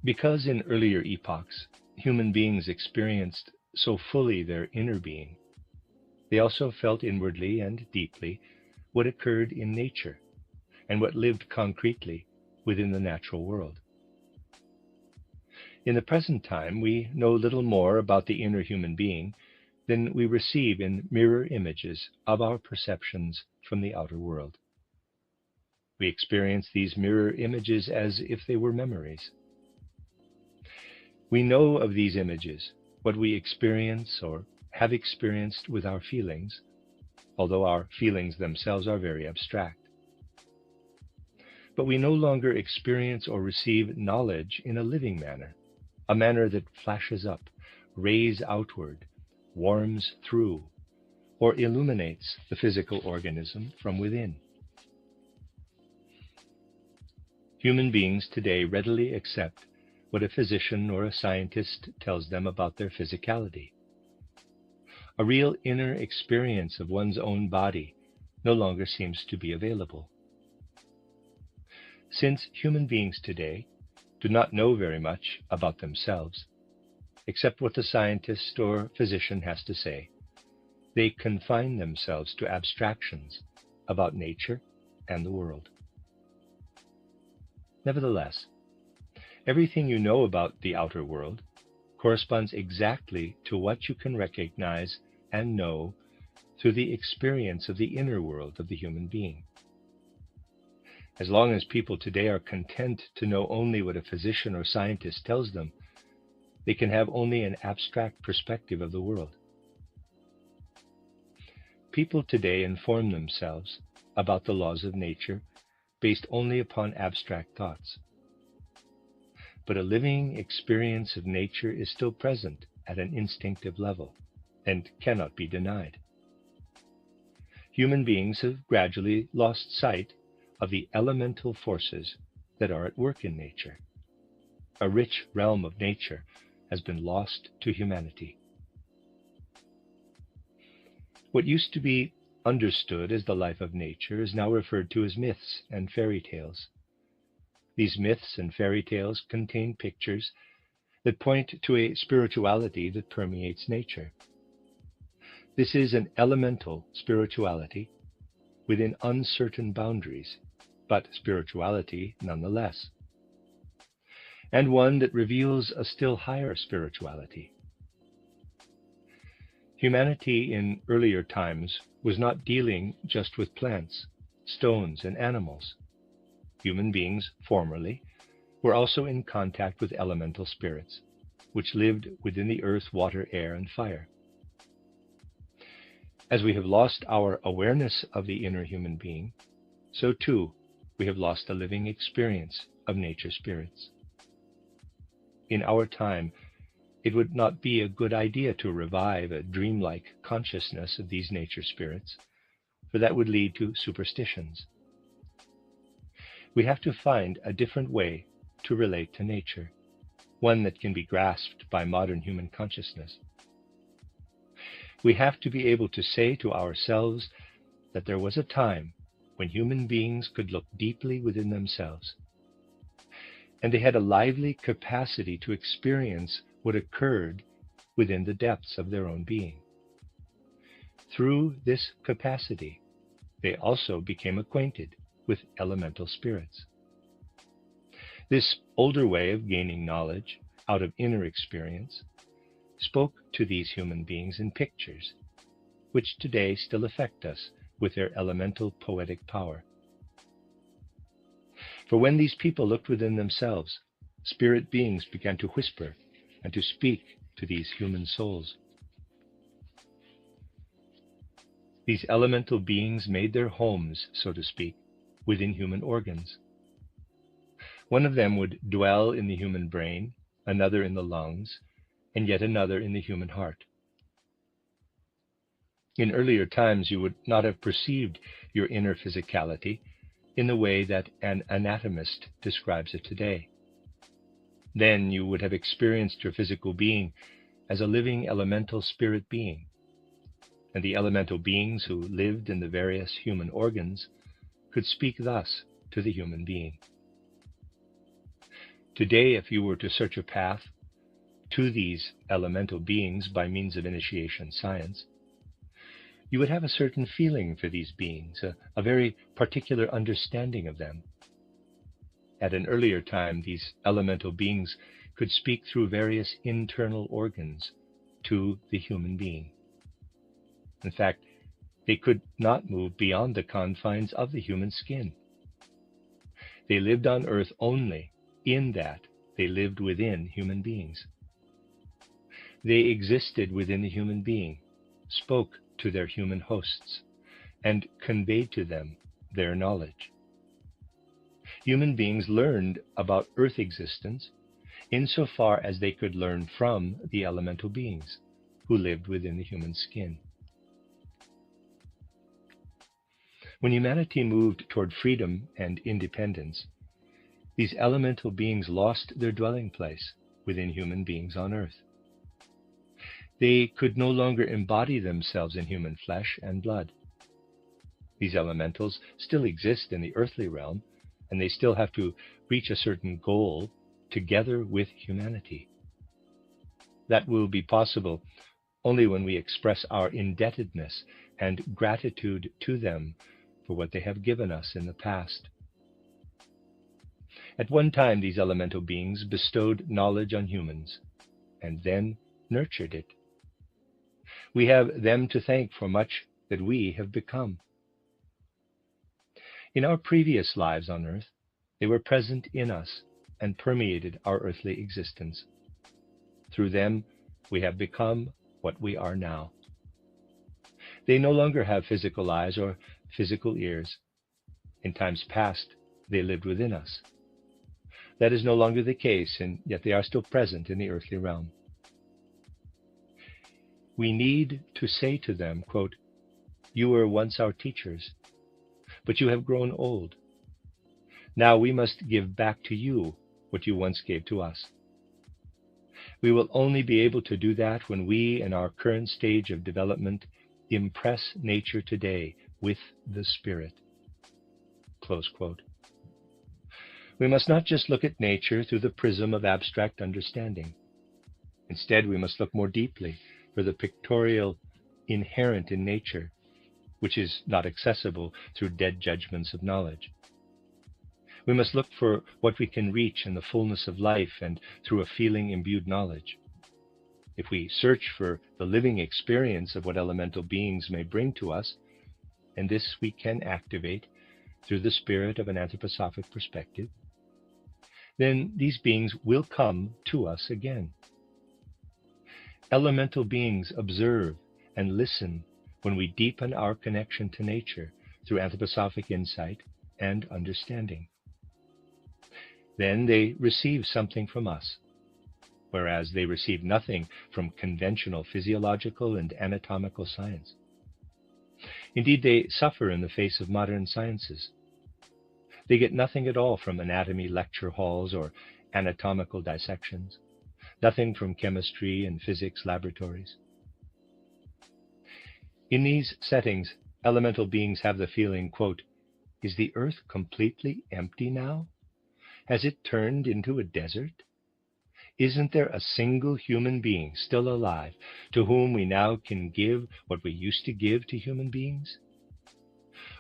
Because in earlier epochs, human beings experienced so fully their inner being, they also felt inwardly and deeply what occurred in nature and what lived concretely within the natural world. In the present time, we know little more about the inner human being than we receive in mirror images of our perceptions from the outer world. We experience these mirror images as if they were memories. We know of these images what we experience or have experienced with our feelings, although our feelings themselves are very abstract. But we no longer experience or receive knowledge in a living manner, a manner that flashes up, rays outward, warms through, or illuminates the physical organism from within. Human beings today readily accept what a physician or a scientist tells them about their physicality. A real inner experience of one's own body no longer seems to be available. Since human beings today do not know very much about themselves, except what the scientist or physician has to say, they confine themselves to abstractions about nature and the world. Nevertheless, everything you know about the outer world corresponds exactly to what you can recognize and know through the experience of the inner world of the human being. As long as people today are content to know only what a physician or scientist tells them, they can have only an abstract perspective of the world. People today inform themselves about the laws of nature based only upon abstract thoughts. But a living experience of nature is still present at an instinctive level and cannot be denied. Human beings have gradually lost sight of the elemental forces that are at work in nature. A rich realm of nature has been lost to humanity. What used to be understood as the life of nature is now referred to as myths and fairy tales. These myths and fairy tales contain pictures that point to a spirituality that permeates nature. This is an elemental spirituality within uncertain boundaries, but spirituality nonetheless, and one that reveals a still higher spirituality. Humanity in earlier times was not dealing just with plants, stones, and animals. Human beings, formerly, were also in contact with elemental spirits, which lived within the earth, water, air, and fire. As we have lost our awareness of the inner human being, so too we have lost a living experience of nature spirits. In our time, it would not be a good idea to revive a dreamlike consciousness of these nature spirits, for that would lead to superstitions. We have to find a different way to relate to nature, one that can be grasped by modern human consciousness. We have to be able to say to ourselves that there was a time when human beings could look deeply within themselves, and they had a lively capacity to experience what occurred within the depths of their own being. Through this capacity, they also became acquainted with elemental spirits. This older way of gaining knowledge out of inner experience spoke to these human beings in pictures, which today still affect us with their elemental poetic power. For when these people looked within themselves, spirit beings began to whisper and to speak to these human souls. These elemental beings made their homes, so to speak, within human organs. One of them would dwell in the human brain, another in the lungs, and yet another in the human heart. In earlier times, you would not have perceived your inner physicality in the way that an anatomist describes it today. Then you would have experienced your physical being as a living elemental spirit being, and the elemental beings who lived in the various human organs could speak thus to the human being. Today, if you were to search a path to these elemental beings by means of initiation science, you would have a certain feeling for these beings, a very particular understanding of them. At an earlier time, these elemental beings could speak through various internal organs to the human being. In fact, they could not move beyond the confines of the human skin. They lived on earth only in that they lived within human beings. They existed within the human being, spoke to their human hosts, and conveyed to them their knowledge. Human beings learned about earth existence insofar as they could learn from the elemental beings who lived within the human skin. When humanity moved toward freedom and independence, these elemental beings lost their dwelling place within human beings on earth. They could no longer embody themselves in human flesh and blood. These elementals still exist in the earthly realm, and they still have to reach a certain goal together with humanity. That will be possible only when we express our indebtedness and gratitude to them for what they have given us in the past. At one time, these elemental beings bestowed knowledge on humans, and then nurtured it. We have them to thank for much that we have become. In our previous lives on earth, they were present in us and permeated our earthly existence. Through them, we have become what we are now. They no longer have physical eyes or physical ears. In times past, they lived within us. That is no longer the case, and yet they are still present in the earthly realm. We need to say to them, quote, "You were once our teachers, but you have grown old. Now we must give back to you what you once gave to us." We will only be able to do that when we, in our current stage of development, impress nature today with the Spirit. Close quote. We must not just look at nature through the prism of abstract understanding. Instead, we must look more deeply for the pictorial inherent in nature, which is not accessible through dead judgments of knowledge. We must look for what we can reach in the fullness of life and through a feeling-imbued knowledge. If we search for the living experience of what elemental beings may bring to us, and this we can activate through the spirit of an anthroposophic perspective, then these beings will come to us again. Elemental beings observe and listen when we deepen our connection to nature through anthroposophic insight and understanding. Then they receive something from us, whereas they receive nothing from conventional physiological and anatomical science. Indeed, they suffer in the face of modern sciences. They get nothing at all from anatomy lecture halls or anatomical dissections, nothing from chemistry and physics laboratories. In these settings, elemental beings have the feeling, quote, "Is the earth completely empty now? Has it turned into a desert? Isn't there a single human being still alive to whom we now can give what we used to give to human beings?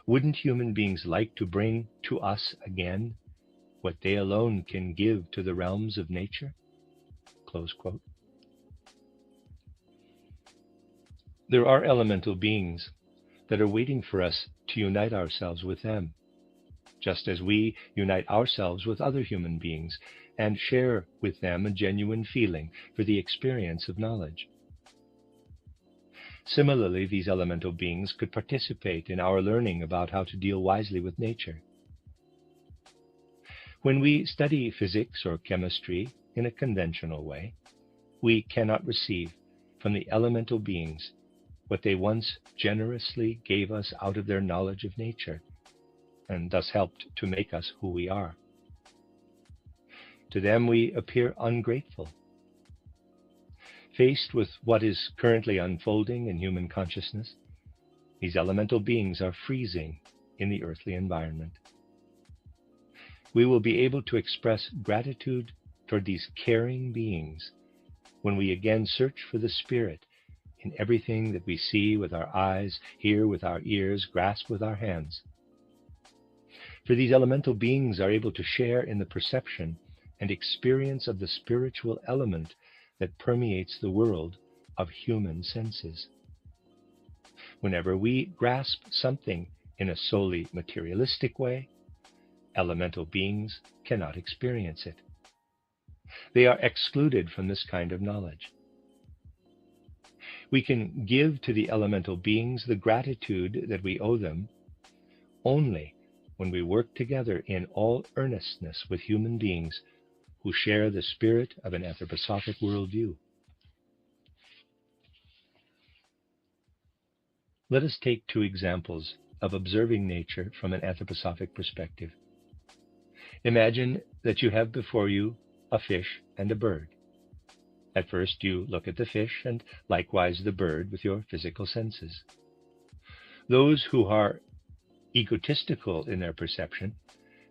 Wouldn't human beings like to bring to us again what they alone can give to the realms of nature?" Close quote. There are elemental beings that are waiting for us to unite ourselves with them, just as we unite ourselves with other human beings and share with them a genuine feeling for the experience of knowledge. Similarly, these elemental beings could participate in our learning about how to deal wisely with nature. When we study physics or chemistry in a conventional way, we cannot receive from the elemental beings what they once generously gave us out of their knowledge of nature, and thus helped to make us who we are. To them we appear ungrateful. Faced with what is currently unfolding in human consciousness, these elemental beings are freezing in the earthly environment. We will be able to express gratitude toward these caring beings when we again search for the Spirit in everything that we see with our eyes, hear with our ears, grasp with our hands. For these elemental beings are able to share in the perception and experience of the spiritual element that permeates the world of human senses. Whenever we grasp something in a solely materialistic way, elemental beings cannot experience it. They are excluded from this kind of knowledge. We can give to the elemental beings the gratitude that we owe them only when we work together in all earnestness with human beings who share the spirit of an anthroposophic worldview. Let us take two examples of observing nature from an anthroposophic perspective. Imagine that you have before you a fish and a bird. At first you look at the fish and likewise the bird with your physical senses. Those who are egotistical in their perception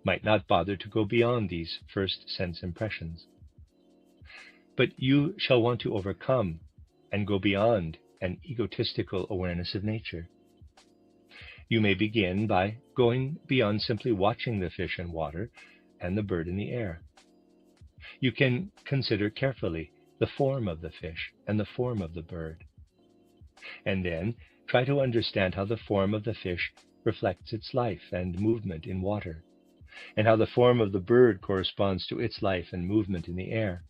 might not bother to go beyond these first sense impressions. But you shall want to overcome and go beyond an egotistical awareness of nature. You may begin by going beyond simply watching the fish in water and the bird in the air. You can consider carefully the form of the fish and the form of the bird, and then try to understand how the form of the fish reflects its life and movement in water, and how the form of the bird corresponds to its life and movement in the air.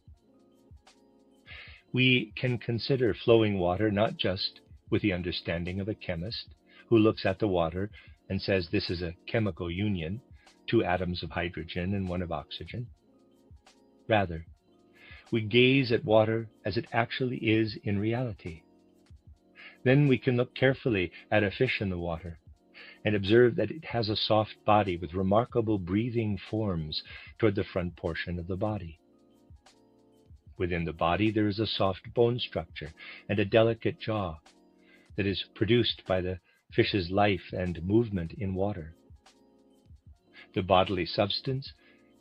We can consider flowing water not just with the understanding of a chemist who looks at the water and says this is a chemical union, 2 atoms of hydrogen and 1 of oxygen. Rather, we gaze at water as it actually is in reality. Then we can look carefully at a fish in the water and observe that it has a soft body with remarkable breathing forms toward the front portion of the body. Within the body there is a soft bone structure and a delicate jaw that is produced by the fish's life and movement in water. The bodily substance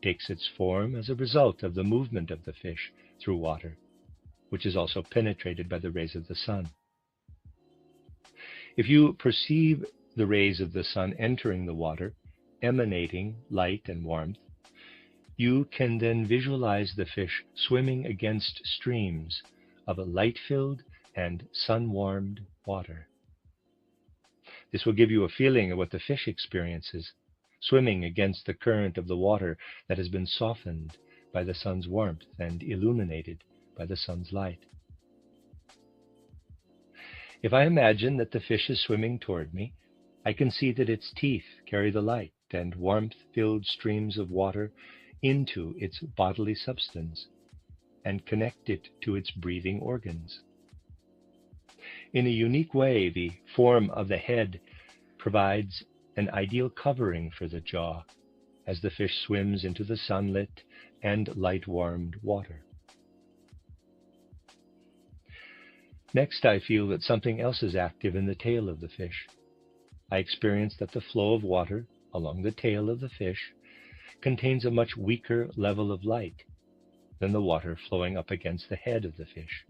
takes its form as a result of the movement of the fish through water, which is also penetrated by the rays of the sun. If you perceive the rays of the sun entering the water, emanating light and warmth, you can then visualize the fish swimming against streams of a light-filled and sun-warmed water. This will give you a feeling of what the fish experiences, swimming against the current of the water that has been softened by the sun's warmth and illuminated by the sun's light. If I imagine that the fish is swimming toward me, I can see that its teeth carry the light and warmth-filled streams of water into its bodily substance and connect it to its breathing organs. In a unique way, the form of the head provides an ideal covering for the jaw as the fish swims into the sunlit and light-warmed water. Next, I feel that something else is active in the tail of the fish. I experience that the flow of water along the tail of the fish contains a much weaker level of light than the water flowing up against the head of the fish.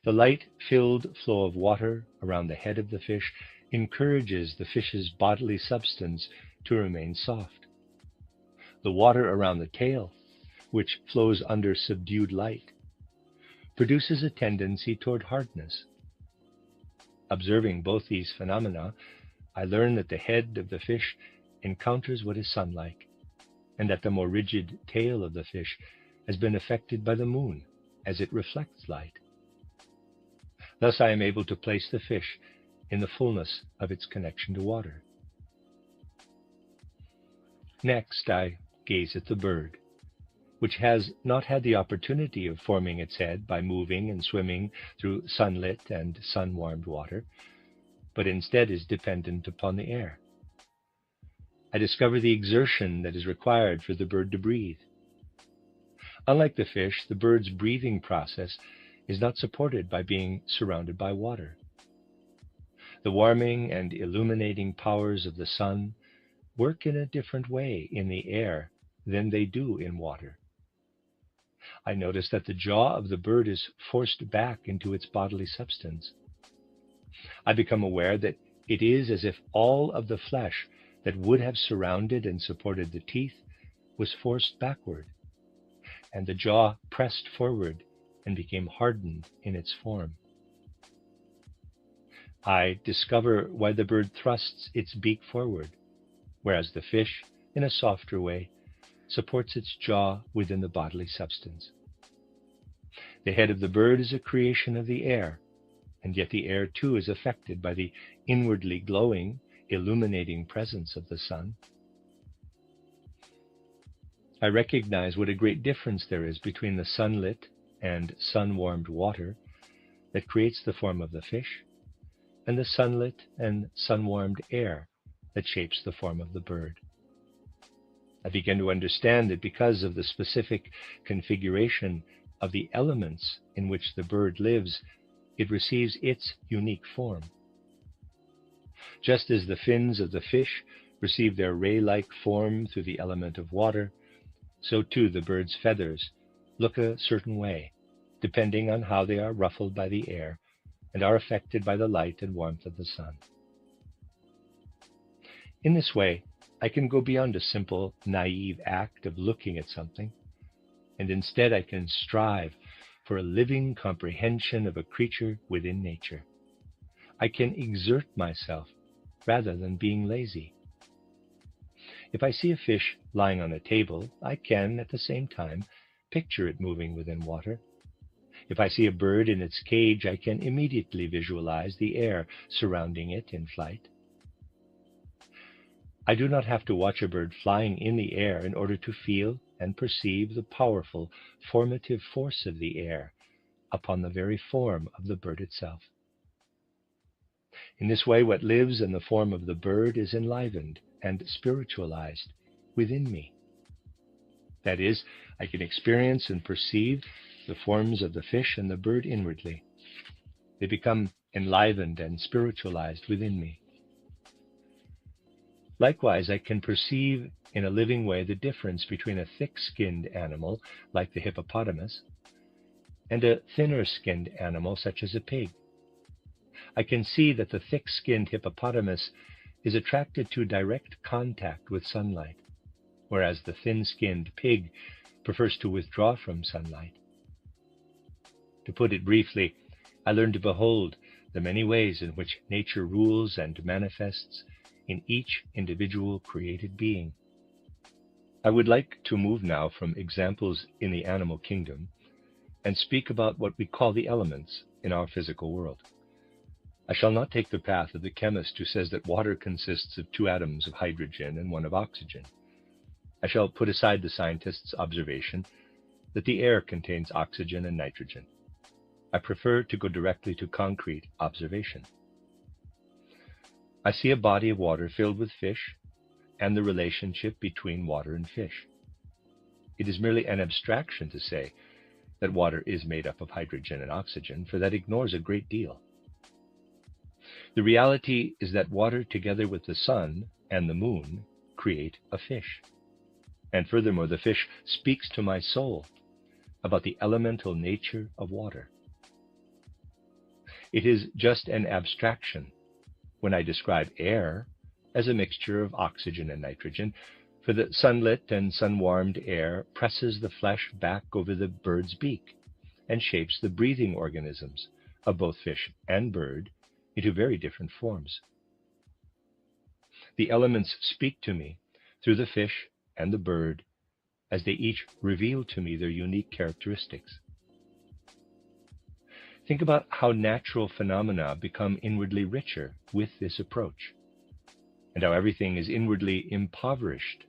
The light-filled flow of water around the head of the fish encourages the fish's bodily substance to remain soft. The water around the tail, which flows under subdued light, produces a tendency toward hardness. Observing both these phenomena, I learn that the head of the fish encounters what is sun-like, and that the more rigid tail of the fish has been affected by the moon as it reflects light. Thus I am able to place the fish in the fullness of its connection to water. Next, I gaze at the bird, which has not had the opportunity of forming its head by moving and swimming through sunlit and sun-warmed water, but instead is dependent upon the air. I discover the exertion that is required for the bird to breathe. Unlike the fish, the bird's breathing process is not supported by being surrounded by water. The warming and illuminating powers of the sun work in a different way in the air than they do in water. I notice that the jaw of the bird is forced back into its bodily substance. I become aware that it is as if all of the flesh that would have surrounded and supported the teeth was forced backward, and the jaw pressed forward and became hardened in its form. I discover why the bird thrusts its beak forward, whereas the fish, in a softer way, supports its jaw within the bodily substance. The head of the bird is a creation of the air, and yet the air too is affected by the inwardly glowing, illuminating presence of the sun. I recognize what a great difference there is between the sunlit and sun-warmed water that creates the form of the fish, and the sunlit and sun-warmed air that shapes the form of the bird. I begin to understand that because of the specific configuration of the elements in which the bird lives, it receives its unique form. Just as the fins of the fish receive their ray-like form through the element of water, so too the bird's feathers look a certain way, depending on how they are ruffled by the air and are affected by the light and warmth of the sun. In this way, I can go beyond a simple, naive act of looking at something, and instead I can strive for a living comprehension of a creature within nature. I can exert myself rather than being lazy. If I see a fish lying on a table, I can, at the same time, picture it moving within water. If I see a bird in its cage, I can immediately visualize the air surrounding it in flight. I do not have to watch a bird flying in the air in order to feel and perceive the powerful, formative force of the air upon the very form of the bird itself. In this way, what lives in the form of the bird is enlivened and spiritualized within me. That is, I can experience and perceive the forms of the fish and the bird inwardly. They become enlivened and spiritualized within me. Likewise, I can perceive in a living way the difference between a thick-skinned animal, like the hippopotamus, and a thinner-skinned animal, such as a pig. I can see that the thick-skinned hippopotamus is attracted to direct contact with sunlight, whereas the thin-skinned pig prefers to withdraw from sunlight. To put it briefly, I learn to behold the many ways in which nature rules and manifests in each individual created being. I would like to move now from examples in the animal kingdom and speak about what we call the elements in our physical world. I shall not take the path of the chemist who says that water consists of 2 atoms of hydrogen and 1 of oxygen. I shall put aside the scientist's observation that the air contains oxygen and nitrogen. I prefer to go directly to concrete observation. I see a body of water filled with fish and the relationship between water and fish. It is merely an abstraction to say that water is made up of hydrogen and oxygen, for that ignores a great deal. The reality is that water, together with the sun and the moon, create a fish. And furthermore, the fish speaks to my soul about the elemental nature of water. It is just an abstraction when I describe air as a mixture of oxygen and nitrogen, for the sunlit and sun-warmed air presses the flesh back over the bird's beak and shapes the breathing organisms of both fish and bird into very different forms. The elements speak to me through the fish and the bird as they each reveal to me their unique characteristics. Think about how natural phenomena become inwardly richer with this approach, and how everything is inwardly impoverished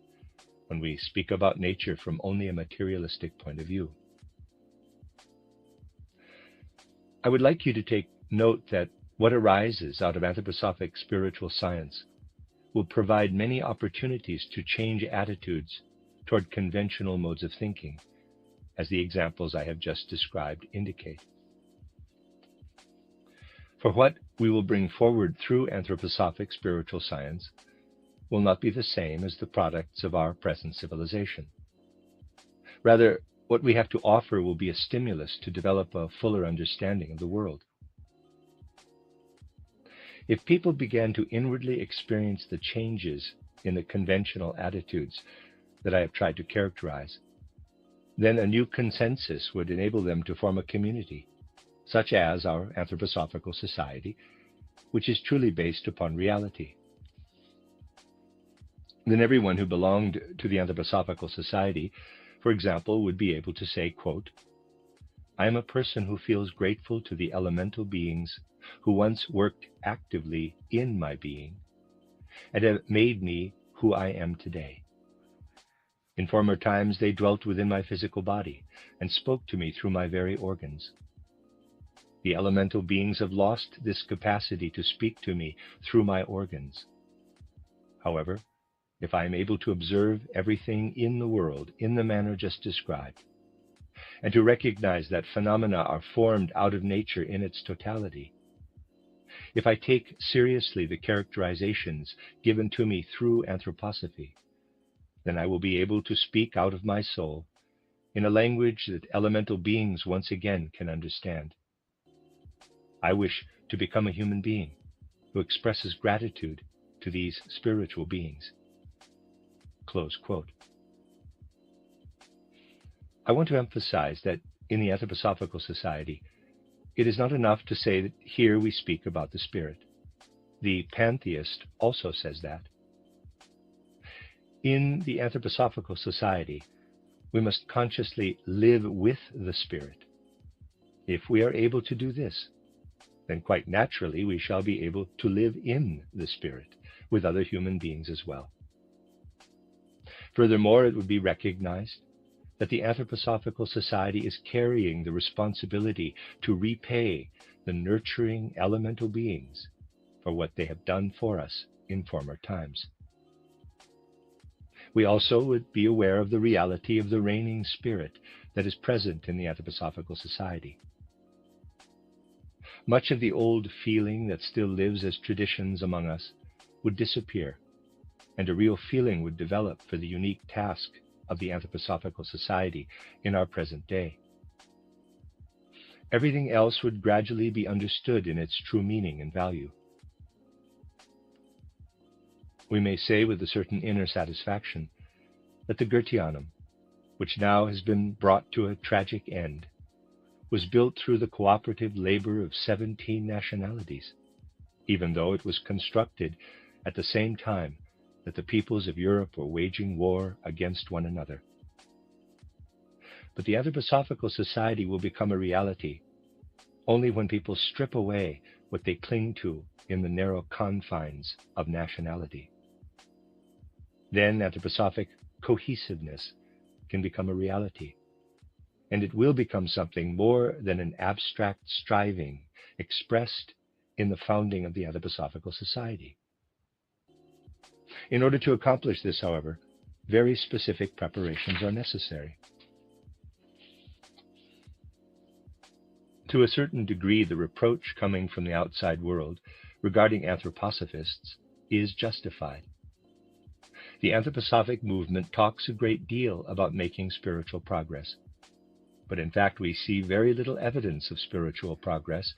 when we speak about nature from only a materialistic point of view. I would like you to take note that what arises out of anthroposophic spiritual science will provide many opportunities to change attitudes toward conventional modes of thinking, as the examples I have just described indicate. For what we will bring forward through anthroposophic spiritual science will not be the same as the products of our present civilization. Rather, what we have to offer will be a stimulus to develop a fuller understanding of the world. If people began to inwardly experience the changes in the conventional attitudes that I have tried to characterize, then a new consensus would enable them to form a community, such as our Anthroposophical Society, which is truly based upon reality. Then everyone who belonged to the Anthroposophical Society, for example, would be able to say, quote, "I am a person who feels grateful to the elemental beings who once worked actively in my being and have made me who I am today. In former times, they dwelt within my physical body and spoke to me through my very organs. The elemental beings have lost this capacity to speak to me through my organs. However, if I am able to observe everything in the world in the manner just described, and to recognize that phenomena are formed out of nature in its totality, if I take seriously the characterizations given to me through anthroposophy, then I will be able to speak out of my soul in a language that elemental beings once again can understand. I wish to become a human being who expresses gratitude to these spiritual beings." Close quote. I want to emphasize that in the Anthroposophical Society, it is not enough to say that here we speak about the spirit. The pantheist also says that. In the Anthroposophical Society, we must consciously live with the spirit. If we are able to do this, then quite naturally we shall be able to live in the spirit with other human beings as well. Furthermore, it would be recognized that the Anthroposophical Society is carrying the responsibility to repay the nurturing elemental beings for what they have done for us in former times. We also would be aware of the reality of the reigning spirit that is present in the Anthroposophical Society. Much of the old feeling that still lives as traditions among us would disappear, and a real feeling would develop for the unique task of the Anthroposophical Society in our present day. Everything else would gradually be understood in its true meaning and value. We may say with a certain inner satisfaction that the Goetheanum, which now has been brought to a tragic end, was built through the cooperative labor of 17 nationalities, even though it was constructed at the same time that the peoples of Europe were waging war against one another. But the Anthroposophical Society will become a reality only when people strip away what they cling to in the narrow confines of nationality. Then anthroposophic cohesiveness can become a reality, and it will become something more than an abstract striving expressed in the founding of the Anthroposophical Society. In order to accomplish this, however, very specific preparations are necessary. To a certain degree, the reproach coming from the outside world regarding anthroposophists is justified. The anthroposophic movement talks a great deal about making spiritual progress, but in fact we see very little evidence of spiritual progress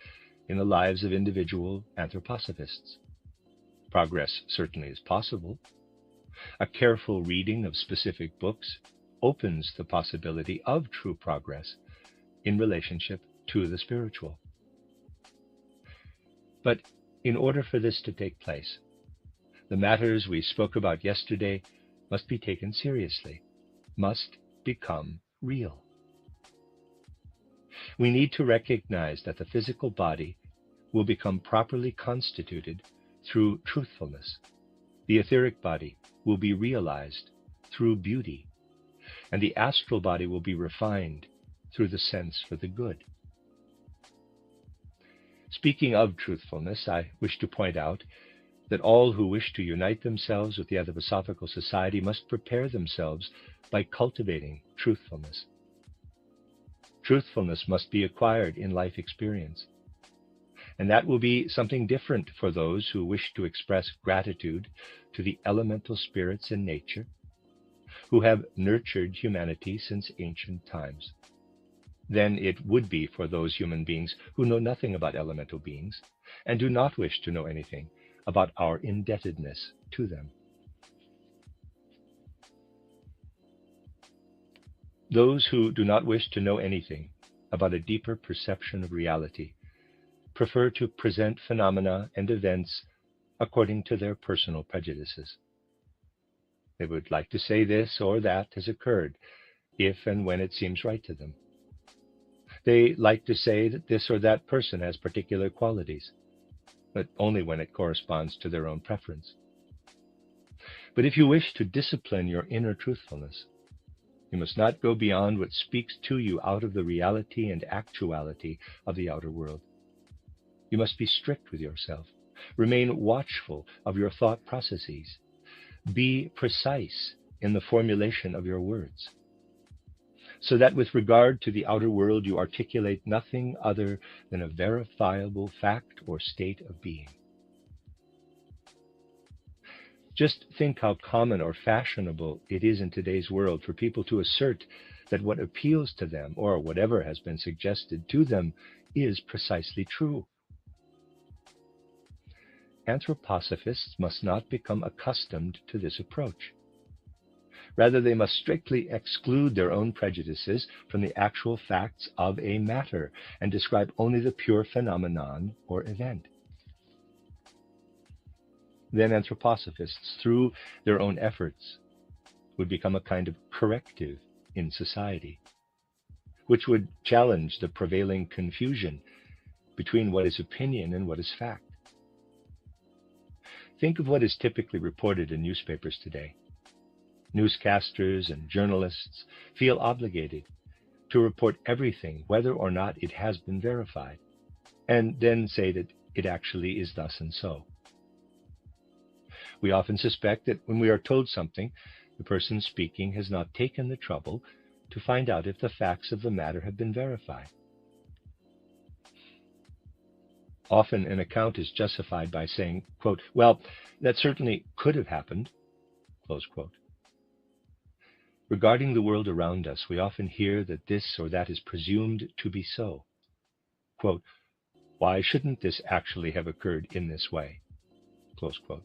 in the lives of individual anthroposophists. Progress certainly is possible. A careful reading of specific books opens the possibility of true progress in relationship to the spiritual. But in order for this to take place, the matters we spoke about yesterday must be taken seriously, must become real. We need to recognize that the physical body will become properly constituted through truthfulness. The etheric body will be realized through beauty, and the astral body will be refined through the sense for the good. Speaking of truthfulness, I wish to point out that all who wish to unite themselves with the Anthroposophical Society must prepare themselves by cultivating truthfulness. Truthfulness must be acquired in life experience, and that will be something different for those who wish to express gratitude to the elemental spirits in nature who have nurtured humanity since ancient times than it would be for those human beings who know nothing about elemental beings and do not wish to know anything about our indebtedness to them. Those who do not wish to know anything about a deeper perception of reality prefer to present phenomena and events according to their personal prejudices. They would like to say this or that has occurred if and when it seems right to them. They like to say that this or that person has particular qualities, but only when it corresponds to their own preference. But if you wish to discipline your inner truthfulness, you must not go beyond what speaks to you out of the reality and actuality of the outer world. You must be strict with yourself. Remain watchful of your thought processes. Be precise in the formulation of your words, so that with regard to the outer world you articulate nothing other than a verifiable fact or state of being. Just think how common or fashionable it is in today's world for people to assert that what appeals to them, or whatever has been suggested to them, is precisely true. Anthroposophists must not become accustomed to this approach. Rather, they must strictly exclude their own prejudices from the actual facts of a matter and describe only the pure phenomenon or event. Then anthroposophists, through their own efforts, would become a kind of corrective in society, which would challenge the prevailing confusion between what is opinion and what is fact. Think of what is typically reported in newspapers today. Newscasters and journalists feel obligated to report everything, whether or not it has been verified, and then say that it actually is thus and so. We often suspect that when we are told something, the person speaking has not taken the trouble to find out if the facts of the matter have been verified. Often an account is justified by saying, quote, "Well, that certainly could have happened," close quote. Regarding the world around us, we often hear that this or that is presumed to be so. Quote, "Why shouldn't this actually have occurred in this way?" Close quote.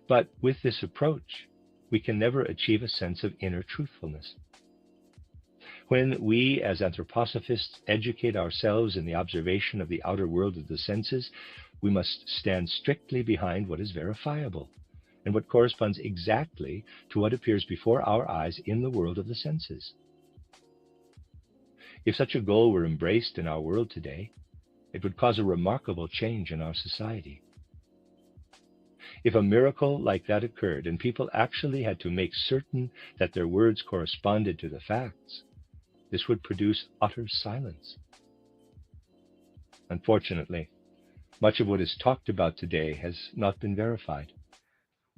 But with this approach, we can never achieve a sense of inner truthfulness. When we, as anthroposophists, educate ourselves in the observation of the outer world of the senses, we must stand strictly behind what is verifiable and what corresponds exactly to what appears before our eyes in the world of the senses. If such a goal were embraced in our world today, It would cause a remarkable change in our society. If a miracle like that occurred and people actually had to make certain that their words corresponded to the facts, this would produce utter silence. Unfortunately, much of what is talked about today has not been verified.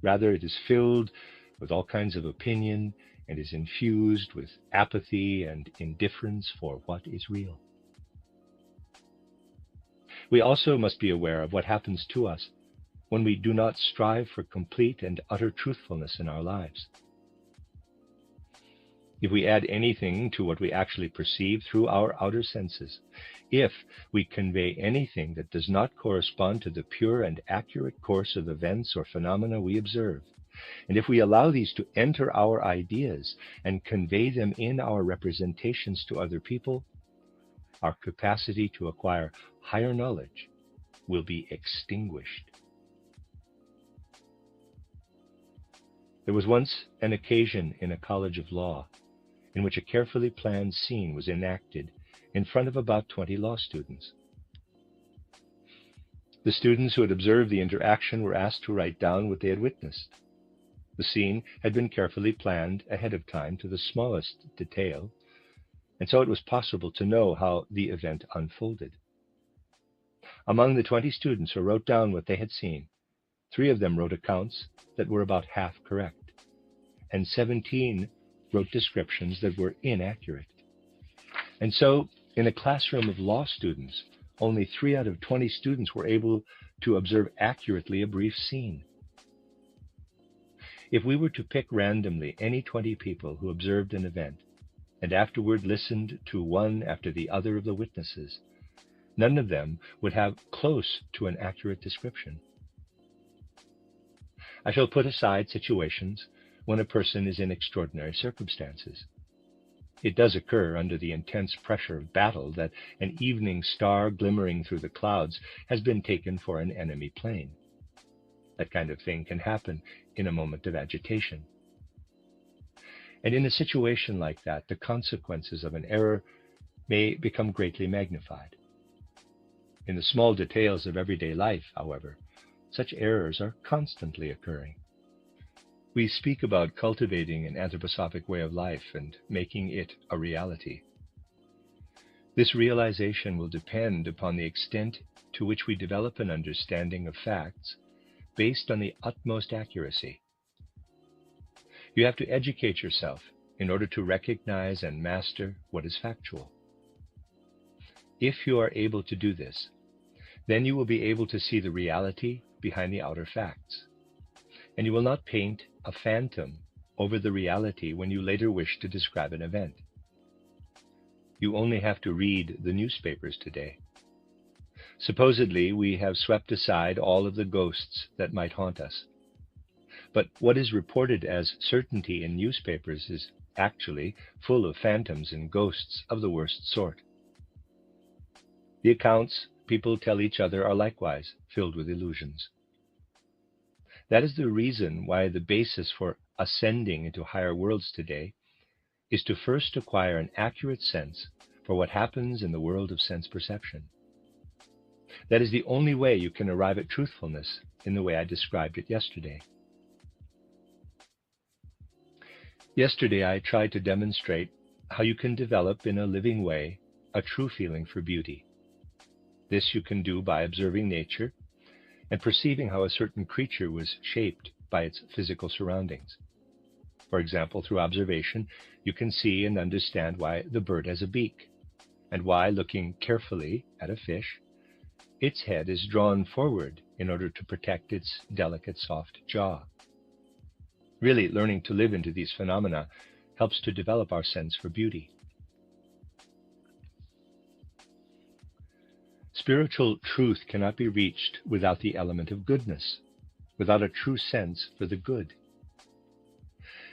Rather, it is filled with all kinds of opinion and is infused with apathy and indifference for what is real. We also must be aware of what happens to us when we do not strive for complete and utter truthfulness in our lives. If we add anything to what we actually perceive through our outer senses, if we convey anything that does not correspond to the pure and accurate course of events or phenomena we observe, and if we allow these to enter our ideas and convey them in our representations to other people, our capacity to acquire higher knowledge will be extinguished. There was once an occasion in a college of law in which a carefully planned scene was enacted in front of about 20 law students. The students who had observed the interaction were asked to write down what they had witnessed. The scene had been carefully planned ahead of time to the smallest detail, and so it was possible to know how the event unfolded. Among the 20 students who wrote down what they had seen, 3 of them wrote accounts that were about half correct, and 17 wrote descriptions that were inaccurate. And so, in a classroom of law students, only 3 out of 20 students were able to observe accurately a brief scene. If we were to pick randomly any 20 people who observed an event, and afterward listened to one after the other of the witnesses, none of them would have close to an accurate description. I shall put aside situations when a person is in extraordinary circumstances. It does occur under the intense pressure of battle that an evening star glimmering through the clouds has been taken for an enemy plane. That kind of thing can happen in a moment of agitation. And in a situation like that, the consequences of an error may become greatly magnified. In the small details of everyday life, however, such errors are constantly occurring. We speak about cultivating an anthroposophic way of life and making it a reality. This realization will depend upon the extent to which we develop an understanding of facts based on the utmost accuracy. You have to educate yourself in order to recognize and master what is factual. If you are able to do this, then you will be able to see the reality behind the outer facts, and you will not paint a phantom over the reality when you later wish to describe an event. You only have to read the newspapers today. Supposedly, we have swept aside all of the ghosts that might haunt us. But what is reported as certainty in newspapers is actually full of phantoms and ghosts of the worst sort. The accounts people tell each other are likewise filled with illusions. That is the reason why the basis for ascending into higher worlds today is to first acquire an accurate sense for what happens in the world of sense perception. That is the only way you can arrive at truthfulness in the way I described it yesterday. Yesterday, I tried to demonstrate how you can develop in a living way a true feeling for beauty. This you can do by observing nature and perceiving how a certain creature was shaped by its physical surroundings. For example, through observation, you can see and understand why the bird has a beak, and why, looking carefully at a fish, its head is drawn forward in order to protect its delicate, soft jaw. Really, learning to live into these phenomena helps to develop our sense for beauty. Spiritual truth cannot be reached without the element of goodness, without a true sense for the good.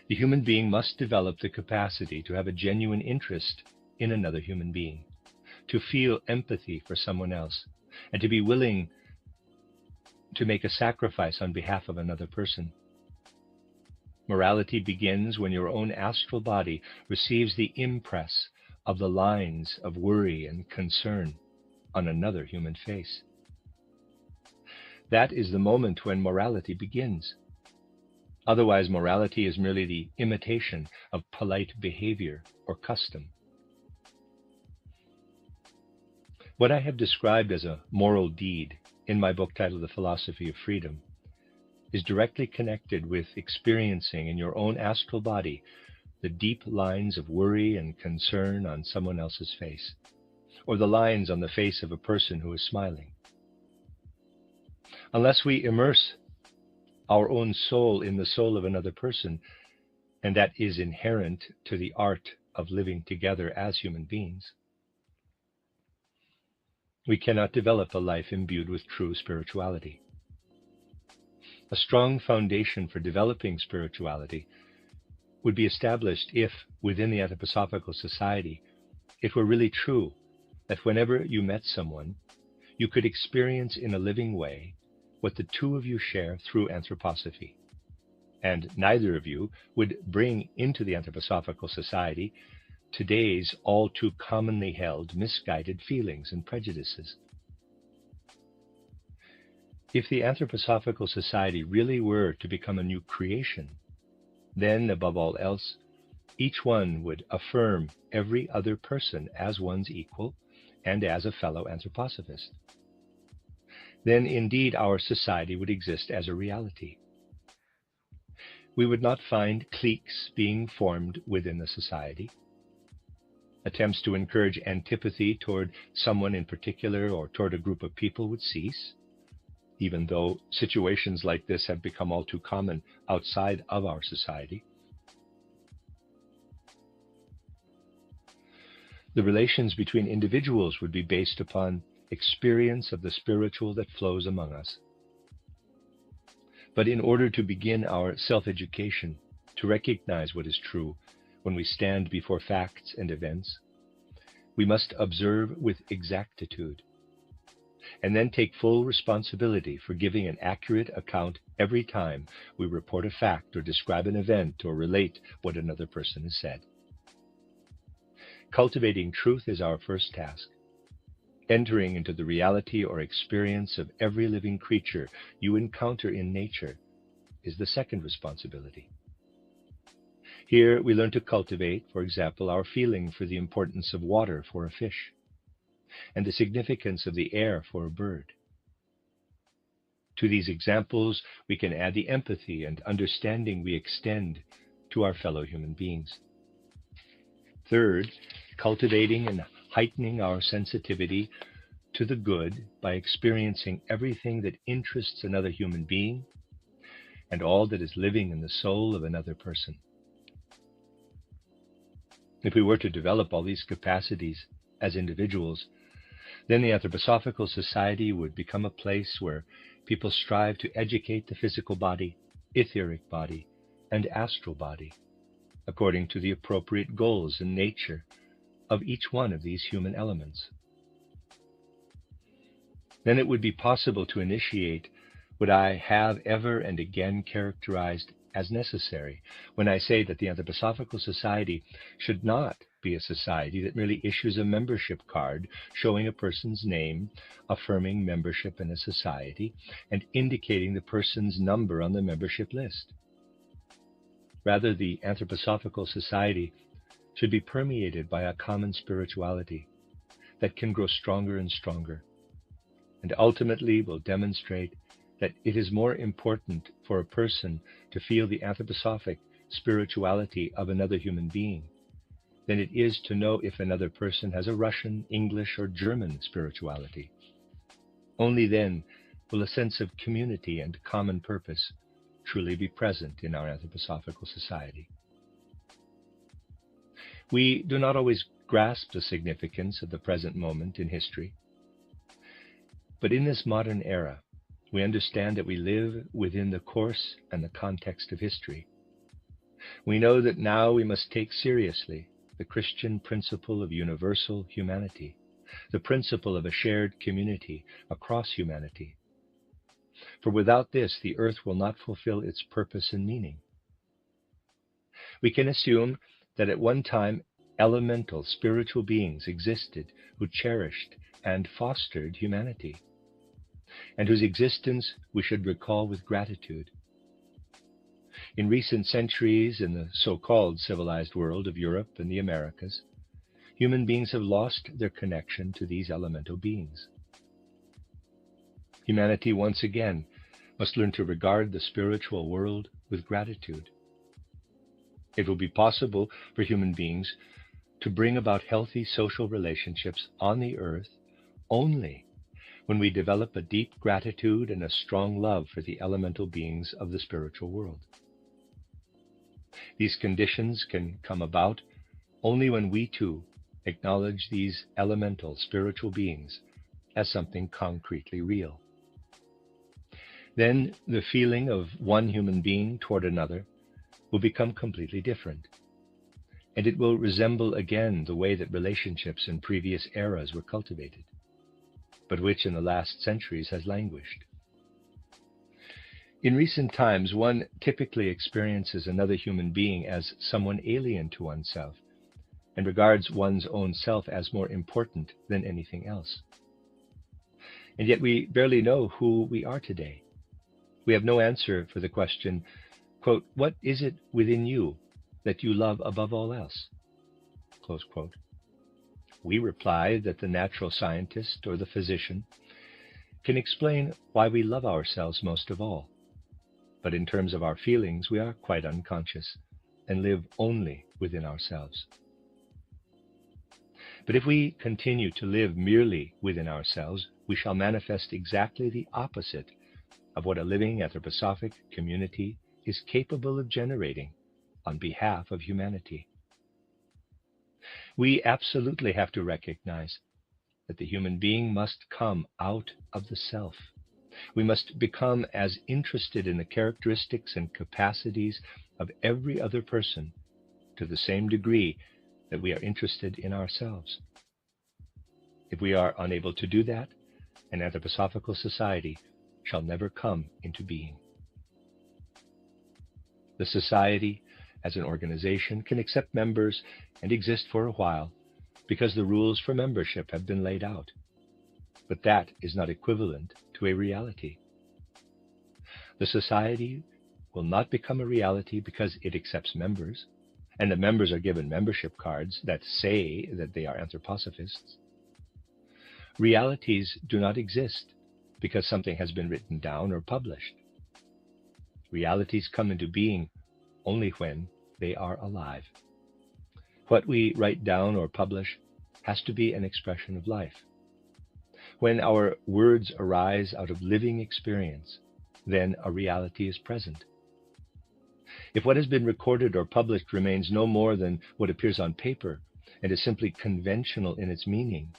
The human being must develop the capacity to have a genuine interest in another human being, to feel empathy for someone else, and to be willing to make a sacrifice on behalf of another person. Morality begins when your own astral body receives the impress of the lines of worry and concern. on another human face. That is the moment when morality begins. Otherwise, morality is merely the imitation of polite behavior or custom. What I have described as a moral deed in my book titled The Philosophy of Freedom is directly connected with experiencing in your own astral body the deep lines of worry and concern on someone else's face, or the lines on the face of a person who is smiling. Unless we immerse our own soul in the soul of another person, and that is inherent to the art of living together as human beings, we cannot develop a life imbued with true spirituality. A strong foundation for developing spirituality would be established if, within the Anthroposophical Society, it were really true that whenever you met someone, you could experience in a living way what the two of you share through anthroposophy, and neither of you would bring into the Anthroposophical Society today's all too commonly held misguided feelings and prejudices. If the Anthroposophical Society really were to become a new creation, then, above all else, each one would affirm every other person as one's equal and as a fellow anthroposophist. Then indeed our society would exist as a reality. We would not find cliques being formed within the society. Attempts to encourage antipathy toward someone in particular or toward a group of people would cease, even though situations like this have become all too common outside of our society. The relations between individuals would be based upon experience of the spiritual that flows among us. But in order to begin our self-education, to recognize what is true when we stand before facts and events, we must observe with exactitude, and then take full responsibility for giving an accurate account every time we report a fact or describe an event or relate what another person has said. Cultivating truth is our first task. Entering into the reality or experience of every living creature you encounter in nature is the second responsibility. Here we learn to cultivate, for example, our feeling for the importance of water for a fish, and the significance of the air for a bird. To these examples, we can add the empathy and understanding we extend to our fellow human beings. Third, cultivating and heightening our sensitivity to the good by experiencing everything that interests another human being and all that is living in the soul of another person. If we were to develop all these capacities as individuals, then the Anthroposophical Society would become a place where people strive to educate the physical body, etheric body, and astral body, according to the appropriate goals and nature of each one of these human elements. Then it would be possible to initiate what I have ever and again characterized as necessary when I say that the Anthroposophical Society should not be a society that merely issues a membership card showing a person's name, affirming membership in a society, and indicating the person's number on the membership list. Rather, the Anthroposophical Society should be permeated by a common spirituality that can grow stronger and stronger, and ultimately will demonstrate that it is more important for a person to feel the anthroposophic spirituality of another human being than it is to know if another person has a Russian, English, or German spirituality. Only then will a sense of community and common purpose truly be present in our Anthroposophical Society. We do not always grasp the significance of the present moment in history, but in this modern era, we understand that we live within the course and the context of history. We know that now we must take seriously the Christian principle of universal humanity, the principle of a shared community across humanity. For without this, the earth will not fulfill its purpose and meaning. We can assume that at one time, elemental spiritual beings existed who cherished and fostered humanity, and whose existence we should recall with gratitude. In recent centuries, in the so-called civilized world of Europe and the Americas, human beings have lost their connection to these elemental beings. Humanity once again must learn to regard the spiritual world with gratitude. It will be possible for human beings to bring about healthy social relationships on the earth only when we develop a deep gratitude and a strong love for the elemental beings of the spiritual world. These conditions can come about only when we too acknowledge these elemental spiritual beings as something concretely real. Then the feeling of one human being toward another will become completely different, and it will resemble again the way that relationships in previous eras were cultivated, but which in the last centuries has languished. In recent times, one typically experiences another human being as someone alien to oneself, and regards one's own self as more important than anything else. And yet we barely know who we are today. We have no answer for the question, quote, "What is it within you that you love above all else?" Close quote. We reply that the natural scientist or the physician can explain why we love ourselves most of all. But in terms of our feelings, we are quite unconscious and live only within ourselves. But if we continue to live merely within ourselves, we shall manifest exactly the opposite of what a living anthroposophic community is capable of generating on behalf of humanity. We absolutely have to recognize that the human being must come out of the self. We must become as interested in the characteristics and capacities of every other person to the same degree that we are interested in ourselves. If we are unable to do that, an anthroposophical society shall never come into being. The society, as an organization, can accept members and exist for a while because the rules for membership have been laid out. But that is not equivalent to a reality. The society will not become a reality because it accepts members, and the members are given membership cards that say that they are anthroposophists. Realities do not exist because something has been written down or published. Realities come into being only when they are alive. What we write down or publish has to be an expression of life. When our words arise out of living experience, then a reality is present. If what has been recorded or published remains no more than what appears on paper and is simply conventional in its meaning,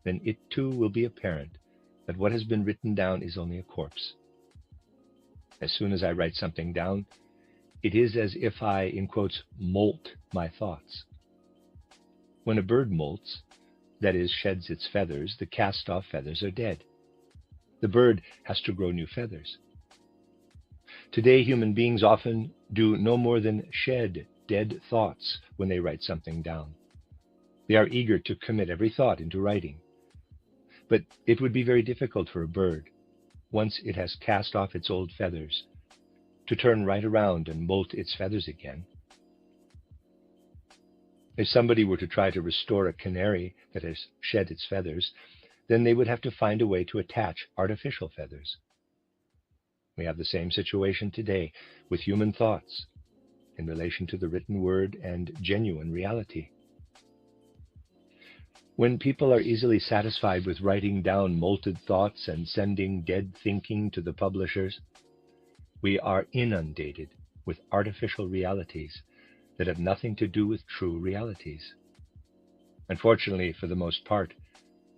then it too will be apparent that what has been written down is only a corpse. As soon as I write something down, it is as if I, in quotes, molt my thoughts. When a bird molts, that is, sheds its feathers, the cast-off feathers are dead. The bird has to grow new feathers. Today, human beings often do no more than shed dead thoughts when they write something down. They are eager to commit every thought into writing. But it would be very difficult for a bird, once it has cast off its old feathers, to turn right around and molt its feathers again. If somebody were to try to restore a canary that has shed its feathers, then they would have to find a way to attach artificial feathers. We have the same situation today with human thoughts in relation to the written word and genuine reality. When people are easily satisfied with writing down molted thoughts and sending dead thinking to the publishers, we are inundated with artificial realities that have nothing to do with true realities. Unfortunately, for the most part,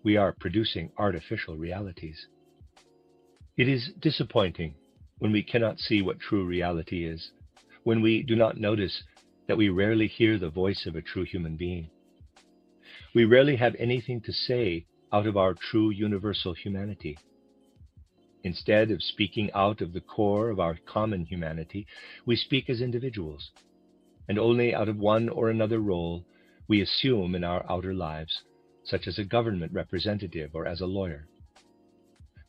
we are producing artificial realities. It is disappointing when we cannot see what true reality is, when we do not notice that we rarely hear the voice of a true human being. We rarely have anything to say out of our true universal humanity. Instead of speaking out of the core of our common humanity, we speak as individuals, and only out of one or another role we assume in our outer lives, such as a government representative or as a lawyer.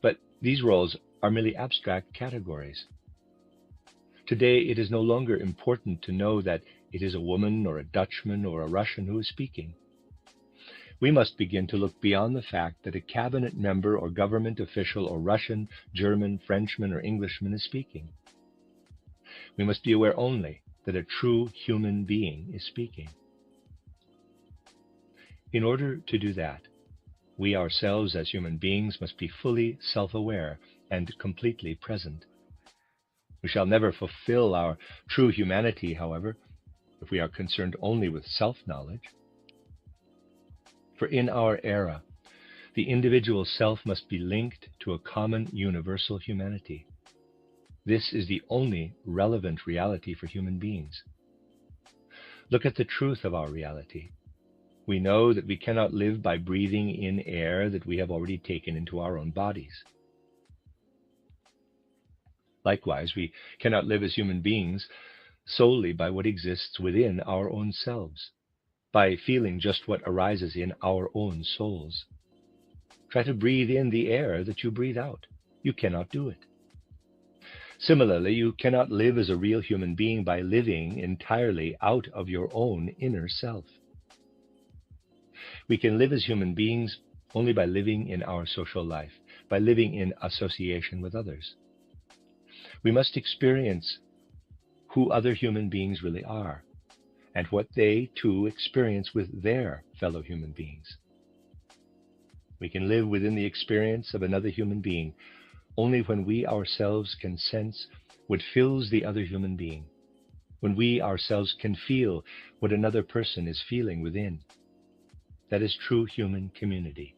But these roles are merely abstract categories. Today, it is no longer important to know that it is a woman or a Dutchman or a Russian who is speaking. We must begin to look beyond the fact that a cabinet member or government official or Russian, German, Frenchman, or Englishman is speaking. We must be aware only that a true human being is speaking. In order to do that, we ourselves as human beings must be fully self-aware and completely present. We shall never fulfill our true humanity, however, if we are concerned only with self-knowledge. For in our era, the individual self must be linked to a common universal humanity. This is the only relevant reality for human beings. Look at the truth of our reality. We know that we cannot live by breathing in air that we have already taken into our own bodies. Likewise, we cannot live as human beings solely by what exists within our own selves, by feeling just what arises in our own souls. Try to breathe in the air that you breathe out. You cannot do it. Similarly, you cannot live as a real human being by living entirely out of your own inner self. We can live as human beings only by living in our social life, by living in association with others. We must experience who other human beings really are, and what they, too, experience with their fellow human beings. We can live within the experience of another human being only when we ourselves can sense what fills the other human being, when we ourselves can feel what another person is feeling within. That is true human community.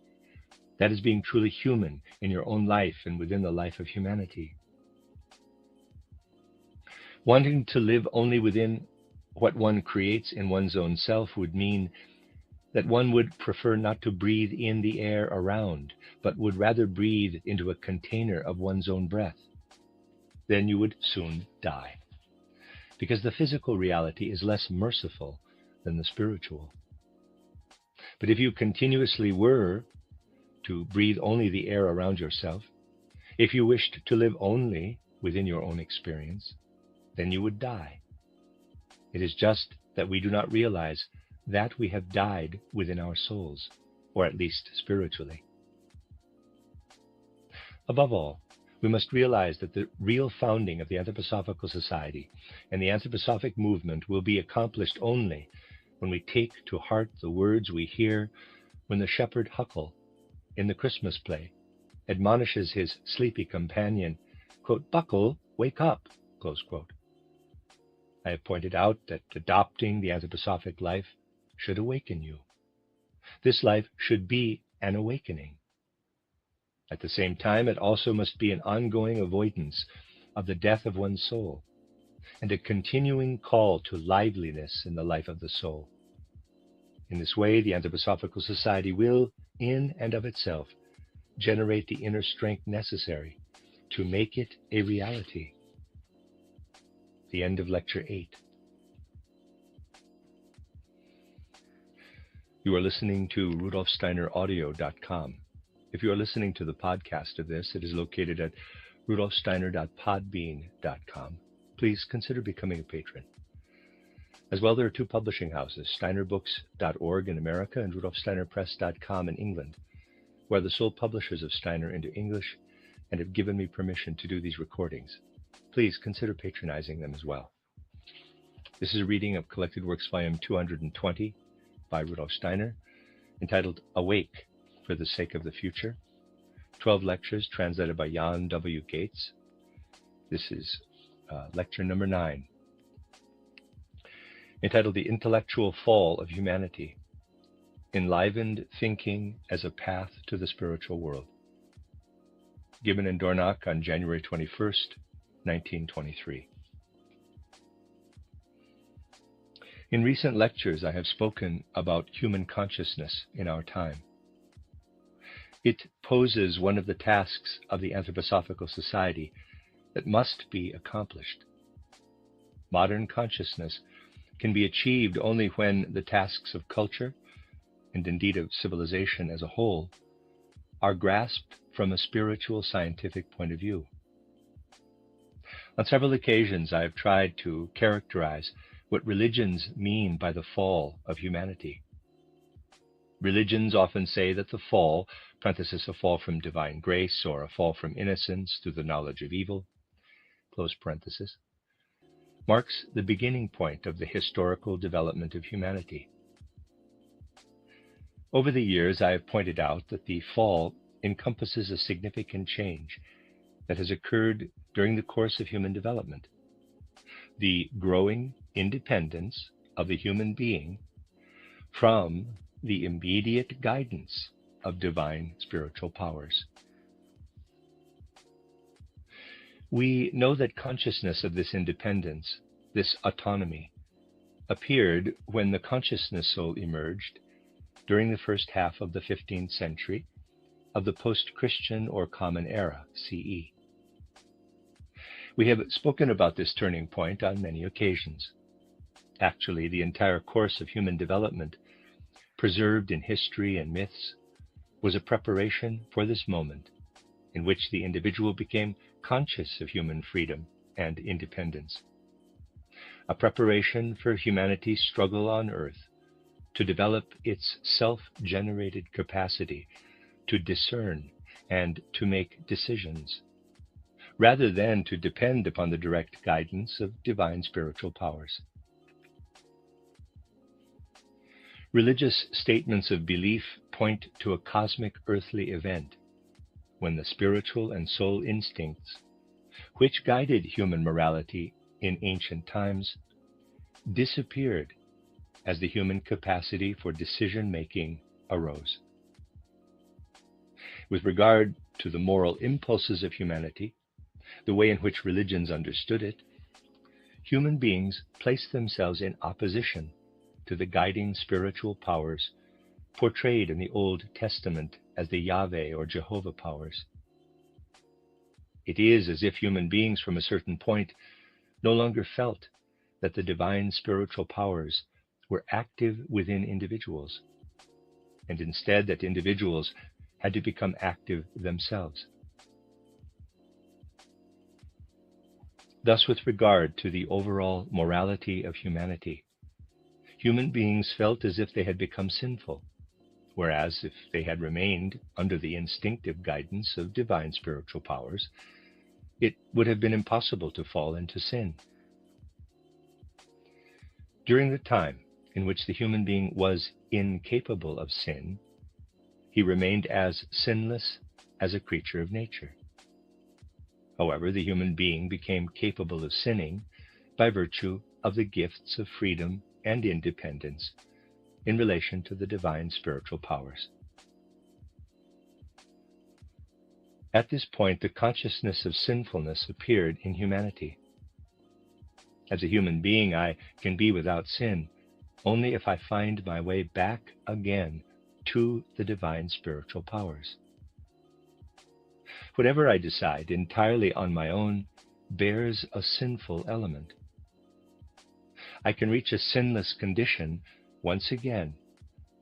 That is being truly human in your own life and within the life of humanity. Wanting to live only within what one creates in one's own self would mean that one would prefer not to breathe in the air around, but would rather breathe into a container of one's own breath. Then you would soon die, because the physical reality is less merciful than the spiritual. But if you continuously were to breathe only the air around yourself, if you wished to live only within your own experience, then you would die. It is just that we do not realize that we have died within our souls, or at least spiritually. Above all, we must realize that the real founding of the Anthroposophical Society and the Anthroposophic movement will be accomplished only when we take to heart the words we hear when the shepherd Huckle, in the Christmas play, admonishes his sleepy companion, quote, "Buckle, wake up," close quote. I have pointed out that adopting the anthroposophic life should awaken you. This life should be an awakening. At the same time, it also must be an ongoing avoidance of the death of one's soul, and a continuing call to liveliness in the life of the soul. In this way, the Anthroposophical Society will, in and of itself, generate the inner strength necessary to make it a reality. The end of Lecture 8. You are listening to RudolfSteinerAudio.com. If you are listening to the podcast of this, it is located at RudolfSteiner.podbean.com. Please consider becoming a patron. As well, there are two publishing houses, SteinerBooks.org in America and RudolfSteinerPress.com in England, who are the sole publishers of Steiner into English and have given me permission to do these recordings. Please consider patronizing them as well. This is a reading of Collected Works Volume 220 by Rudolf Steiner, entitled Awake for the Sake of the Future. 12 lectures translated by Jan W. Gates. This is lecture number 9, entitled The Intellectual Fall of Humanity, Enlivened Thinking as a Path to the Spiritual World. Given in Dornach on January 21st, 1923. In recent lectures, I have spoken about human consciousness in our time. It poses one of the tasks of the Anthroposophical Society that must be accomplished. Modern consciousness can be achieved only when the tasks of culture, and indeed of civilization as a whole, are grasped from a spiritual scientific point of view. On several occasions, I have tried to characterize what religions mean by the fall of humanity. Religions often say that the fall, parenthesis, a fall from divine grace or a fall from innocence through the knowledge of evil, close parenthesis, marks the beginning point of the historical development of humanity. Over the years, I have pointed out that the fall encompasses a significant change that has occurred during the course of human development: the growing independence of the human being from the immediate guidance of divine spiritual powers. We know that consciousness of this independence, this autonomy, appeared when the consciousness soul emerged during the first half of the 15th century of the post-Christian or Common Era, CE. We have spoken about this turning point on many occasions. Actually, the entire course of human development, preserved in history and myths, was a preparation for this moment in which the individual became conscious of human freedom and independence. A preparation for humanity's struggle on Earth to develop its self-generated capacity to discern and to make decisions, rather than to depend upon the direct guidance of divine spiritual powers. Religious statements of belief point to a cosmic earthly event when the spiritual and soul instincts, which guided human morality in ancient times, disappeared as the human capacity for decision-making arose. With regard to the moral impulses of humanity, the way in which religions understood it, human beings placed themselves in opposition to the guiding spiritual powers portrayed in the Old Testament as the Yahweh or Jehovah powers. It is as if human beings from a certain point no longer felt that the divine spiritual powers were active within individuals, and instead that individuals had to become active themselves. Thus, with regard to the overall morality of humanity, human beings felt as if they had become sinful, whereas if they had remained under the instinctive guidance of divine spiritual powers, it would have been impossible to fall into sin. During the time in which the human being was incapable of sin, he remained as sinless as a creature of nature. However, the human being became capable of sinning by virtue of the gifts of freedom and independence in relation to the divine spiritual powers. At this point, the consciousness of sinfulness appeared in humanity. As a human being, I can be without sin only if I find my way back again to the divine spiritual powers. Whatever I decide entirely on my own bears a sinful element. I can reach a sinless condition once again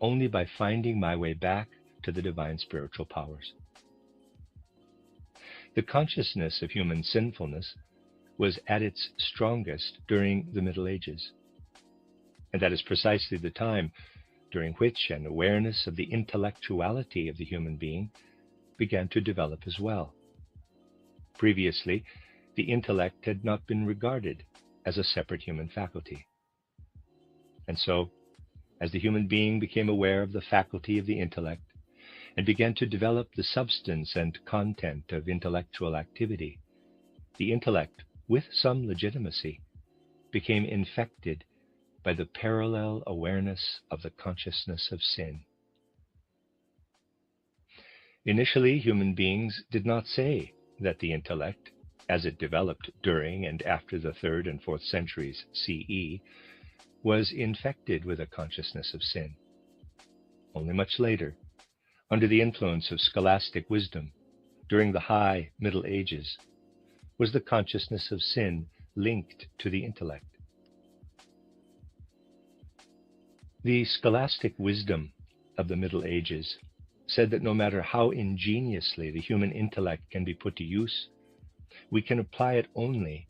only by finding my way back to the divine spiritual powers. The consciousness of human sinfulness was at its strongest during the Middle Ages, and that is precisely the time during which an awareness of the intellectuality of the human being began to develop as well. Previously, the intellect had not been regarded as a separate human faculty. And so, as the human being became aware of the faculty of the intellect and began to develop the substance and content of intellectual activity, the intellect, with some legitimacy, became infected by the parallel awareness of the consciousness of sin. Initially, human beings did not say that the intellect, as it developed during and after the 3rd and 4th centuries CE, was infected with a consciousness of sin. Only much later, under the influence of scholastic wisdom, during the High Middle Ages, was the consciousness of sin linked to the intellect. The scholastic wisdom of the Middle Ages said that no matter how ingeniously the human intellect can be put to use, we can apply it only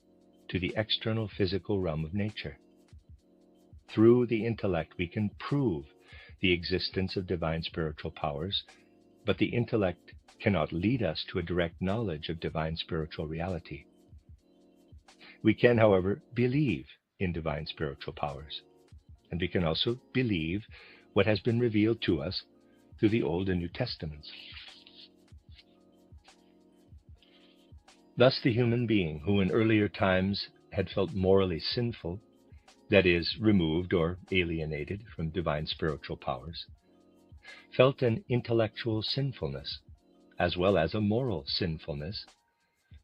to the external physical realm of nature. Through the intellect, we can prove the existence of divine spiritual powers, but the intellect cannot lead us to a direct knowledge of divine spiritual reality. We can, however, believe in divine spiritual powers, and we can also believe what has been revealed to us through the Old and New Testaments. Thus, the human being who in earlier times had felt morally sinful, that is, removed or alienated from divine spiritual powers, felt an intellectual sinfulness as well as a moral sinfulness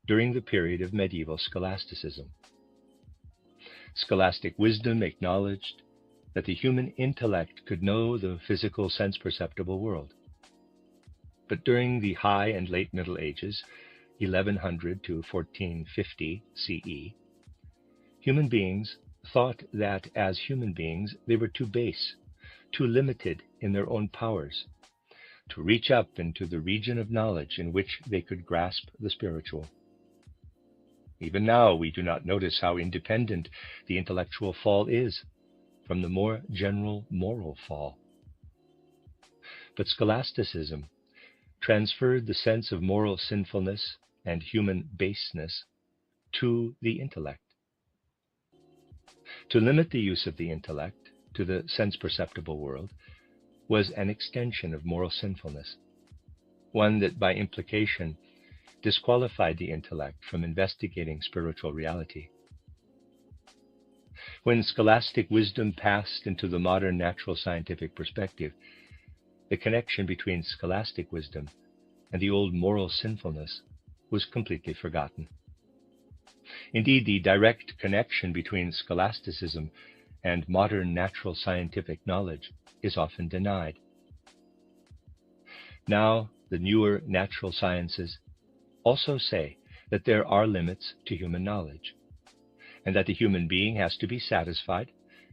during the period of medieval scholasticism. Scholastic wisdom acknowledged that the human intellect could know the physical sense-perceptible world. But during the High and Late Middle Ages, 1100 to 1450 CE, human beings thought that as human beings they were too base, too limited in their own powers, to reach up into the region of knowledge in which they could grasp the spiritual. Even now, we do not notice how independent the intellectual fall is from the more general moral fall. But scholasticism transferred the sense of moral sinfulness and human baseness to the intellect. To limit the use of the intellect to the sense-perceptible world was an extension of moral sinfulness, one that by implication disqualified the intellect from investigating spiritual reality. When scholastic wisdom passed into the modern natural scientific perspective, the connection between scholastic wisdom and the old moral sinfulness was completely forgotten. Indeed, the direct connection between scholasticism and modern natural scientific knowledge is often denied. Now, the newer natural sciences also say that there are limits to human knowledge, and that the human being has to be satisfied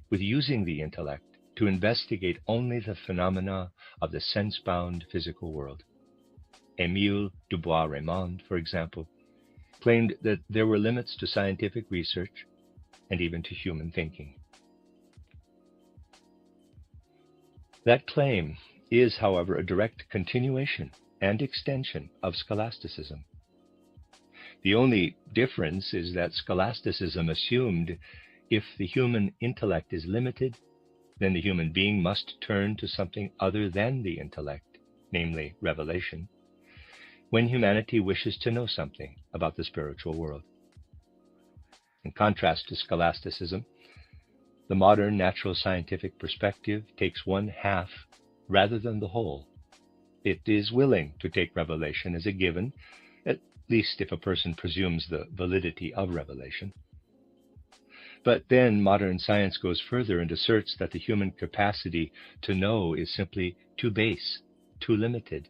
with using the intellect to investigate only the phenomena of the sense-bound physical world. Émile Dubois-Reymond, for example, claimed that there were limits to scientific research and even to human thinking. That claim is, however, a direct continuation and extension of scholasticism. The only difference is that scholasticism assumed if the human intellect is limited, then the human being must turn to something other than the intellect, namely revelation, when humanity wishes to know something about the spiritual world. In contrast to scholasticism, the modern natural scientific perspective takes one half rather than the whole. It is willing to take revelation as a given, at least if a person presumes the validity of revelation. But then modern science goes further and asserts that the human capacity to know is simply too base, too limited,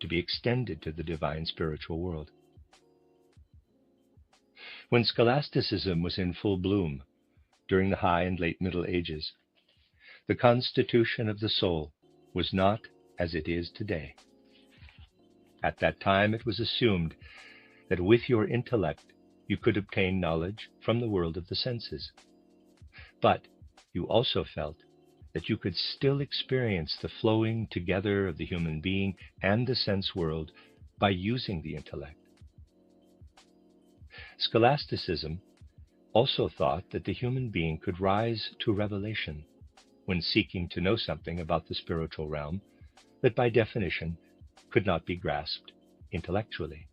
to be extended to the divine spiritual world. When scholasticism was in full bloom during the High and Late Middle Ages, the constitution of the soul was not as it is today. At that time, it was assumed that with your intellect you could obtain knowledge from the world of the senses. But you also felt that you could still experience the flowing together of the human being and the sense world by using the intellect. Scholasticism also thought that the human being could rise to revelation when seeking to know something about the spiritual realm that by definition could not be grasped intellectually.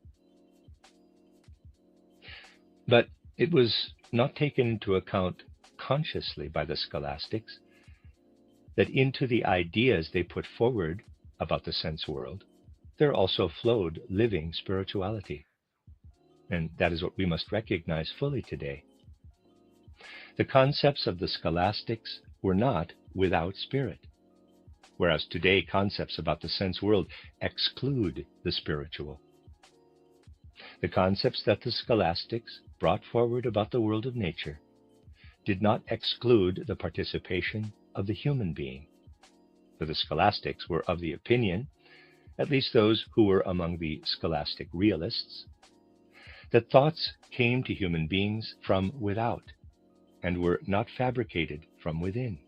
But it was not taken into account consciously by the scholastics that into the ideas they put forward about the sense world, there also flowed living spirituality. And that is what we must recognize fully today. The concepts of the scholastics were not without spirit, whereas today concepts about the sense world exclude the spiritual. The concepts that the scholastics brought forward about the world of nature did not exclude the participation of the human being. For the scholastics were of the opinion, at least those who were among the scholastic realists, that thoughts came to human beings from without and were not fabricated from within.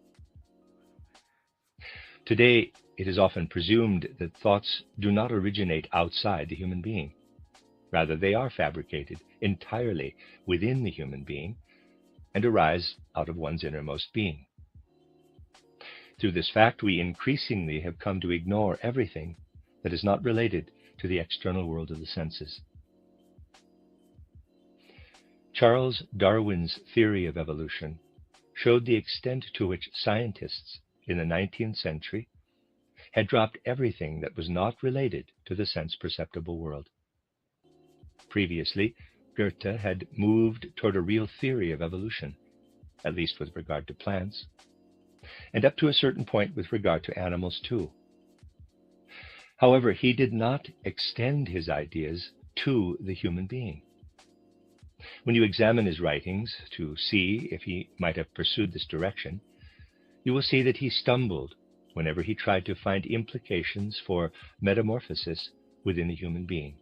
Today, it is often presumed that thoughts do not originate outside the human being. Rather, they are fabricated entirely within the human being and arise out of one's innermost being. Through this fact, we increasingly have come to ignore everything that is not related to the external world of the senses. Charles Darwin's theory of evolution showed the extent to which scientists in the 19th century had dropped everything that was not related to the sense-perceptible world. Previously, Goethe had moved toward a real theory of evolution, at least with regard to plants, and up to a certain point with regard to animals too. However, he did not extend his ideas to the human being. When you examine his writings to see if he might have pursued this direction, you will see that he stumbled whenever he tried to find implications for metamorphosis within the human being.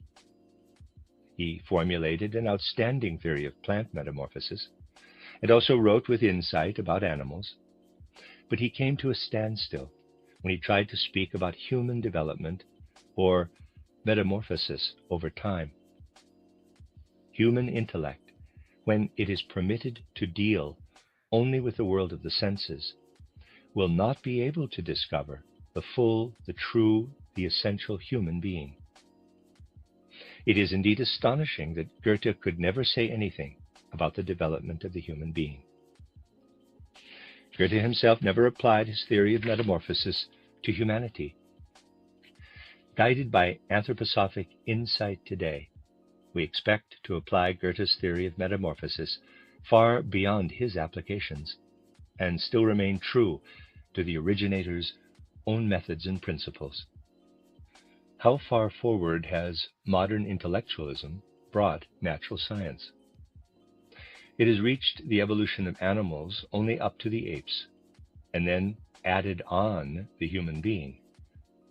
He formulated an outstanding theory of plant metamorphosis and also wrote with insight about animals, but he came to a standstill when he tried to speak about human development or metamorphosis over time. Human intellect, when it is permitted to deal only with the world of the senses, will not be able to discover the full, the true, the essential human being. It is indeed astonishing that Goethe could never say anything about the development of the human being. Goethe himself never applied his theory of metamorphosis to humanity. Guided by anthroposophic insight today, we expect to apply Goethe's theory of metamorphosis far beyond his applications and still remain true to the originator's own methods and principles. How far forward has modern intellectualism brought natural science? It has reached the evolution of animals only up to the apes, and then added on the human being,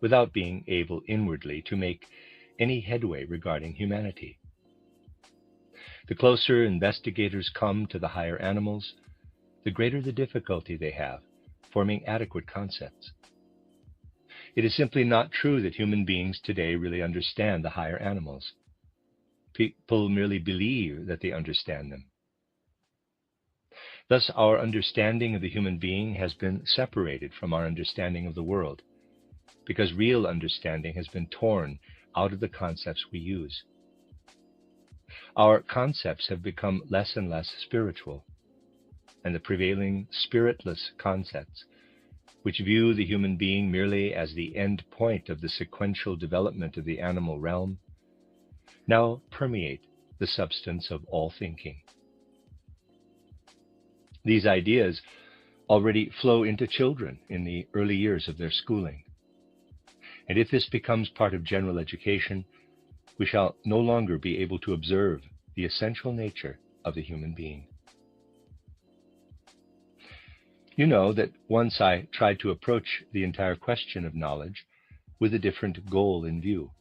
without being able inwardly to make any headway regarding humanity. The closer investigators come to the higher animals, the greater the difficulty they have forming adequate concepts. It is simply not true that human beings today really understand the higher animals. People merely believe that they understand them. Thus, our understanding of the human being has been separated from our understanding of the world, because real understanding has been torn out of the concepts we use. Our concepts have become less and less spiritual, and the prevailing spiritless concepts, which view the human being merely as the end point of the sequential development of the animal realm, now permeate the substance of all thinking. These ideas already flow into children in the early years of their schooling. And if this becomes part of general education, we shall no longer be able to observe the essential nature of the human being. You know that once I tried to approach the entire question of knowledge with a different goal in view.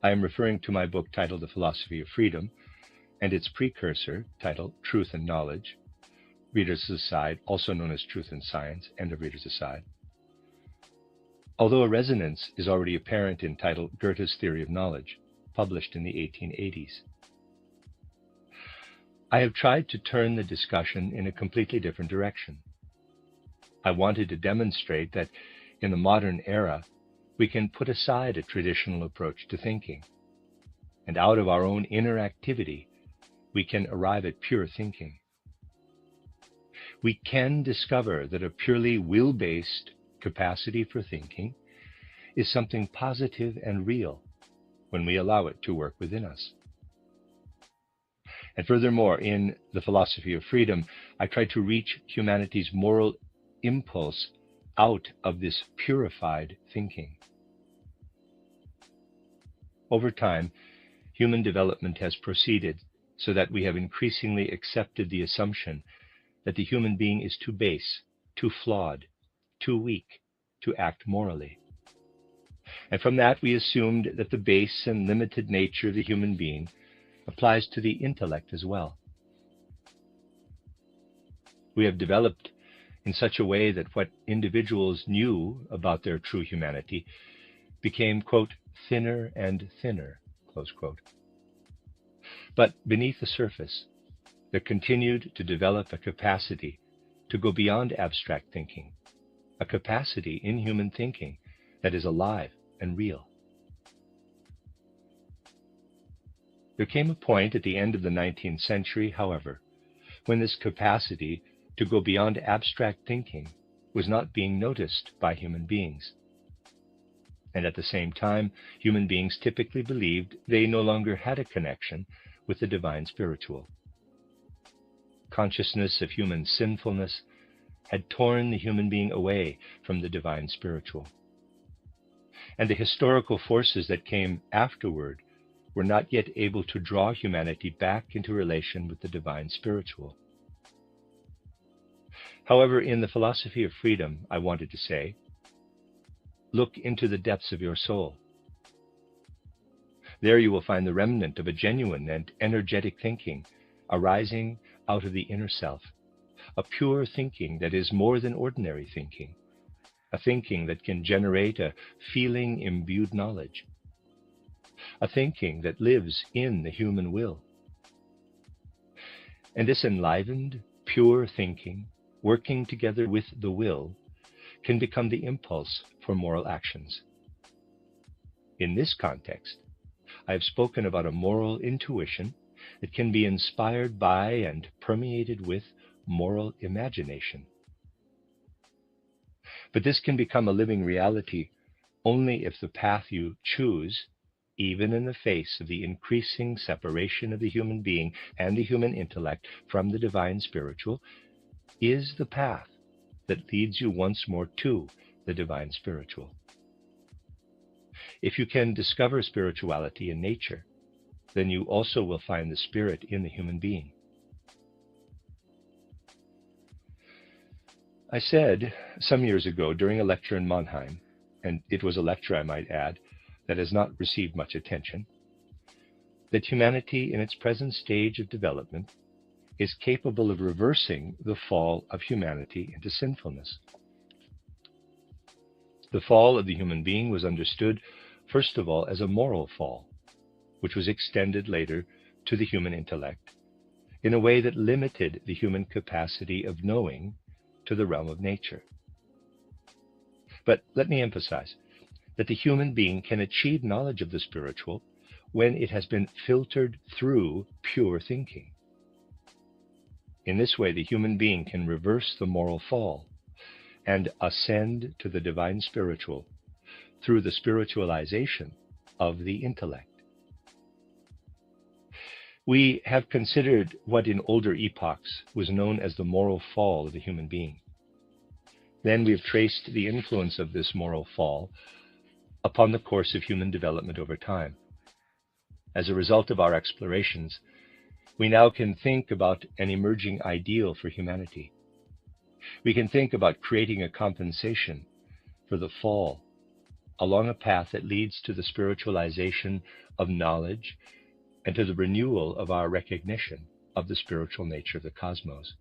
I am referring to my book titled The Philosophy of Freedom and its precursor titled Truth and Knowledge, Reader's Aside, also known as Truth and Science, end of Reader's Aside. Although a resonance is already apparent in title Goethe's Theory of Knowledge, published in the 1880s. I have tried to turn the discussion in a completely different direction. I wanted to demonstrate that in the modern era, we can put aside a traditional approach to thinking, and out of our own inner activity, we can arrive at pure thinking. We can discover that a purely will-based capacity for thinking is something positive and real when we allow it to work within us. And furthermore, in The Philosophy of Freedom, I try to reach humanity's moral impulse out of this purified thinking. Over time, human development has proceeded so that we have increasingly accepted the assumption that the human being is too base, too flawed, too weak to act morally. And from that we assumed that the base and limited nature of the human being applies to the intellect as well. We have developed in such a way that what individuals knew about their true humanity became, quote, thinner and thinner, close quote. But beneath the surface, there continued to develop a capacity to go beyond abstract thinking, a capacity in human thinking that is alive and real. There came a point at the end of the 19th century, however, when this capacity to go beyond abstract thinking was not being noticed by human beings. And at the same time, human beings typically believed they no longer had a connection with the divine spiritual. Consciousness of human sinfulness had torn the human being away from the divine spiritual. And the historical forces that came afterward were not yet able to draw humanity back into relation with the divine spiritual. However, in the philosophy of freedom, I wanted to say, look into the depths of your soul. There you will find the remnant of a genuine and energetic thinking arising out of the inner self, a pure thinking that is more than ordinary thinking, a thinking that can generate a feeling-imbued knowledge, a thinking that lives in the human will. And this enlivened, pure thinking, working together with the will, can become the impulse for moral actions. In this context, I have spoken about a moral intuition that can be inspired by and permeated with moral imagination. But this can become a living reality only if the path you choose, even in the face of the increasing separation of the human being and the human intellect from the divine spiritual, is the path that leads you once more to the divine spiritual. If you can discover spirituality in nature, then you also will find the spirit in the human being. I said some years ago during a lecture in Mannheim, and it was a lecture, I might add, that has not received much attention, that humanity in its present stage of development is capable of reversing the fall of humanity into sinfulness. The fall of the human being was understood, first of all, as a moral fall, which was extended later to the human intellect in a way that limited the human capacity of knowing to the realm of nature. But let me emphasize that the human being can achieve knowledge of the spiritual when it has been filtered through pure thinking. In this way, the human being can reverse the moral fall and ascend to the divine spiritual through the spiritualization of the intellect. We have considered what in older epochs was known as the moral fall of the human being. Then we have traced the influence of this moral fall upon the course of human development over time. As a result of our explorations, we now can think about an emerging ideal for humanity. We can think about creating a compensation for the fall along a path that leads to the spiritualization of knowledge and to the renewal of our recognition of the spiritual nature of the cosmos.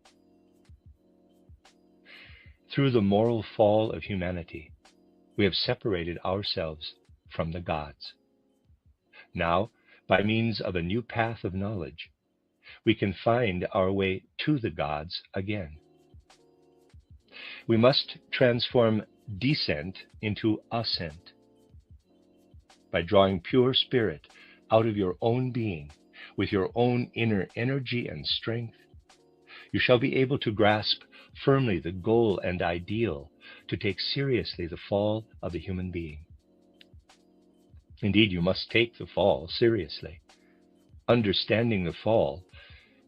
Through the moral fall of humanity, we have separated ourselves from the gods. Now, by means of a new path of knowledge, we can find our way to the gods again. We must transform descent into ascent. By drawing pure spirit out of your own being with your own inner energy and strength, you shall be able to grasp firmly the goal and ideal to take seriously the fall of the human being. Indeed, you must take the fall seriously. Understanding the fall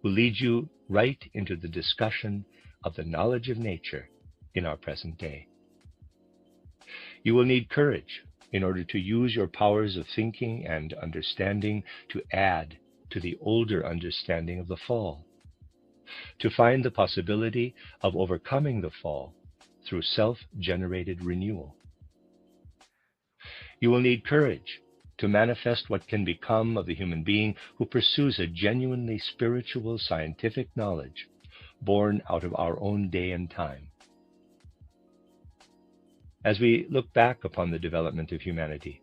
will lead you right into the discussion of the knowledge of nature in our present day. You will need courage in order to use your powers of thinking and understanding to add to the older understanding of the fall, to find the possibility of overcoming the fall through self-generated renewal. You will need courage to manifest what can become of the human being who pursues a genuinely spiritual scientific knowledge born out of our own day and time. As we look back upon the development of humanity,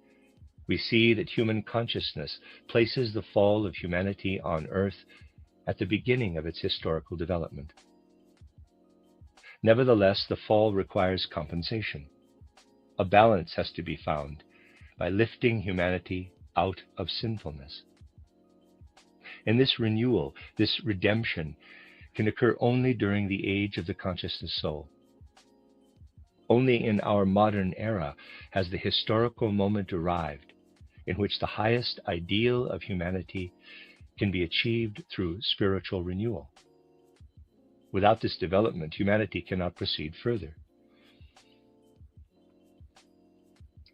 we see that human consciousness places the fall of humanity on Earth at the beginning of its historical development. Nevertheless, the fall requires compensation. A balance has to be found by lifting humanity out of sinfulness. And this renewal, this redemption, can occur only during the age of the consciousness soul. Only in our modern era has the historical moment arrived in which the highest ideal of humanity can be achieved through spiritual renewal. Without this development, humanity cannot proceed further.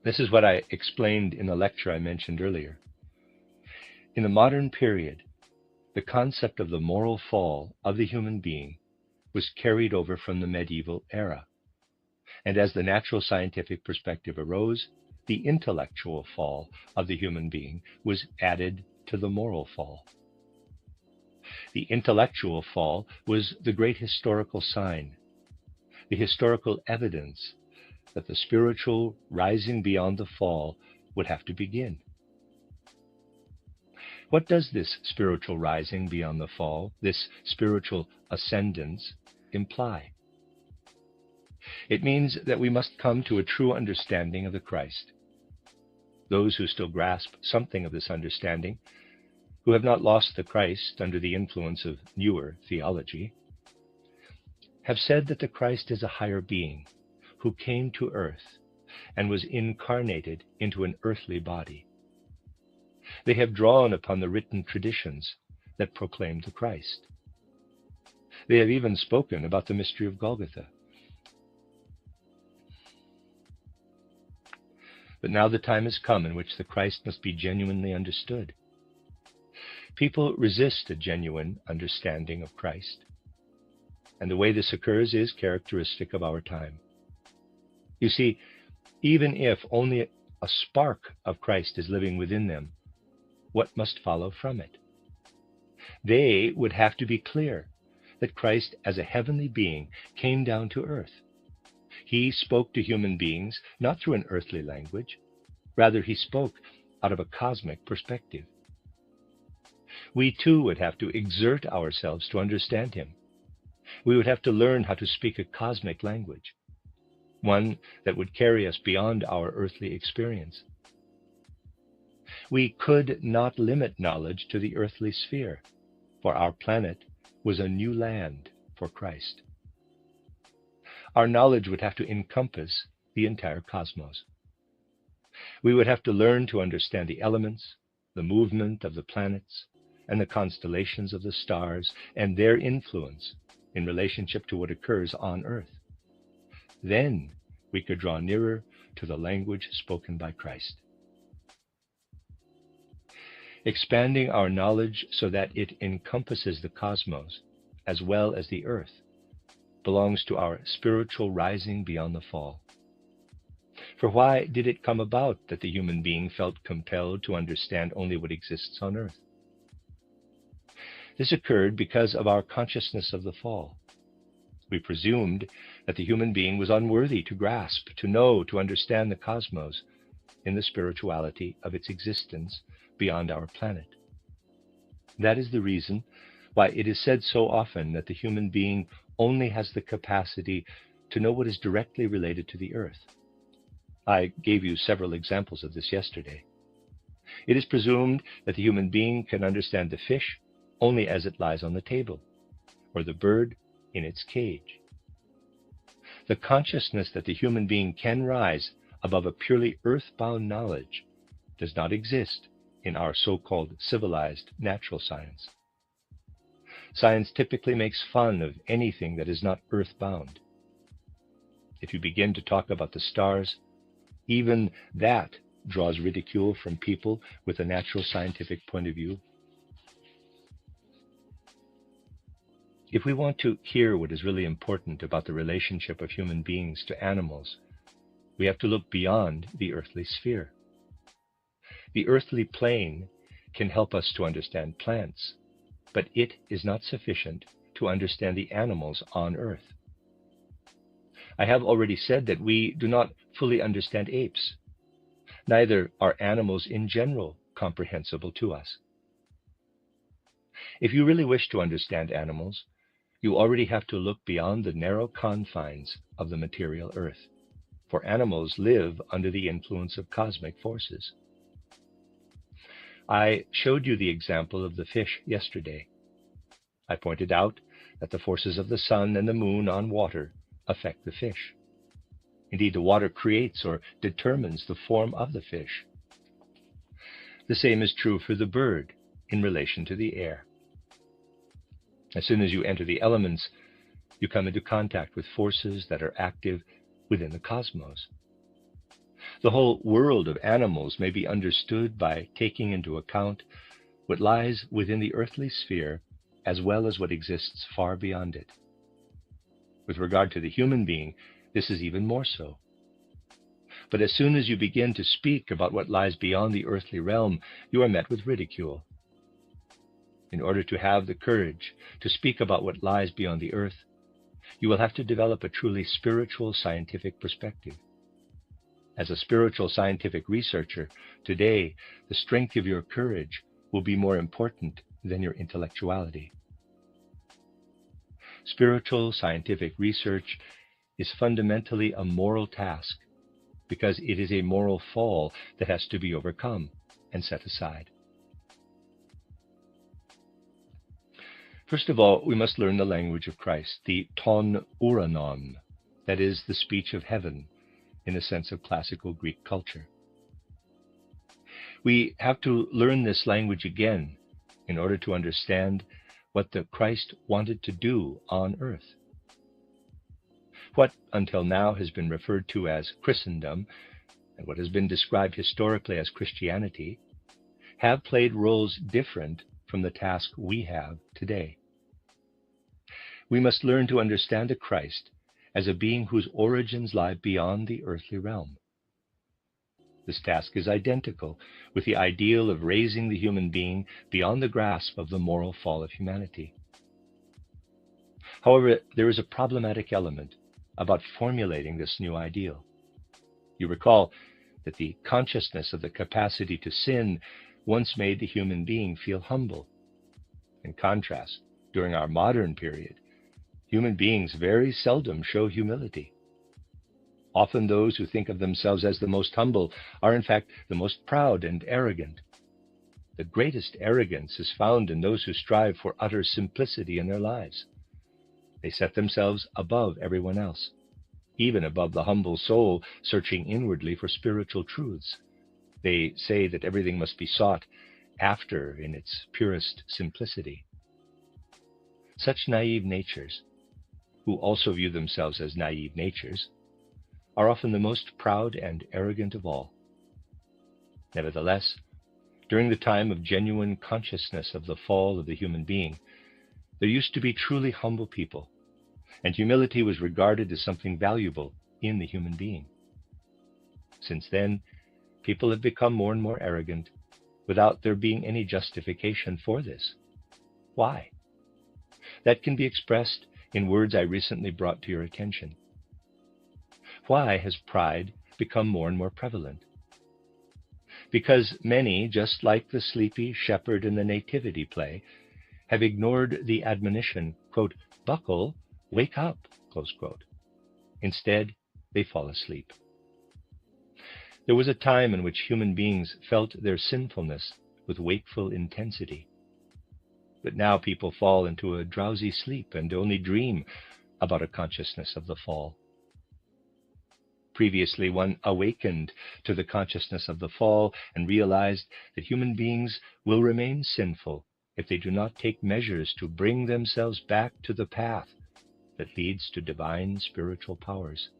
This is what I explained in the lecture I mentioned earlier. In the modern period, the concept of the moral fall of the human being was carried over from the medieval era. And as the natural scientific perspective arose, the intellectual fall of the human being was added to the moral fall. The intellectual fall was the great historical sign, the historical evidence that the spiritual rising beyond the fall would have to begin. What does this spiritual rising beyond the fall, this spiritual ascendance, imply? It means that we must come to a true understanding of the Christ. Those who still grasp something of this understanding, who have not lost the Christ under the influence of newer theology, have said that the Christ is a higher being who came to earth and was incarnated into an earthly body. They have drawn upon the written traditions that proclaim the Christ. They have even spoken about the mystery of Golgotha. But now the time has come in which the Christ must be genuinely understood. People resist a genuine understanding of Christ, and the way this occurs is characteristic of our time. You see, even if only a spark of Christ is living within them, what must follow from it? They would have to be clear that Christ, as a heavenly being, came down to earth. He spoke to human beings not through an earthly language. Rather, he spoke out of a cosmic perspective. We too would have to exert ourselves to understand him. We would have to learn how to speak a cosmic language, one that would carry us beyond our earthly experience. We could not limit knowledge to the earthly sphere, for our planet was a new land for Christ. Our knowledge would have to encompass the entire cosmos. We would have to learn to understand the elements, the movement of the planets, and the constellations of the stars, and their influence in relationship to what occurs on Earth. Then we could draw nearer to the language spoken by Christ. Expanding our knowledge so that it encompasses the cosmos as well as the earth belongs to our spiritual rising beyond the fall. For why did it come about that the human being felt compelled to understand only what exists on earth? This occurred because of our consciousness of the fall. We presumed that the human being was unworthy to grasp, to know, to understand the cosmos in the spirituality of its existence beyond our planet. That is the reason why it is said so often that the human being only has the capacity to know what is directly related to the earth. I gave you several examples of this yesterday. It is presumed that the human being can understand the fish only as it lies on the table, or the bird in its cage. The consciousness that the human being can rise above a purely earthbound knowledge does not exist in our so-called civilized natural science. Science typically makes fun of anything that is not earthbound. If you begin to talk about the stars, even that draws ridicule from people with a natural scientific point of view. If we want to hear what is really important about the relationship of human beings to animals, we have to look beyond the earthly sphere. The earthly plane can help us to understand plants, but it is not sufficient to understand the animals on Earth. I have already said that we do not fully understand apes. Neither are animals in general comprehensible to us. If you really wish to understand animals, you already have to look beyond the narrow confines of the material Earth, for animals live under the influence of cosmic forces. I showed you the example of the fish yesterday. I pointed out that the forces of the sun and the moon on water affect the fish. Indeed, the water creates or determines the form of the fish. The same is true for the bird in relation to the air. As soon as you enter the elements, you come into contact with forces that are active within the cosmos. The whole world of animals may be understood by taking into account what lies within the earthly sphere as well as what exists far beyond it. With regard to the human being, this is even more so. But as soon as you begin to speak about what lies beyond the earthly realm, you are met with ridicule. In order to have the courage to speak about what lies beyond the earth, you will have to develop a truly spiritual scientific perspective. As a spiritual scientific researcher, today, the strength of your courage will be more important than your intellectuality. Spiritual scientific research is fundamentally a moral task because it is a moral fall that has to be overcome and set aside. First of all, we must learn the language of Christ, the ton uranon, that is, the speech of heaven, in the sense of classical Greek culture. We have to learn this language again in order to understand what the Christ wanted to do on earth. What until now has been referred to as Christendom, and what has been described historically as Christianity, have played roles different from the task we have today. We must learn to understand the Christ as a being whose origins lie beyond the earthly realm. This task is identical with the ideal of raising the human being beyond the grasp of the moral fall of humanity. However, there is a problematic element about formulating this new ideal. You recall that the consciousness of the capacity to sin once made the human being feel humble. In contrast, during our modern period, human beings very seldom show humility. Often those who think of themselves as the most humble are in fact the most proud and arrogant. The greatest arrogance is found in those who strive for utter simplicity in their lives. They set themselves above everyone else, even above the humble soul searching inwardly for spiritual truths. They say that everything must be sought after in its purest simplicity. Such naive natures, who also view themselves as naive natures, are often the most proud and arrogant of all. Nevertheless, during the time of genuine consciousness of the fall of the human being, there used to be truly humble people, and humility was regarded as something valuable in the human being. Since then, people have become more and more arrogant without there being any justification for this. Why? That can be expressed in words I recently brought to your attention. Why has pride become more and more prevalent? Because many, just like the sleepy shepherd in the nativity play, have ignored the admonition, quote, "Buckle, wake up," close quote. Instead, they fall asleep. There was a time in which human beings felt their sinfulness with wakeful intensity. But now people fall into a drowsy sleep and only dream about a consciousness of the fall. Previously, one awakened to the consciousness of the fall and realized that human beings will remain sinful if they do not take measures to bring themselves back to the path that leads to divine spiritual powers.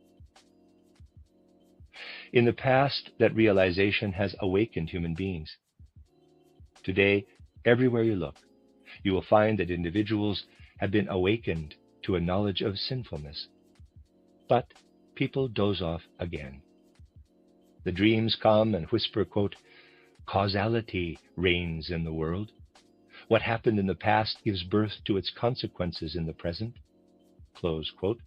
In the past, that realization has awakened human beings. Today, everywhere you look, you will find that individuals have been awakened to a knowledge of sinfulness. But people doze off again. The dreams come and whisper, quote, causality reigns in the world. What happened in the past gives birth to its consequences in the present, close quote.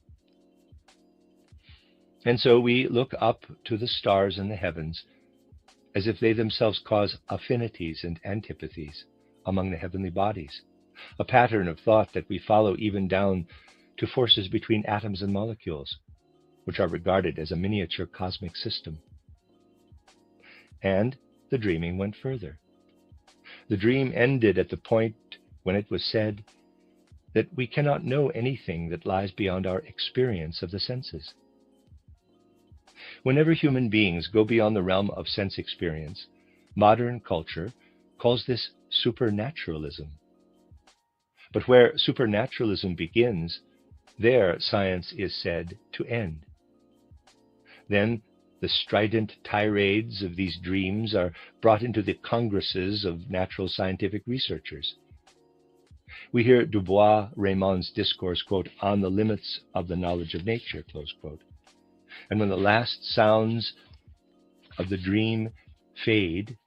And so we look up to the stars in the heavens as if they themselves cause affinities and antipathies among the heavenly bodies, a pattern of thought that we follow even down to forces between atoms and molecules, which are regarded as a miniature cosmic system. And the dreaming went further. The dream ended at the point when it was said that we cannot know anything that lies beyond our experience of the senses. Whenever human beings go beyond the realm of sense experience, modern culture calls this supernaturalism. But where supernaturalism begins, there science is said to end. Then the strident tirades of these dreams are brought into the congresses of natural scientific researchers. We hear Dubois-Raymond's discourse, quote, on the limits of the knowledge of nature, close quote. And when the last sounds of the dream fade,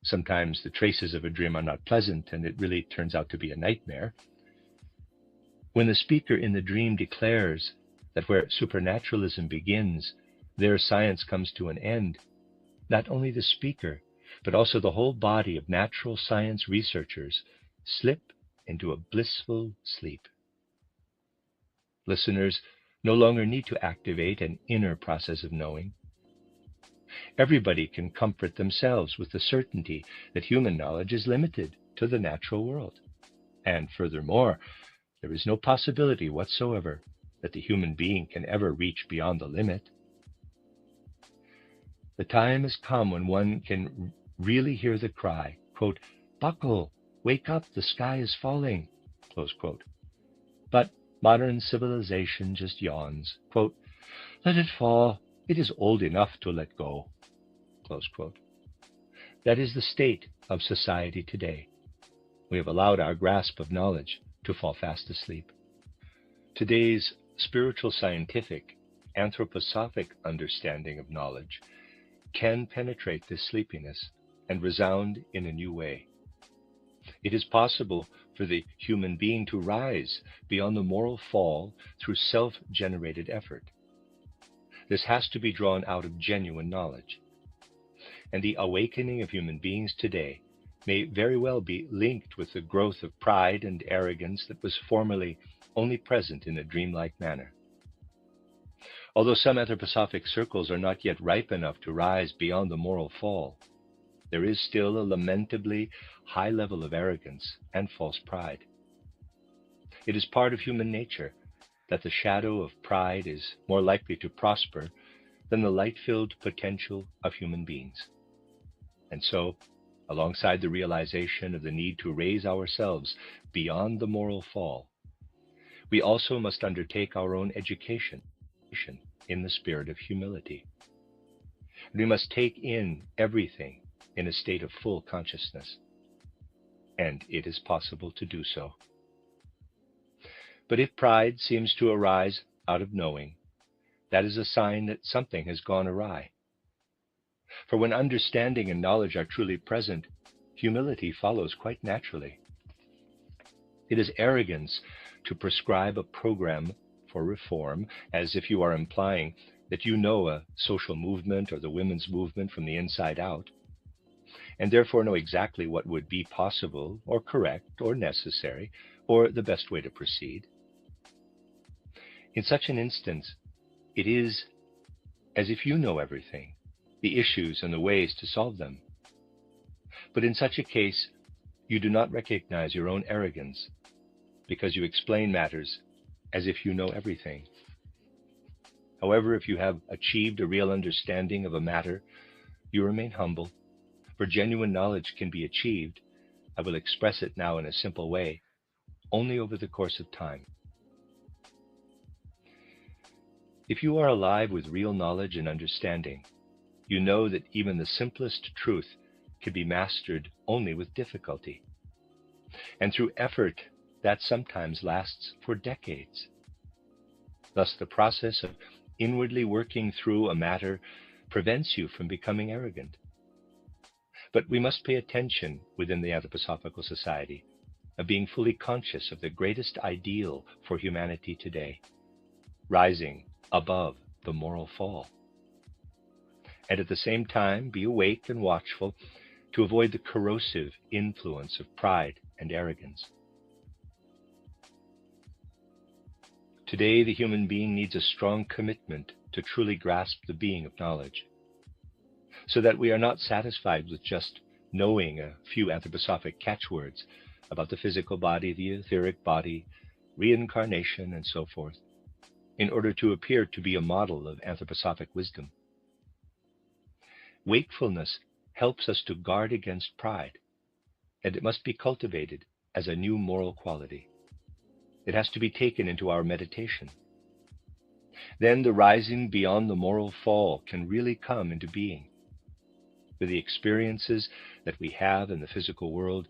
sometimes the traces of a dream are not pleasant and it really turns out to be a nightmare. When the speaker in the dream declares that where supernaturalism begins, there science comes to an end, not only the speaker, but also the whole body of natural science researchers slip into a blissful sleep. Listeners no longer need to activate an inner process of knowing. Everybody can comfort themselves with the certainty that human knowledge is limited to the natural world. And furthermore, there is no possibility whatsoever that the human being can ever reach beyond the limit. The time has come when one can really hear the cry, quote, buckle, wake up, the sky is falling, close quote. But modern civilization just yawns, quote, let it fall, it is old enough to let go, close quote. That is the state of society today. We have allowed our grasp of knowledge to fall fast asleep. Today's spiritual, scientific, anthroposophic understanding of knowledge can penetrate this sleepiness and resound in a new way. It is possible for the human being to rise beyond the moral fall through self-generated effort. This has to be drawn out of genuine knowledge. And the awakening of human beings today may very well be linked with the growth of pride and arrogance that was formerly only present in a dreamlike manner. Although some anthroposophic circles are not yet ripe enough to rise beyond the moral fall, there is still a lamentably high level of arrogance and false pride. It is part of human nature that the shadow of pride is more likely to prosper than the light-filled potential of human beings. And so, alongside the realization of the need to raise ourselves beyond the moral fall, we also must undertake our own education in the spirit of humility. We must take in everything in a state of full consciousness, and it is possible to do so. But if pride seems to arise out of knowing, that is a sign that something has gone awry. For when understanding and knowledge are truly present, humility follows quite naturally. It is arrogance to prescribe a program for reform, as if you are implying that you know a social movement or the women's movement from the inside out, and therefore know exactly what would be possible or correct or necessary or the best way to proceed. In such an instance, it is as if you know everything, the issues and the ways to solve them. But in such a case, you do not recognize your own arrogance, because you explain matters as if you know everything. However, if you have achieved a real understanding of a matter, you remain humble, for genuine knowledge can be achieved, I will express it now in a simple way, only over the course of time. If you are alive with real knowledge and understanding, you know that even the simplest truth can be mastered only with difficulty. And through effort that sometimes lasts for decades. Thus, the process of inwardly working through a matter prevents you from becoming arrogant. But we must pay attention within the Anthroposophical Society of being fully conscious of the greatest ideal for humanity today, rising above the moral fall. And at the same time, be awake and watchful to avoid the corrosive influence of pride and arrogance. Today, the human being needs a strong commitment to truly grasp the being of knowledge, so that we are not satisfied with just knowing a few anthroposophic catchwords about the physical body, the etheric body, reincarnation, and so forth, in order to appear to be a model of anthroposophic wisdom. Wakefulness helps us to guard against pride, and it must be cultivated as a new moral quality. It has to be taken into our meditation. Then the rising beyond the moral fall can really come into being. For the experiences that we have in the physical world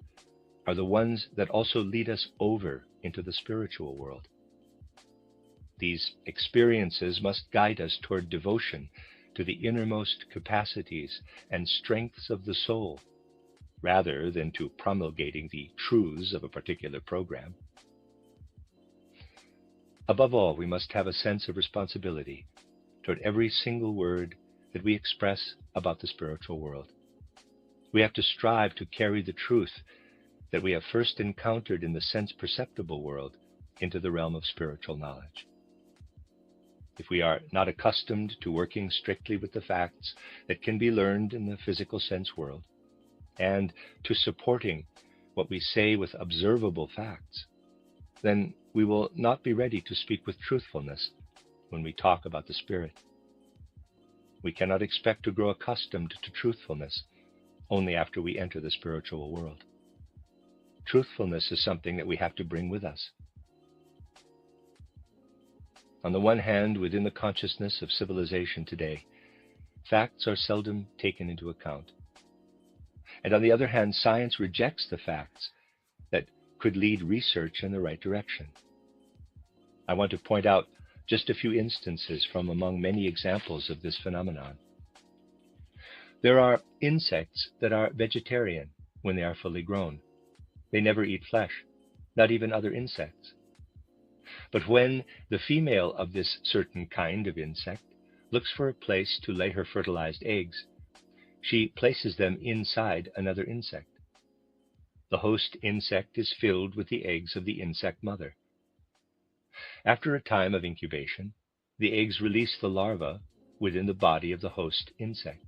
are the ones that also lead us over into the spiritual world. These experiences must guide us toward devotion to the innermost capacities and strengths of the soul, rather than to promulgating the truths of a particular program. Above all, we must have a sense of responsibility toward every single word that we express about the spiritual world. We have to strive to carry the truth that we have first encountered in the sense-perceptible world into the realm of spiritual knowledge. If we are not accustomed to working strictly with the facts that can be learned in the physical sense world, and to supporting what we say with observable facts, then we will not be ready to speak with truthfulness when we talk about the spirit. We cannot expect to grow accustomed to truthfulness only after we enter the spiritual world. Truthfulness is something that we have to bring with us. On the one hand, within the consciousness of civilization today, facts are seldom taken into account. And on the other hand, science rejects the facts that could lead research in the right direction. I want to point out just a few instances from among many examples of this phenomenon. There are insects that are vegetarian when they are fully grown. They never eat flesh, not even other insects. But when the female of this certain kind of insect looks for a place to lay her fertilized eggs, she places them inside another insect. The host insect is filled with the eggs of the insect mother. After a time of incubation, the eggs release the larva within the body of the host insect.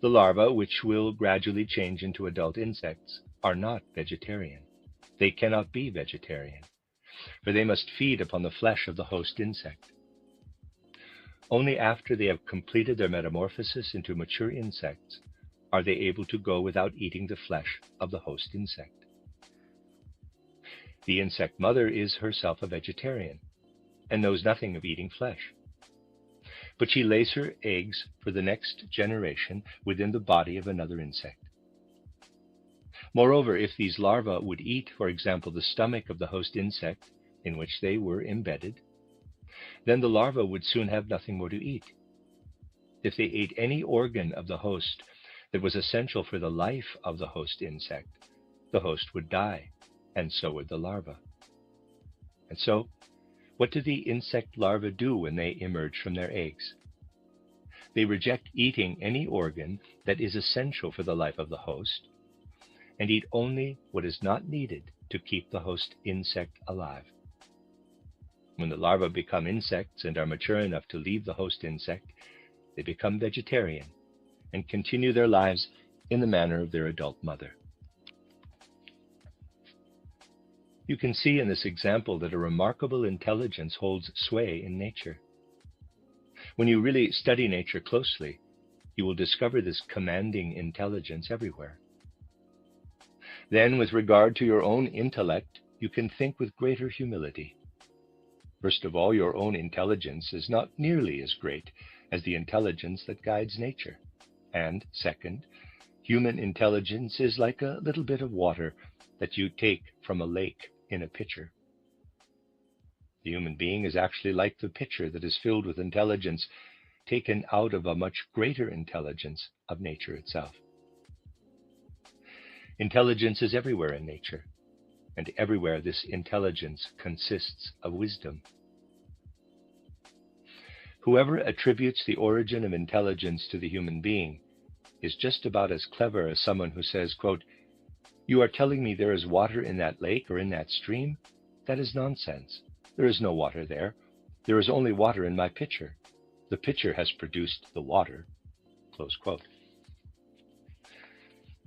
The larvae, which will gradually change into adult insects, are not vegetarian. They cannot be vegetarian, for they must feed upon the flesh of the host insect. Only after they have completed their metamorphosis into mature insects are they able to go without eating the flesh of the host insect. The insect mother is herself a vegetarian and knows nothing of eating flesh. But she lays her eggs for the next generation within the body of another insect. Moreover, if these larvae would eat, for example, the stomach of the host insect in which they were embedded, then the larva would soon have nothing more to eat. If they ate any organ of the host that was essential for the life of the host insect, the host would die, and so would the larva. And so, what do the insect larvae do when they emerge from their eggs? They reject eating any organ that is essential for the life of the host, and eat only what is not needed to keep the host insect alive. When the larvae become insects and are mature enough to leave the host insect, they become vegetarian and continue their lives in the manner of their adult mother. You can see in this example that a remarkable intelligence holds sway in nature. When you really study nature closely, you will discover this commanding intelligence everywhere. Then, with regard to your own intellect, you can think with greater humility. First of all, your own intelligence is not nearly as great as the intelligence that guides nature. And second, human intelligence is like a little bit of water that you take from a lake in a pitcher. The human being is actually like the pitcher that is filled with intelligence taken out of a much greater intelligence of nature itself. Intelligence is everywhere in nature, and everywhere this intelligence consists of wisdom. Whoever attributes the origin of intelligence to the human being is just about as clever as someone who says, quote, "You are telling me there is water in that lake or in that stream? That is nonsense. There is no water there. There is only water in my pitcher. The pitcher has produced the water." Close quote.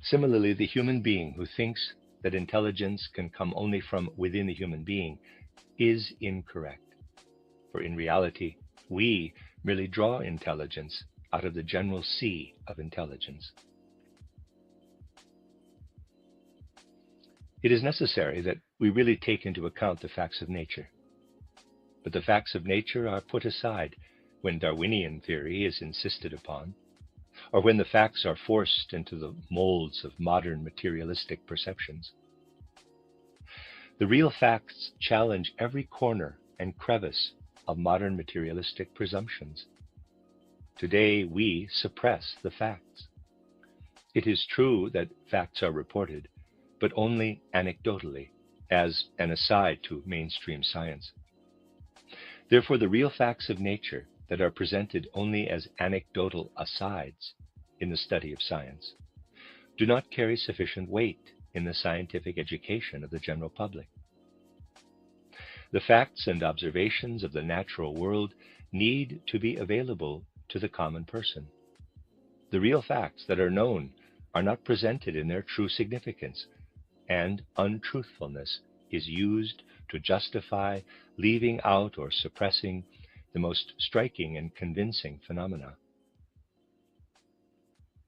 Similarly, the human being who thinks that intelligence can come only from within the human being is incorrect. For in reality, we merely draw intelligence out of the general sea of intelligence. It is necessary that we really take into account the facts of nature. But the facts of nature are put aside when Darwinian theory is insisted upon, or when the facts are forced into the molds of modern materialistic perceptions. The real facts challenge every corner and crevice of modern materialistic presumptions. Today, we suppress the facts. It is true that facts are reported, but only anecdotally, as an aside to mainstream science. Therefore, the real facts of nature that are presented only as anecdotal asides in the study of science do not carry sufficient weight in the scientific education of the general public. The facts and observations of the natural world need to be available to the common person. The real facts that are known are not presented in their true significance, and untruthfulness is used to justify leaving out or suppressing the most striking and convincing phenomena.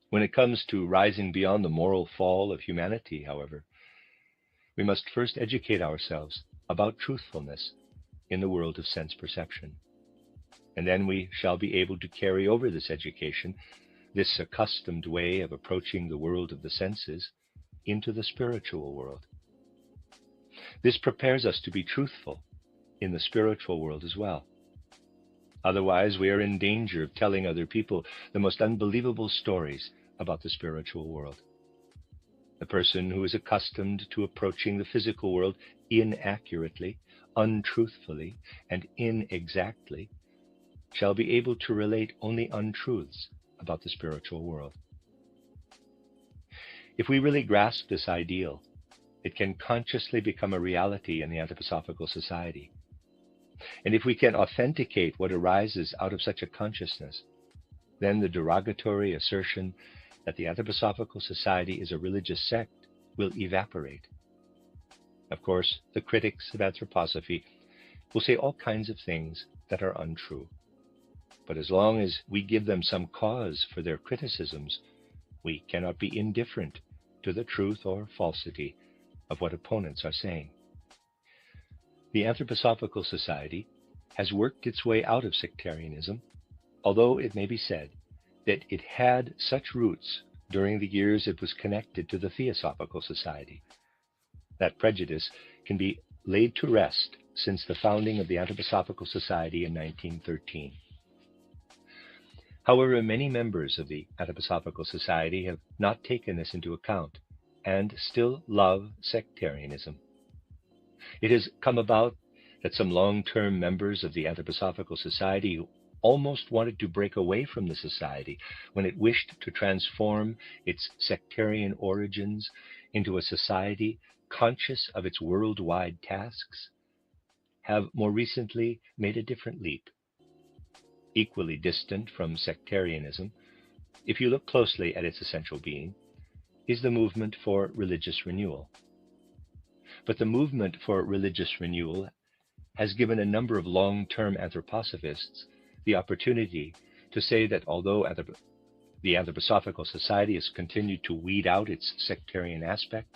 When it comes to rising beyond the moral fall of humanity, however, we must first educate ourselves about truthfulness in the world of sense perception. And then we shall be able to carry over this education, this accustomed way of approaching the world of the senses, into the spiritual world. This prepares us to be truthful in the spiritual world as well. Otherwise, we are in danger of telling other people the most unbelievable stories about the spiritual world. The person who is accustomed to approaching the physical world inaccurately, untruthfully, and inexactly shall be able to relate only untruths about the spiritual world. If we really grasp this ideal, it can consciously become a reality in the Anthroposophical Society. And if we can authenticate what arises out of such a consciousness, then the derogatory assertion that the Anthroposophical Society is a religious sect will evaporate. Of course, the critics of anthroposophy will say all kinds of things that are untrue. But as long as we give them some cause for their criticisms, we cannot be indifferent to the truth or falsity of what opponents are saying. The Anthroposophical Society has worked its way out of sectarianism, although it may be said that it had such roots during the years it was connected to the Theosophical Society. That prejudice can be laid to rest since the founding of the Anthroposophical Society in 1913. However, many members of the Anthroposophical Society have not taken this into account and still love sectarianism. It has come about that some long-term members of the Anthroposophical Society almost wanted to break away from the society when it wished to transform its sectarian origins into a society conscious of its worldwide tasks, have more recently made a different leap. Equally distant from sectarianism, if you look closely at its essential being, is the movement for religious renewal. But the movement for religious renewal has given a number of long-term anthroposophists the opportunity to say that although the Anthroposophical Society has continued to weed out its sectarian aspect,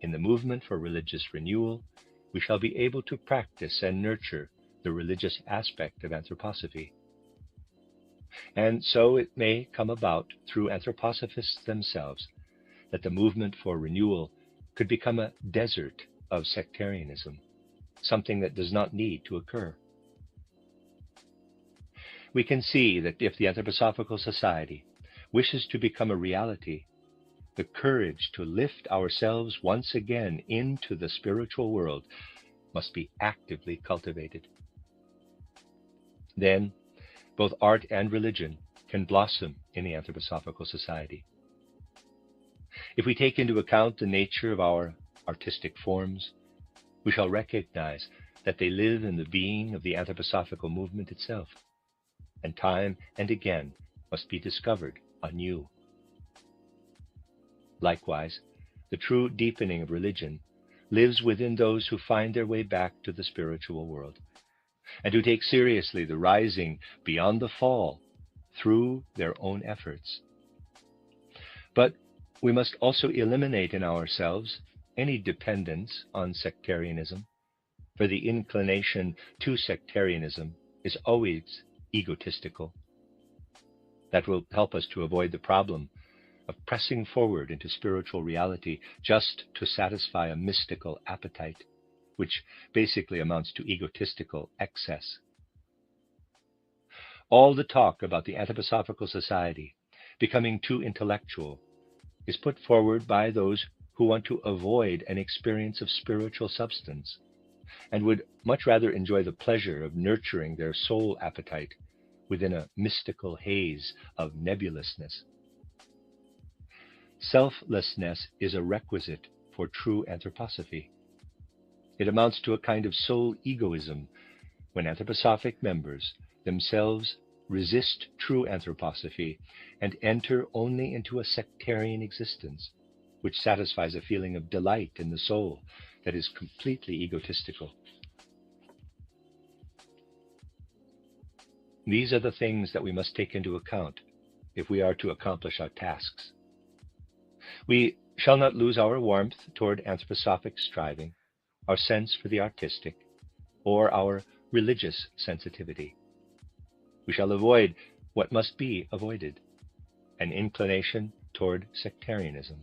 in the movement for religious renewal, we shall be able to practice and nurture the religious aspect of anthroposophy. And so it may come about through anthroposophists themselves that the movement for renewal could become a desert of sectarianism, something that does not need to occur. We can see that if the Anthroposophical Society wishes to become a reality, the courage to lift ourselves once again into the spiritual world must be actively cultivated. Then, both art and religion can blossom in the Anthroposophical Society. If we take into account the nature of our artistic forms, we shall recognize that they live in the being of the anthroposophical movement itself, and time and again must be discovered anew. Likewise, the true deepening of religion lives within those who find their way back to the spiritual world, and who take seriously the rising beyond the fall through their own efforts. But we must also eliminate in ourselves any dependence on sectarianism, for the inclination to sectarianism is always egotistical. That will help us to avoid the problem of pressing forward into spiritual reality just to satisfy a mystical appetite, which basically amounts to egotistical excess. All the talk about the Anthroposophical Society becoming too intellectual is put forward by those who want to avoid an experience of spiritual substance and would much rather enjoy the pleasure of nurturing their soul appetite within a mystical haze of nebulousness. Selflessness is a requisite for true anthroposophy. It amounts to a kind of soul egoism when anthroposophic members themselves resist true anthroposophy and enter only into a sectarian existence, which satisfies a feeling of delight in the soul that is completely egotistical. These are the things that we must take into account if we are to accomplish our tasks. We shall not lose our warmth toward anthroposophic striving, our sense for the artistic, or our religious sensitivity. We shall avoid what must be avoided, an inclination toward sectarianism.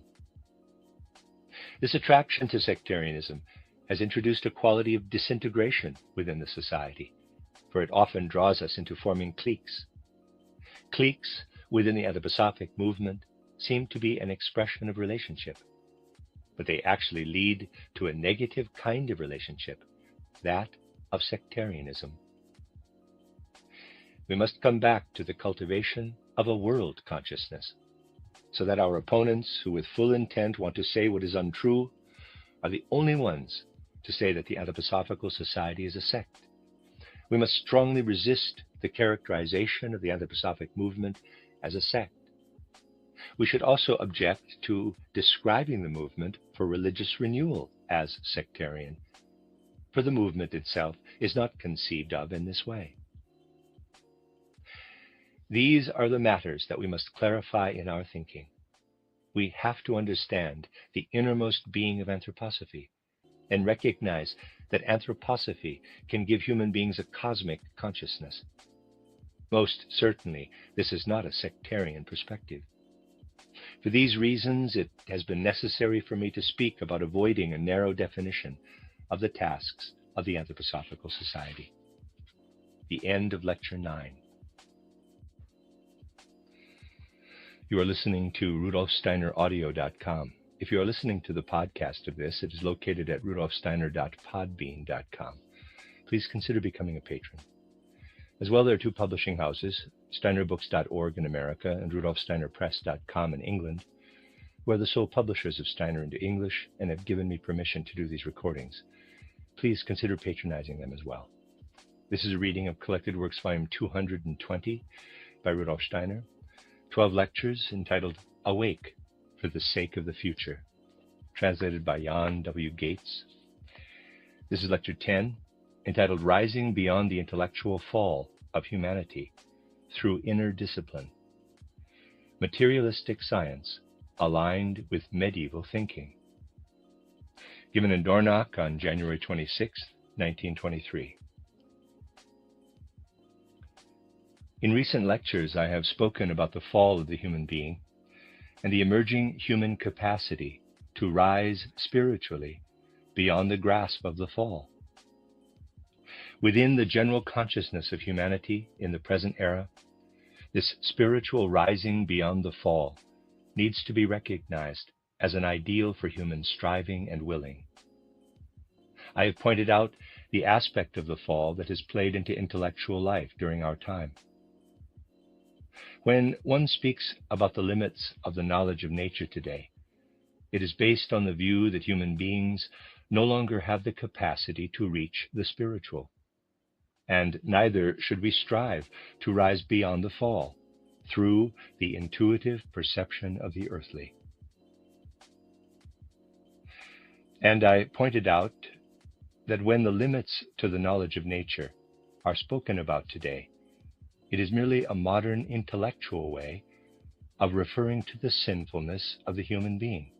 This attraction to sectarianism has introduced a quality of disintegration within the society, for it often draws us into forming cliques. Cliques within the anthroposophic movement seem to be an expression of relationship, but they actually lead to a negative kind of relationship, that of sectarianism. We must come back to the cultivation of a world consciousness, so that our opponents, who with full intent want to say what is untrue, are the only ones to say that the Anthroposophical Society is a sect. We must strongly resist the characterization of the anthroposophic movement as a sect. We should also object to describing the movement for religious renewal as sectarian, for the movement itself is not conceived of in this way. These are the matters that we must clarify in our thinking. We have to understand the innermost being of anthroposophy and recognize that anthroposophy can give human beings a cosmic consciousness. Most certainly, this is not a sectarian perspective. For these reasons, it has been necessary for me to speak about avoiding a narrow definition of the tasks of the Anthroposophical Society. The end of Lecture 9. You are listening to RudolfSteinerAudio.com. If you are listening to the podcast of this, it is located at RudolfSteiner.podbean.com. Please consider becoming a patron. As well, there are two publishing houses, SteinerBooks.org in America and RudolfSteinerPress.com in England, who are the sole publishers of Steiner into English and have given me permission to do these recordings. Please consider patronizing them as well. This is a reading of Collected Works Volume 220 by Rudolf Steiner, 12 lectures entitled Awake for the Sake of the Future, translated by Jan W. Gates. This is Lecture 10, entitled Rising Beyond the Intellectual Fall of Humanity Through Inner Discipline. Materialistic Science Aligned with Medieval Thinking. Given in Dornach on January 26, 1923. In recent lectures, I have spoken about the fall of the human being and the emerging human capacity to rise spiritually beyond the grasp of the fall. Within the general consciousness of humanity in the present era, this spiritual rising beyond the fall needs to be recognized as an ideal for human striving and willing. I have pointed out the aspect of the fall that has played into intellectual life during our time. When one speaks about the limits of the knowledge of nature today, it is based on the view that human beings no longer have the capacity to reach the spiritual, and neither should we strive to rise beyond the fall through the intuitive perception of the earthly. And I pointed out that when the limits to the knowledge of nature are spoken about today, it is merely a modern intellectual way of referring to the sinfulness of the human being,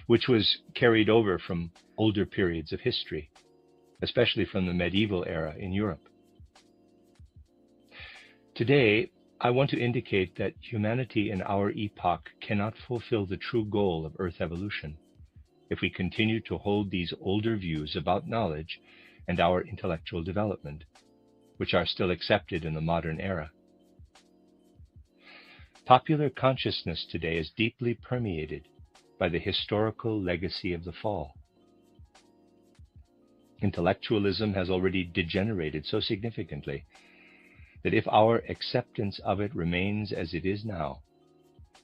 which was carried over from older periods of history, especially from the medieval era in Europe. Today, I want to indicate that humanity in our epoch cannot fulfill the true goal of Earth evolution if we continue to hold these older views about knowledge and our intellectual development, which are still accepted in the modern era. Popular consciousness today is deeply permeated by the historical legacy of the fall. Intellectualism has already degenerated so significantly that if our acceptance of it remains as it is now,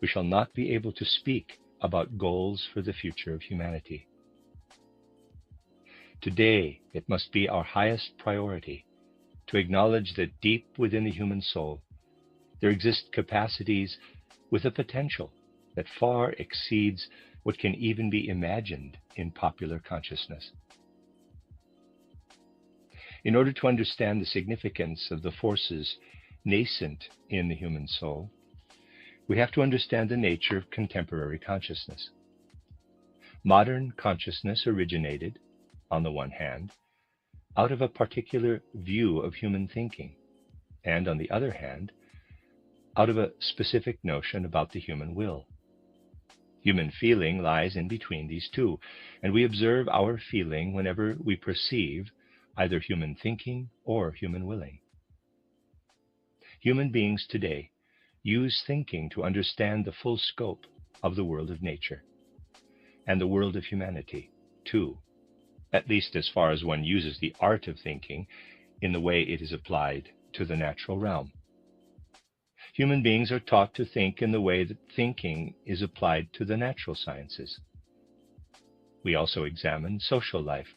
we shall not be able to speak about goals for the future of humanity. Today, it must be our highest priority to acknowledge that deep within the human soul, there exist capacities with a potential that far exceeds what can even be imagined in popular consciousness. In order to understand the significance of the forces nascent in the human soul, we have to understand the nature of contemporary consciousness. Modern consciousness originated, on the one hand, out of a particular view of human thinking, and on the other hand, out of a specific notion about the human will. Human feeling lies in between these two, and we observe our feeling whenever we perceive either human thinking or human willing. Human beings today use thinking to understand the full scope of the world of nature, and the world of humanity, too, at least as far as one uses the art of thinking in the way it is applied to the natural realm. Human beings are taught to think in the way that thinking is applied to the natural sciences. We also examine social life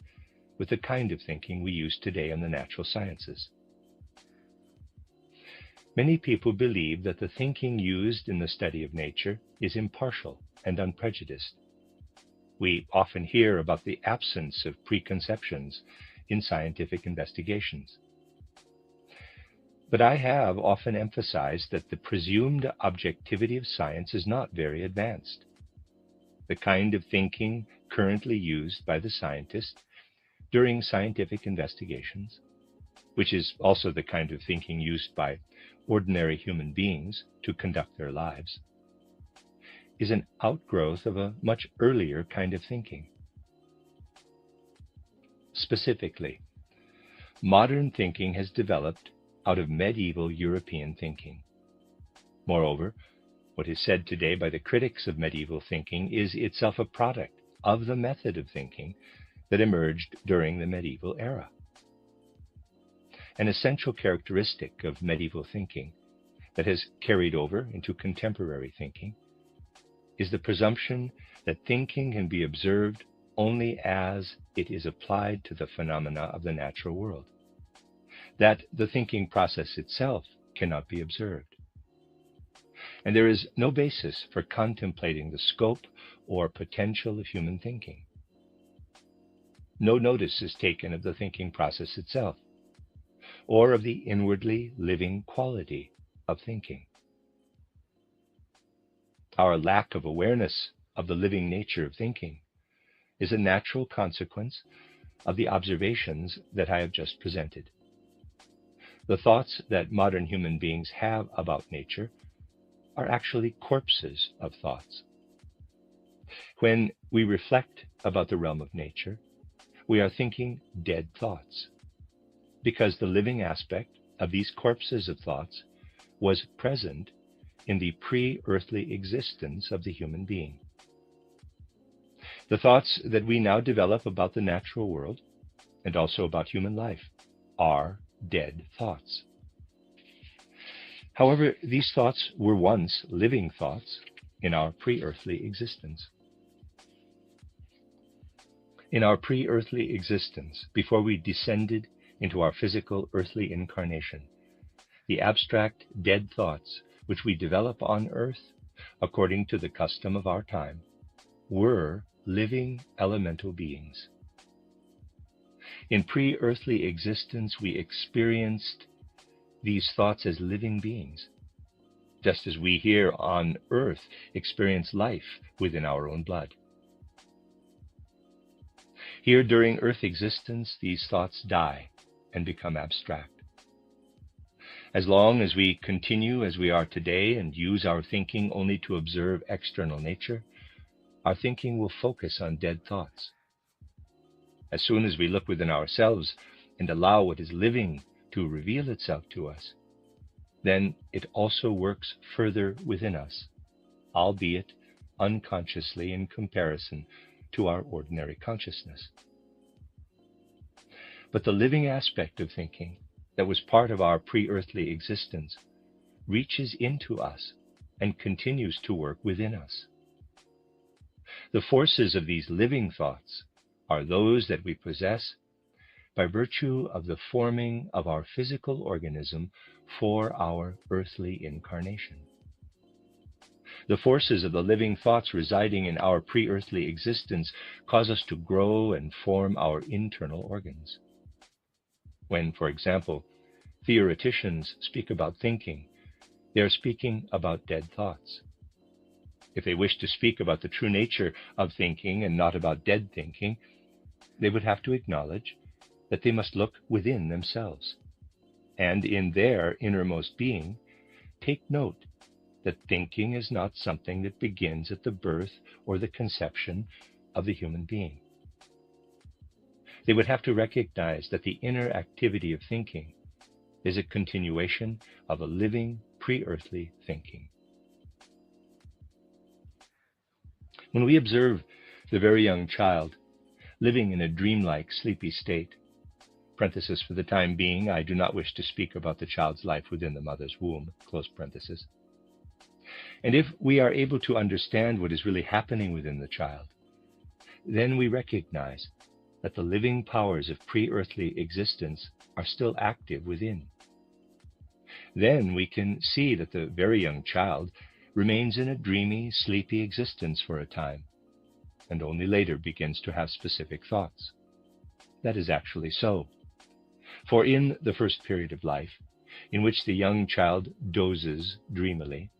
with the kind of thinking we use today in the natural sciences. Many people believe that the thinking used in the study of nature is impartial and unprejudiced. We often hear about the absence of preconceptions in scientific investigations. But I have often emphasized that the presumed objectivity of science is not very advanced. The kind of thinking currently used by the scientist during scientific investigations, which is also the kind of thinking used by ordinary human beings to conduct their lives, is an outgrowth of a much earlier kind of thinking. Specifically, modern thinking has developed out of medieval European thinking. Moreover, what is said today by the critics of medieval thinking is itself a product of the method of thinking that emerged during the medieval era. An essential characteristic of medieval thinking that has carried over into contemporary thinking is the presumption that thinking can be observed only as it is applied to the phenomena of the natural world, that the thinking process itself cannot be observed. And there is no basis for contemplating the scope or potential of human thinking. No notice is taken of the thinking process itself, or of the inwardly living quality of thinking. Our lack of awareness of the living nature of thinking is a natural consequence of the observations that I have just presented. The thoughts that modern human beings have about nature are actually corpses of thoughts. When we reflect about the realm of nature, we are thinking dead thoughts, because the living aspect of these corpses of thoughts was present in the pre-earthly existence of the human being. The thoughts that we now develop about the natural world and also about human life are dead thoughts. However, these thoughts were once living thoughts in our pre-earthly existence. In our pre-earthly existence, before we descended into our physical earthly incarnation, the abstract dead thoughts which we develop on earth, according to the custom of our time, were living elemental beings. In pre-earthly existence, we experienced these thoughts as living beings, just as we here on earth experience life within our own blood. Here during earth existence, these thoughts die and become abstract. As long as we continue as we are today and use our thinking only to observe external nature, our thinking will focus on dead thoughts. As soon as we look within ourselves and allow what is living to reveal itself to us, then it also works further within us, albeit unconsciously in comparison to our ordinary consciousness. But the living aspect of thinking that was part of our pre-earthly existence reaches into us and continues to work within us. The forces of these living thoughts are those that we possess by virtue of the forming of our physical organism for our earthly incarnation. The forces of the living thoughts residing in our pre-earthly existence cause us to grow and form our internal organs. When, for example, theoreticians speak about thinking, they are speaking about dead thoughts. If they wish to speak about the true nature of thinking and not about dead thinking, they would have to acknowledge that they must look within themselves, and in their innermost being, take note that thinking is not something that begins at the birth or the conception of the human being. They would have to recognize that the inner activity of thinking is a continuation of a living pre-earthly thinking. When we observe the very young child living in a dreamlike, sleepy state, parenthesis, for the time being, I do not wish to speak about the child's life within the mother's womb, close parenthesis. And if we are able to understand what is really happening within the child, then we recognize that the living powers of pre-earthly existence are still active within. Then we can see that the very young child remains in a dreamy, sleepy existence for a time, and only later begins to have specific thoughts. That is actually so. For in the first period of life, in which the young child dozes dreamily,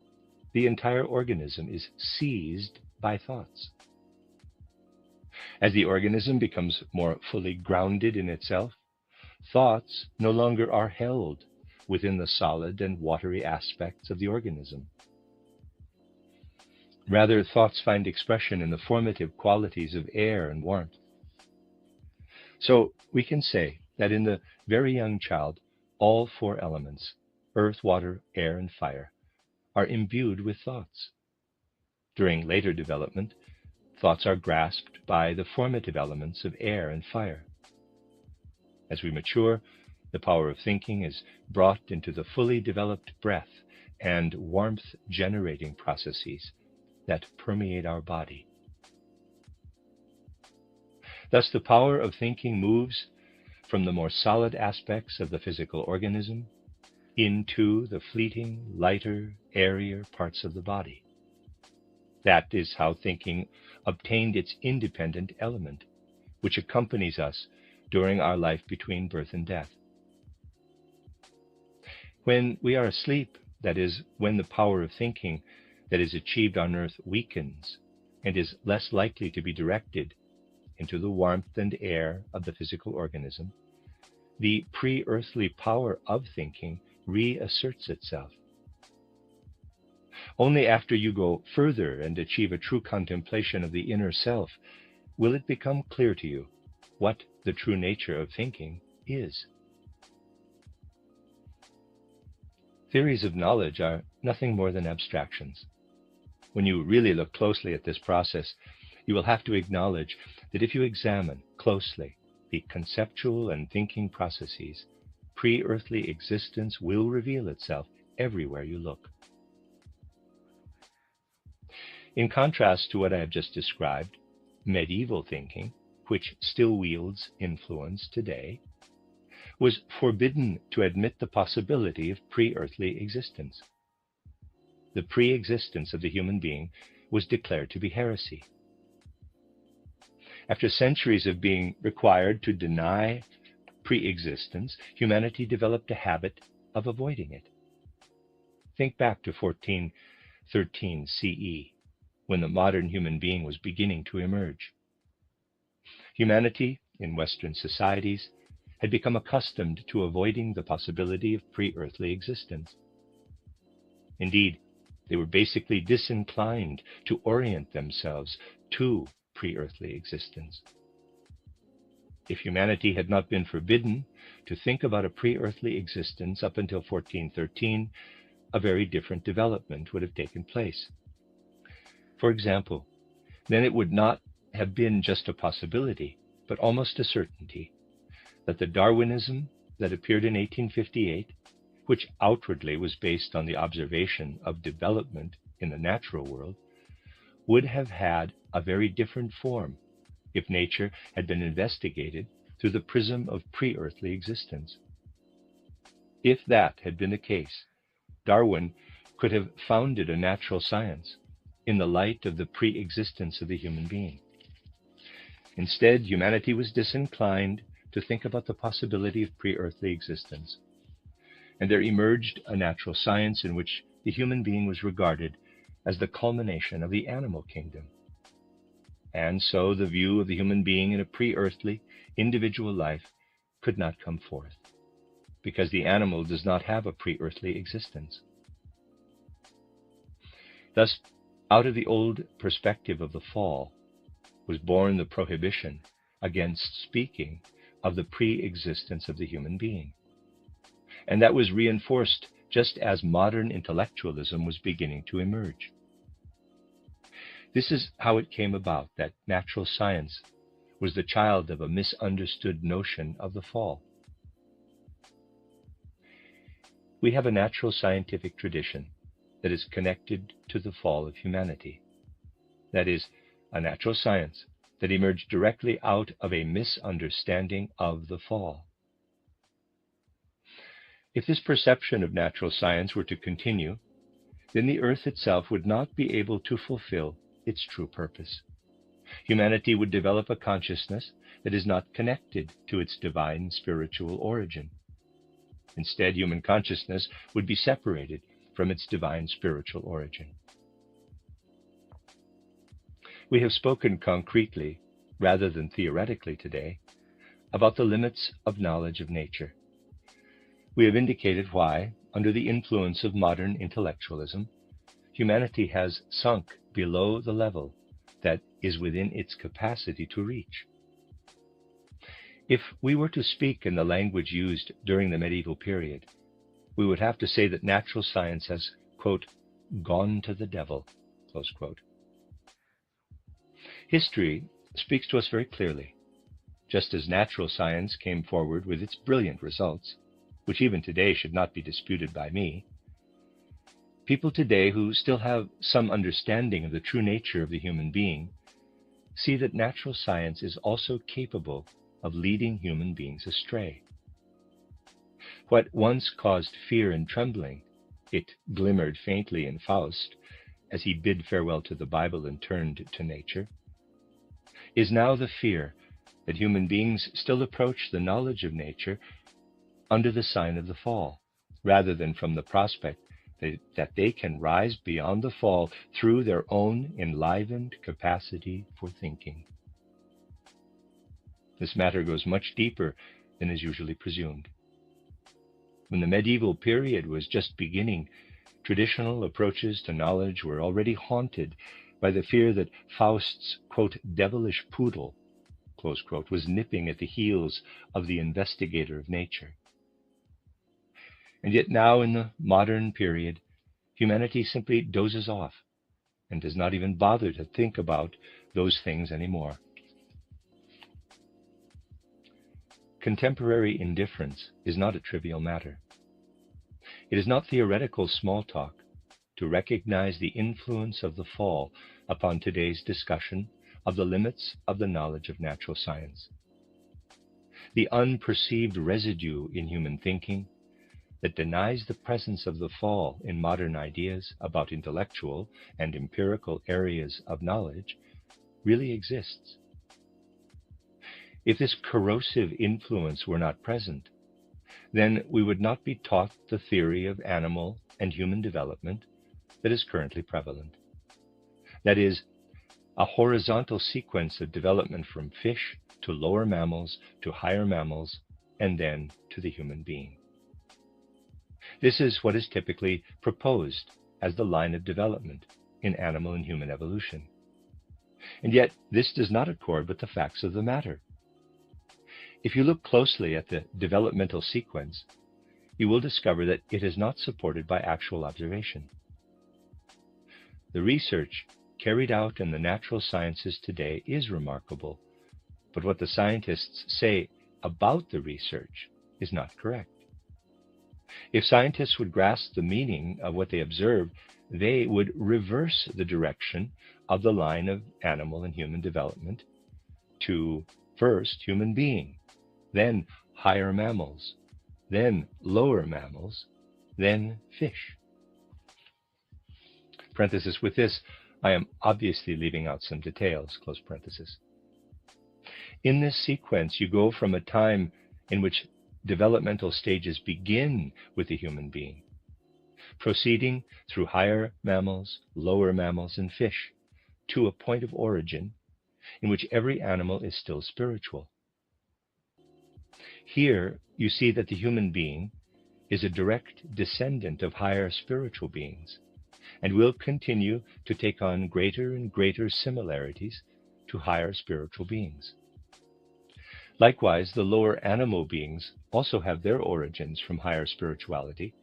the entire organism is seized by thoughts. As the organism becomes more fully grounded in itself, thoughts no longer are held within the solid and watery aspects of the organism. Rather, thoughts find expression in the formative qualities of air and warmth. So we can say that in the very young child, all four elements, earth, water, air, and fire, are imbued with thoughts. During later development, thoughts are grasped by the formative elements of air and fire. As we mature, the power of thinking is brought into the fully developed breath and warmth-generating processes that permeate our body. Thus, the power of thinking moves from the more solid aspects of the physical organism into the fleeting, lighter, airier parts of the body. That is how thinking obtained its independent element, which accompanies us during our life between birth and death. When we are asleep, that is, when the power of thinking that is achieved on earth weakens and is less likely to be directed into the warmth and air of the physical organism, the pre-earthly power of thinking reasserts itself. Only after you go further and achieve a true contemplation of the inner self will it become clear to you what the true nature of thinking is. Theories of knowledge are nothing more than abstractions. When you really look closely at this process, you will have to acknowledge that if you examine closely the conceptual and thinking processes, pre-earthly existence will reveal itself everywhere you look. In contrast to what I have just described, medieval thinking, which still wields influence today, was forbidden to admit the possibility of pre-earthly existence. The pre-existence of the human being was declared to be heresy. After centuries of being required to deny pre-existence, humanity developed a habit of avoiding it. Think back to 1413 CE, when the modern human being was beginning to emerge. Humanity, in Western societies, had become accustomed to avoiding the possibility of pre-earthly existence. Indeed, they were basically disinclined to orient themselves to pre-earthly existence. If humanity had not been forbidden to think about a pre-earthly existence up until 1413, a very different development would have taken place. For example, then it would not have been just a possibility, but almost a certainty, that the Darwinism that appeared in 1858, which outwardly was based on the observation of development in the natural world, would have had a very different form if nature had been investigated through the prism of pre-earthly existence. If that had been the case, Darwin could have founded a natural science in the light of the pre-existence of the human being. Instead, humanity was disinclined to think about the possibility of pre-earthly existence, and there emerged a natural science in which the human being was regarded as the culmination of the animal kingdom. And so the view of the human being in a pre-earthly, individual life could not come forth, because the animal does not have a pre-earthly existence. Thus, out of the old perspective of the fall was born the prohibition against speaking of the pre-existence of the human being. And that was reinforced just as modern intellectualism was beginning to emerge. This is how it came about that natural science was the child of a misunderstood notion of the fall. We have a natural scientific tradition that is connected to the fall of humanity. That is, a natural science that emerged directly out of a misunderstanding of the fall. If this perception of natural science were to continue, then the earth itself would not be able to fulfill its true purpose. Humanity would develop a consciousness that is not connected to its divine spiritual origin. Instead, human consciousness would be separated from its divine spiritual origin. We have spoken concretely, rather than theoretically today, about the limits of knowledge of nature. We have indicated why, under the influence of modern intellectualism, humanity has sunk below the level that is within its capacity to reach. If we were to speak in the language used during the medieval period, we would have to say that natural science has, quote, gone to the devil, close quote. History speaks to us very clearly. Just as natural science came forward with its brilliant results, which even today should not be disputed by me, people today who still have some understanding of the true nature of the human being see that natural science is also capable of leading human beings astray. What once caused fear and trembling, it glimmered faintly in Faust as he bid farewell to the Bible and turned to nature, is now the fear that human beings still approach the knowledge of nature under the sign of the fall, rather than from the prospect that they can rise beyond the fall through their own enlivened capacity for thinking. This matter goes much deeper than is usually presumed. When the medieval period was just beginning, traditional approaches to knowledge were already haunted by the fear that Faust's, quote, devilish poodle, close quote, was nipping at the heels of the investigator of nature. And yet now in the modern period, humanity simply dozes off and does not even bother to think about those things anymore. Contemporary indifference is not a trivial matter. It is not theoretical small talk to recognize the influence of the fall upon today's discussion of the limits of the knowledge of natural science. The unperceived residue in human thinking that denies the presence of the fall in modern ideas about intellectual and empirical areas of knowledge really exists. If this corrosive influence were not present, then we would not be taught the theory of animal and human development that is currently prevalent. That is, a horizontal sequence of development from fish to lower mammals to higher mammals and then to the human being. This is what is typically proposed as the line of development in animal and human evolution. And yet, this does not accord with the facts of the matter. If you look closely at the developmental sequence, you will discover that it is not supported by actual observation. The research carried out in the natural sciences today is remarkable, but what the scientists say about the research is not correct. If scientists would grasp the meaning of what they observe, they would reverse the direction of the line of animal and human development to first human being, then higher mammals, then lower mammals, then fish. Parenthesis, with this, I am obviously leaving out some details, close parenthesis. In this sequence, you go from a time in which developmental stages begin with the human being, proceeding through higher mammals, lower mammals, and fish, to a point of origin in which every animal is still spiritual. Here, you see that the human being is a direct descendant of higher spiritual beings and will continue to take on greater and greater similarities to higher spiritual beings. Likewise, the lower animal beings also have their origins from higher spirituality,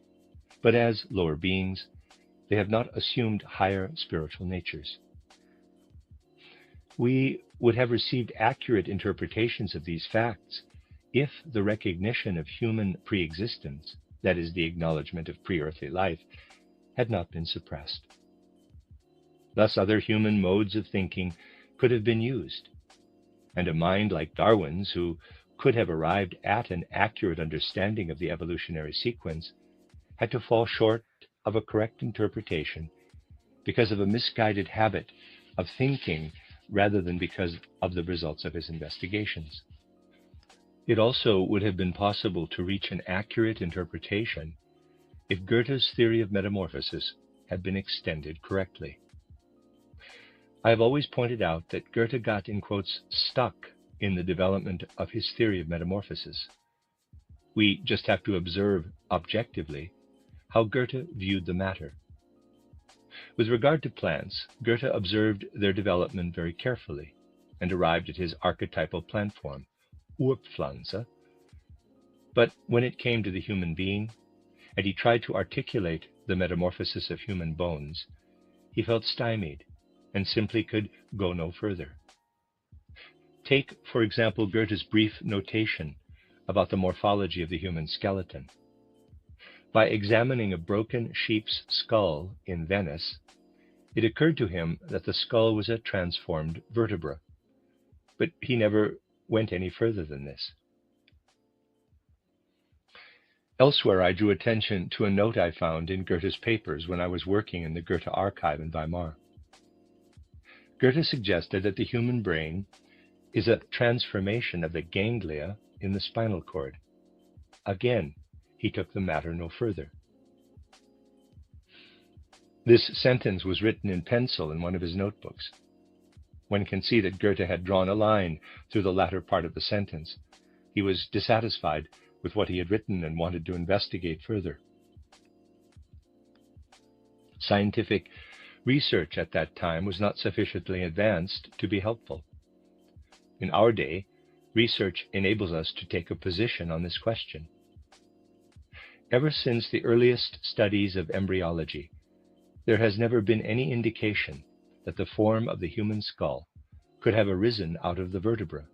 but as lower beings, they have not assumed higher spiritual natures. We would have received accurate interpretations of these facts if the recognition of human pre-existence, that is, the acknowledgement of pre-earthly life, had not been suppressed. Thus, other human modes of thinking could have been used, and a mind like Darwin's, who could have arrived at an accurate understanding of the evolutionary sequence, had to fall short of a correct interpretation because of a misguided habit of thinking rather than because of the results of his investigations. It also would have been possible to reach an accurate interpretation if Goethe's theory of metamorphosis had been extended correctly. I have always pointed out that Goethe got, in quotes, stuck in the development of his theory of metamorphosis. We just have to observe objectively how Goethe viewed the matter. With regard to plants, Goethe observed their development very carefully and arrived at his archetypal plant form, Urpflanze. But when it came to the human being, and he tried to articulate the metamorphosis of human bones, he felt stymied and simply could go no further. Take, for example, Goethe's brief notation about the morphology of the human skeleton. By examining a broken sheep's skull in Venice, it occurred to him that the skull was a transformed vertebra, but he never went any further than this. Elsewhere, I drew attention to a note I found in Goethe's papers when I was working in the Goethe archive in Weimar. Goethe suggested that the human brain is a transformation of the ganglia in the spinal cord. Again, he took the matter no further. This sentence was written in pencil in one of his notebooks. One can see that Goethe had drawn a line through the latter part of the sentence. He was dissatisfied with what he had written and wanted to investigate further. Scientific research at that time was not sufficiently advanced to be helpful. In our day, research enables us to take a position on this question. Ever since the earliest studies of embryology, there has never been any indication that the form of the human skull could have arisen out of the vertebra.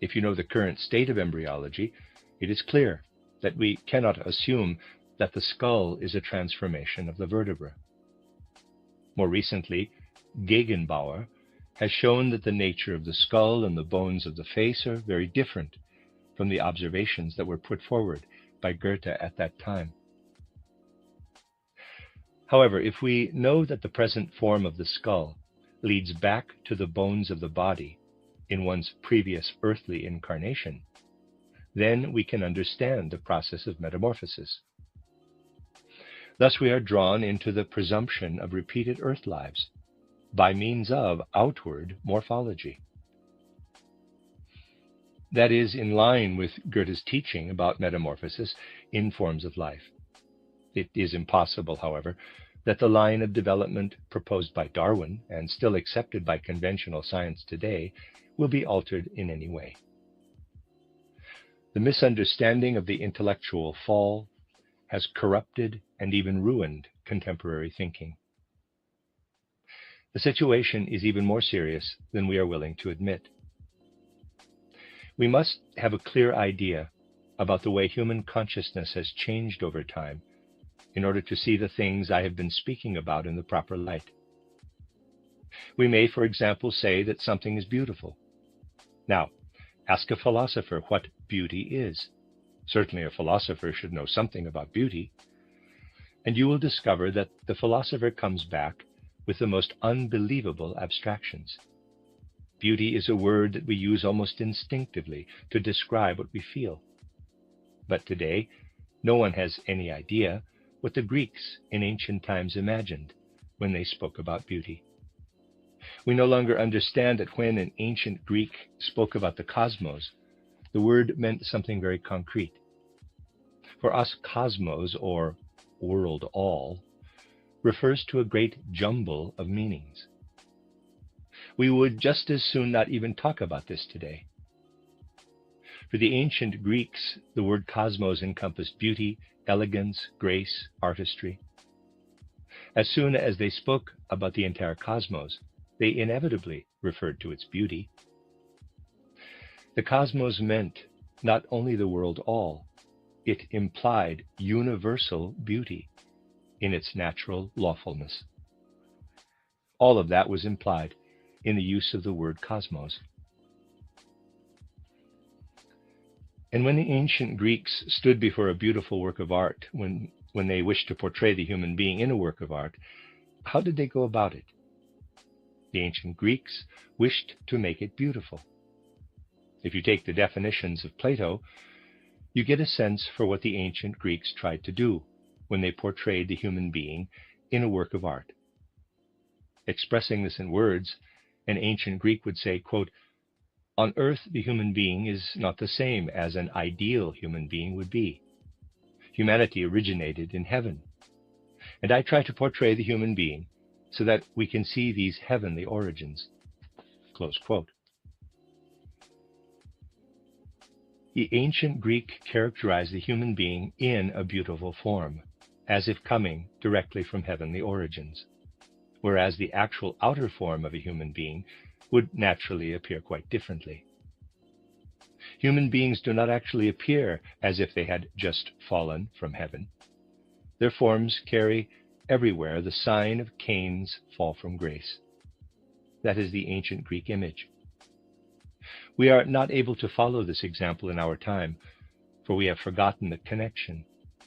If you know the current state of embryology, it is clear that we cannot assume that the skull is a transformation of the vertebra. More recently, Gegenbauer has shown that the nature of the skull and the bones of the face are very different from the observations that were put forward by Goethe at that time. However, if we know that the present form of the skull leads back to the bones of the body in one's previous earthly incarnation, then we can understand the process of metamorphosis. Thus we are drawn into the presumption of repeated earth lives by means of outward morphology. That is in line with Goethe's teaching about metamorphosis in forms of life. It is impossible, however, that the line of development proposed by Darwin and still accepted by conventional science today will be altered in any way. The misunderstanding of the intellectual fall has corrupted and even ruined contemporary thinking. The situation is even more serious than we are willing to admit. We must have a clear idea about the way human consciousness has changed over time in order to see the things I have been speaking about in the proper light. We may, for example, say that something is beautiful. Now, ask a philosopher what beauty is. Certainly a philosopher should know something about beauty. And you will discover that the philosopher comes back with the most unbelievable abstractions. Beauty is a word that we use almost instinctively to describe what we feel. But today, no one has any idea what the Greeks in ancient times imagined when they spoke about beauty. We no longer understand that when an ancient Greek spoke about the cosmos, the word meant something very concrete. For us, cosmos, or world all, refers to a great jumble of meanings. We would just as soon not even talk about this today. For the ancient Greeks, the word cosmos encompassed beauty, elegance, grace, artistry. As soon as they spoke about the entire cosmos, they inevitably referred to its beauty. The cosmos meant not only the world all, it implied universal beauty in its natural lawfulness. All of that was implied in the use of the word cosmos. And when the ancient Greeks stood before a beautiful work of art, when they wished to portray the human being in a work of art, how did they go about it? The ancient Greeks wished to make it beautiful. If you take the definitions of Plato, you get a sense for what the ancient Greeks tried to do when they portrayed the human being in a work of art. Expressing this in words, an ancient Greek would say, quote, "On earth, the human being is not the same as an ideal human being would be. Humanity originated in heaven. And I try to portray the human being so that we can see these heavenly origins." Close quote. The ancient Greek characterized the human being in a beautiful form, as if coming directly from heavenly origins, whereas the actual outer form of a human being would naturally appear quite differently. Human beings do not actually appear as if they had just fallen from heaven. Their forms carry everywhere the sign of Cain's fall from grace. That is the ancient Greek image. We are not able to follow this example in our time, for we have forgotten the connection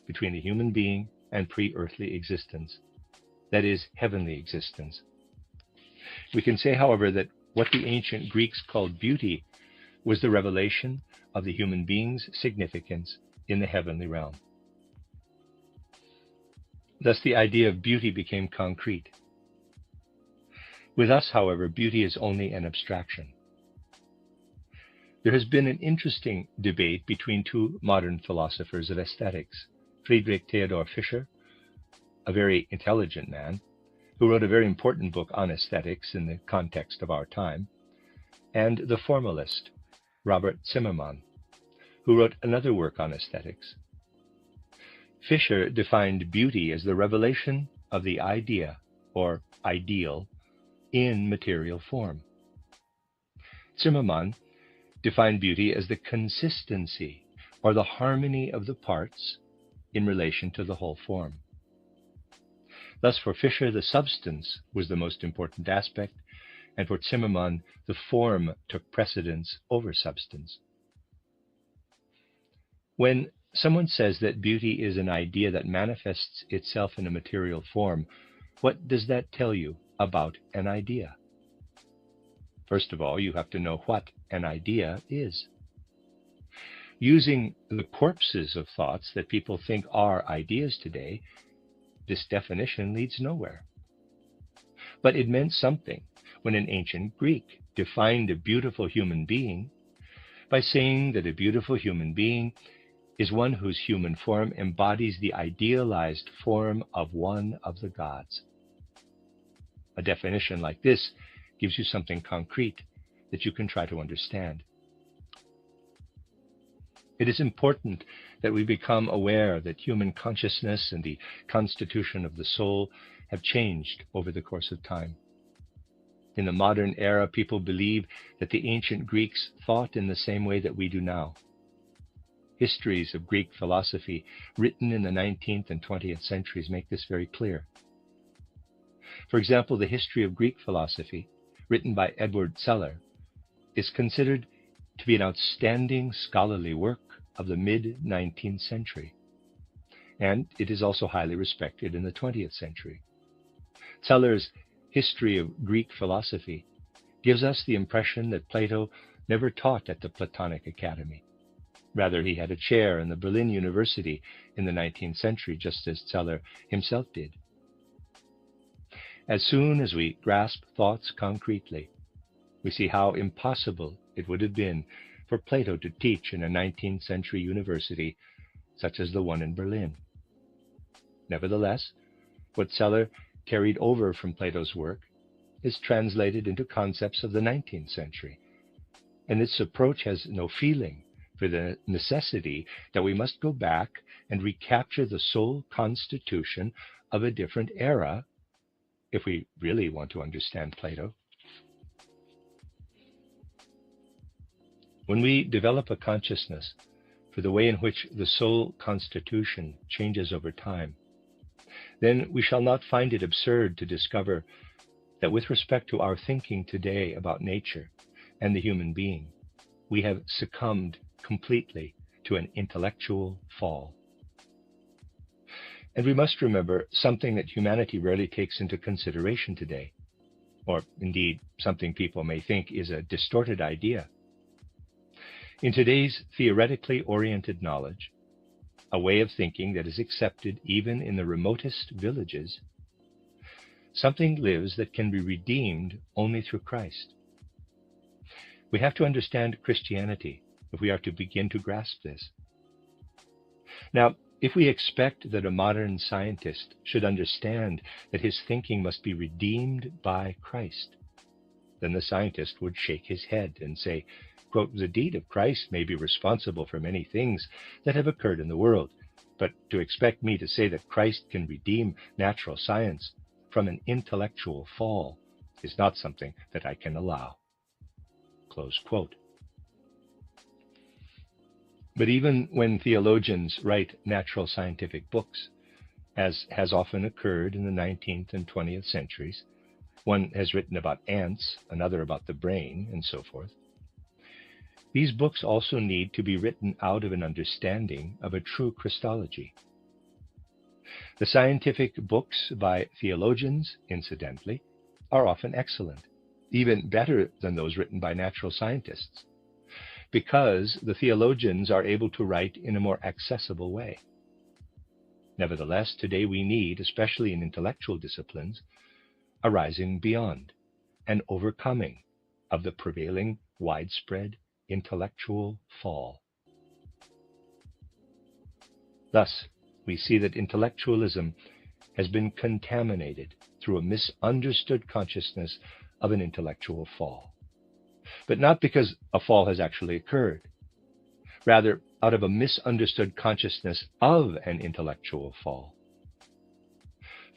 between the human being and pre-earthly existence, that is, heavenly existence. We can say, however, that what the ancient Greeks called beauty was the revelation of the human being's significance in the heavenly realm. Thus, the idea of beauty became concrete. With us, however, beauty is only an abstraction. There has been an interesting debate between two modern philosophers of aesthetics, Friedrich Theodor Fischer, a very intelligent man who wrote a very important book on aesthetics in the context of our time, and the formalist, Robert Zimmermann, who wrote another work on aesthetics. Fisher defined beauty as the revelation of the idea, or ideal, in material form. Zimmermann defined beauty as the consistency, or the harmony of the parts in relation to the whole form. Thus, for Fisher, the substance was the most important aspect, and for Zimmermann, the form took precedence over substance. When someone says that beauty is an idea that manifests itself in a material form, what does that tell you about an idea? First of all, you have to know what an idea is. Using the corpses of thoughts that people think are ideas today, this definition leads nowhere. But it meant something when an ancient Greek defined a beautiful human being by saying that a beautiful human being is one whose human form embodies the idealized form of one of the gods. A definition like this gives you something concrete that you can try to understand. It is important that we become aware that human consciousness and the constitution of the soul have changed over the course of time. In the modern era, people believe that the ancient Greeks thought in the same way that we do now. Histories of Greek philosophy written in the 19th and 20th centuries make this very clear. For example, the History of Greek Philosophy, written by Edward Seller, is considered to be an outstanding scholarly work of the mid-19th century, and it is also highly respected in the 20th century. Seller's History of Greek Philosophy gives us the impression that Plato never taught at the Platonic Academy. Rather, he had a chair in the Berlin University in the 19th century, just as Seller himself did. As soon as we grasp thoughts concretely, we see how impossible it would have been for Plato to teach in a 19th century university such as the one in Berlin. Nevertheless, what Seller carried over from Plato's work is translated into concepts of the 19th century, and its approach has no feeling for the necessity that we must go back and recapture the sole constitution of a different era if we really want to understand Plato. When we develop a consciousness for the way in which the soul constitution changes over time, then we shall not find it absurd to discover that with respect to our thinking today about nature and the human being, we have succumbed completely to an intellectual fall. And we must remember something that humanity rarely takes into consideration today, or indeed something people may think is a distorted idea. In today's theoretically oriented knowledge, a way of thinking that is accepted even in the remotest villages, something lives that can be redeemed only through Christ. We have to understand Christianity if we are to begin to grasp this. Now, if we expect that a modern scientist should understand that his thinking must be redeemed by Christ, then the scientist would shake his head and say, quote, "The deed of Christ may be responsible for many things that have occurred in the world, but to expect me to say that Christ can redeem natural science from an intellectual fall is not something that I can allow." Close quote. But even when theologians write natural scientific books, as has often occurred in the 19th and 20th centuries, one has written about ants, another about the brain, and so forth, these books also need to be written out of an understanding of a true Christology. The scientific books by theologians, incidentally, are often excellent, even better than those written by natural scientists, because the theologians are able to write in a more accessible way. Nevertheless, today we need, especially in intellectual disciplines, a rising beyond, an overcoming of the prevailing widespread intellectual fall. Thus, we see that intellectualism has been contaminated through a misunderstood consciousness of an intellectual fall. But not because a fall has actually occurred. Rather, out of a misunderstood consciousness of an intellectual fall.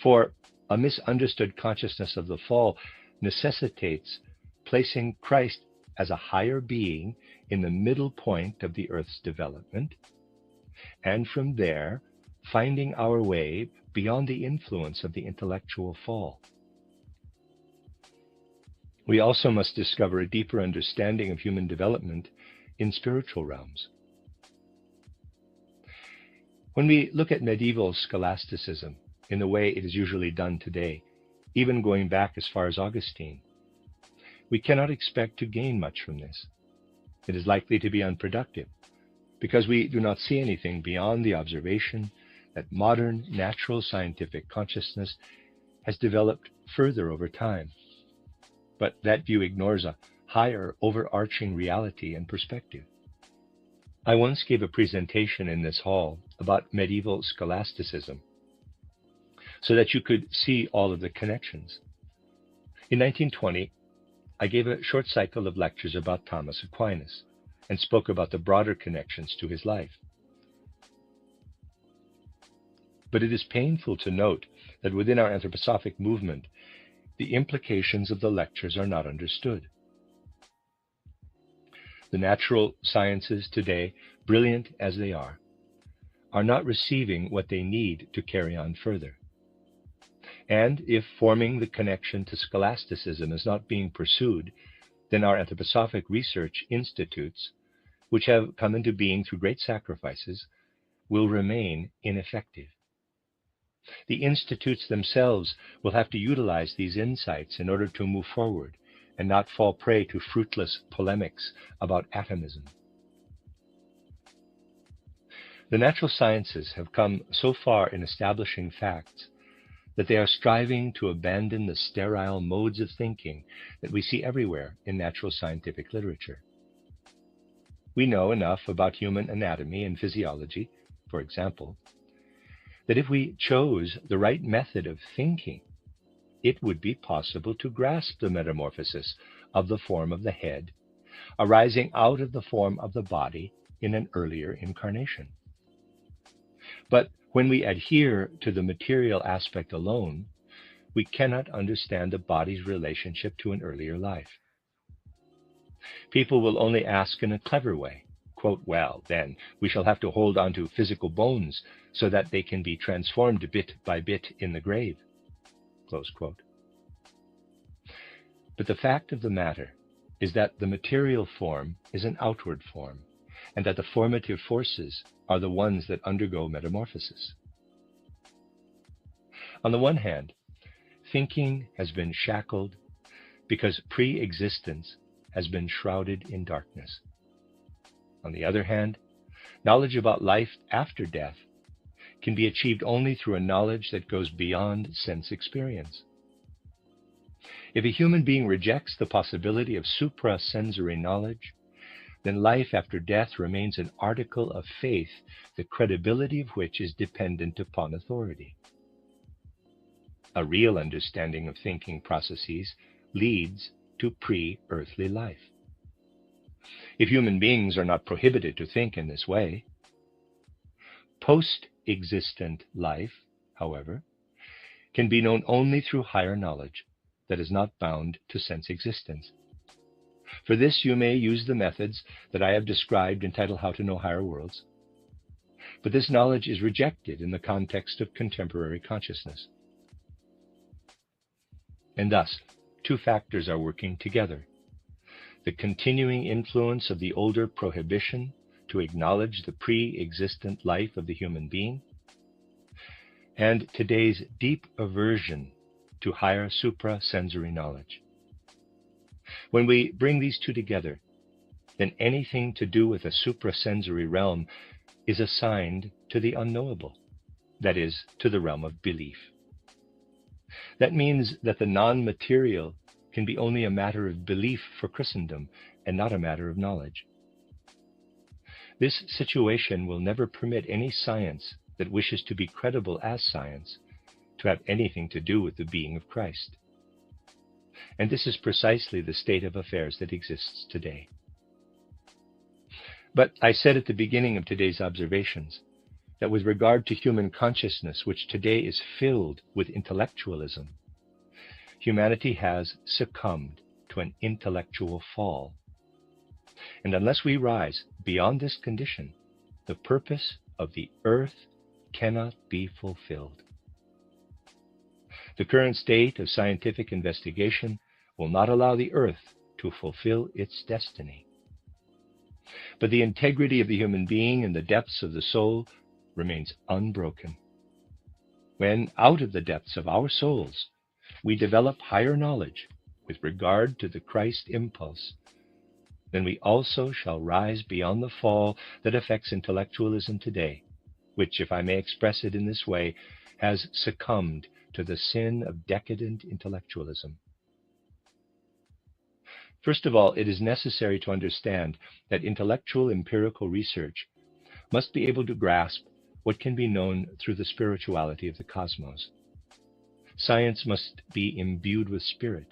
For a misunderstood consciousness of the fall necessitates placing Christ as a higher being in the middle point of the earth's development, and from there finding our way beyond the influence of the intellectual fall. We also must discover a deeper understanding of human development in spiritual realms. When we look at medieval scholasticism in the way it is usually done today, even going back as far as Augustine, we cannot expect to gain much from this. It is likely to be unproductive, because we do not see anything beyond the observation that modern natural scientific consciousness has developed further over time. But that view ignores a higher overarching reality and perspective. I once gave a presentation in this hall about medieval scholasticism, so that you could see all of the connections. In 1920, I gave a short cycle of lectures about Thomas Aquinas and spoke about the broader connections to his life. But it is painful to note that within our anthroposophic movement, the implications of the lectures are not understood. The natural sciences today, brilliant as they are not receiving what they need to carry on further. And if forming the connection to scholasticism is not being pursued, then our anthroposophic research institutes, which have come into being through great sacrifices, will remain ineffective. The institutes themselves will have to utilize these insights in order to move forward and not fall prey to fruitless polemics about atomism. The natural sciences have come so far in establishing facts that they are striving to abandon the sterile modes of thinking that we see everywhere in natural scientific literature. We know enough about human anatomy and physiology, for example, that if we chose the right method of thinking, it would be possible to grasp the metamorphosis of the form of the head, arising out of the form of the body in an earlier incarnation. But when we adhere to the material aspect alone, we cannot understand the body's relationship to an earlier life. People will only ask in a clever way, quote, well, then we shall have to hold on to physical bones so that they can be transformed bit by bit in the grave, close quote. But the fact of the matter is that the material form is an outward form, and that the formative forces are the ones that undergo metamorphosis. On the one hand, thinking has been shackled because pre-existence has been shrouded in darkness. On the other hand, knowledge about life after death can be achieved only through a knowledge that goes beyond sense experience. If a human being rejects the possibility of suprasensory knowledge, then life after death remains an article of faith, the credibility of which is dependent upon authority. A real understanding of thinking processes leads to pre-earthly life. If human beings are not prohibited to think in this way, post-existent life, however, can be known only through higher knowledge that is not bound to sense existence. For this, you may use the methods that I have described entitled How to Know Higher Worlds, but this knowledge is rejected in the context of contemporary consciousness. And thus, two factors are working together: the continuing influence of the older prohibition to acknowledge the pre-existent life of the human being, and today's deep aversion to higher suprasensory knowledge. When we bring these two together, then anything to do with a suprasensory realm is assigned to the unknowable, that is, to the realm of belief. That means that the non-material can be only a matter of belief for Christendom and not a matter of knowledge. This situation will never permit any science that wishes to be credible as science to have anything to do with the being of Christ. And this is precisely the state of affairs that exists today. But I said at the beginning of today's observations that with regard to human consciousness, which today is filled with intellectualism, humanity has succumbed to an intellectual fall. And unless we rise beyond this condition, the purpose of the earth cannot be fulfilled. The current state of scientific investigation will not allow the earth to fulfill its destiny. But the integrity of the human being and the depths of the soul remains unbroken. When out of the depths of our souls we develop higher knowledge with regard to the Christ impulse, then we also shall rise beyond the fall that affects intellectualism today, which, if I may express it in this way, has succumbed to the sin of decadent intellectualism. First of all, it is necessary to understand that intellectual empirical research must be able to grasp what can be known through the spirituality of the cosmos. Science must be imbued with spirit.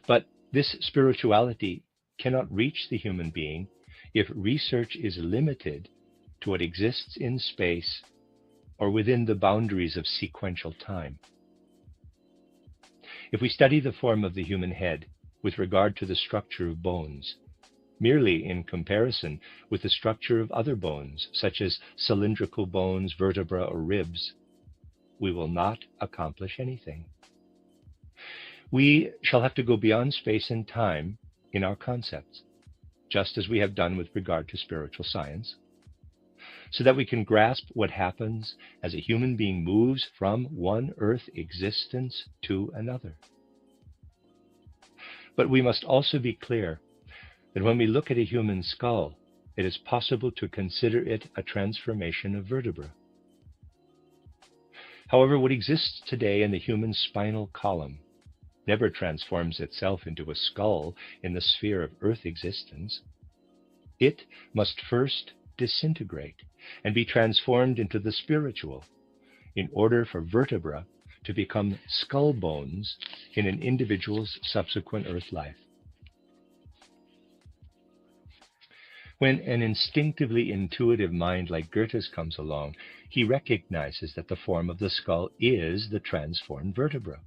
But this spirituality cannot reach the human being if research is limited to what exists in space or within the boundaries of sequential time. If we study the form of the human head with regard to the structure of bones, merely in comparison with the structure of other bones, such as cylindrical bones, vertebra, or ribs, we will not accomplish anything. We shall have to go beyond space and time in our concepts, just as we have done with regard to spiritual science, so that we can grasp what happens as a human being moves from one earth existence to another. But we must also be clear that when we look at a human skull, it is possible to consider it a transformation of vertebra. However, what exists today in the human spinal column never transforms itself into a skull in the sphere of earth existence. It must first disintegrate and be transformed into the spiritual in order for vertebra to become skull bones in an individual's subsequent earth life. When an instinctively intuitive mind like Goethe's comes along, he recognizes that the form of the skull is the transformed vertebra.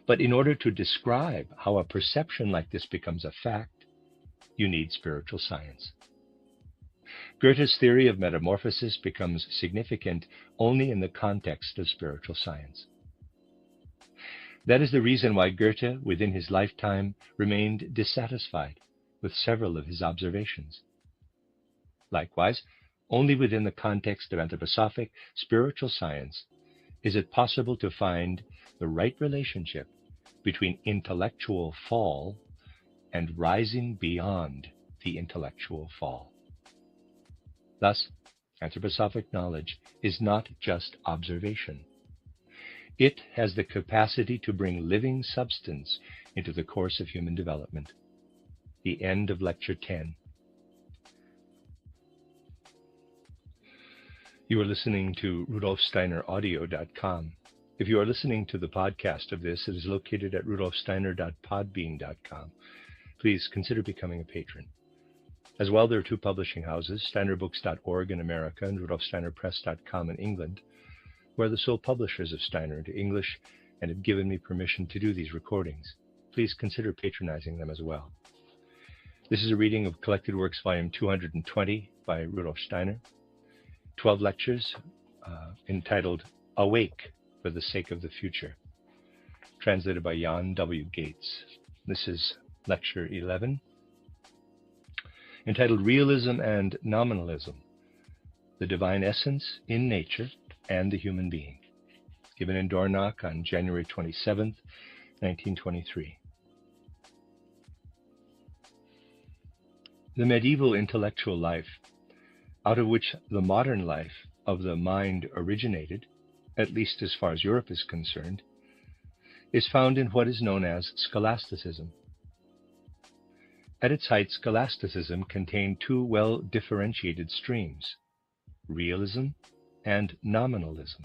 But in order to describe how a perception like this becomes a fact, you need spiritual science. Goethe's theory of metamorphosis becomes significant only in the context of spiritual science. That is the reason why Goethe, within his lifetime, remained dissatisfied with several of his observations. Likewise, only within the context of anthroposophic spiritual science is it possible to find the right relationship between intellectual fall and rising beyond the intellectual fall. Thus, anthroposophic knowledge is not just observation. It has the capacity to bring living substance into the course of human development. The end of Lecture 10. You are listening to RudolfSteinerAudio.com. If you are listening to the podcast of this, it is located at RudolfSteiner.podbean.com. Please consider becoming a patron. As well, there are two publishing houses, SteinerBooks.org in America and RudolfSteinerPress.com in England, who are the sole publishers of Steiner into English and have given me permission to do these recordings. Please consider patronizing them as well. This is a reading of Collected Works, Volume 220 by Rudolf Steiner. 12 lectures entitled Awake for the Sake of the Future, translated by Jan W. Gates. This is Lecture 11, entitled Realism and Nominalism, the Divine Essence in Nature and the Human Being, given in Dornach on January 27th, 1923. The medieval intellectual life, out of which the modern life of the mind originated, at least as far as Europe is concerned, is found in what is known as scholasticism. At its height, scholasticism contained two well-differentiated streams, realism and nominalism.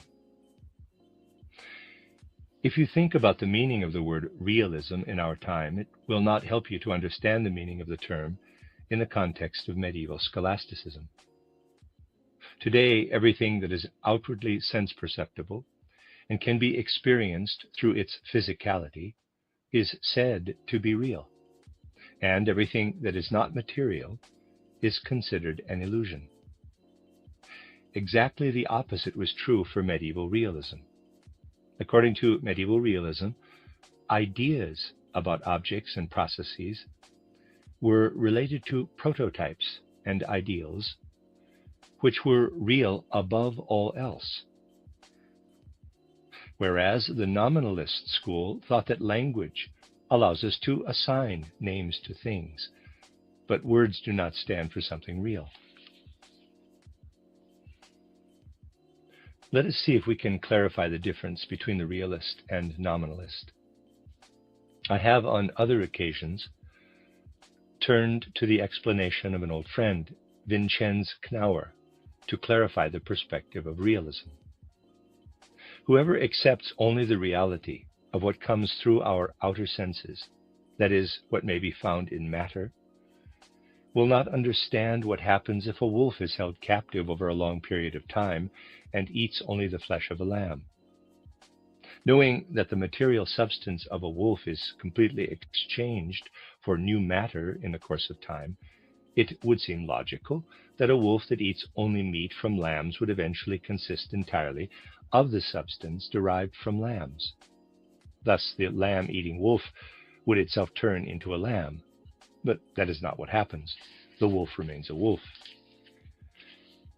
If you think about the meaning of the word realism in our time, it will not help you to understand the meaning of the term in the context of medieval scholasticism. Today, everything that is outwardly sense perceptible and can be experienced through its physicality is said to be real, and everything that is not material is considered an illusion. Exactly the opposite was true for medieval realism. According to medieval realism, ideas about objects and processes were related to prototypes and ideals, which were real above all else. Whereas the nominalist school thought that language allows us to assign names to things, but words do not stand for something real. Let us see if we can clarify the difference between the realist and nominalist. I have on other occasions turned to the explanation of an old friend, Vincenz Knauer, to clarify the perspective of realism. Whoever accepts only the reality of what comes through our outer senses, that is, what may be found in matter, will not understand what happens if a wolf is held captive over a long period of time and eats only the flesh of a lamb. Knowing that the material substance of a wolf is completely exchanged for new matter in the course of time, it would seem logical that a wolf that eats only meat from lambs would eventually consist entirely of the substance derived from lambs. Thus, the lamb-eating wolf would itself turn into a lamb. But that is not what happens. The wolf remains a wolf.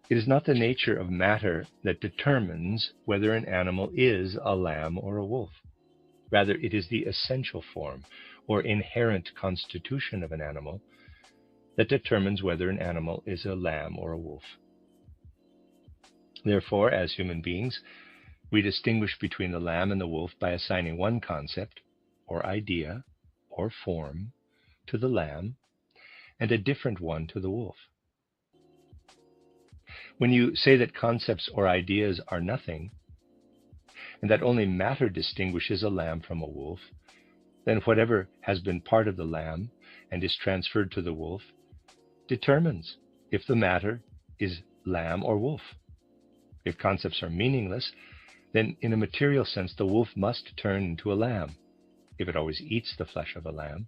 It is not the nature of matter that determines whether an animal is a lamb or a wolf. Rather, it is the essential form or inherent constitution of an animal that determines whether an animal is a lamb or a wolf. Therefore, as human beings, we distinguish between the lamb and the wolf by assigning one concept, or idea, or form to the lamb and a different one to the wolf. When you say that concepts or ideas are nothing, and that only matter distinguishes a lamb from a wolf, then whatever has been part of the lamb and is transferred to the wolf determines if the matter is lamb or wolf. If concepts are meaningless, then in a material sense the wolf must turn into a lamb, if it always eats the flesh of a lamb.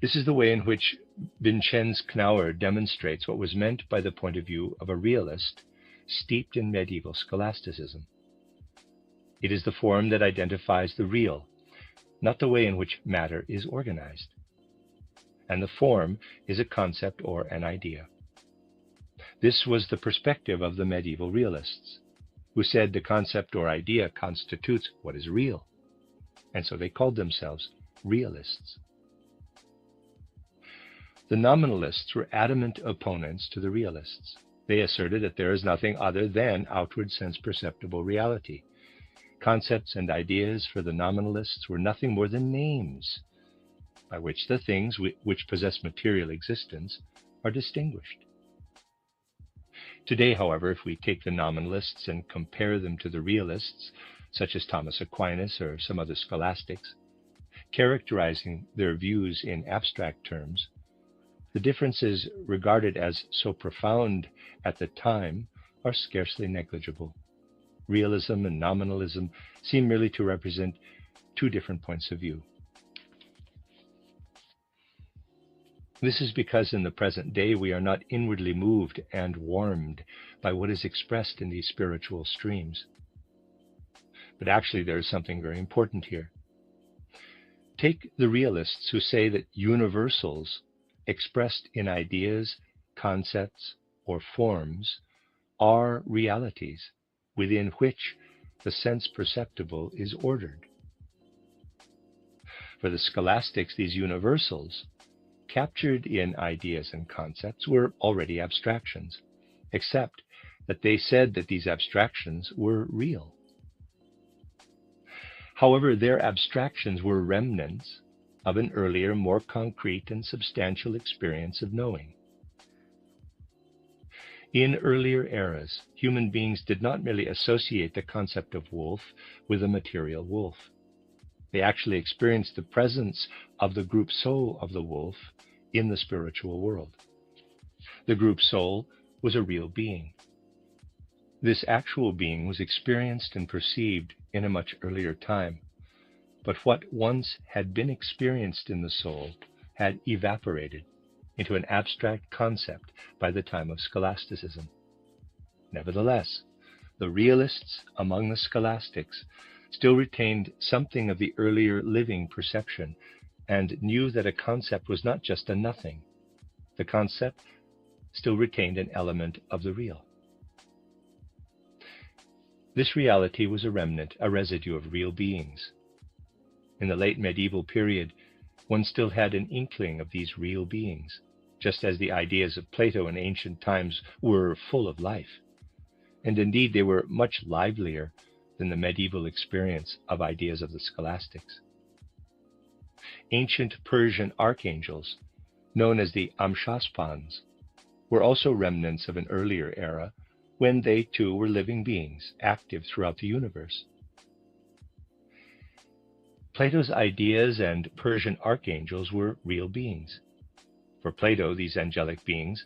This is the way in which Vincenz Knauer demonstrates what was meant by the point of view of a realist steeped in medieval scholasticism. It is the form that identifies the real, not the way in which matter is organized. And the form is a concept or an idea. This was the perspective of the medieval realists, who said the concept or idea constitutes what is real, and so they called themselves realists. The nominalists were adamant opponents to the realists. They asserted that there is nothing other than outward sense-perceptible reality. Concepts and ideas for the nominalists were nothing more than names by which the things which possess material existence are distinguished. Today, however, if we take the nominalists and compare them to the realists, such as Thomas Aquinas or some other scholastics, characterizing their views in abstract terms, the differences regarded as so profound at the time are scarcely negligible. Realism and nominalism seem merely to represent two different points of view. This is because in the present day we are not inwardly moved and warmed by what is expressed in these spiritual streams. But actually there is something very important here. Take the realists who say that universals expressed in ideas, concepts, or forms are realities within which the sense perceptible is ordered. For the scholastics, these universals, captured in ideas and concepts, were already abstractions, except that they said that these abstractions were real. However, their abstractions were remnants of an earlier, more concrete and substantial experience of knowing. In earlier eras, human beings did not merely associate the concept of wolf with a material wolf. They actually experienced the presence of the group soul of the wolf in the spiritual world. The group soul was a real being. This actual being was experienced and perceived in a much earlier time, but what once had been experienced in the soul had evaporated into an abstract concept by the time of scholasticism. Nevertheless, the realists among the scholastics still retained something of the earlier living perception and knew that a concept was not just a nothing. The concept still retained an element of the real. This reality was a remnant, a residue of real beings. In the late medieval period, one still had an inkling of these real beings, just as the ideas of Plato in ancient times were full of life. And indeed, they were much livelier than the medieval experience of ideas of the scholastics. Ancient Persian archangels, known as the Amshaspans, were also remnants of an earlier era when they too were living beings, active throughout the universe. Plato's ideas and Persian archangels were real beings. For Plato, these angelic beings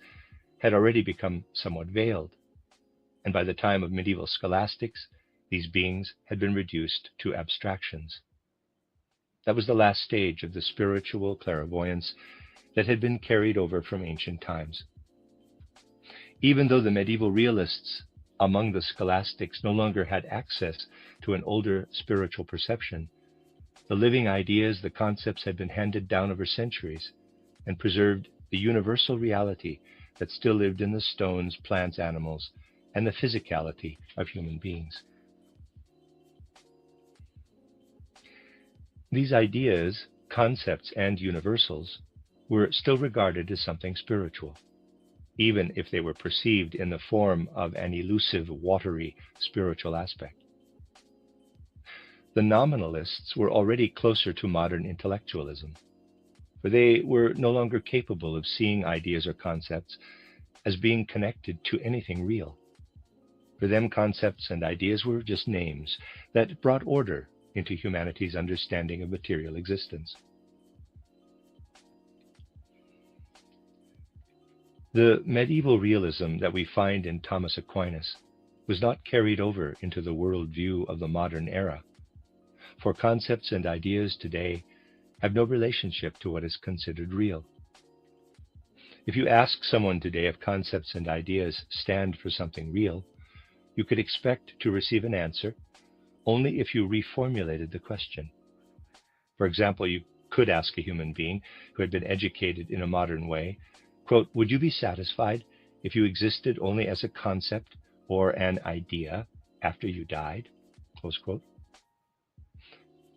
had already become somewhat veiled, and by the time of medieval scholastics, these beings had been reduced to abstractions. That was the last stage of the spiritual clairvoyance that had been carried over from ancient times. Even though the medieval realists among the scholastics no longer had access to an older spiritual perception, the living ideas, the concepts had been handed down over centuries and preserved the universal reality that still lived in the stones, plants, animals, and the physicality of human beings. These ideas, concepts, and universals were still regarded as something spiritual, even if they were perceived in the form of an elusive, watery spiritual aspect. The nominalists were already closer to modern intellectualism, for they were no longer capable of seeing ideas or concepts as being connected to anything real. For them, concepts and ideas were just names that brought order into humanity's understanding of material existence. The medieval realism that we find in Thomas Aquinas was not carried over into the worldview of the modern era, for concepts and ideas today have no relationship to what is considered real. If you ask someone today if concepts and ideas stand for something real, you could expect to receive an answer only if you reformulated the question. For example, you could ask a human being who had been educated in a modern way, quote, "Would you be satisfied if you existed only as a concept or an idea after you died?" Close quote.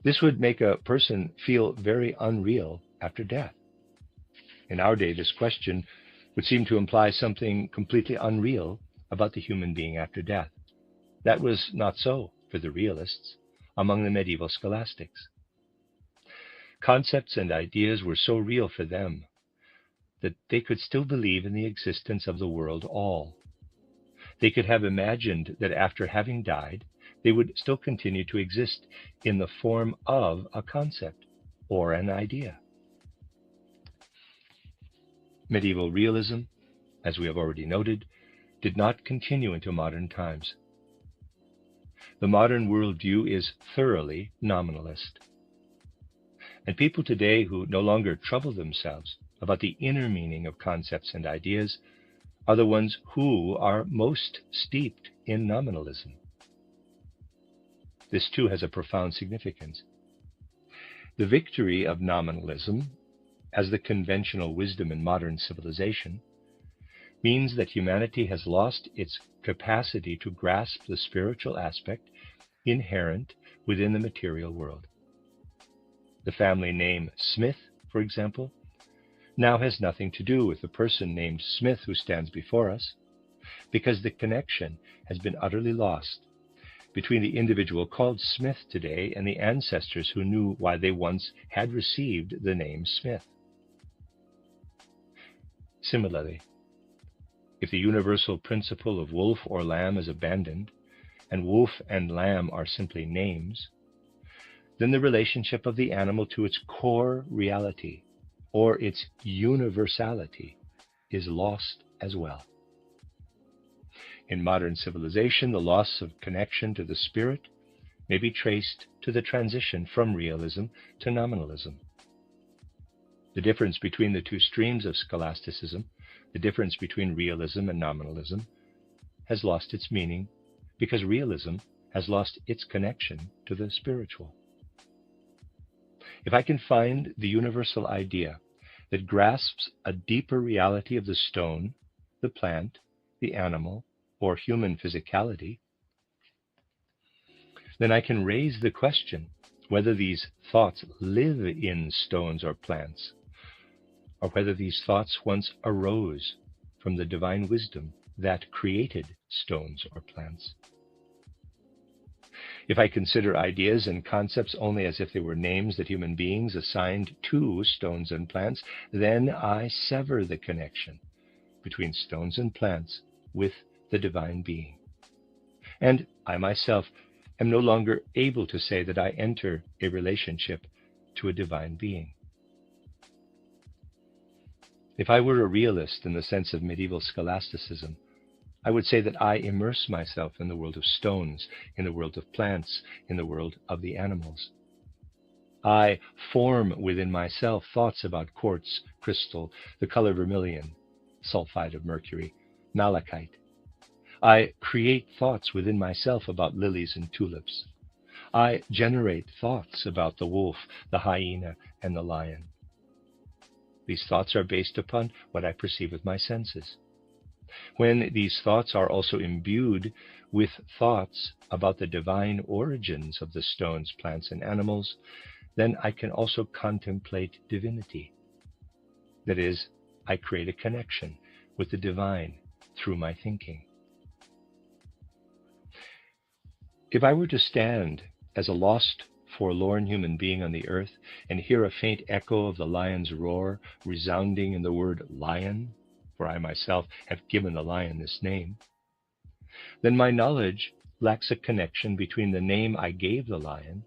This would make a person feel very unreal after death. In our day, this question would seem to imply something completely unreal about the human being after death. That was not so for the realists among the medieval scholastics. Concepts and ideas were so real for them that they could still believe in the existence of the world all. They could have imagined that after having died, they would still continue to exist in the form of a concept or an idea. Medieval realism, as we have already noted, did not continue into modern times. The modern worldview is thoroughly nominalist. And people today who no longer trouble themselves about the inner meaning of concepts and ideas are the ones who are most steeped in nominalism. This too has a profound significance. The victory of nominalism, as the conventional wisdom in modern civilization, means that humanity has lost its capacity to grasp the spiritual aspect inherent within the material world. The family name Smith, for example, now has nothing to do with the person named Smith who stands before us, because the connection has been utterly lost between the individual called Smith today and the ancestors who knew why they once had received the name Smith. Similarly, If the universal principle of wolf or lamb is abandoned, and wolf and lamb are simply names, then the relationship of the animal to its core reality, or its universality, is lost as well. In modern civilization, the loss of connection to the spirit may be traced to the transition from realism to nominalism. The difference between the two streams of scholasticism, the difference between realism and nominalism, has lost its meaning because realism has lost its connection to the spiritual. If I can find the universal idea that grasps a deeper reality of the stone, the plant, the animal, or human physicality, then I can raise the question whether these thoughts live in stones or plants, or whether these thoughts once arose from the divine wisdom that created stones or plants. If I consider ideas and concepts only as if they were names that human beings assigned to stones and plants, then I sever the connection between stones and plants with the divine being. And I myself am no longer able to say that I enter a relationship to a divine being. If I were a realist in the sense of medieval scholasticism, I would say that I immerse myself in the world of stones, in the world of plants, in the world of the animals. I form within myself thoughts about quartz, crystal, the color vermilion, sulfide of mercury, malachite. I create thoughts within myself about lilies and tulips. I generate thoughts about the wolf, the hyena, and the lion. These thoughts are based upon what I perceive with my senses. When these thoughts are also imbued with thoughts about the divine origins of the stones, plants, and animals, then I can also contemplate divinity. That is, I create a connection with the divine through my thinking. If I were to stand as a lost, forlorn human being on the earth and hear a faint echo of the lion's roar resounding in the word lion, for I myself have given the lion this name, then my knowledge lacks a connection between the name I gave the lion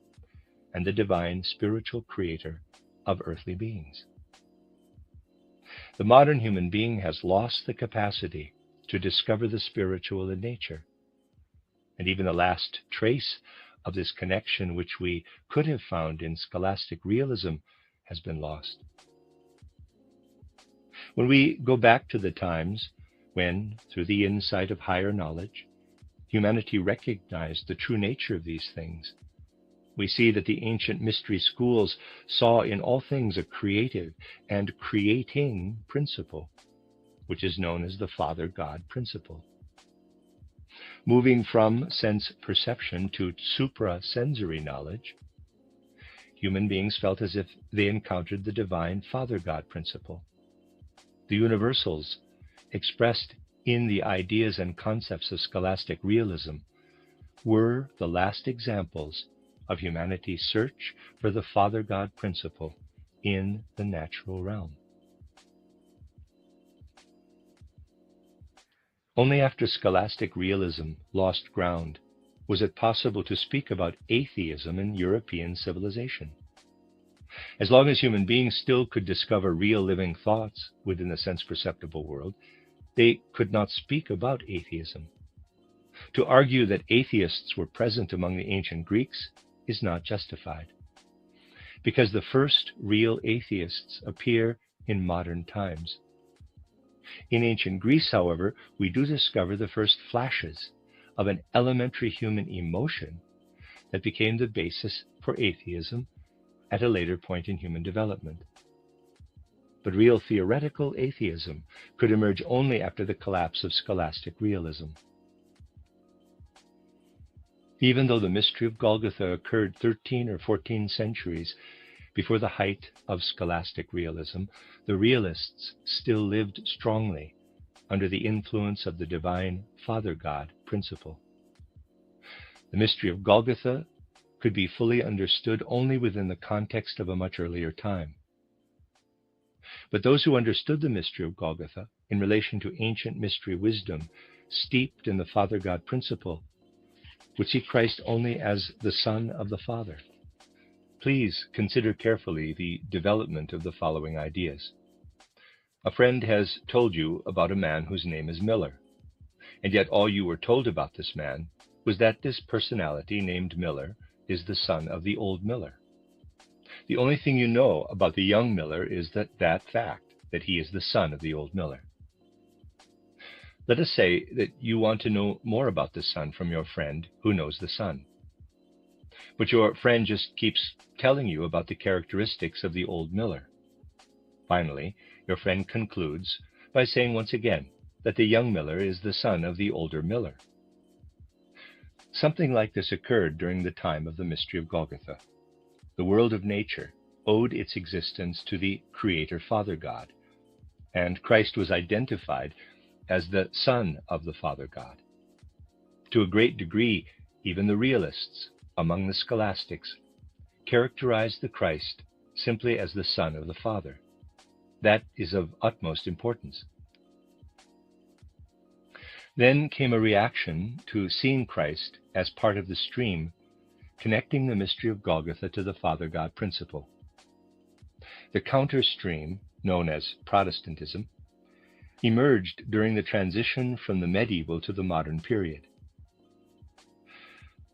and the divine spiritual creator of earthly beings. The modern human being has lost the capacity to discover the spiritual in nature, and even the last trace of this connection which we could have found in scholastic realism has been lost. When we go back to the times when, through the insight of higher knowledge, humanity recognized the true nature of these things, we see that the ancient mystery schools saw in all things a creative and creating principle, which is known as the Father-God principle. Moving from sense perception to suprasensory knowledge, human beings felt as if they encountered the divine Father-God principle. The universals, expressed in the ideas and concepts of scholastic realism, were the last examples of humanity's search for the Father-God principle in the natural realm. Only after scholastic realism lost ground was it possible to speak about atheism in European civilization. As long as human beings still could discover real living thoughts within the sense-perceptible world, they could not speak about atheism. To argue that atheists were present among the ancient Greeks is not justified, because the first real atheists appear in modern times. In ancient Greece, however, we do discover the first flashes of an elementary human emotion that became the basis for atheism at a later point in human development. But real theoretical atheism could emerge only after the collapse of scholastic realism. Even though the mystery of Golgotha occurred 13 or 14 centuries before the height of scholastic realism, the realists still lived strongly under the influence of the divine Father-God principle. The mystery of Golgotha could be fully understood only within the context of a much earlier time. But those who understood the mystery of Golgotha in relation to ancient mystery wisdom steeped in the Father God principle would see Christ only as the Son of the Father. Please consider carefully the development of the following ideas. A friend has told you about a man whose name is Miller, and yet all you were told about this man was that this personality named Miller is the son of the old Miller. The only thing you know about the young Miller is that fact, that he is the son of the old Miller. Let us say that you want to know more about the son from your friend who knows the son. But your friend just keeps telling you about the characteristics of the old Miller. Finally, your friend concludes by saying once again that the young Miller is the son of the older Miller. Something like this occurred during the time of the mystery of Golgotha. The world of nature owed its existence to the Creator Father God, and Christ was identified as the Son of the Father God. To a great degree, even the realists among the scholastics characterized the Christ simply as the Son of the Father. That is of utmost importance. Then came a reaction to seeing Christ as part of the stream connecting the mystery of Golgotha to the Father God principle. The counter stream, known as Protestantism, emerged during the transition from the medieval to the modern period.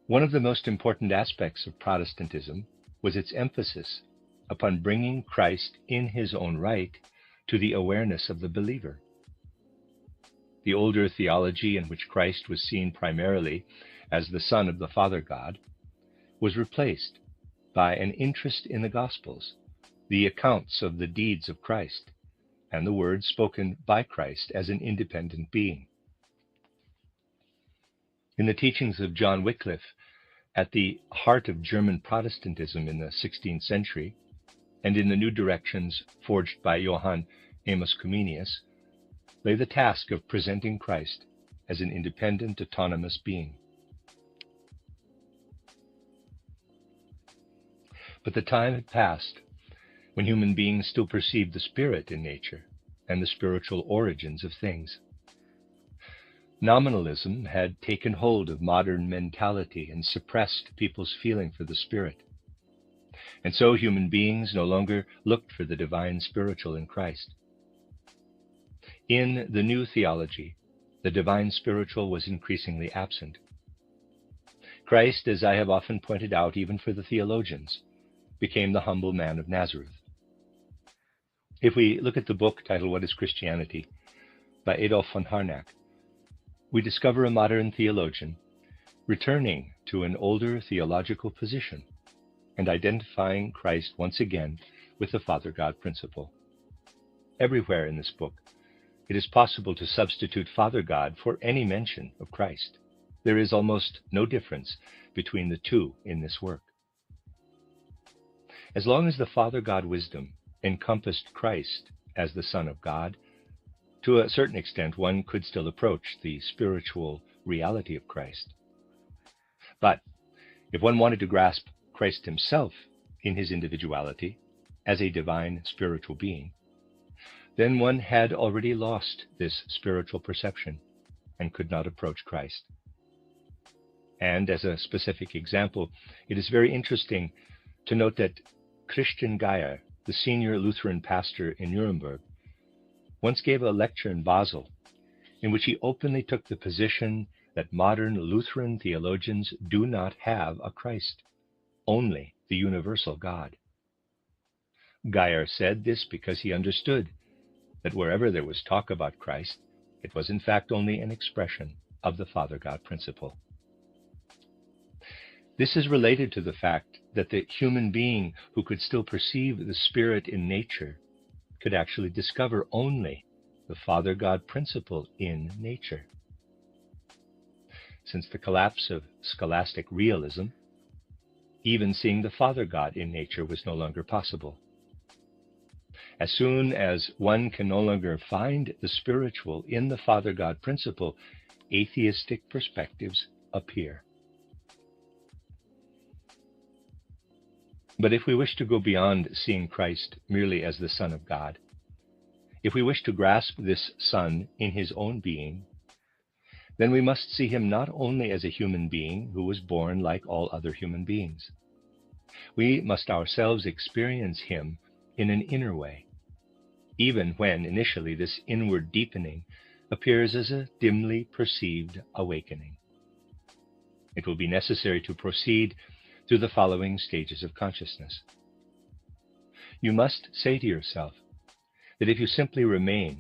One of the most important aspects of Protestantism was its emphasis upon bringing Christ in his own right to the awareness of the believer. The older theology, in which Christ was seen primarily as the Son of the Father God, was replaced by an interest in the Gospels, the accounts of the deeds of Christ, and the words spoken by Christ as an independent being. In the teachings of John Wycliffe, at the heart of German Protestantism in the 16th century, and in the new directions forged by Johann Amos Comenius, lay the task of presenting Christ as an independent, autonomous being. But the time had passed when human beings still perceived the spirit in nature and the spiritual origins of things. Nominalism had taken hold of modern mentality and suppressed people's feeling for the spirit. And so human beings no longer looked for the divine spiritual in Christ. In the new theology, the divine spiritual was increasingly absent. Christ, as I have often pointed out, even for the theologians, became the humble man of Nazareth. If we look at the book titled What is Christianity? By Adolf von Harnack, we discover a modern theologian returning to an older theological position and identifying Christ once again with the Father God principle. Everywhere in this book, it is possible to substitute Father God for any mention of Christ. There is almost no difference between the two in this work. As long as the Father God wisdom encompassed Christ as the Son of God, to a certain extent one could still approach the spiritual reality of Christ. But if one wanted to grasp Christ himself in his individuality as a divine spiritual being, then one had already lost this spiritual perception and could not approach Christ. And as a specific example, it is very interesting to note that Christian Geyer, the senior Lutheran pastor in Nuremberg, once gave a lecture in Basel in which he openly took the position that modern Lutheran theologians do not have a Christ, only the universal God. Geyer said this because he understood that wherever there was talk about Christ, it was in fact only an expression of the Father God principle. This is related to the fact that the human being who could still perceive the spirit in nature could actually discover only the Father God principle in nature. Since the collapse of scholastic realism, even seeing the Father God in nature was no longer possible. As soon as one can no longer find the spiritual in the Father God principle, atheistic perspectives appear. But if we wish to go beyond seeing Christ merely as the Son of God, If we wish to grasp this Son in his own being, then we must see him not only as a human being who was born like all other human beings. We must ourselves experience him in an inner way, even when initially this inward deepening appears as a dimly perceived awakening. It will be necessary to proceed through the following stages of consciousness. You must say to yourself that if you simply remain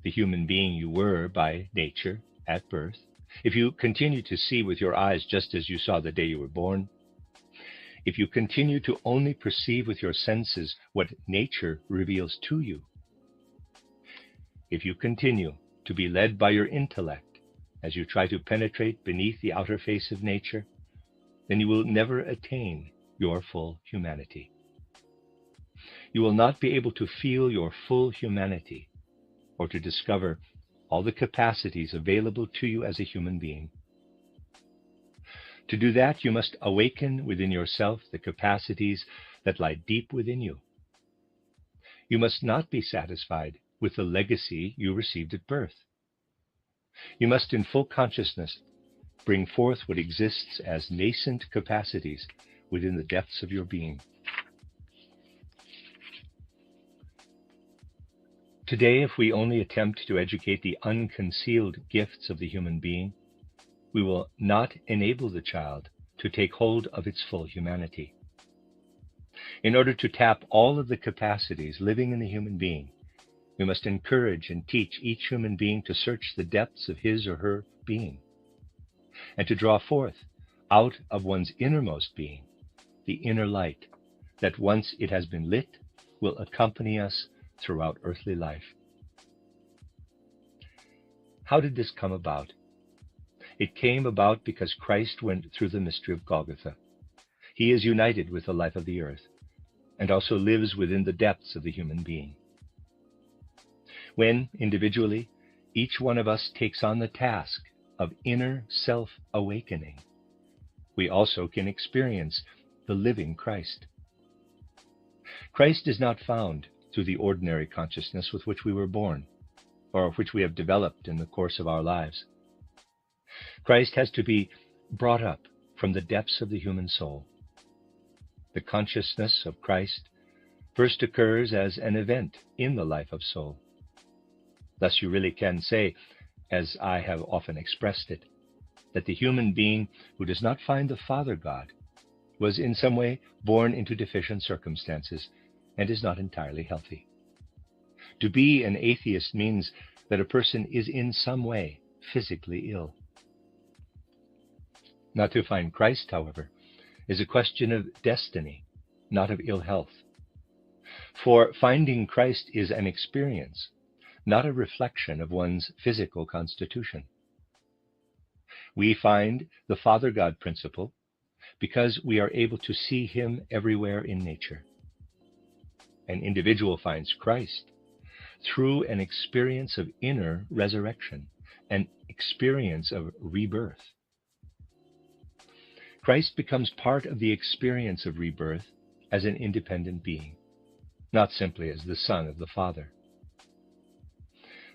the human being you were by nature at birth, if you continue to see with your eyes just as you saw the day you were born, if you continue to only perceive with your senses what nature reveals to you, if you continue to be led by your intellect as you try to penetrate beneath the outer face of nature, then you will never attain your full humanity. You will not be able to feel your full humanity or to discover all the capacities available to you as a human being. To do that, you must awaken within yourself the capacities that lie deep within you. You must not be satisfied with the legacy you received at birth. You must, in full consciousness, bring forth what exists as nascent capacities within the depths of your being. Today, if we only attempt to educate the unconcealed gifts of the human being, we will not enable the child to take hold of its full humanity. In order to tap all of the capacities living in the human being, we must encourage and teach each human being to search the depths of his or her being, and to draw forth, out of one's innermost being, the inner light that, once it has been lit, will accompany us throughout earthly life. How did this come about? It came about because Christ went through the mystery of Golgotha. He is united with the life of the earth, and also lives within the depths of the human being. When, individually, each one of us takes on the task of inner self-awakening, we also can experience the living Christ. Christ is not found through the ordinary consciousness with which we were born, or which we have developed in the course of our lives. Christ has to be brought up from the depths of the human soul. The consciousness of Christ first occurs as an event in the life of soul. Thus you really can say, as I have often expressed it, that the human being who does not find the Father God was in some way born into deficient circumstances and is not entirely healthy. To be an atheist means that a person is in some way physically ill. Not to find Christ, however, is a question of destiny, not of ill health. For finding Christ is an experience, not a reflection of one's physical constitution. We find the Father God principle because we are able to see him everywhere in nature. An individual finds Christ through an experience of inner resurrection, an experience of rebirth. Christ becomes part of the experience of rebirth as an independent being, not simply as the Son of the Father.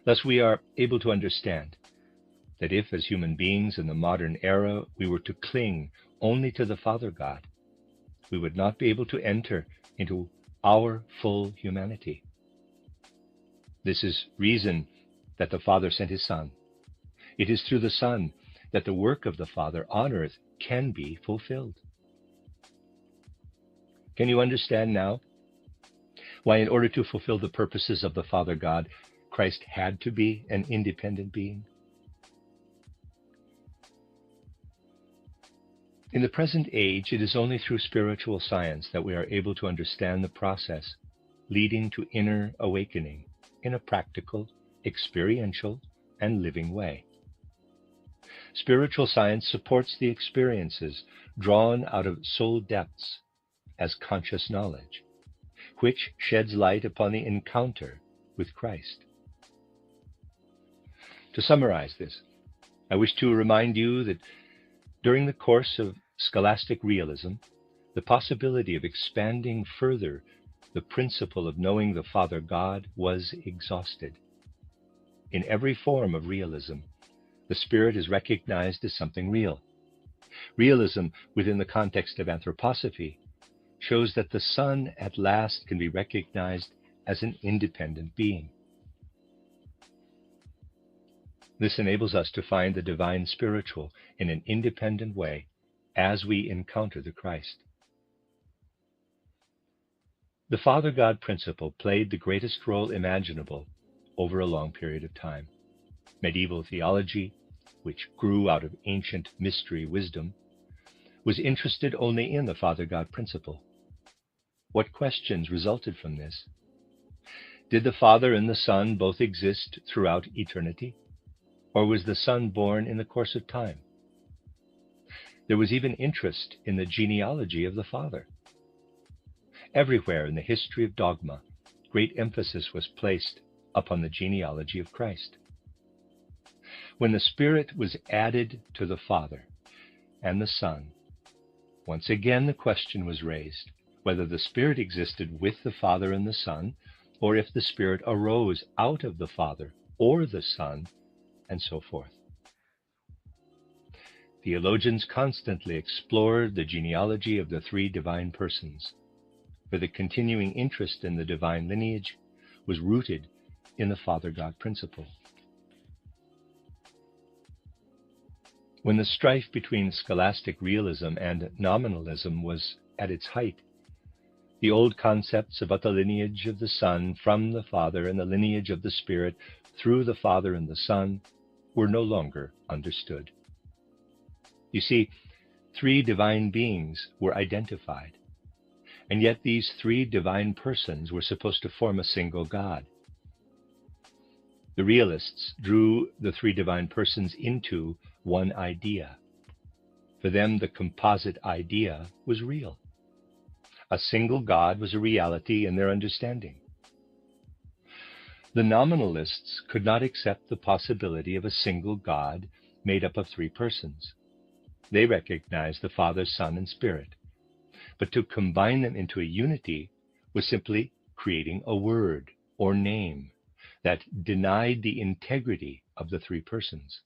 Thus we are able to understand that if, as human beings in the modern era, we were to cling only to the Father God, we would not be able to enter into our full humanity. This is reason that the Father sent his Son. It is through the Son that the work of the Father on earth can be fulfilled. Can you understand now why, in order to fulfill the purposes of the Father God, Christ had to be an independent being? In the present age, it is only through spiritual science that we are able to understand the process leading to inner awakening in a practical, experiential, and living way. Spiritual science supports the experiences drawn out of soul depths as conscious knowledge, which sheds light upon the encounter with Christ. To summarize this, I wish to remind you that during the course of scholastic realism, the possibility of expanding further the principle of knowing the Father God was exhausted. In every form of realism, the Spirit is recognized as something real. Realism, within the context of anthroposophy, shows that the Son at last can be recognized as an independent being. This enables us to find the divine spiritual in an independent way as we encounter the Christ. The Father God principle played the greatest role imaginable over a long period of time. Medieval theology, which grew out of ancient mystery wisdom, was interested only in the Father God principle. What questions resulted from this? Did the Father and the Son both exist throughout eternity? Or was the Son born in the course of time? There was even interest in the genealogy of the Father. Everywhere in the history of dogma, great emphasis was placed upon the genealogy of Christ. When the Spirit was added to the Father and the Son, once again the question was raised whether the Spirit existed with the Father and the Son, or if the Spirit arose out of the Father or the Son, and so forth. Theologians constantly explored the genealogy of the three divine persons, for the continuing interest in the divine lineage was rooted in the Father God principle. When the strife between scholastic realism and nominalism was at its height, the old concepts about the lineage of the Son from the Father and the lineage of the Spirit through the Father and the Son were no longer understood. You see, three divine beings were identified, and yet these three divine persons were supposed to form a single God. The realists drew the three divine persons into one idea. For them, the composite idea was real. A single God was a reality in their understanding. The nominalists could not accept the possibility of a single God made up of three persons. They recognized the Father, Son, and Spirit. But to combine them into a unity was simply creating a word or name that denied the integrity of the three persons.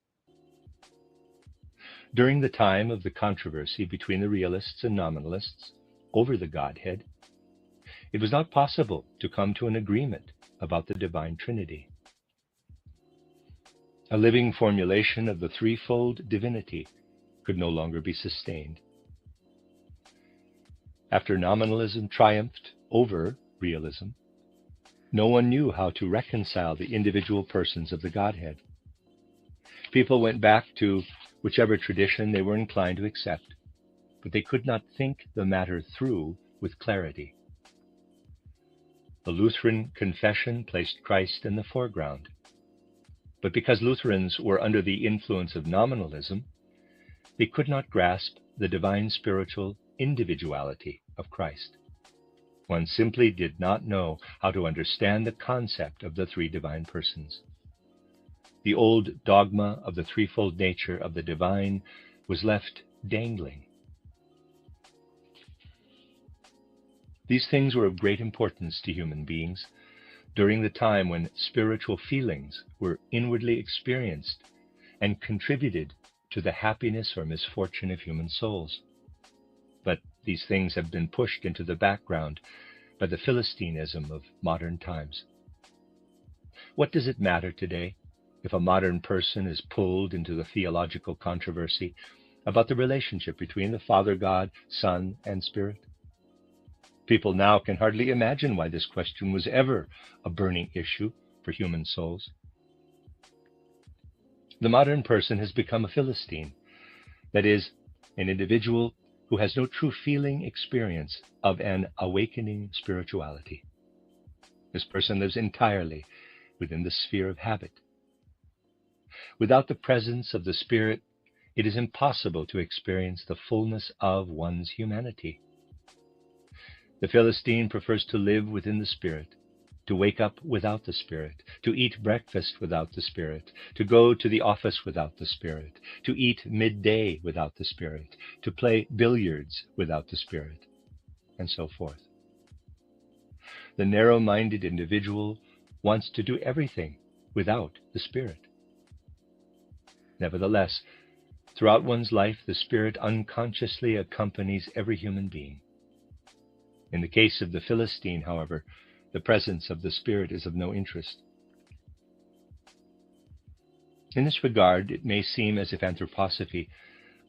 During the time of the controversy between the realists and nominalists over the Godhead, it was not possible to come to an agreement about the divine Trinity. A living formulation of the threefold divinity could no longer be sustained. After nominalism triumphed over realism, no one knew how to reconcile the individual persons of the Godhead. People went back to whichever tradition they were inclined to accept, but they could not think the matter through with clarity. The Lutheran confession placed Christ in the foreground, but because Lutherans were under the influence of nominalism, they could not grasp the divine spiritual individuality of Christ. One simply did not know how to understand the concept of the three divine persons. The old dogma of the threefold nature of the divine was left dangling. These things were of great importance to human beings during the time when spiritual feelings were inwardly experienced and contributed to the happiness or misfortune of human souls. But these things have been pushed into the background by the Philistinism of modern times. What does it matter today if a modern person is pulled into the theological controversy about the relationship between the Father God, Son, and Spirit? People now can hardly imagine why this question was ever a burning issue for human souls. The modern person has become a Philistine, that is, an individual who has no true feeling experience of an awakening spirituality. This person lives entirely within the sphere of habit. Without the presence of the Spirit, it is impossible to experience the fullness of one's humanity. The Philistine prefers to live within the Spirit, to wake up without the Spirit, to eat breakfast without the Spirit, to go to the office without the Spirit, to eat midday without the Spirit, to play billiards without the Spirit, and so forth. The narrow-minded individual wants to do everything without the Spirit. Nevertheless, throughout one's life, the Spirit unconsciously accompanies every human being. In the case of the Philistine, however, the presence of the Spirit is of no interest. In this regard, it may seem as if anthroposophy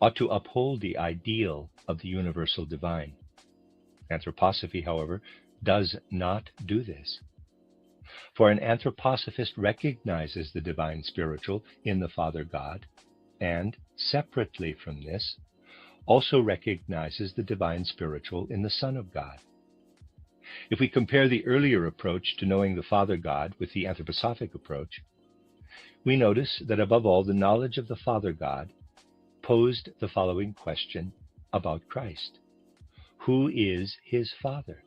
ought to uphold the ideal of the universal divine. Anthroposophy, however, does not do this. For an anthroposophist recognizes the divine spiritual in the Father God, and, separately from this, also recognizes the divine spiritual in the Son of God. If we compare the earlier approach to knowing the Father God with the anthroposophic approach, we notice that above all, the knowledge of the Father God posed the following question about Christ. Who is his Father?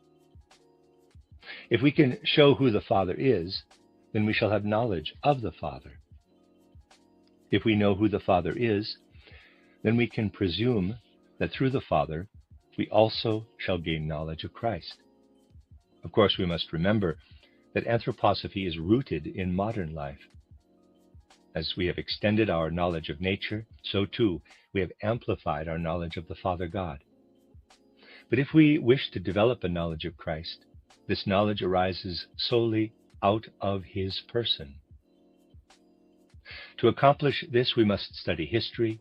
If we can show who the Father is, then we shall have knowledge of the Father. If we know who the Father is, then we can presume that through the Father we also shall gain knowledge of Christ. Of course, we must remember that anthroposophy is rooted in modern life. As we have extended our knowledge of nature, so too we have amplified our knowledge of the Father God. But if we wish to develop a knowledge of Christ, this knowledge arises solely out of his person. To accomplish this, we must study history,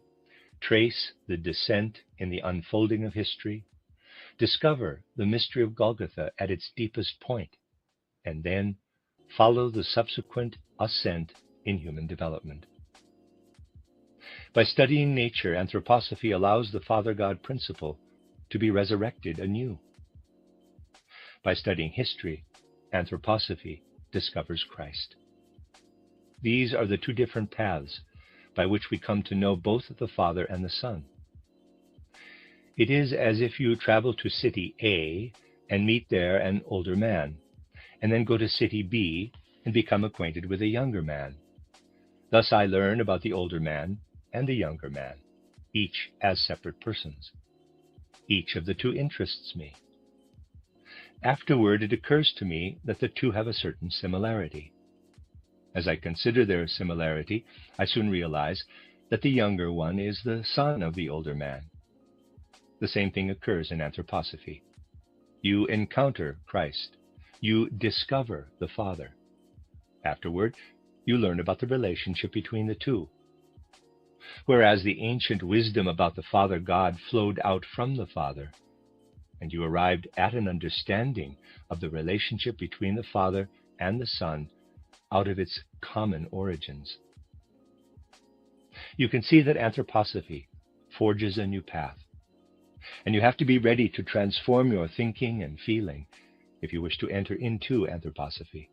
trace the descent in the unfolding of history, discover the mystery of Golgotha at its deepest point, and then follow the subsequent ascent in human development. By studying nature, anthroposophy allows the Father God principle to be resurrected anew. By studying history, anthroposophy discovers Christ. These are the two different paths by which we come to know both the Father and the Son. It is as if you travel to city A and meet there an older man, and then go to city B and become acquainted with a younger man. Thus I learn about the older man and the younger man, each as separate persons. Each of the two interests me. Afterward, it occurs to me that the two have a certain similarity. As I consider their similarity, I soon realize that the younger one is the son of the older man. The same thing occurs in anthroposophy. You encounter Christ. You discover the Father. Afterward, you learn about the relationship between the two. Whereas the ancient wisdom about the Father God flowed out from the Father, and you arrived at an understanding of the relationship between the Father and the Son out of its common origins. You can see that anthroposophy forges a new path, and you have to be ready to transform your thinking and feeling if you wish to enter into anthroposophy.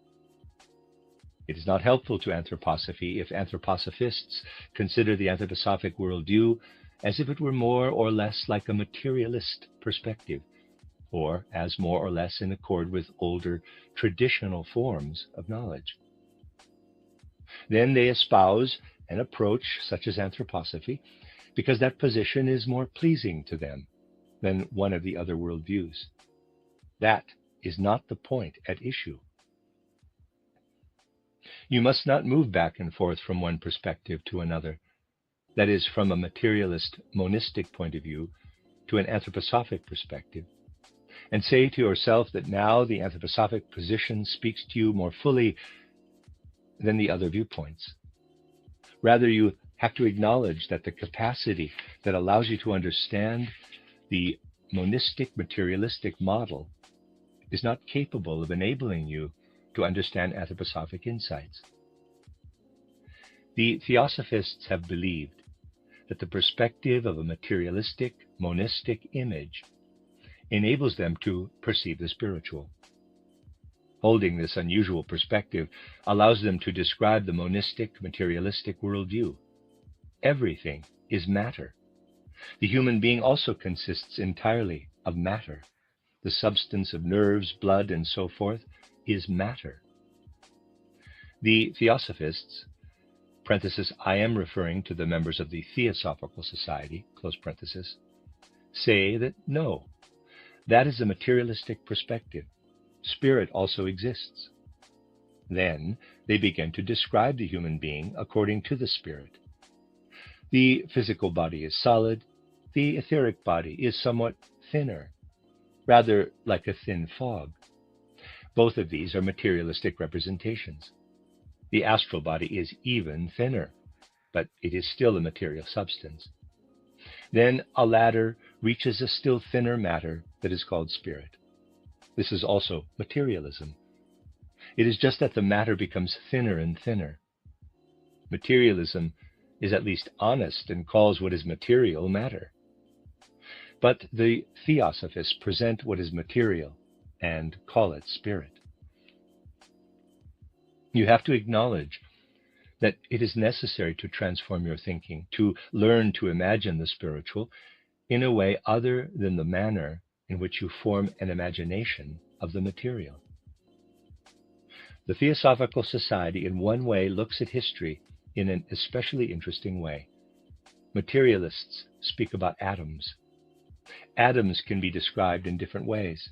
It is not helpful to anthroposophy if anthroposophists consider the anthroposophic worldview as if it were more or less like a materialist perspective, or as more or less in accord with older traditional forms of knowledge. Then they espouse an approach such as anthroposophy because that position is more pleasing to them than one of the other worldviews. That is not the point at issue. You must not move back and forth from one perspective to another, that is, from a materialist monistic point of view to an anthroposophic perspective, and say to yourself that now the anthroposophic position speaks to you more fully than the other viewpoints. Rather, you have to acknowledge that the capacity that allows you to understand the monistic materialistic model is not capable of enabling you to understand anthroposophic insights. The theosophists have believed that the perspective of a materialistic, monistic image enables them to perceive the spiritual. Holding this unusual perspective allows them to describe the monistic, materialistic worldview. Everything is matter. The human being also consists entirely of matter. The substance of nerves, blood, and so forth is matter. The theosophists, parenthesis, I am referring to the members of the Theosophical Society, close parenthesis, say that no, that is a materialistic perspective. spirit also exists. Then they begin to describe the human being according to the spirit. The physical body is solid, the etheric body is somewhat thinner, rather like a thin fog. Both of these are materialistic representations. The astral body is even thinner, but it is still a material substance. Then a ladder reaches a still thinner matter that is called spirit. This is also materialism. It is just that the matter becomes thinner and thinner. Materialism is at least honest and calls what is material matter. But the theosophists present what is material and call it spirit. You have to acknowledge that it is necessary to transform your thinking, to learn to imagine the spiritual in a way other than the manner in which you form an imagination of the material. The Theosophical Society in one way looks at history in an especially interesting way. Materialists speak about atoms. Atoms can be described in different ways.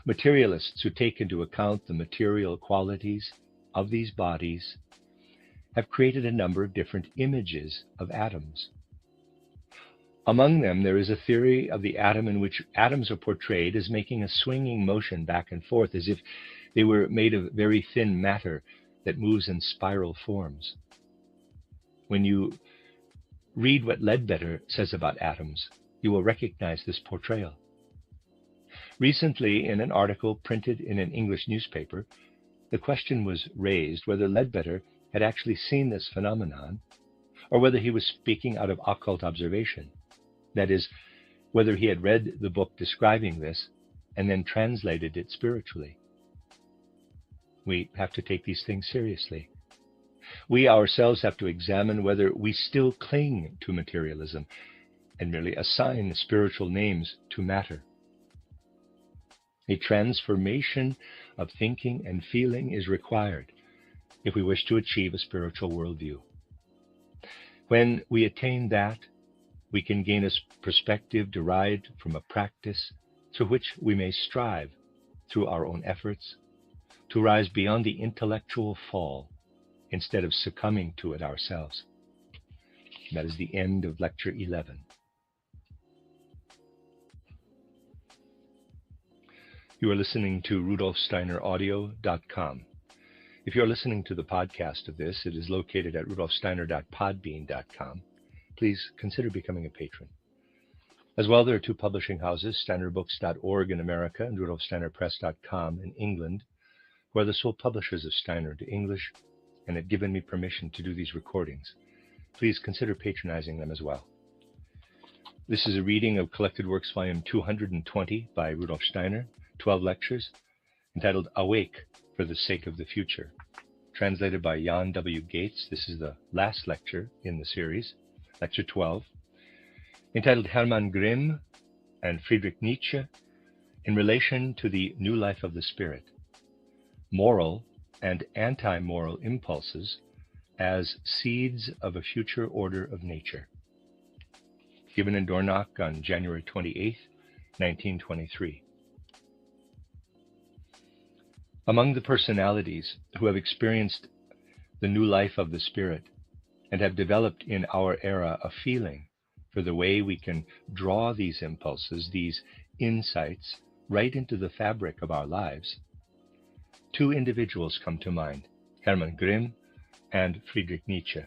Materialists who take into account the material qualities of these bodies have created a number of different images of atoms. Among them, there is a theory of the atom in which atoms are portrayed as making a swinging motion back and forth, as if they were made of very thin matter that moves in spiral forms. When you read what Ledbetter says about atoms, you will recognize this portrayal. Recently, in an article printed in an English newspaper, the question was raised whether Ledbetter had actually seen this phenomenon, or whether he was speaking out of occult observation. That is, whether he had read the book describing this and then translated it spiritually. We have to take these things seriously. We ourselves have to examine whether we still cling to materialism and merely assign spiritual names to matter. A transformation of thinking and feeling is required if we wish to achieve a spiritual worldview. When we attain that, we can gain a perspective derived from a practice through which we may strive, through our own efforts, to rise beyond the intellectual fall instead of succumbing to it ourselves. That is the end of Lecture 11. You are listening to RudolfSteinerAudio.com. If you are listening to the podcast of this, it is located at RudolfSteiner.podbean.com. Please consider becoming a patron. As well, there are two publishing houses, SteinerBooks.org in America and RudolfSteinerPress.com in England, who are the sole publishers of Steiner into English and have given me permission to do these recordings. Please consider patronizing them as well. This is a reading of Collected Works Volume 220 by Rudolf Steiner, 12 lectures, entitled Awake for the Sake of the Future, translated by Jan W. Gates. This is the last lecture in the series, Lecture 12, entitled Hermann Grimm and Friedrich Nietzsche in relation to the new life of the spirit, moral and anti-moral impulses as seeds of a future order of nature. Given in Dornach on January 28, 1923. Among the personalities who have experienced the new life of the spirit and have developed in our era a feeling for the way we can draw these impulses, these insights, right into the fabric of our lives, two individuals come to mind, Hermann Grimm and Friedrich Nietzsche.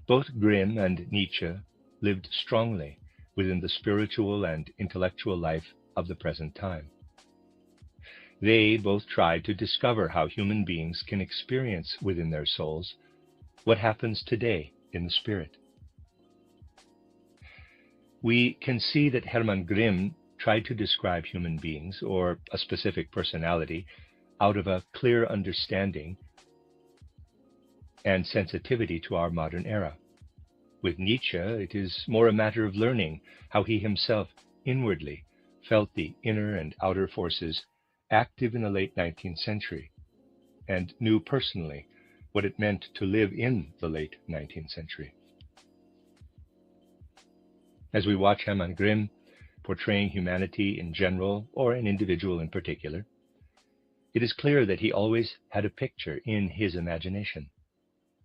Both Grimm and Nietzsche lived strongly within the spiritual and intellectual life of the present time. They both tried to discover how human beings can experience within their souls what happens today in the spirit. We can see that Hermann Grimm tried to describe human beings, or a specific personality, out of a clear understanding and sensitivity to our modern era. With Nietzsche, it is more a matter of learning how he himself inwardly felt the inner and outer forces active in the late 19th century, and knew personally what it meant to live in the late 19th century. As we watch Hermann Grimm portraying humanity in general, or an individual in particular, It is clear that he always had a picture in his imagination.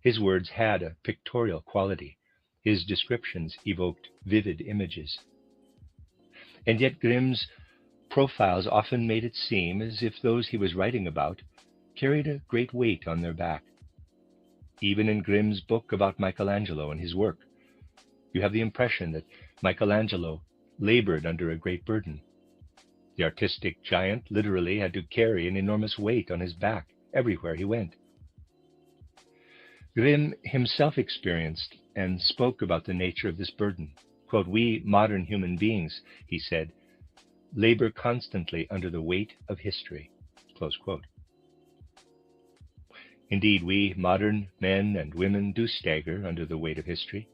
His words had a pictorial quality. His descriptions evoked vivid images. And yet Grimm's profiles often made it seem as if those he was writing about carried a great weight on their back. Even in Grimm's book about Michelangelo and his work, you have the impression that Michelangelo labored under a great burden. The artistic giant literally had to carry an enormous weight on his back everywhere he went. Grimm himself experienced and spoke about the nature of this burden. Quote, "We modern human beings," he said, "labor constantly under the weight of history." Close quote. Indeed, we modern men and women do stagger under the weight of history.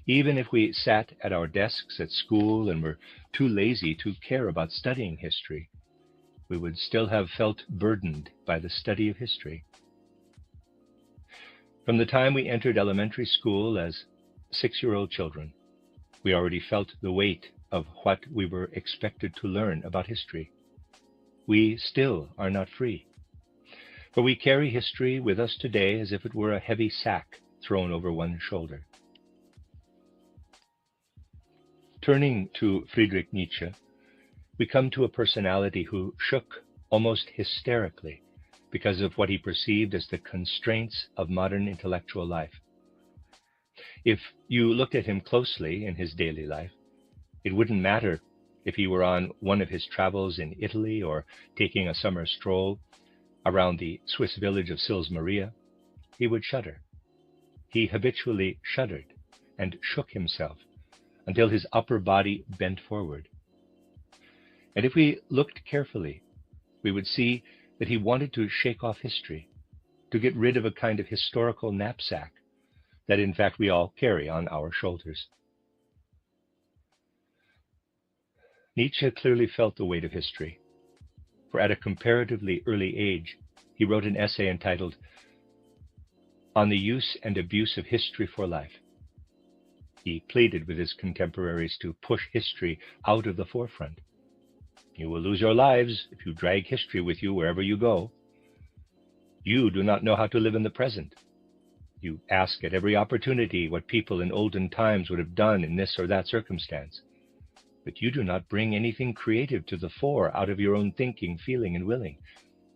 Even if we sat at our desks at school and were too lazy to care about studying history, we would still have felt burdened by the study of history. From the time we entered elementary school as 6-year-old children, we already felt the weight of what we were expected to learn about history. We still are not free, for we carry history with us today as if it were a heavy sack thrown over one shoulder. Turning to Friedrich Nietzsche, we come to a personality who shook almost hysterically because of what he perceived as the constraints of modern intellectual life. If you looked at him closely in his daily life, it wouldn't matter if he were on one of his travels in Italy or taking a summer stroll around the Swiss village of Sils Maria, he would shudder. He habitually shuddered and shook himself until his upper body bent forward. And if we looked carefully, we would see that he wanted to shake off history, to get rid of a kind of historical knapsack that in fact we all carry on our shoulders. Nietzsche clearly felt the weight of history, for at a comparatively early age, he wrote an essay entitled "On the Use and Abuse of History for Life." He pleaded with his contemporaries to push history out of the forefront. "You will lose your lives if you drag history with you wherever you go. You do not know how to live in the present. You ask at every opportunity what people in olden times would have done in this or that circumstance. But you do not bring anything creative to the fore out of your own thinking, feeling, and willing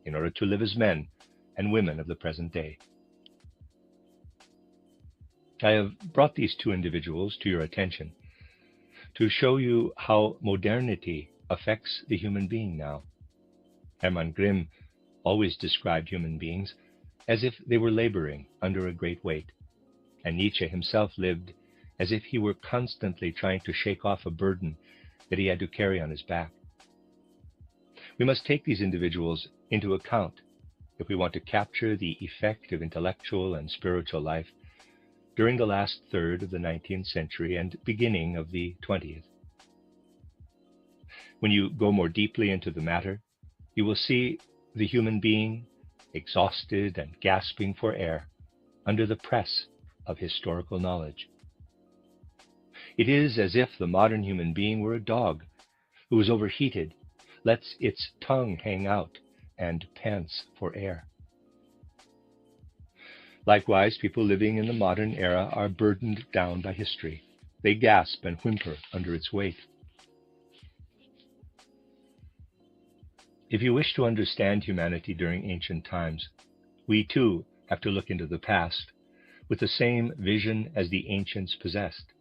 in order to live as men and women of the present day." I have brought these two individuals to your attention to show you how modernity affects the human being now. Hermann Grimm always described human beings as if they were laboring under a great weight, and Nietzsche himself lived as if he were constantly trying to shake off a burden that he had to carry on his back. We must take these individuals into account if we want to capture the effect of intellectual and spiritual life during the last third of the 19th century and beginning of the 20th. When you go more deeply into the matter, you will see the human being exhausted and gasping for air under the press of historical knowledge. It is as if the modern human being were a dog who is overheated, lets its tongue hang out, and pants for air. Likewise, people living in the modern era are burdened down by history. They gasp and whimper under its weight. If you wish to understand humanity during ancient times, we too have to look into the past with the same vision as the ancients possessed.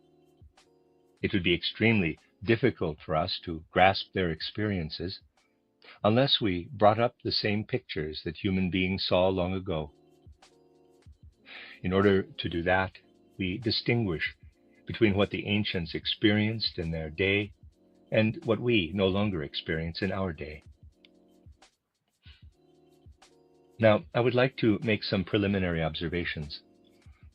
It would be extremely difficult for us to grasp their experiences unless we brought up the same pictures that human beings saw long ago. In order to do that, we distinguish between what the ancients experienced in their day and what we no longer experience in our day. Now, I would like to make some preliminary observations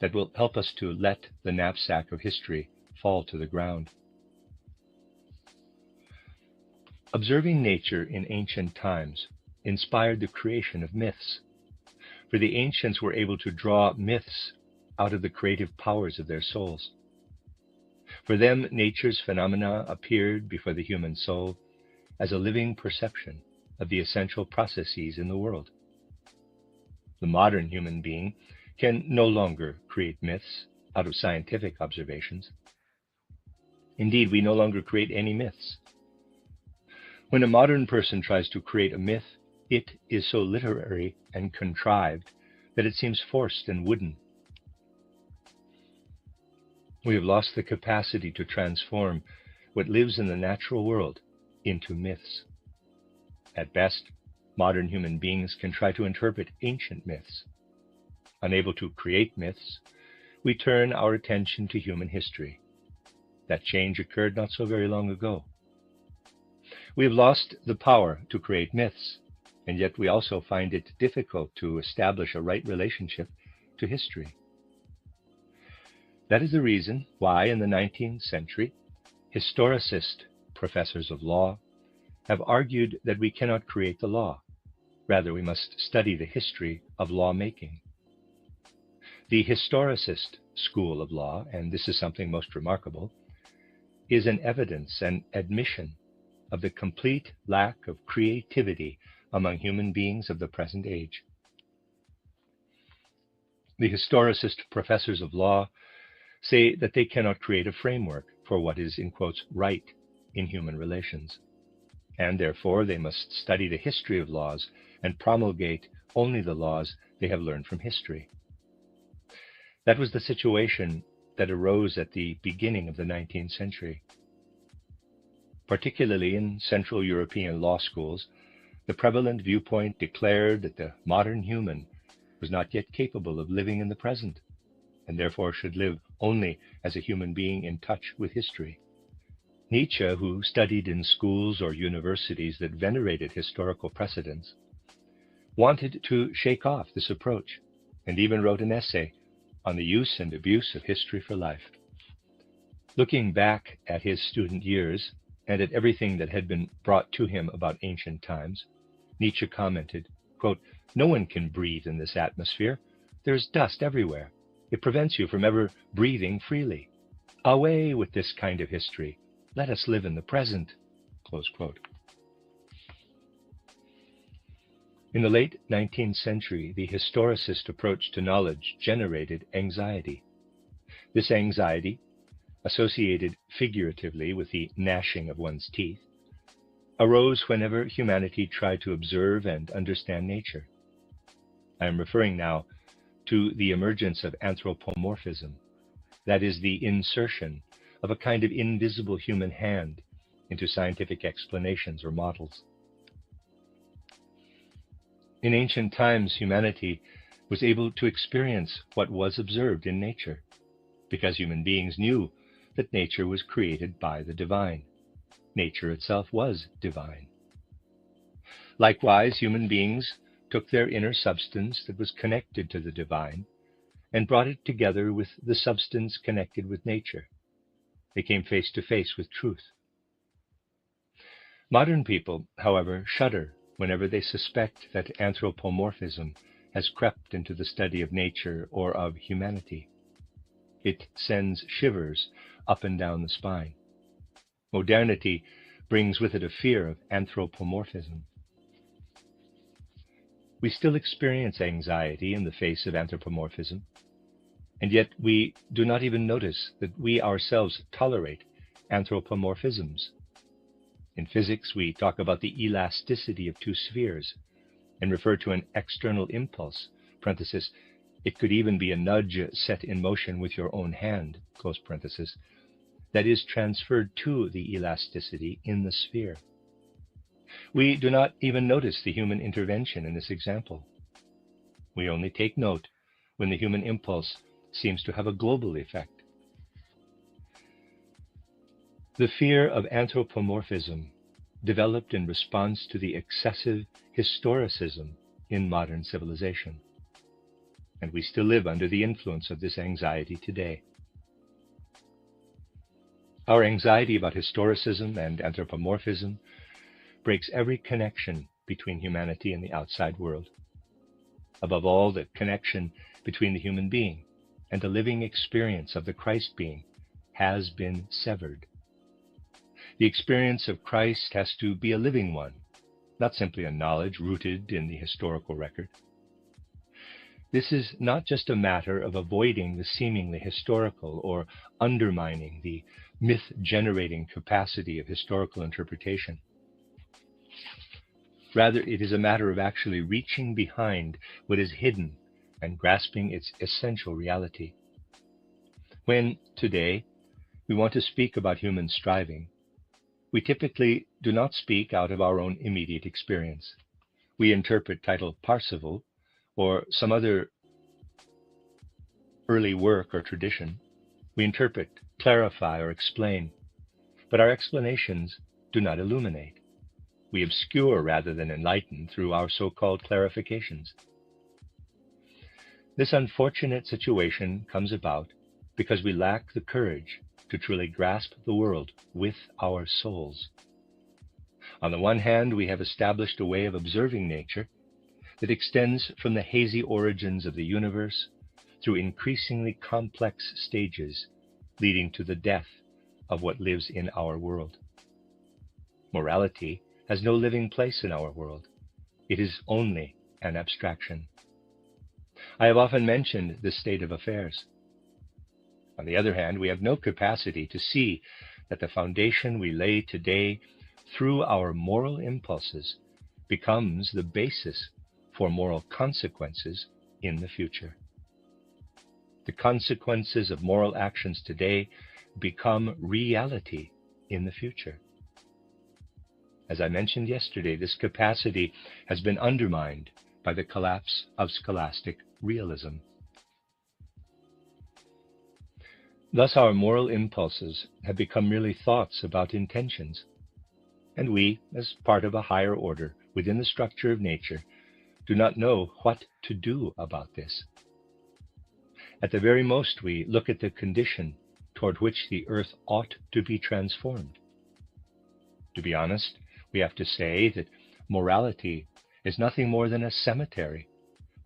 that will help us to let the knapsack of history fall to the ground. Observing nature in ancient times inspired the creation of myths, for the ancients were able to draw myths out of the creative powers of their souls. For them, nature's phenomena appeared before the human soul as a living perception, of the essential processes in the world. The modern human being can no longer create myths out of scientific observations. Indeed, we no longer create any myths. When a modern person tries to create a myth, it is so literary and contrived that it seems forced and wooden. We have lost the capacity to transform what lives in the natural world into myths. At best, modern human beings can try to interpret ancient myths. Unable to create myths, we turn our attention to human history. That change occurred not so very long ago. We have lost the power to create myths, and yet we also find it difficult to establish a right relationship to history. That is the reason why in the 19th century, historicist professors of law have argued that we cannot create the law. Rather, we must study the history of lawmaking. The historicist school of law, and this is something most remarkable, is an evidence and admission of the complete lack of creativity among human beings of the present age. The historicist professors of law say that they cannot create a framework for what is, in quotes, right in human relations, and therefore they must study the history of laws and promulgate only the laws they have learned from history. That was the situation that arose at the beginning of the 19th century. Particularly in Central European law schools, the prevalent viewpoint declared that the modern human was not yet capable of living in the present, and therefore should live only as a human being in touch with history. Nietzsche, who studied in schools or universities that venerated historical precedents, wanted to shake off this approach, and even wrote an essay on the use and abuse of history for life. Looking back at his student years, and at everything that had been brought to him about ancient times, Nietzsche commented, quote, "No one can breathe in this atmosphere. There is dust everywhere. It prevents you from ever breathing freely. Away with this kind of history. Let us live in the present." Close quote. In the late 19th century, the historicist approach to knowledge generated anxiety. This anxiety, associated figuratively with the gnashing of one's teeth, arose whenever humanity tried to observe and understand nature. I am referring now to the emergence of anthropomorphism, that is, the insertion of a kind of invisible human hand into scientific explanations or models. In ancient times, humanity was able to experience what was observed in nature, because human beings knew that nature was created by the divine. Nature itself was divine. Likewise, human beings took their inner substance that was connected to the divine and brought it together with the substance connected with nature. They came face to face with truth. Modern people, however, shudder whenever they suspect that anthropomorphism has crept into the study of nature or of humanity. It sends shivers up and down the spine. Modernity brings with it a fear of anthropomorphism. We still experience anxiety in the face of anthropomorphism, and yet we do not even notice that we ourselves tolerate anthropomorphisms. In physics, we talk about the elasticity of two spheres and refer to an external impulse, parenthesis, it could even be a nudge set in motion with your own hand, close parenthesis, that is transferred to the elasticity in the sphere. We do not even notice the human intervention in this example. We only take note when the human impulse seems to have a global effect. The fear of anthropomorphism developed in response to the excessive historicism in modern civilization, and we still live under the influence of this anxiety today. Our anxiety about historicism and anthropomorphism breaks every connection between humanity and the outside world. Above all, the connection between the human being and the living experience of the Christ being has been severed. The experience of Christ has to be a living one, not simply a knowledge rooted in the historical record. This is not just a matter of avoiding the seemingly historical or undermining the myth-generating capacity of historical interpretation. Rather, it is a matter of actually reaching behind what is hidden and grasping its essential reality. When, today, we want to speak about human striving, we typically do not speak out of our own immediate experience. We interpret title Parzival or some other early work or tradition. We interpret, clarify, or explain, but our explanations do not illuminate. We obscure rather than enlighten through our so-called clarifications. This unfortunate situation comes about because we lack the courage to truly grasp the world with our souls. On the one hand, we have established a way of observing nature that extends from the hazy origins of the universe through increasingly complex stages, leading to the death of what lives in our world. Morality has no living place in our world. It is only an abstraction. I have often mentioned this state of affairs. On the other hand, we have no capacity to see that the foundation we lay today through our moral impulses becomes the basis for moral consequences in the future. The consequences of moral actions today become reality in the future. As I mentioned yesterday, this capacity has been undermined by the collapse of scholastic realism. Thus, our moral impulses have become merely thoughts about intentions, and we, as part of a higher order within the structure of nature, do not know what to do about this. At the very most, we look at the condition toward which the earth ought to be transformed. To be honest, we have to say that morality is nothing more than a cemetery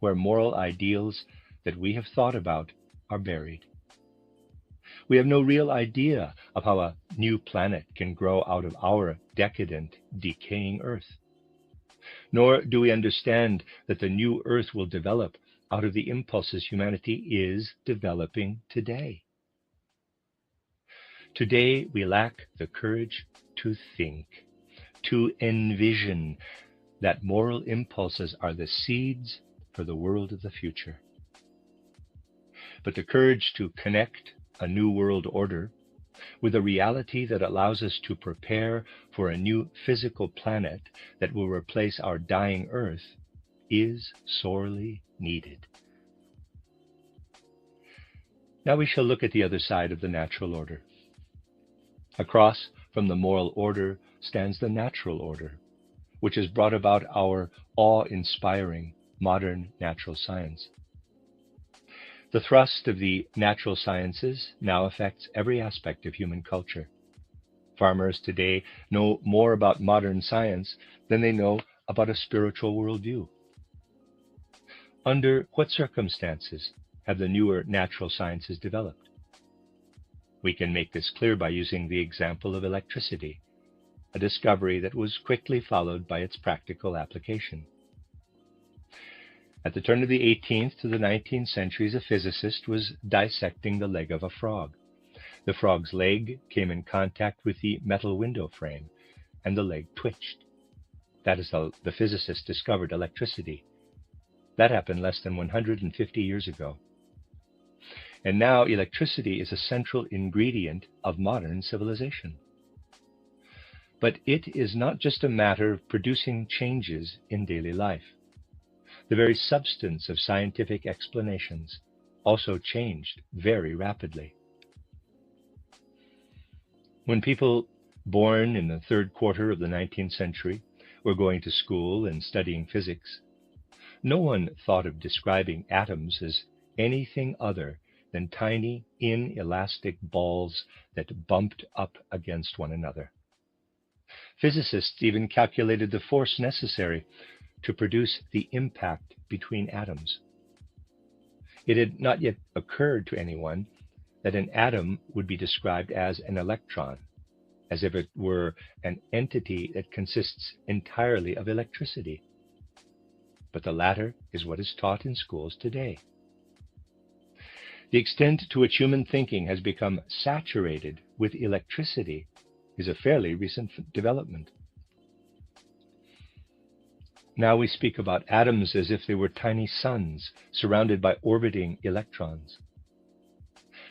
where moral ideals that we have thought about are buried. We have no real idea of how a new planet can grow out of our decadent, decaying Earth. Nor do we understand that the new Earth will develop out of the impulses humanity is developing today. Today, we lack the courage to think, to envision that moral impulses are the seeds for the world of the future. But the courage to connect a new world order with a reality that allows us to prepare for a new physical planet that will replace our dying Earth is sorely needed. Now we shall look at the other side of the natural order. Across from the moral order stands the natural order, which has brought about our awe-inspiring modern natural science. The thrust of the natural sciences now affects every aspect of human culture. Farmers today know more about modern science than they know about a spiritual worldview. Under what circumstances have the newer natural sciences developed? We can make this clear by using the example of electricity, a discovery that was quickly followed by its practical application. At the turn of the 18th to the 19th centuries, a physicist was dissecting the leg of a frog. The frog's leg came in contact with the metal window frame, and the leg twitched. That is how the physicist discovered electricity. That happened less than 150 years ago. And now electricity is a central ingredient of modern civilization. But it is not just a matter of producing changes in daily life. The very substance of scientific explanations also changed very rapidly. When people born in the third quarter of the 19th century were going to school and studying physics, no one thought of describing atoms as anything other than tiny, inelastic balls that bumped up against one another. Physicists even calculated the force necessary to produce the impact between atoms. It had not yet occurred to anyone that an atom would be described as an electron, as if it were an entity that consists entirely of electricity. But the latter is what is taught in schools today. The extent to which human thinking has become saturated with electricity is a fairly recent development. Now we speak about atoms as if they were tiny suns surrounded by orbiting electrons.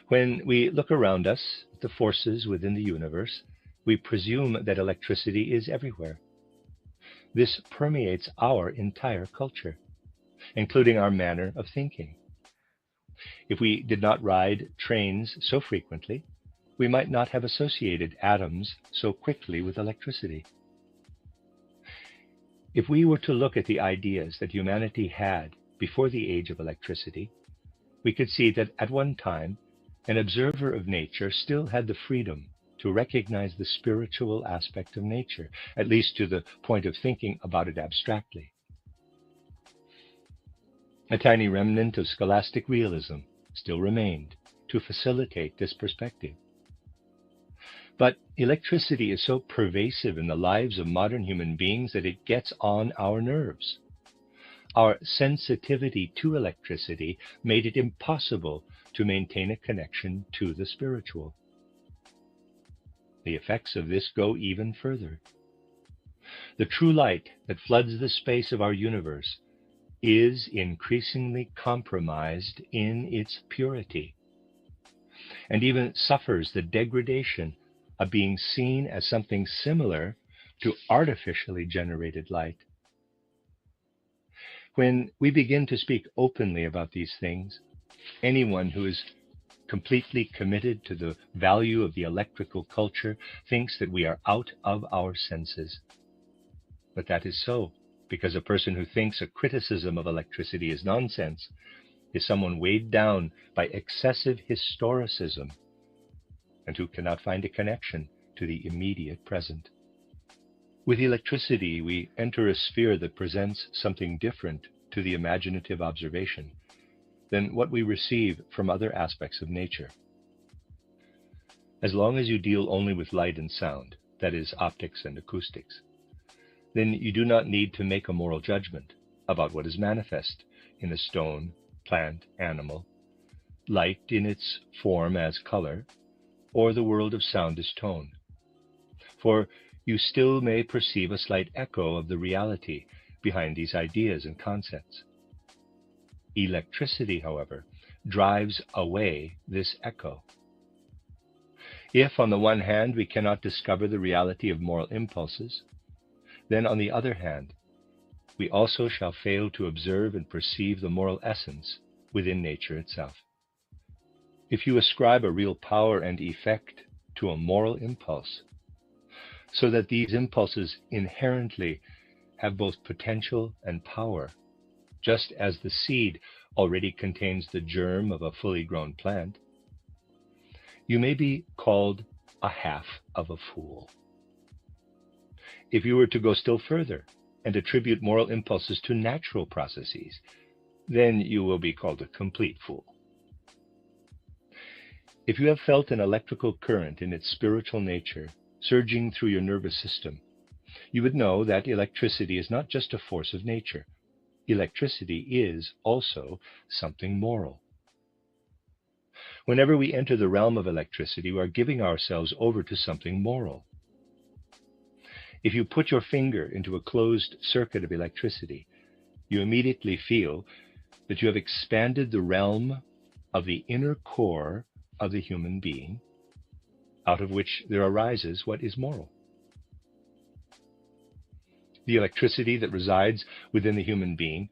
When we look around us at the forces within the universe, we presume that electricity is everywhere. This permeates our entire culture, including our manner of thinking. If we did not ride trains so frequently, we might not have associated atoms so quickly with electricity. If we were to look at the ideas that humanity had before the age of electricity, we could see that at one time, an observer of nature still had the freedom to recognize the spiritual aspect of nature, at least to the point of thinking about it abstractly. A tiny remnant of scholastic realism still remained to facilitate this perspective. But electricity is so pervasive in the lives of modern human beings that it gets on our nerves. Our sensitivity to electricity made it impossible to maintain a connection to the spiritual. The effects of this go even further. The true light that floods the space of our universe is increasingly compromised in its purity, and even suffers the degradation of being seen as something similar to artificially generated light. When we begin to speak openly about these things, anyone who is completely committed to the value of the electrical culture thinks that we are out of our senses. But that is so, because a person who thinks a criticism of electricity is nonsense is someone weighed down by excessive historicism and who cannot find a connection to the immediate present. With electricity, we enter a sphere that presents something different to the imaginative observation than what we receive from other aspects of nature. As long as you deal only with light and sound, that is, optics and acoustics, then you do not need to make a moral judgment about what is manifest in a stone, plant, animal, light in its form as color, or the world of sound as tone. For you still may perceive a slight echo of the reality behind these ideas and concepts. Electricity, however, drives away this echo. If, on the one hand, we cannot discover the reality of moral impulses, then, on the other hand, we also shall fail to observe and perceive the moral essence within nature itself. If you ascribe a real power and effect to a moral impulse, so that these impulses inherently have both potential and power, just as the seed already contains the germ of a fully grown plant, you may be called a half of a fool. If you were to go still further and attribute moral impulses to natural processes, then you will be called a complete fool. If you have felt an electrical current in its spiritual nature surging through your nervous system, you would know that electricity is not just a force of nature. Electricity is also something moral. Whenever we enter the realm of electricity, we are giving ourselves over to something moral. If you put your finger into a closed circuit of electricity, you immediately feel that you have expanded the realm of the inner core of the human being, out of which there arises what is moral. The electricity that resides within the human being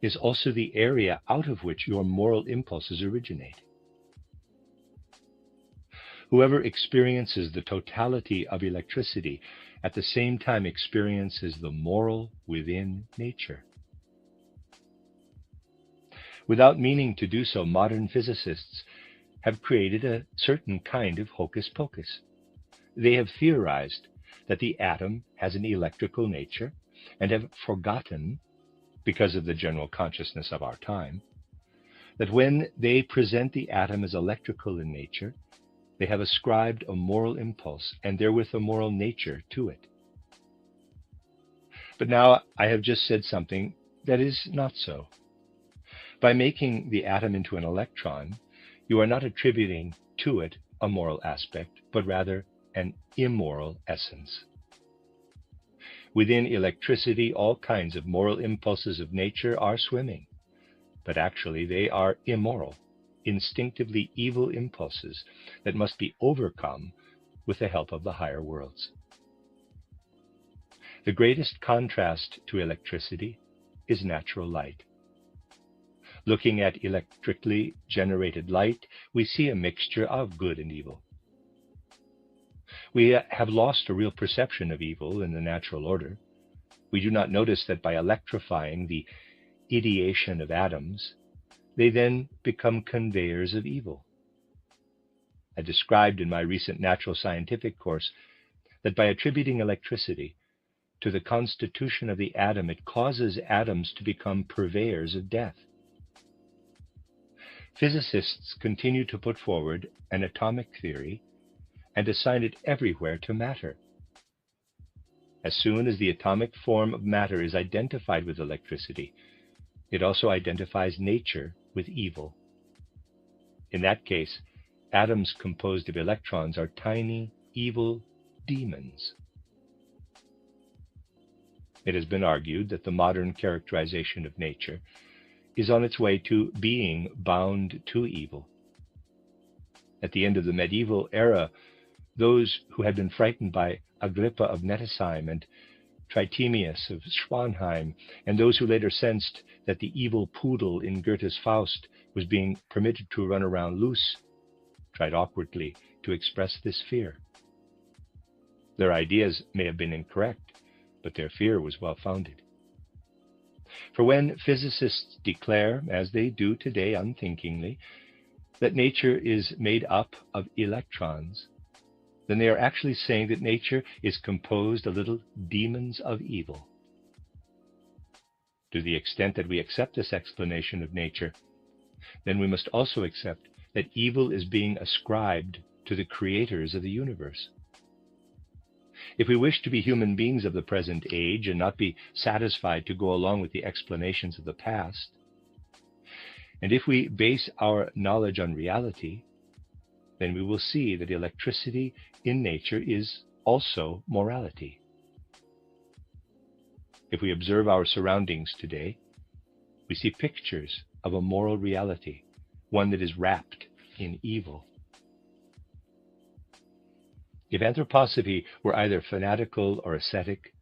is also the area out of which your moral impulses originate. Whoever experiences the totality of electricity at the same time experiences the moral within nature. Without meaning to do so, modern physicists have created a certain kind of hocus pocus. They have theorized that the atom has an electrical nature and have forgotten, because of the general consciousness of our time, that when they present the atom as electrical in nature, They have ascribed a moral impulse and therewith a moral nature to it. But now I have just said something that is not so. By making the atom into an electron, you are not attributing to it a moral aspect, but rather an immoral essence. Within electricity, all kinds of moral impulses of nature are swimming, but actually they are immoral, instinctively evil impulses that must be overcome with the help of the higher worlds. The greatest contrast to electricity is natural light. Looking at electrically generated light, we see a mixture of good and evil. We have lost a real perception of evil in the natural order. We do not notice that by electrifying the ideation of atoms, they then become conveyors of evil. I described in my recent natural scientific course that by attributing electricity to the constitution of the atom, it causes atoms to become purveyors of death. Physicists continue to put forward an atomic theory and assign it everywhere to matter. As soon as the atomic form of matter is identified with electricity, it also identifies nature with evil. In that case, atoms composed of electrons are tiny, evil demons. It has been argued that the modern characterization of nature is on its way to being bound to evil. At the end of the medieval era, those who had been frightened by Agrippa of Nettesheim and Tritemius of Swanheim, and those who later sensed that the evil poodle in Goethe's Faust was being permitted to run around loose, tried awkwardly to express this fear. Their ideas may have been incorrect, but their fear was well-founded. For when physicists declare, as they do today unthinkingly, that nature is made up of electrons, then they are actually saying that nature is composed of little demons of evil. To the extent that we accept this explanation of nature, then we must also accept that evil is being ascribed to the creators of the universe. If we wish to be human beings of the present age and not be satisfied to go along with the explanations of the past, and if we base our knowledge on reality, then we will see that electricity in nature is also morality. If we observe our surroundings today, we see pictures of a moral reality, one that is wrapped in evil. If anthroposophy were either fanatical or ascetic,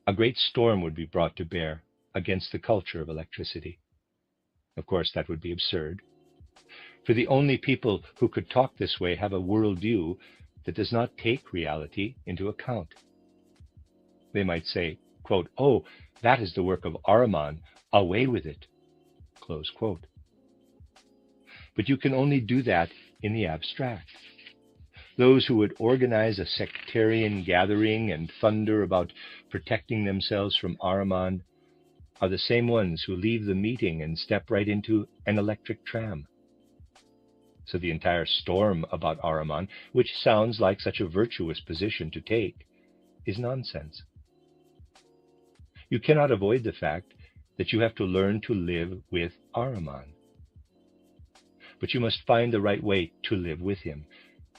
a great storm would be brought to bear against the culture of electricity. Of course, that would be absurd, for the only people who could talk this way have a worldview that does not take reality into account. They might say, quote, "Oh, that is the work of Ahriman, away with it," close quote. But you can only do that in the abstract. Those who would organize a sectarian gathering and thunder about protecting themselves from Ahriman are the same ones who leave the meeting and step right into an electric tram. So the entire storm about Ahriman, which sounds like such a virtuous position to take, is nonsense. You cannot avoid the fact that you have to learn to live with Ahriman. But you must find the right way to live with him,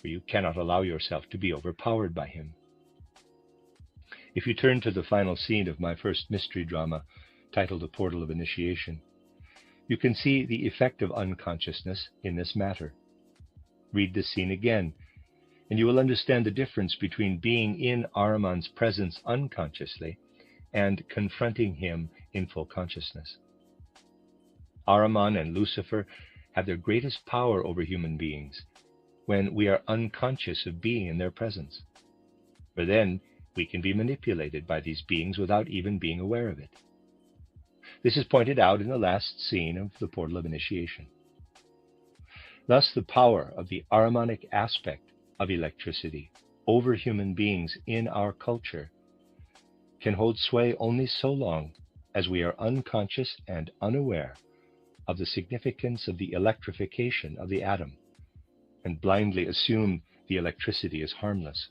for you cannot allow yourself to be overpowered by him. If you turn to the final scene of my first mystery drama, titled The Portal of Initiation, you can see the effect of unconsciousness in this matter. Read this scene again, and you will understand the difference between being in Ahriman's presence unconsciously and confronting him in full consciousness. Ahriman and Lucifer have their greatest power over human beings when we are unconscious of being in their presence, for then we can be manipulated by these beings without even being aware of it. This is pointed out in the last scene of The Portal of Initiation. Thus, the power of the Ahrimanic aspect of electricity over human beings in our culture can hold sway only so long as we are unconscious and unaware of the significance of the electrification of the atom, and blindly assume the electricity is harmless.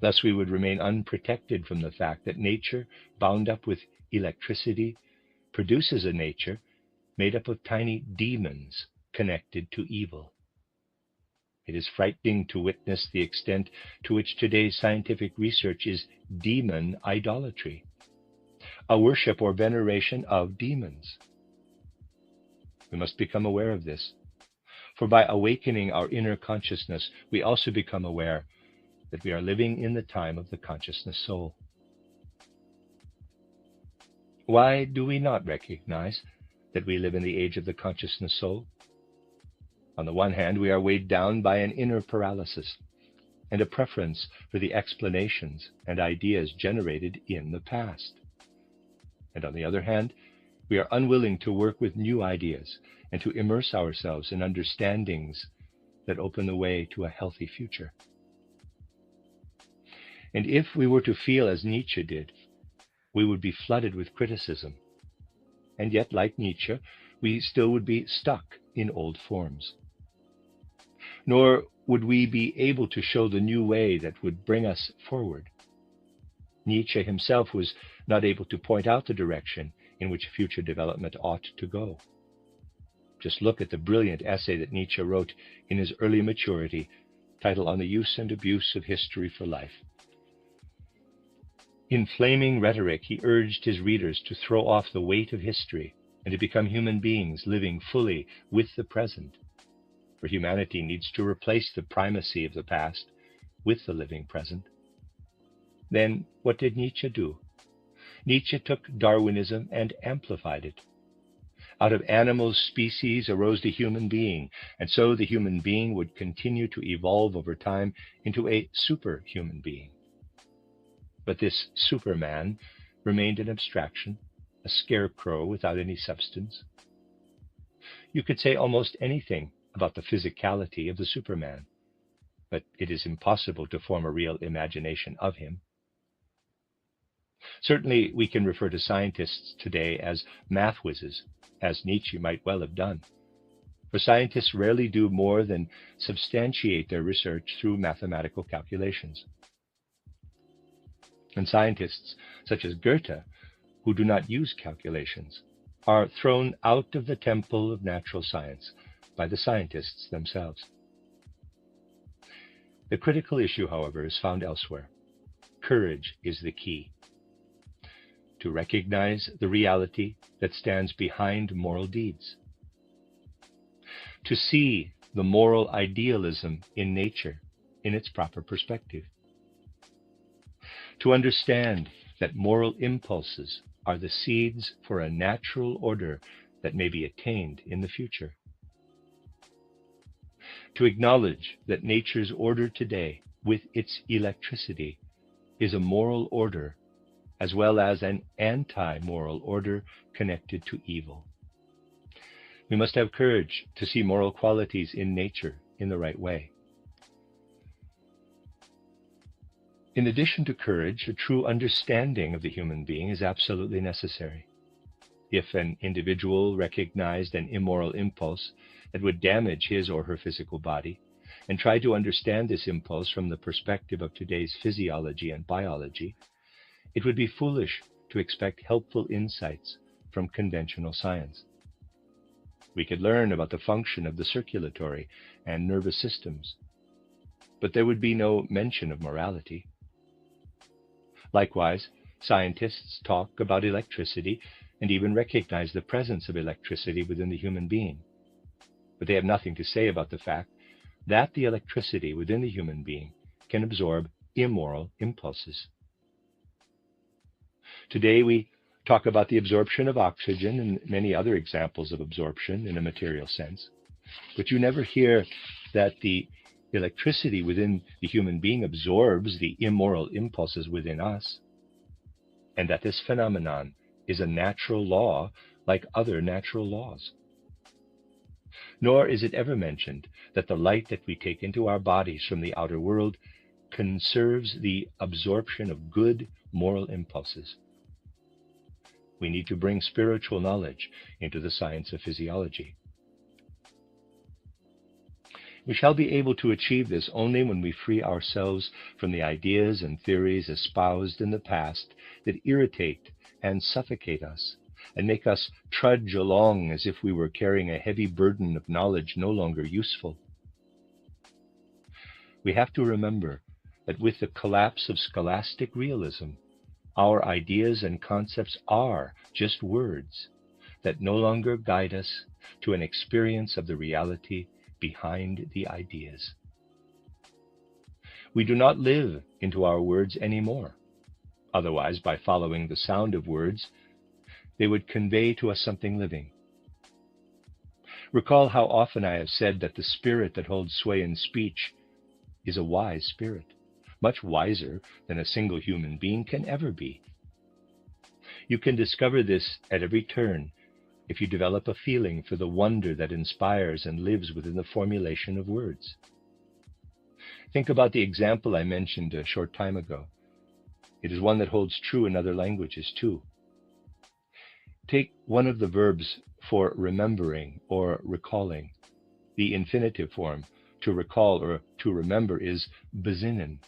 Thus we would remain unprotected from the fact that nature, bound up with electricity, produces a nature made up of tiny demons connected to evil. It is frightening to witness the extent to which today's scientific research is demon idolatry, a worship or veneration of demons. We must become aware of this, for by awakening our inner consciousness, we also become aware that we are living in the time of the consciousness soul. Why do we not recognize that we live in the age of the consciousness soul? On the one hand, we are weighed down by an inner paralysis and a preference for the explanations and ideas generated in the past. And on the other hand, we are unwilling to work with new ideas and to immerse ourselves in understandings that open the way to a healthy future. And if we were to feel as Nietzsche did, we would be flooded with criticism. And yet, like Nietzsche, we still would be stuck in old forms. Nor would we be able to show the new way that would bring us forward. Nietzsche himself was not able to point out the direction in which future development ought to go. Just look at the brilliant essay that Nietzsche wrote in his early maturity, titled On the Use and Abuse of History for Life. In flaming rhetoric, he urged his readers to throw off the weight of history and to become human beings living fully with the present. For humanity needs to replace the primacy of the past with the living present. Then what did Nietzsche do? Nietzsche took Darwinism and amplified it. Out of animal species arose the human being, and so the human being would continue to evolve over time into a superhuman being. But this Superman remained an abstraction, a scarecrow without any substance. You could say almost anything about the physicality of the Superman, but it is impossible to form a real imagination of him. Certainly, we can refer to scientists today as math whizzes, as Nietzsche might well have done. For scientists rarely do more than substantiate their research through mathematical calculations. And scientists such as Goethe, who do not use calculations, are thrown out of the temple of natural science by the scientists themselves. The critical issue, however, is found elsewhere. Courage is the key. To recognize the reality that stands behind moral deeds. To see the moral idealism in nature in its proper perspective. To understand that moral impulses are the seeds for a natural order that may be attained in the future. To acknowledge that nature's order today, with its electricity, is a moral order as well as an anti-moral order connected to evil. We must have courage to see moral qualities in nature in the right way. In addition to courage, a true understanding of the human being is absolutely necessary. If an individual recognized an immoral impulse that would damage his or her physical body, and tried to understand this impulse from the perspective of today's physiology and biology, it would be foolish to expect helpful insights from conventional science. We could learn about the function of the circulatory and nervous systems, but there would be no mention of morality. Likewise, scientists talk about electricity and even recognize the presence of electricity within the human being. But they have nothing to say about the fact that the electricity within the human being can absorb immoral impulses. Today we talk about the absorption of oxygen and many other examples of absorption in a material sense, but you never hear that the electricity within the human being absorbs the immoral impulses within us, and that this phenomenon is a natural law like other natural laws. Nor is it ever mentioned that the light that we take into our bodies from the outer world conserves the absorption of good moral impulses. We need to bring spiritual knowledge into the science of physiology. We shall be able to achieve this only when we free ourselves from the ideas and theories espoused in the past that irritate and suffocate us and make us trudge along as if we were carrying a heavy burden of knowledge no longer useful. We have to remember that with the collapse of scholastic realism, our ideas and concepts are just words that no longer guide us to an experience of the reality behind the ideas. We do not live into our words anymore. Otherwise, by following the sound of words, they would convey to us something living. Recall how often I have said that the spirit that holds sway in speech is a wise spirit, much wiser than a single human being can ever be. You can discover this at every turn if you develop a feeling for the wonder that inspires and lives within the formulation of words. Think about the example I mentioned a short time ago. It is one that holds true in other languages too. Take one of the verbs for remembering or recalling. The infinitive form, to recall or to remember, is besinnen.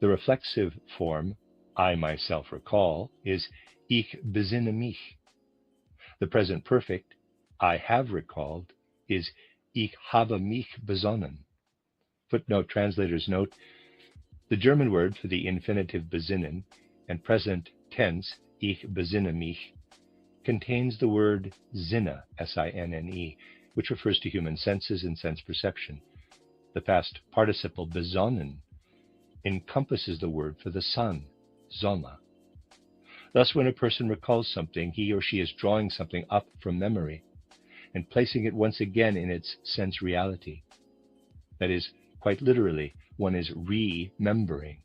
The reflexive form, I myself recall, is ich besinne mich. The present perfect, I have recalled, is ich habe mich besonnen. Footnote, translator's note, the German word for the infinitive besinnen and present tense, ich besinne mich, contains the word Sinne, S-I-N-N-E, which refers to human senses and sense perception. The past participle besonnen encompasses the word for the sun, Sonne. Thus, when a person recalls something, he or she is drawing something up from memory and placing it once again in its sense reality. That is, quite literally, one is remembering,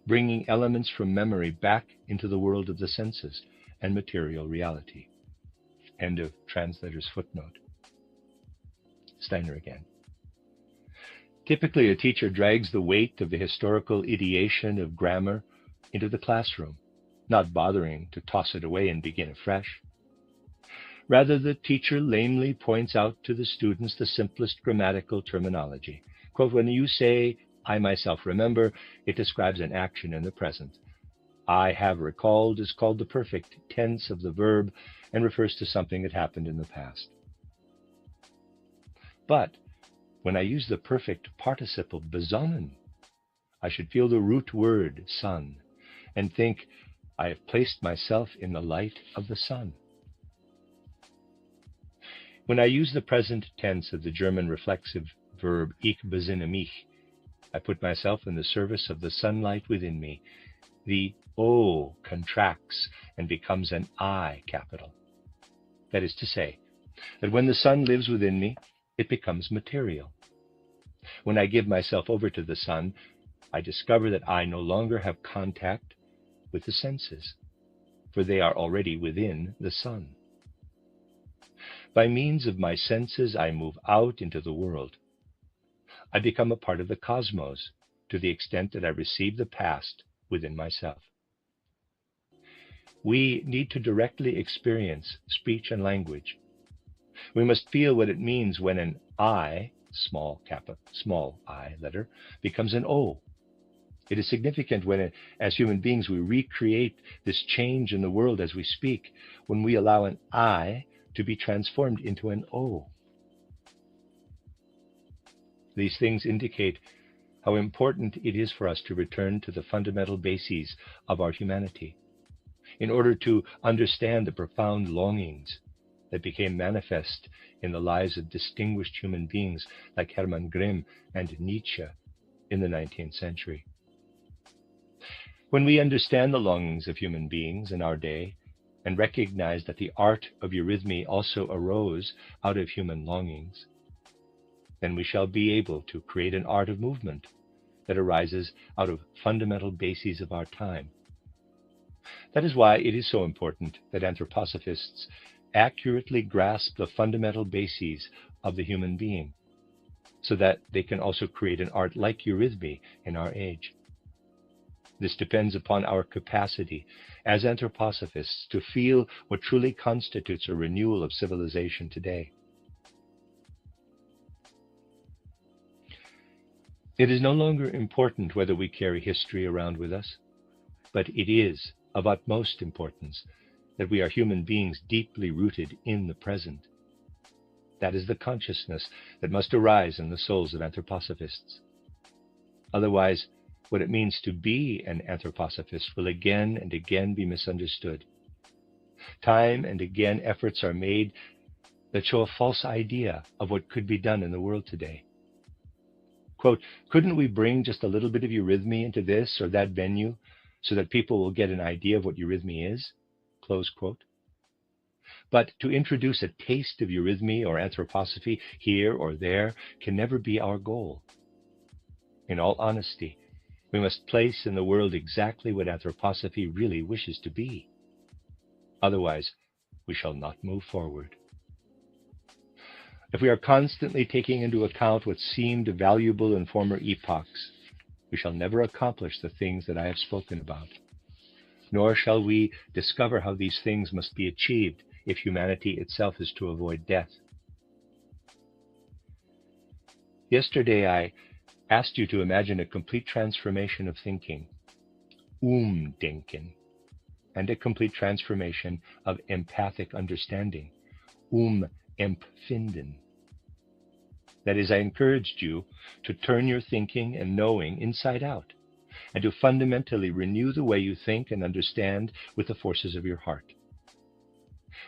bringing elements from memory back into the world of the senses and material reality. End of translator's footnote. Steiner again. Typically, a teacher drags the weight of the historical ideation of grammar into the classroom, not bothering to toss it away and begin afresh. Rather, the teacher lamely points out to the students the simplest grammatical terminology. Quote, when you say, I myself remember, it describes an action in the present. I have recalled is called the perfect tense of the verb and refers to something that happened in the past. But when I use the perfect participle besonnen, I should feel the root word sun and think, I have placed myself in the light of the sun. When I use the present tense of the German reflexive verb ich besinne mich, I put myself in the service of the sunlight within me. The O contracts and becomes an I capital. That is to say, that when the sun lives within me, it becomes material. When I give myself over to the sun, I discover that I no longer have contact with the senses, for they are already within the sun. By means of my senses, I move out into the world. I become a part of the cosmos to the extent that I receive the past within myself. We need to directly experience speech and language. We must feel what it means when an I, small I letter, becomes an O. It is significant when, as human beings, we recreate this change in the world as we speak, when we allow an I to be transformed into an O. These things indicate how important it is for us to return to the fundamental bases of our humanity, in order to understand the profound longings that became manifest in the lives of distinguished human beings like Hermann Grimm and Nietzsche in the 19th century. When we understand the longings of human beings in our day and recognize that the art of eurythmy also arose out of human longings, then we shall be able to create an art of movement that arises out of fundamental bases of our time. That is why it is so important that anthroposophists accurately grasp the fundamental bases of the human being, so that they can also create an art like eurythmy in our age. This depends upon our capacity as anthroposophists to feel what truly constitutes a renewal of civilization today. It is no longer important whether we carry history around with us, but it is of utmost importance that we are human beings deeply rooted in the present. That is the consciousness that must arise in the souls of anthroposophists. Otherwise, what it means to be an anthroposophist will again and again be misunderstood. Time and again efforts are made that show a false idea of what could be done in the world today. Quote, couldn't we bring just a little bit of eurythmy into this or that venue so that people will get an idea of what eurythmy is? Close quote. But to introduce a taste of eurythmy or anthroposophy here or there can never be our goal. In all honesty, we must place in the world exactly what anthroposophy really wishes to be. Otherwise, we shall not move forward. If we are constantly taking into account what seemed valuable in former epochs, we shall never accomplish the things that I have spoken about. Nor shall we discover how these things must be achieved if humanity itself is to avoid death. Yesterday I asked you to imagine a complete transformation of thinking, Umdenken, and a complete transformation of empathic understanding, Empfinden. That is, I encouraged you to turn your thinking and knowing inside out, and to fundamentally renew the way you think and understand with the forces of your heart.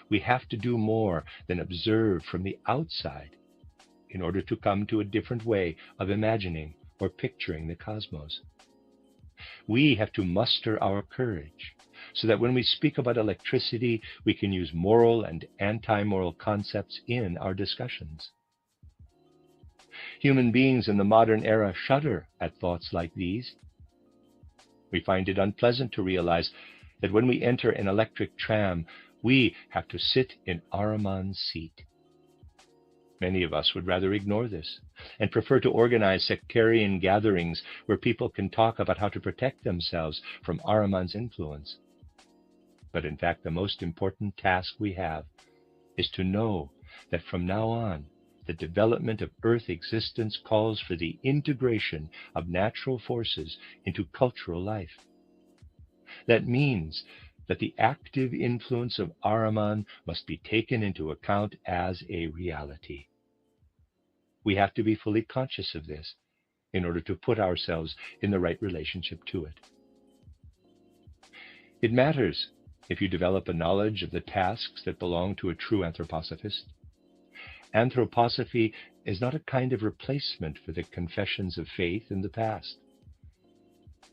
We have to do more than observe from the outside in order to come to a different way of imagining or picturing the cosmos. We have to muster our courage so that when we speak about electricity, we can use moral and anti-moral concepts in our discussions. Human beings in the modern era shudder at thoughts like these. We find it unpleasant to realize that when we enter an electric tram, we have to sit in Ahriman's seat. Many of us would rather ignore this and prefer to organize sectarian gatherings where people can talk about how to protect themselves from Ahriman's influence. But in fact, the most important task we have is to know that from now on, the development of Earth existence calls for the integration of natural forces into cultural life. That means that the active influence of Ahriman must be taken into account as a reality. We have to be fully conscious of this in order to put ourselves in the right relationship to it. It matters if you develop a knowledge of the tasks that belong to a true anthroposophist. Anthroposophy is not a kind of replacement for the confessions of faith in the past.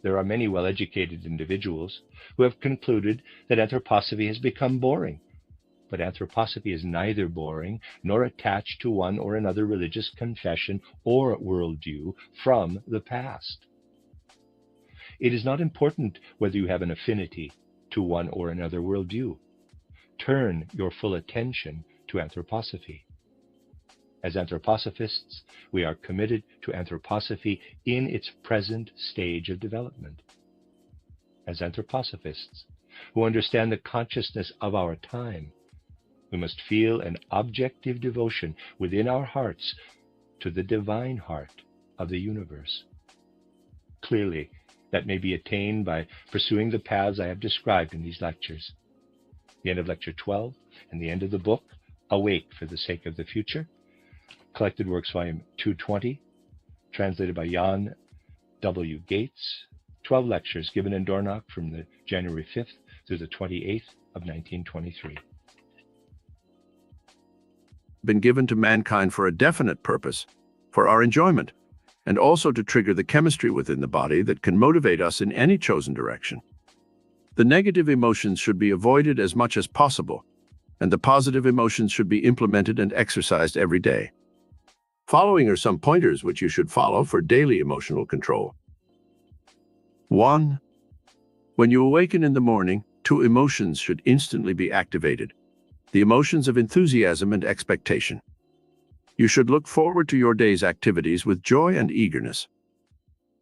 There are many well-educated individuals who have concluded that anthroposophy has become boring. But anthroposophy is neither boring nor attached to one or another religious confession or worldview from the past. It is not important whether you have an affinity to one or another worldview. Turn your full attention to anthroposophy. As anthroposophists, we are committed to anthroposophy in its present stage of development. As anthroposophists, who understand the consciousness of our time, we must feel an objective devotion within our hearts to the divine heart of the universe. Clearly, that may be attained by pursuing the paths I have described in these lectures. The end of Lecture 12 and the end of the book, Awake for the Sake of the Future, Collected Works, Volume 220, translated by Jan W. Gates, 12 lectures given in Dornach from the January 5th through the 28th of 1923. Been given to mankind for a definite purpose, for our enjoyment, and also to trigger the chemistry within the body that can motivate us in any chosen direction. The negative emotions should be avoided as much as possible, and the positive emotions should be implemented and exercised every day. Following are some pointers which you should follow for daily emotional control. 1. When you awaken in the morning, 2 emotions should instantly be activated: the emotions of enthusiasm and expectation. You should look forward to your day's activities with joy and eagerness.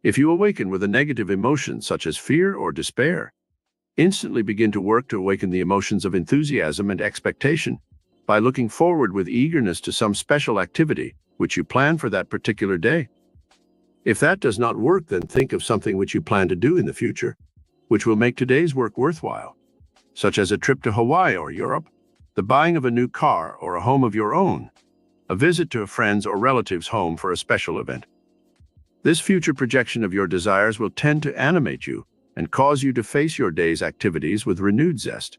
If you awaken with a negative emotion such as fear or despair, instantly begin to work to awaken the emotions of enthusiasm and expectation by looking forward with eagerness to some special activity which you plan for that particular day. If that does not work, then think of something which you plan to do in the future, which will make today's work worthwhile, such as a trip to Hawaii or Europe, the buying of a new car or a home of your own, a visit to a friend's or relative's home for a special event. This future projection of your desires will tend to animate you and cause you to face your day's activities with renewed zest.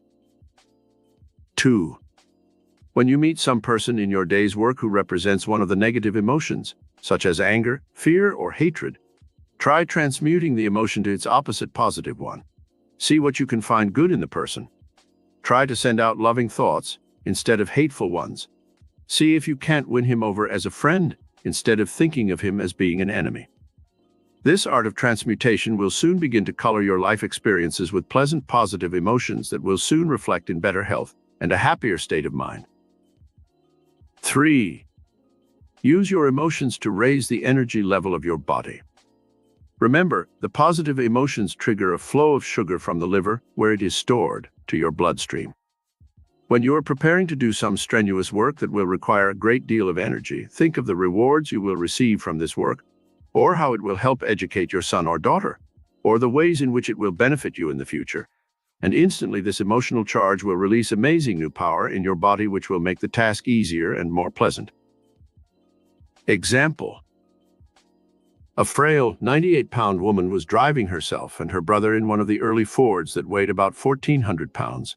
2. When you meet some person in your day's work who represents one of the negative emotions, such as anger, fear, or hatred, try transmuting the emotion to its opposite positive one. See what you can find good in the person. Try to send out loving thoughts instead of hateful ones. See if you can't win him over as a friend instead of thinking of him as being an enemy. This art of transmutation will soon begin to color your life experiences with pleasant, positive emotions that will soon reflect in better health and a happier state of mind. 3. Use your emotions to raise the energy level of your body. Remember, the positive emotions trigger a flow of sugar from the liver, where it is stored, to your bloodstream. When you are preparing to do some strenuous work that will require a great deal of energy, think of the rewards you will receive from this work, or how it will help educate your son or daughter, or the ways in which it will benefit you in the future. And instantly this emotional charge will release amazing new power in your body, which will make the task easier and more pleasant. Example: a frail 98-pound woman was driving herself and her brother in one of the early Fords that weighed about 1,400 pounds.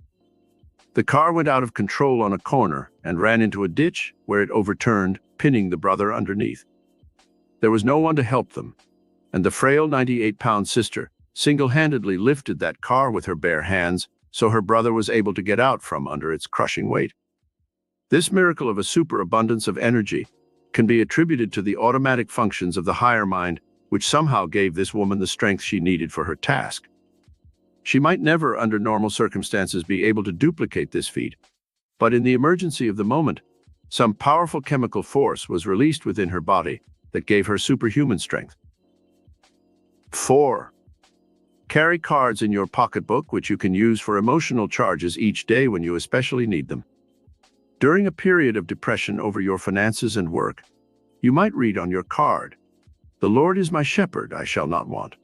The car went out of control on a corner and ran into a ditch where it overturned, pinning the brother underneath. There was no one to help them, and the frail 98-pound sister single-handedly lifted that car with her bare hands, so her brother was able to get out from under its crushing weight. This miracle of a superabundance of energy can be attributed to the automatic functions of the higher mind, which somehow gave this woman the strength she needed for her task. She might never, under normal circumstances, be able to duplicate this feat, but in the emergency of the moment, some powerful chemical force was released within her body that gave her superhuman strength. 4. Carry cards in your pocketbook which you can use for emotional charges each day when you especially need them. During a period of depression over your finances and work, you might read on your card, "The Lord is my shepherd, I shall not want,"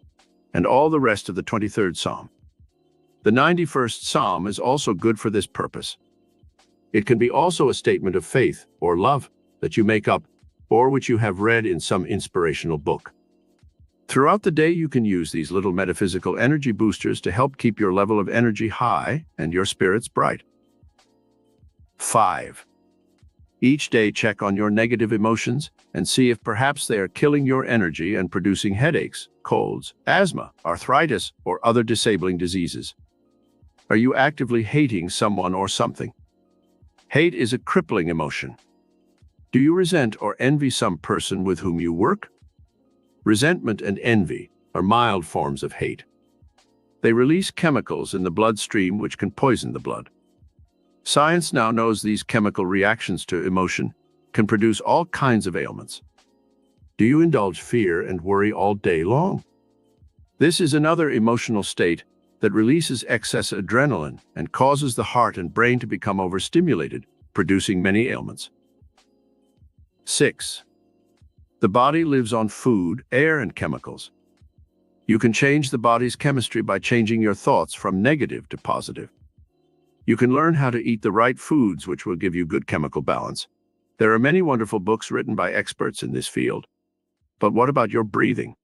and all the rest of the 23rd Psalm. The 91st Psalm is also good for this purpose. It can be also a statement of faith or love that you make up, or which you have read in some inspirational book. Throughout the day, you can use these little metaphysical energy boosters to help keep your level of energy high and your spirits bright. 5. Each day, check on your negative emotions and see if perhaps they are killing your energy and producing headaches, colds, asthma, arthritis, or other disabling diseases. Are you actively hating someone or something? Hate is a crippling emotion. Do you resent or envy some person with whom you work? Resentment and envy are mild forms of hate. They release chemicals in the bloodstream which can poison the blood. Science now knows these chemical reactions to emotion can produce all kinds of ailments. Do you indulge fear and worry all day long? This is another emotional state that releases excess adrenaline and causes the heart and brain to become overstimulated, producing many ailments. 6. The body lives on food, air, and chemicals. You can change the body's chemistry by changing your thoughts from negative to positive. You can learn how to eat the right foods which will give you good chemical balance. There are many wonderful books written by experts in this field. But what about your breathing?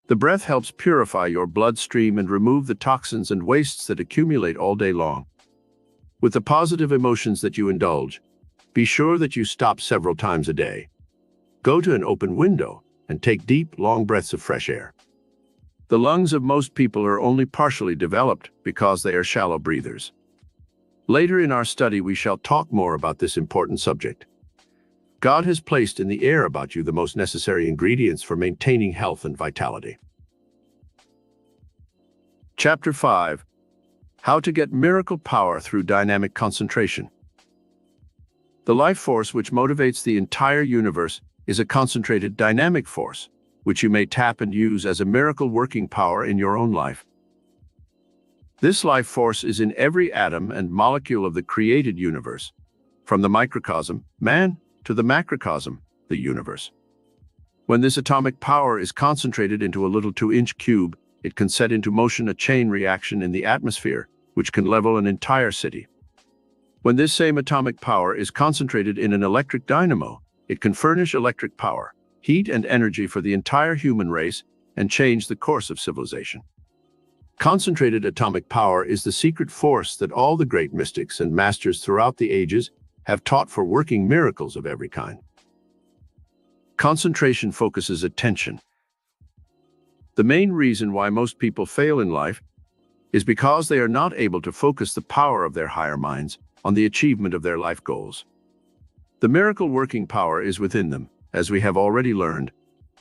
The breath helps purify your bloodstream and remove the toxins and wastes that accumulate all day long. With the positive emotions that you indulge, be sure that you stop several times a day. Go to an open window and take deep, long breaths of fresh air. The lungs of most people are only partially developed because they are shallow breathers. Later in our study, we shall talk more about this important subject. God has placed in the air about you the most necessary ingredients for maintaining health and vitality. Chapter 5. How to get miracle power through dynamic concentration. The life force which motivates the entire universe is a concentrated dynamic force, which you may tap and use as a miracle working power in your own life. This life force is in every atom and molecule of the created universe, from the microcosm, man, to the macrocosm, the universe. When this atomic power is concentrated into a little 2-inch cube, it can set into motion a chain reaction in the atmosphere, which can level an entire city. When this same atomic power is concentrated in an electric dynamo, it can furnish electric power, heat, and energy for the entire human race and change the course of civilization. Concentrated atomic power is the secret force that all the great mystics and masters throughout the ages have taught for working miracles of every kind. Concentration focuses attention. The main reason why most people fail in life is because they are not able to focus the power of their higher minds on the achievement of their life goals. The miracle working power is within them, as we have already learned,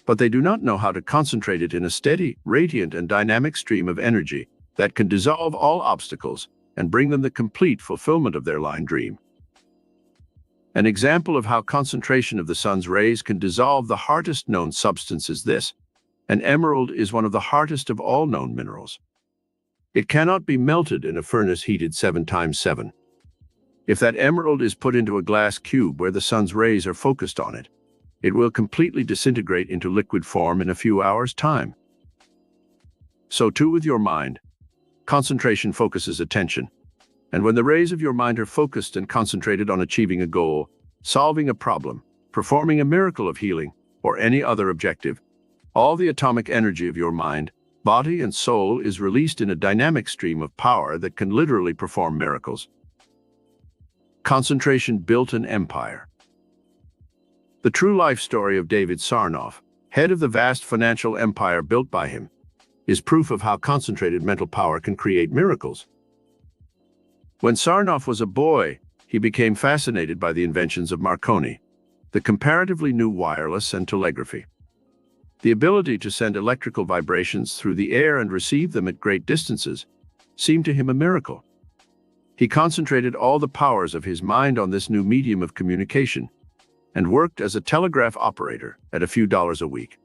but they do not know how to concentrate it in a steady, radiant, and dynamic stream of energy that can dissolve all obstacles and bring them the complete fulfillment of their life dream. An example of how concentration of the sun's rays can dissolve the hardest known substance is this. An emerald is one of the hardest of all known minerals. It cannot be melted in a furnace heated 7 times 7. If that emerald is put into a glass cube where the sun's rays are focused on it, it will completely disintegrate into liquid form in a few hours' time. So too with your mind. Concentration focuses attention. And when the rays of your mind are focused and concentrated on achieving a goal, solving a problem, performing a miracle of healing, or any other objective, all the atomic energy of your mind, body, and soul is released in a dynamic stream of power that can literally perform miracles. Concentration built an empire. The true life story of David Sarnoff, head of the vast financial empire built by him, is proof of how concentrated mental power can create miracles. When Sarnoff was a boy, he became fascinated by the inventions of Marconi, the comparatively new wireless and telegraphy. The ability to send electrical vibrations through the air and receive them at great distances seemed to him a miracle. He concentrated all the powers of his mind on this new medium of communication and worked as a telegraph operator at a few dollars a week.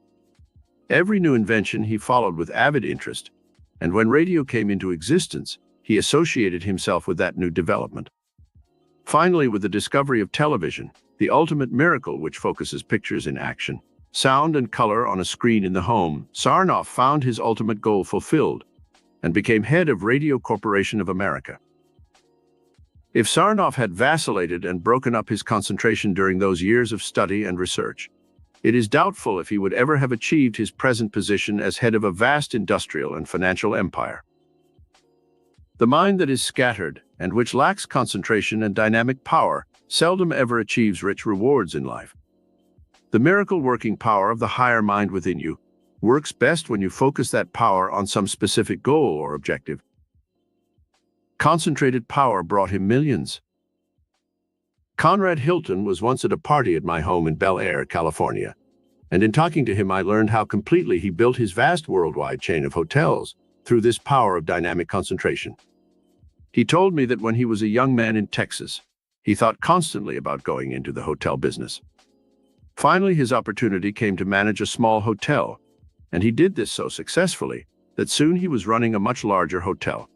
Every new invention he followed with avid interest, and when radio came into existence, he associated himself with that new development. Finally, with the discovery of television, the ultimate miracle which focuses pictures in action, sound, and color on a screen in the home, Sarnoff found his ultimate goal fulfilled and became head of Radio Corporation of America. If Sarnoff had vacillated and broken up his concentration during those years of study and research, it is doubtful if he would ever have achieved his present position as head of a vast industrial and financial empire. The mind that is scattered and which lacks concentration and dynamic power seldom ever achieves rich rewards in life. The miracle-working power of the higher mind within you works best when you focus that power on some specific goal or objective. Concentrated power brought him millions. Conrad Hilton was once at a party at my home in Bel Air, California, and in talking to him I learned how completely he built his vast worldwide chain of hotels through this power of dynamic concentration. He told me that when he was a young man in Texas, he thought constantly about going into the hotel business. Finally, his opportunity came to manage a small hotel, and he did this so successfully that soon he was running a much larger hotel.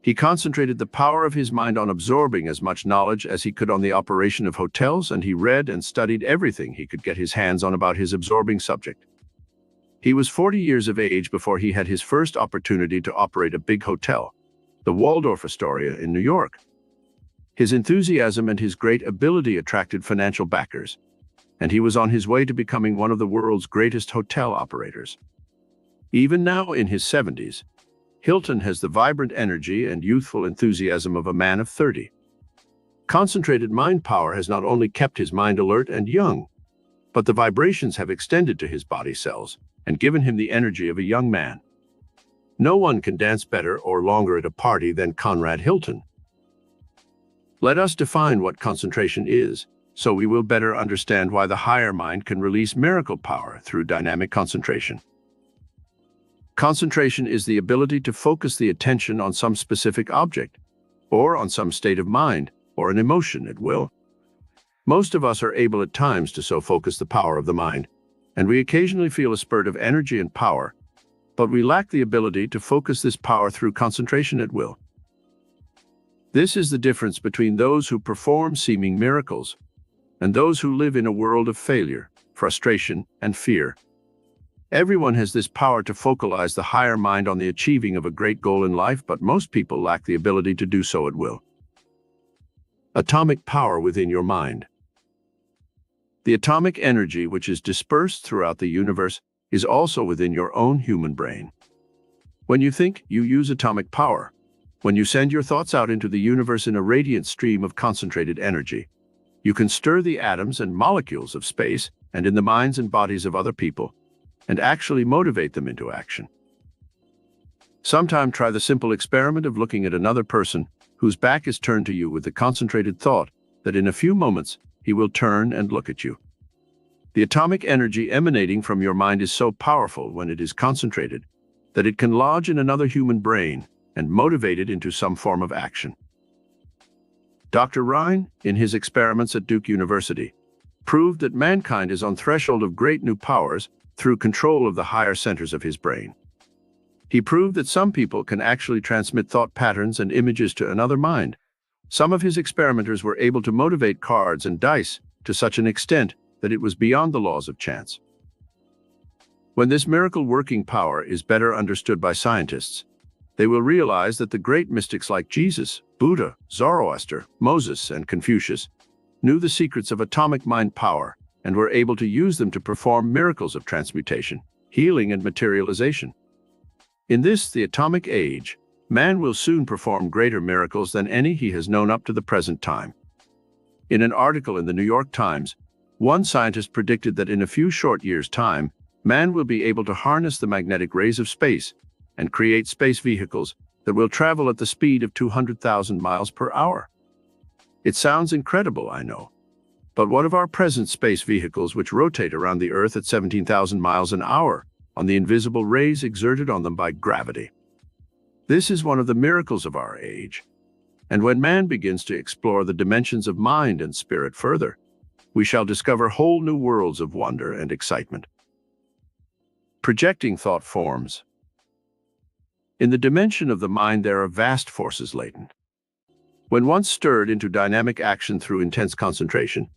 He concentrated the power of his mind on absorbing as much knowledge as he could on the operation of hotels, and he read and studied everything he could get his hands on about his absorbing subject. He was 40 years of age before he had his first opportunity to operate a big hotel, the Waldorf Astoria in New York. His enthusiasm and his great ability attracted financial backers, and he was on his way to becoming one of the world's greatest hotel operators. Even now in his 70s, Hilton has the vibrant energy and youthful enthusiasm of a man of 30. Concentrated mind power has not only kept his mind alert and young, but the vibrations have extended to his body cells and given him the energy of a young man. No one can dance better or longer at a party than Conrad Hilton. Let us define what concentration is, so we will better understand why the higher mind can release miracle power through dynamic concentration. Concentration is the ability to focus the attention on some specific object, or on some state of mind, or an emotion at will. Most of us are able at times to so focus the power of the mind, and we occasionally feel a spurt of energy and power, but we lack the ability to focus this power through concentration at will. This is the difference between those who perform seeming miracles and those who live in a world of failure, frustration, and fear. Everyone has this power to focalize the higher mind on the achieving of a great goal in life, but most people lack the ability to do so at will. Atomic power within your mind. The atomic energy which is dispersed throughout the universe is also within your own human brain. When you think, you use atomic power. When you send your thoughts out into the universe in a radiant stream of concentrated energy, you can stir the atoms and molecules of space and in the minds and bodies of other people, and actually motivate them into action. Sometime try the simple experiment of looking at another person whose back is turned to you with the concentrated thought that in a few moments he will turn and look at you. The atomic energy emanating from your mind is so powerful when it is concentrated that it can lodge in another human brain and motivate it into some form of action. Dr. Rhine, in his experiments at Duke University, proved that mankind is on threshold of great new powers through control of the higher centers of his brain. He proved that some people can actually transmit thought patterns and images to another mind. Some of his experimenters were able to motivate cards and dice to such an extent that it was beyond the laws of chance. When this miracle working power is better understood by scientists, they will realize that the great mystics like Jesus, Buddha, Zoroaster, Moses, and Confucius knew the secrets of atomic mind power and were able to use them to perform miracles of transmutation, healing, and materialization. In this, the atomic age, man will soon perform greater miracles than any he has known up to the present time. In an article in the New York Times, one scientist predicted that in a few short years' time, man will be able to harness the magnetic rays of space and create space vehicles that will travel at the speed of 200,000 miles per hour. It sounds incredible, I know. But what of our present space vehicles which rotate around the Earth at 17,000 miles an hour on the invisible rays exerted on them by gravity? This is one of the miracles of our age. And when man begins to explore the dimensions of mind and spirit further, we shall discover whole new worlds of wonder and excitement. Projecting thought forms. In the dimension of the mind, there are vast forces latent. When once stirred into dynamic action through intense concentration,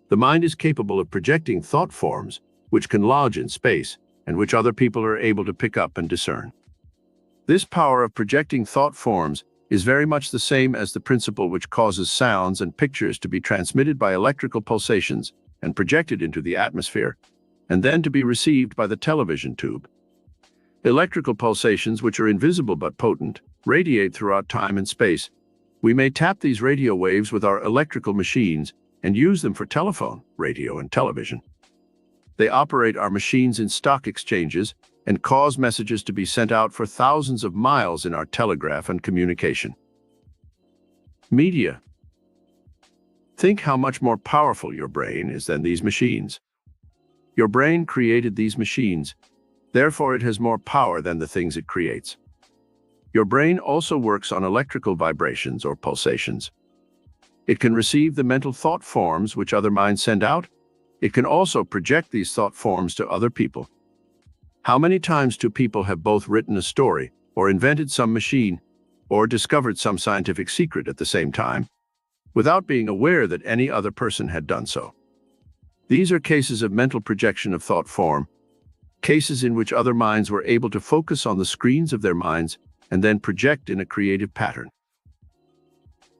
the mind is capable of projecting thought forms which can lodge in space and which other people are able to pick up and discern. This power of projecting thought forms is very much the same as the principle which causes sounds and pictures to be transmitted by electrical pulsations and projected into the atmosphere, and then to be received by the television tube. Electrical pulsations, which are invisible but potent, radiate throughout time and space. We may tap these radio waves with our electrical machines and use them for telephone, radio, and television. They operate our machines in stock exchanges and cause messages to be sent out for thousands of miles in our telegraph and communication. Media. Think how much more powerful your brain is than these machines. Your brain created these machines, therefore it has more power than the things it creates. Your brain also works on electrical vibrations or pulsations. It can receive the mental thought forms which other minds send out. It can also project these thought forms to other people. How many times do people have both written a story, or invented some machine, or discovered some scientific secret at the same time, without being aware that any other person had done so? These are cases of mental projection of thought form, cases in which other minds were able to focus on the screens of their minds and then project in a creative pattern.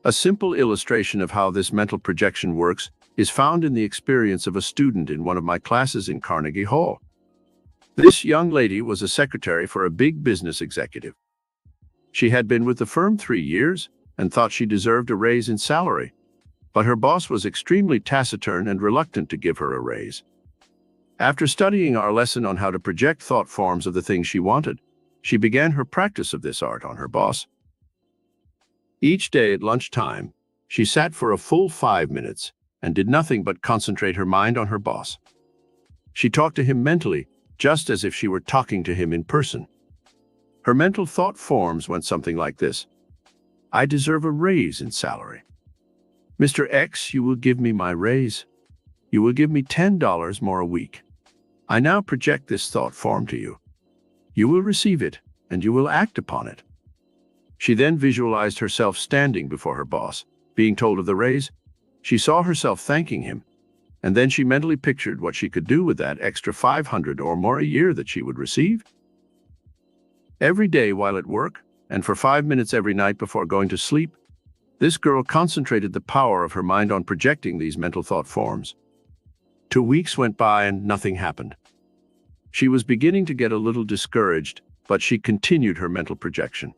A simple illustration of how this mental projection works is found in the experience of a student in one of my classes in Carnegie Hall. This young lady was a secretary for a big business executive. She had been with the firm 3 years and thought she deserved a raise in salary, but her boss was extremely taciturn and reluctant to give her a raise. After studying our lesson on how to project thought forms of the things she wanted, she began her practice of this art on her boss. Each day at lunchtime, she sat for a full 5 minutes and did nothing but concentrate her mind on her boss. She talked to him mentally, just as if she were talking to him in person. Her mental thought forms went something like this: I deserve a raise in salary. Mr. X, you will give me my raise. You will give me $10 more a week. I now project this thought form to you. You will receive it, and you will act upon it. She then visualized herself standing before her boss, being told of the raise. She saw herself thanking him, and then she mentally pictured what she could do with that extra 500 or more a year that she would receive. Every day while at work, and for 5 minutes every night before going to sleep, this girl concentrated the power of her mind on projecting these mental thought forms. 2 weeks went by and nothing happened. She was beginning to get a little discouraged, but she continued her mental projection.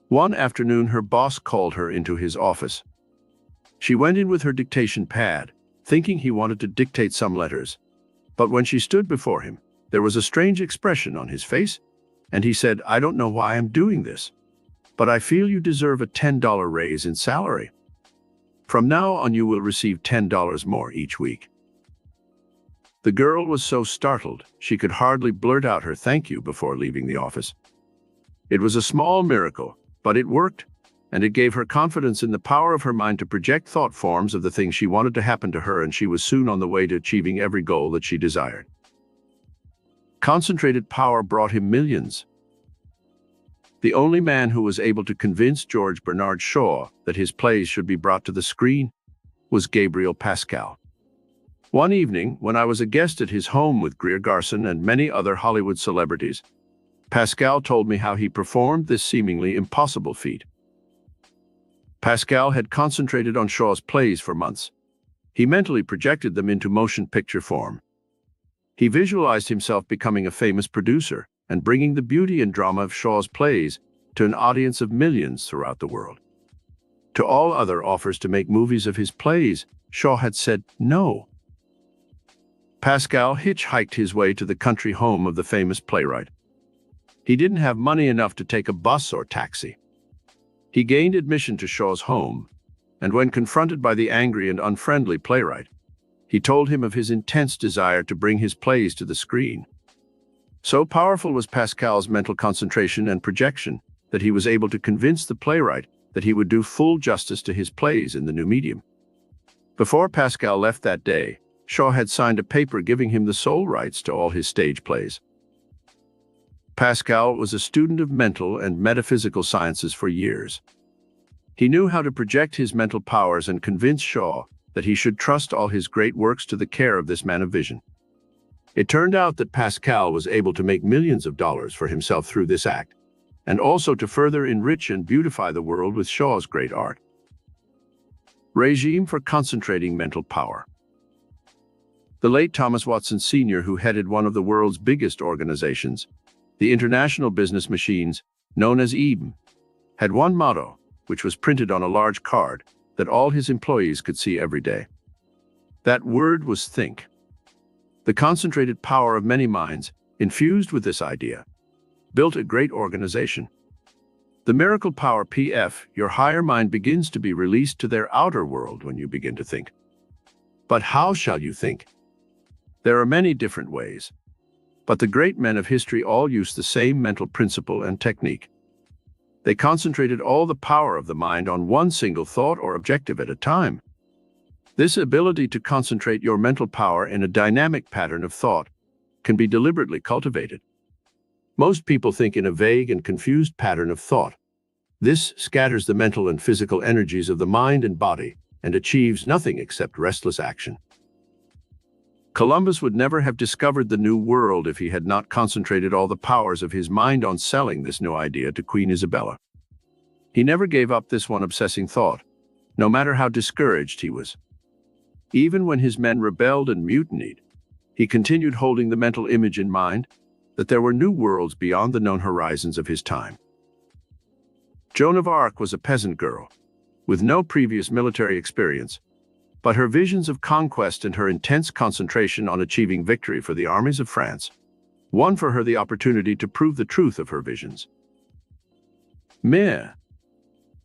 One afternoon, her boss called her into his office. She went in with her dictation pad, thinking he wanted to dictate some letters. But when she stood before him, there was a strange expression on his face, and he said, "I don't know why I'm doing this, but I feel you deserve a $10 raise in salary. From now on, you will receive $10 more each week." The girl was so startled, she could hardly blurt out her thank you before leaving the office. It was a small miracle, but it worked, and it gave her confidence in the power of her mind to project thought forms of the things she wanted to happen to her, and she was soon on the way to achieving every goal that she desired. Concentrated power brought him millions. The only man who was able to convince George Bernard Shaw that his plays should be brought to the screen was Gabriel Pascal. One evening, when I was a guest at his home with Greer Garson and many other Hollywood celebrities, Pascal told me how he performed this seemingly impossible feat. Pascal had concentrated on Shaw's plays for months. He mentally projected them into motion picture form. He visualized himself becoming a famous producer and bringing the beauty and drama of Shaw's plays to an audience of millions throughout the world. To all other offers to make movies of his plays, Shaw had said no. Pascal hitchhiked his way to the country home of the famous playwright. He didn't have money enough to take a bus or taxi. He gained admission to Shaw's home, and when confronted by the angry and unfriendly playwright, he told him of his intense desire to bring his plays to the screen. So powerful was Pascal's mental concentration and projection that he was able to convince the playwright that he would do full justice to his plays in the new medium. Before Pascal left that day, Shaw had signed a paper giving him the sole rights to all his stage plays. Pascal was a student of mental and metaphysical sciences for years. He knew how to project his mental powers and convince Shaw that he should trust all his great works to the care of this man of vision. It turned out that Pascal was able to make millions of dollars for himself through this act, and also to further enrich and beautify the world with Shaw's great art. Regime for concentrating mental power. The late Thomas Watson Sr., who headed one of the world's biggest organizations, the International Business Machines, known as IBM, had one motto, which was printed on a large card that all his employees could see every day. That word was think. The concentrated power of many minds, infused with this idea, built a great organization. The miracle power PF, your higher mind begins to be released to their outer world when you begin to think. But how shall you think? There are many different ways, but the great men of history all used the same mental principle and technique. They concentrated all the power of the mind on one single thought or objective at a time. This ability to concentrate your mental power in a dynamic pattern of thought can be deliberately cultivated. Most people think in a vague and confused pattern of thought. This scatters the mental and physical energies of the mind and body and achieves nothing except restless action. Columbus would never have discovered the New World if he had not concentrated all the powers of his mind on selling this new idea to Queen Isabella. He never gave up this one obsessing thought, no matter how discouraged he was. Even when his men rebelled and mutinied, he continued holding the mental image in mind that there were new worlds beyond the known horizons of his time. Joan of Arc was a peasant girl, with no previous military experience, but her visions of conquest and her intense concentration on achieving victory for the armies of France won for her the opportunity to prove the truth of her visions. Mère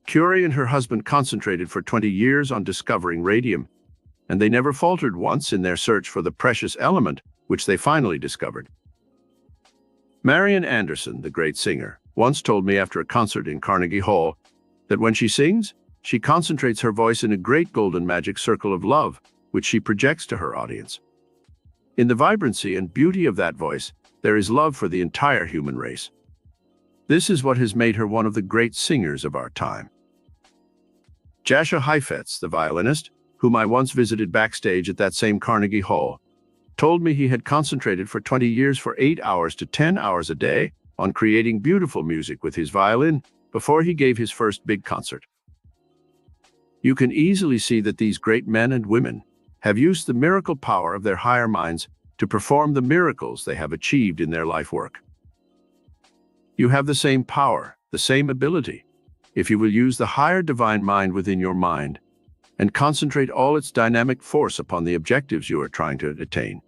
Curie and her husband concentrated for 20 years on discovering radium, and they never faltered once in their search for the precious element which they finally discovered. Marian Anderson, the great singer, once told me after a concert in Carnegie Hall that when she sings, she concentrates her voice in a great golden magic circle of love, which she projects to her audience. In the vibrancy and beauty of that voice, there is love for the entire human race. This is what has made her one of the great singers of our time. Jascha Heifetz, the violinist, whom I once visited backstage at that same Carnegie Hall, told me he had concentrated for 20 years for 8 hours to 10 hours a day on creating beautiful music with his violin before he gave his first big concert. You can easily see that these great men and women have used the miracle power of their higher minds to perform the miracles they have achieved in their life work. You have the same power, the same ability, if you will use the higher divine mind within your mind and concentrate all its dynamic force upon the objectives you are trying to attain.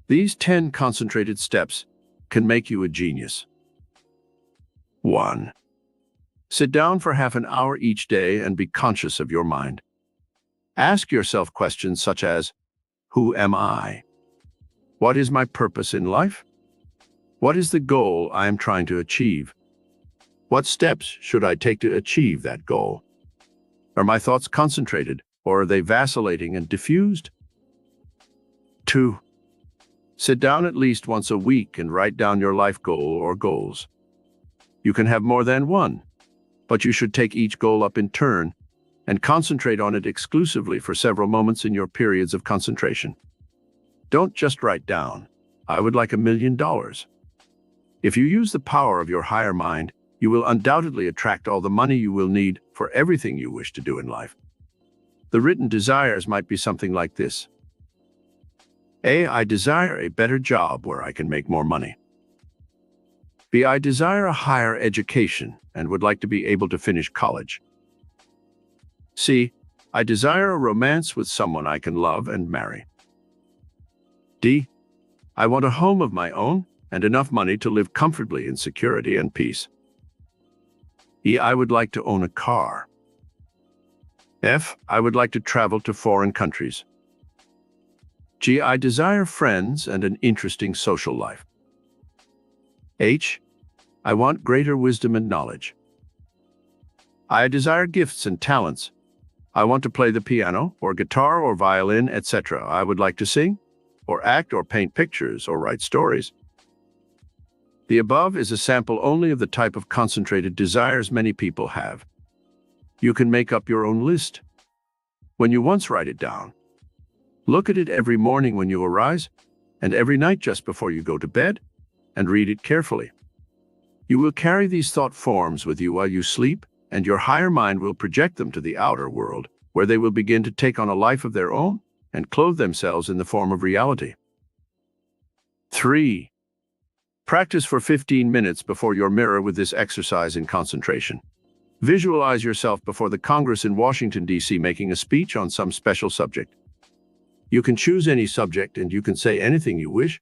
These 10 concentrated steps can make you a genius. 1. Sit down for half an hour each day and be conscious of your mind. Ask yourself questions such as, who am I? What is my purpose in life? What is the goal I am trying to achieve? What steps should I take to achieve that goal? Are my thoughts concentrated, or are they vacillating and diffused? 2. Sit down at least once a week and write down your life goal or goals. You can have more than one, but you should take each goal up in turn and concentrate on it exclusively for several moments in your periods of concentration. Don't just write down, I would like $1 million. If you use the power of your higher mind, you will undoubtedly attract all the money you will need for everything you wish to do in life. The written desires might be something like this. A. I desire a better job where I can make more money. B. I desire a higher education and would like to be able to finish college. C. I desire a romance with someone I can love and marry. D. I want a home of my own and enough money to live comfortably in security and peace. E. I would like to own a car. F. I would like to travel to foreign countries. G. I desire friends and an interesting social life. H. I want greater wisdom and knowledge. I desire gifts and talents. I want to play the piano or guitar or violin, etc. I would like to sing, or act or paint pictures or write stories. The above is a sample only of the type of concentrated desires many people have. You can make up your own list. When you once write it down, look at it every morning when you arise, and every night just before you go to bed, and read it carefully. You will carry these thought forms with you while you sleep, and your higher mind will project them to the outer world, where they will begin to take on a life of their own and clothe themselves in the form of reality. 3. Practice for 15 minutes before your mirror with this exercise in concentration. Visualize yourself before the Congress in Washington, D.C. making a speech on some special subject. You can choose any subject and you can say anything you wish,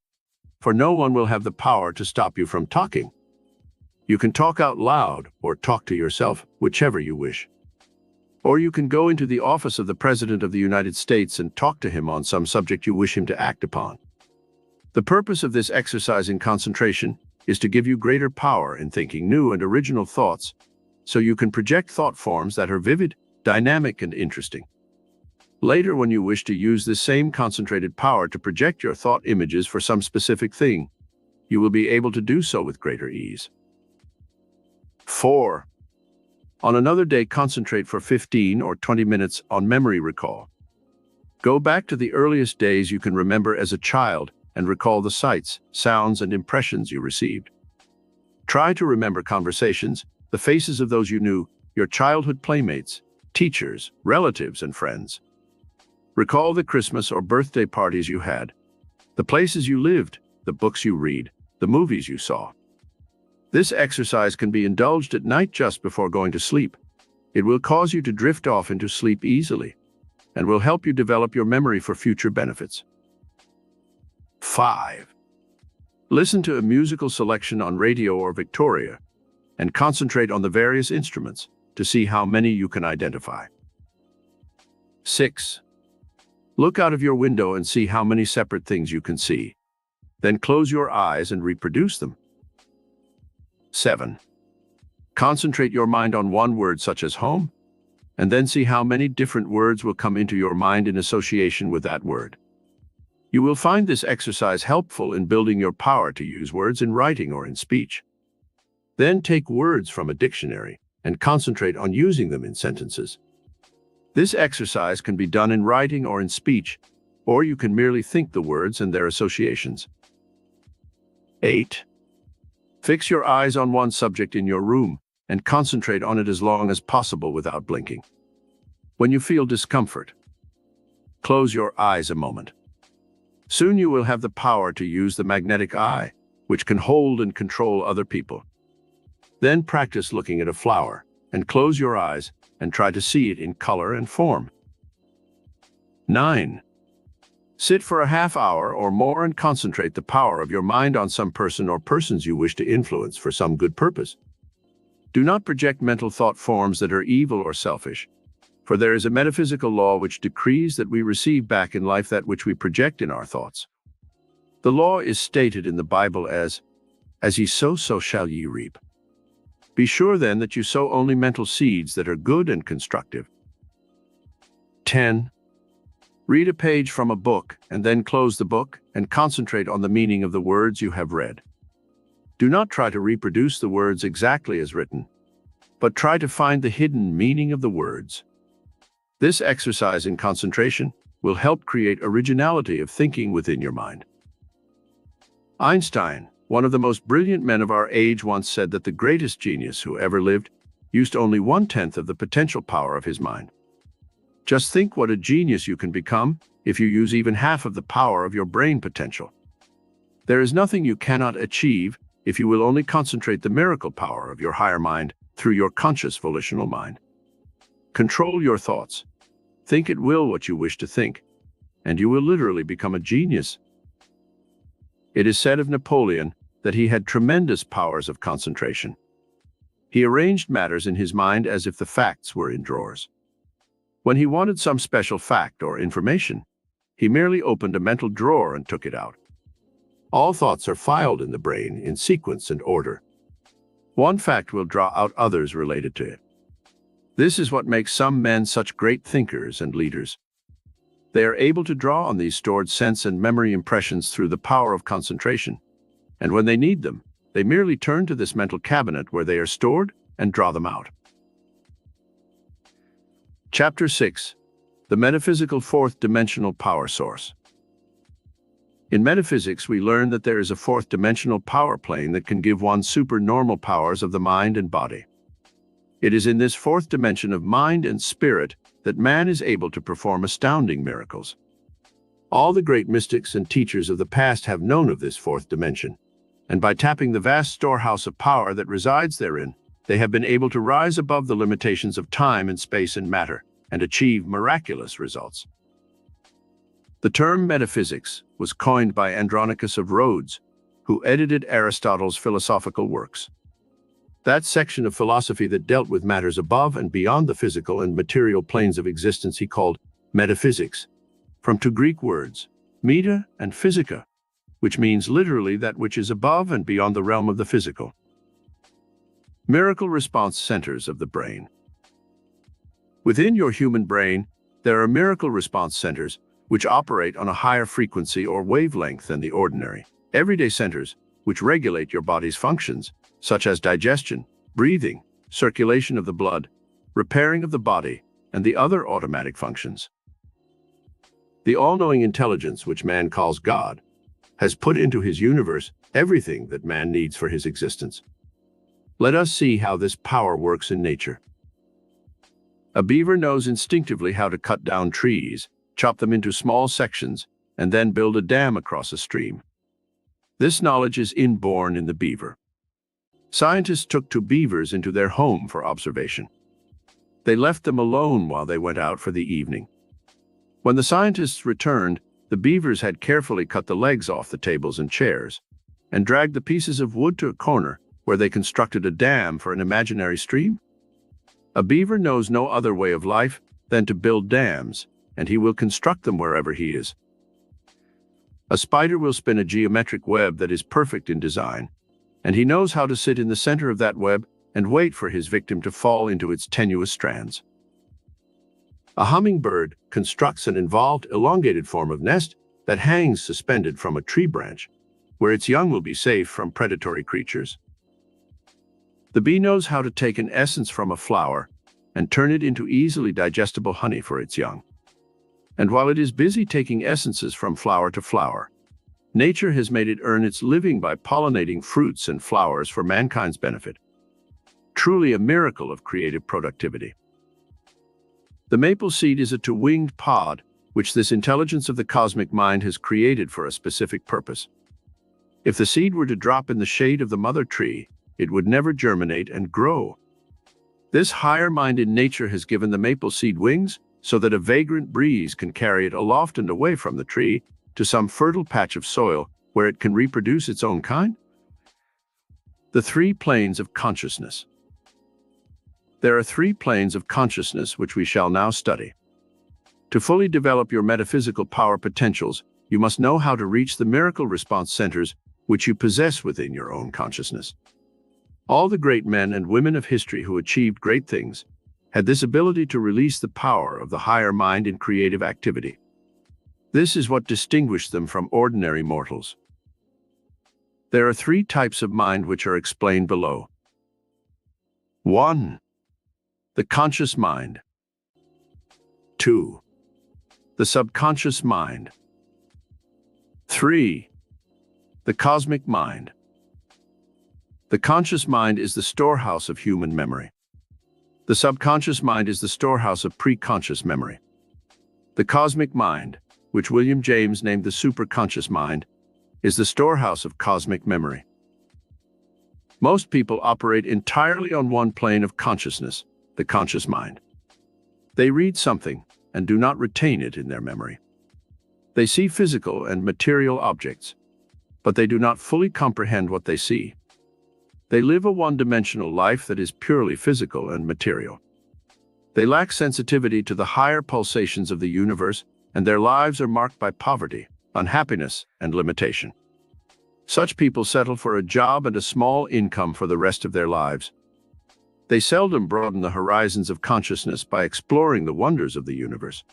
for no one will have the power to stop you from talking. You can talk out loud or talk to yourself, whichever you wish. Or you can go into the office of the President of the United States and talk to him on some subject you wish him to act upon. The purpose of this exercise in concentration is to give you greater power in thinking new and original thoughts, so you can project thought forms that are vivid, dynamic, and interesting. Later, when you wish to use this same concentrated power to project your thought images for some specific thing, you will be able to do so with greater ease. 4. On another day, concentrate for 15 or 20 minutes on memory recall. Go back to the earliest days you can remember as a child and recall the sights, sounds, and impressions you received. Try to remember conversations, the faces of those you knew, your childhood playmates, teachers, relatives, and friends. Recall the Christmas or birthday parties you had, the places you lived, the books you read, the movies you saw. This exercise can be indulged at night just before going to sleep. It will cause you to drift off into sleep easily and will help you develop your memory for future benefits. 5. Listen to a musical selection on radio or Victoria and concentrate on the various instruments to see how many you can identify. 6. Look out of your window and see how many separate things you can see. Then close your eyes and reproduce them. 7. Concentrate your mind on one word such as home, and then see how many different words will come into your mind in association with that word. You will find this exercise helpful in building your power to use words in writing or in speech. Then take words from a dictionary and concentrate on using them in sentences. This exercise can be done in writing or in speech, or you can merely think the words and their associations. 8. Fix your eyes on one subject in your room and concentrate on it as long as possible without blinking. When you feel discomfort, close your eyes a moment. Soon you will have the power to use the magnetic eye, which can hold and control other people. Then practice looking at a flower and close your eyes and try to see it in color and form. 9. Sit for a half hour or more and concentrate the power of your mind on some person or persons you wish to influence for some good purpose. Do not project mental thought forms that are evil or selfish, for there is a metaphysical law which decrees that we receive back in life that which we project in our thoughts. The law is stated in the Bible as ye sow, so shall ye reap. Be sure then that you sow only mental seeds that are good and constructive. 10. Read a page from a book and then close the book and concentrate on the meaning of the words you have read. Do not try to reproduce the words exactly as written, but try to find the hidden meaning of the words. This exercise in concentration will help create originality of thinking within your mind. Einstein, one of the most brilliant men of our age, once said that the greatest genius who ever lived used only 1/10 of the potential power of his mind. Just think what a genius you can become if you use even half of the power of your brain potential. There is nothing you cannot achieve if you will only concentrate the miracle power of your higher mind through your conscious volitional mind. Control your thoughts. Think at will what you wish to think, and you will literally become a genius. It is said of Napoleon that he had tremendous powers of concentration. He arranged matters in his mind as if the facts were in drawers. When he wanted some special fact or information, he merely opened a mental drawer and took it out. All thoughts are filed in the brain in sequence and order. One fact will draw out others related to it. This is what makes some men such great thinkers and leaders. They are able to draw on these stored sense and memory impressions through the power of concentration, and when they need them, they merely turn to this mental cabinet where they are stored and draw them out. Chapter 6. The Metaphysical Fourth Dimensional Power Source. In metaphysics, we learn that there is a fourth dimensional power plane that can give one supernormal powers of the mind and body. It is in this fourth dimension of mind and spirit that man is able to perform astounding miracles. All the great mystics and teachers of the past have known of this fourth dimension, and by tapping the vast storehouse of power that resides therein, they have been able to rise above the limitations of time and space and matter and achieve miraculous results. The term metaphysics was coined by Andronicus of Rhodes, who edited Aristotle's philosophical works. That section of philosophy that dealt with matters above and beyond the physical and material planes of existence he called metaphysics, from two Greek words, meta and physica, which means literally that which is above and beyond the realm of the physical. Miracle response centers of the brain. Within your human brain, there are miracle response centers which operate on a higher frequency or wavelength than the ordinary everyday centers, which regulate your body's functions, such as digestion, breathing, circulation of the blood, repairing of the body, and the other automatic functions. The all-knowing intelligence, which man calls God, has put into his universe everything that man needs for his existence. Let us see how this power works in nature. A beaver knows instinctively how to cut down trees, chop them into small sections, and then build a dam across a stream. This knowledge is inborn in the beaver. Scientists took two beavers into their home for observation. They left them alone while they went out for the evening. When the scientists returned, the beavers had carefully cut the legs off the tables and chairs, and dragged the pieces of wood to a corner where they constructed a dam for an imaginary stream. A beaver knows no other way of life than to build dams, and he will construct them wherever he is. A spider will spin a geometric web that is perfect in design, and he knows how to sit in the center of that web and wait for his victim to fall into its tenuous strands. A hummingbird constructs an involved, elongated form of nest that hangs suspended from a tree branch, where its young will be safe from predatory creatures. The bee knows how to take an essence from a flower and turn it into easily digestible honey for its young. And while it is busy taking essences from flower to flower, nature has made it earn its living by pollinating fruits and flowers for mankind's benefit. Truly a miracle of creative productivity. The maple seed is a two-winged pod which this intelligence of the cosmic mind has created for a specific purpose. If the seed were to drop in the shade of the mother tree, it would never germinate and grow. This higher mind in nature has given the maple seed wings so that a vagrant breeze can carry it aloft and away from the tree to some fertile patch of soil where it can reproduce its own kind. The three planes of consciousness. There are three planes of consciousness which we shall now study. To fully develop your metaphysical power potentials, you must know how to reach the miracle response centers which you possess within your own consciousness. All the great men and women of history who achieved great things had this ability to release the power of the higher mind in creative activity. This is what distinguished them from ordinary mortals. There are three types of mind which are explained below. 1. The conscious mind. 2. The subconscious mind. 3. The cosmic mind. The conscious mind is the storehouse of human memory. The subconscious mind is the storehouse of pre-conscious memory. The cosmic mind, which William James named the superconscious mind, is the storehouse of cosmic memory. Most people operate entirely on one plane of consciousness, the conscious mind. They read something and do not retain it in their memory. They see physical and material objects, but they do not fully comprehend what they see. They live a one-dimensional life that is purely physical and material. They lack sensitivity to the higher pulsations of the universe, and their lives are marked by poverty, unhappiness, and limitation. Such people settle for a job and a small income for the rest of their lives. They seldom broaden the horizons of consciousness by exploring the wonders of the universe.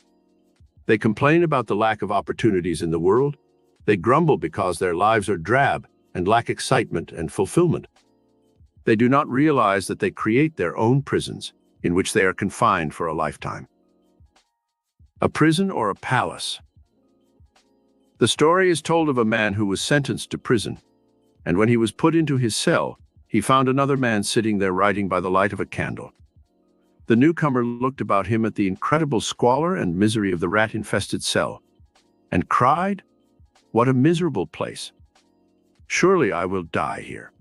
They complain about the lack of opportunities in the world. They grumble because their lives are drab and lack excitement and fulfillment. They do not realize that they create their own prisons in which they are confined for a lifetime. A prison or a palace. The story is told of a man who was sentenced to prison, and when he was put into his cell, he found another man sitting there writing by the light of a candle. The newcomer looked about him at the incredible squalor and misery of the rat-infested cell, and cried, "What a miserable place! Surely I will die here."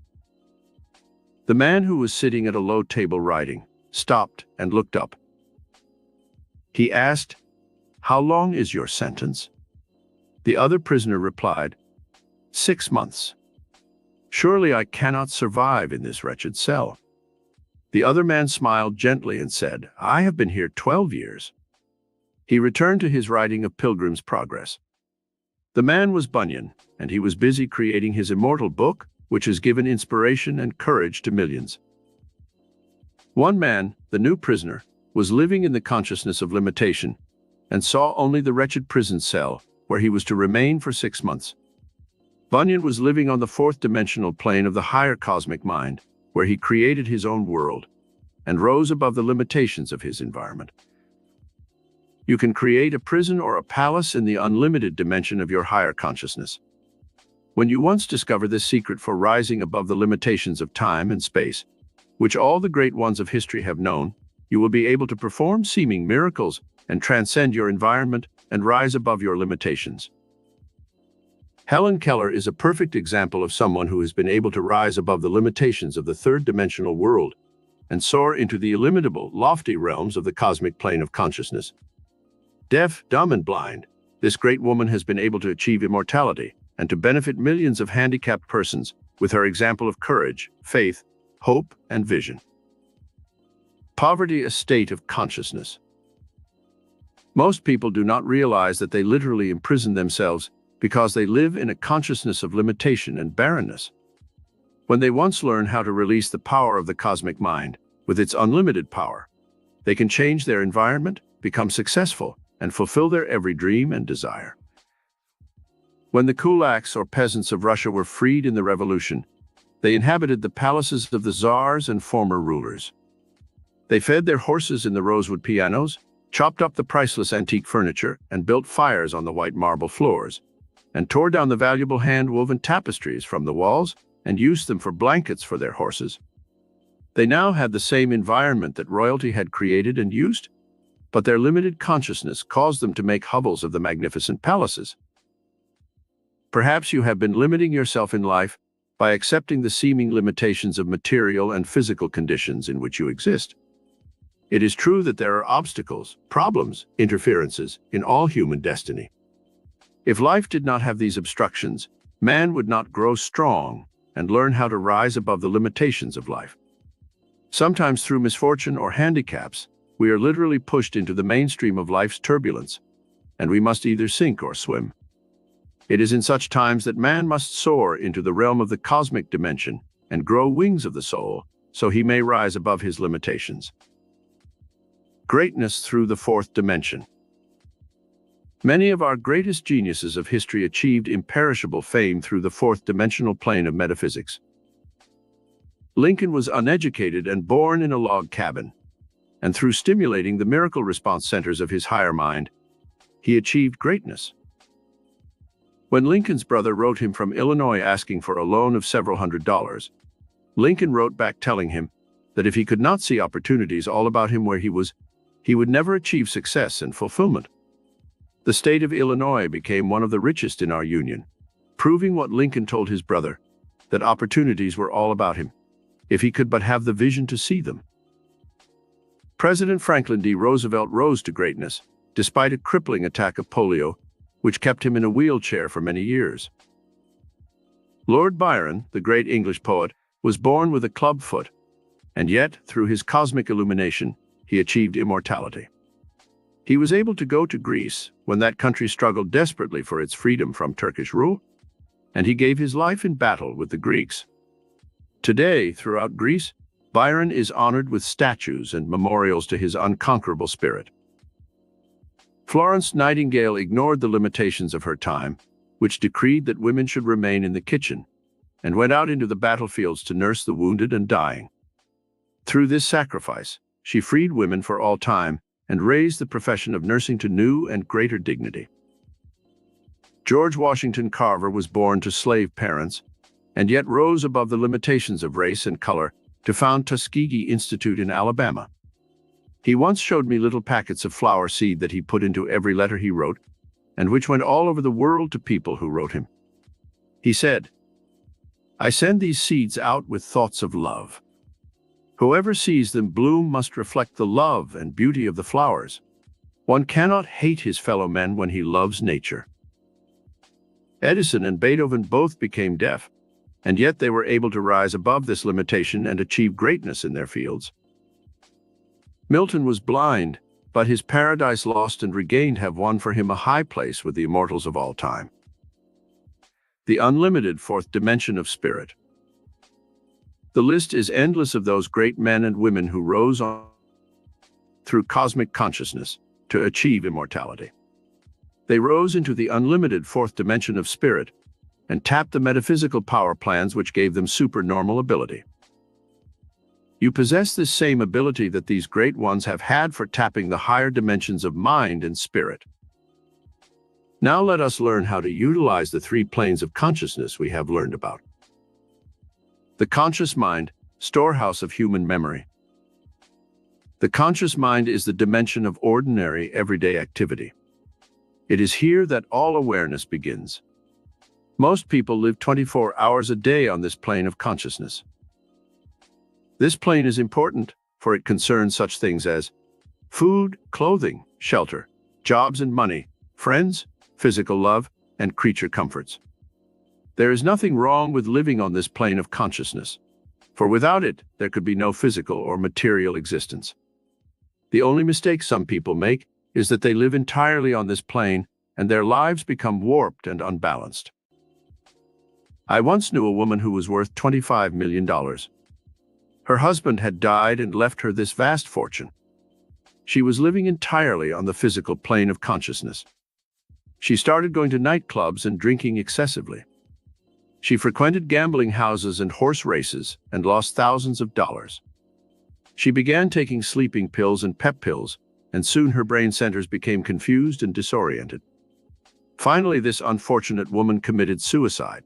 The man who was sitting at a low table writing stopped and looked up. He asked, "How long is your sentence?" The other prisoner replied, 6 months. "Surely I cannot survive in this wretched cell." The other man smiled gently and said, "I have been here 12 years. He returned to his writing of Pilgrim's Progress. The man was Bunyan, and he was busy creating his immortal book, which has given inspiration and courage to millions. One man, the new prisoner, was living in the consciousness of limitation and saw only the wretched prison cell where he was to remain for 6 months. Bunyan was living on the fourth dimensional plane of the higher cosmic mind, where he created his own world and rose above the limitations of his environment. You can create a prison or a palace in the unlimited dimension of your higher consciousness. When you once discover this secret for rising above the limitations of time and space, which all the great ones of history have known, you will be able to perform seeming miracles and transcend your environment and rise above your limitations. Helen Keller is a perfect example of someone who has been able to rise above the limitations of the third-dimensional world and soar into the illimitable, lofty realms of the cosmic plane of consciousness. Deaf, dumb, and blind, this great woman has been able to achieve immortality and to benefit millions of handicapped persons with her example of courage, faith, hope, and vision. Poverty, a state of consciousness. Most people do not realize that they literally imprison themselves because they live in a consciousness of limitation and barrenness. When they once learn how to release the power of the cosmic mind with its unlimited power, they can change their environment, become successful, and fulfill their every dream and desire. When the kulaks or peasants of Russia were freed in the revolution, they inhabited the palaces of the czars and former rulers. They fed their horses in the rosewood pianos, chopped up the priceless antique furniture, and built fires on the white marble floors, and tore down the valuable hand-woven tapestries from the walls and used them for blankets for their horses. They now had the same environment that royalty had created and used, but their limited consciousness caused them to make hovels of the magnificent palaces. Perhaps you have been limiting yourself in life by accepting the seeming limitations of material and physical conditions in which you exist. It is true that there are obstacles, problems, interferences in all human destiny. If life did not have these obstructions, man would not grow strong and learn how to rise above the limitations of life. Sometimes through misfortune or handicaps, we are literally pushed into the mainstream of life's turbulence, and we must either sink or swim. It is in such times that man must soar into the realm of the cosmic dimension and grow wings of the soul so he may rise above his limitations. Greatness through the fourth dimension. Many of our greatest geniuses of history achieved imperishable fame through the fourth-dimensional plane of metaphysics. Lincoln was uneducated and born in a log cabin, and through stimulating the miracle response centers of his higher mind, he achieved greatness. When Lincoln's brother wrote him from Illinois asking for a loan of several $100s, Lincoln wrote back telling him that if he could not see opportunities all about him where he was, he would never achieve success and fulfillment. The state of Illinois became one of the richest in our Union, proving what Lincoln told his brother, that opportunities were all about him, if he could but have the vision to see them. President Franklin D. Roosevelt rose to greatness, despite a crippling attack of polio, which kept him in a wheelchair for many years. Lord Byron, the great English poet, was born with a club foot, and yet, through his cosmic illumination, he achieved immortality. He was able to go to Greece when that country struggled desperately for its freedom from Turkish rule, and he gave his life in battle with the Greeks. Today, throughout Greece, Byron is honored with statues and memorials to his unconquerable spirit. Florence Nightingale ignored the limitations of her time, which decreed that women should remain in the kitchen, and went out into the battlefields to nurse the wounded and dying. Through this sacrifice, she freed women for all time and raised the profession of nursing to new and greater dignity. George Washington Carver was born to slave parents, and yet rose above the limitations of race and color to found Tuskegee Institute in Alabama. He once showed me little packets of flower seed that he put into every letter he wrote, and which went all over the world to people who wrote him. He said, "I send these seeds out with thoughts of love. Whoever sees them bloom must reflect the love and beauty of the flowers. One cannot hate his fellow men when he loves nature." Edison and Beethoven both became deaf, and yet they were able to rise above this limitation and achieve greatness in their fields. Milton was blind, but his Paradise Lost and Regained have won for him a high place with the immortals of all time. The unlimited fourth dimension of spirit. The list is endless of those great men and women who rose on through cosmic consciousness to achieve immortality. They rose into the unlimited fourth dimension of spirit and tapped the metaphysical power plans which gave them supernormal ability. You possess this same ability that these great ones have had for tapping the higher dimensions of mind and spirit. Now let us learn how to utilize the three planes of consciousness we have learned about. The conscious mind, storehouse of human memory. The conscious mind is the dimension of ordinary, everyday activity. It is here that all awareness begins. Most people live 24 hours a day on this plane of consciousness. This plane is important, for it concerns such things as food, clothing, shelter, jobs and money, friends, physical love, and creature comforts. There is nothing wrong with living on this plane of consciousness, for without it, there could be no physical or material existence. The only mistake some people make is that they live entirely on this plane and their lives become warped and unbalanced. I once knew a woman who was worth $25 million. Her husband had died and left her this vast fortune. She was living entirely on the physical plane of consciousness. She started going to nightclubs and drinking excessively. She frequented gambling houses and horse races and lost thousands of dollars. She began taking sleeping pills and pep pills, and soon her brain centers became confused and disoriented. Finally, this unfortunate woman committed suicide.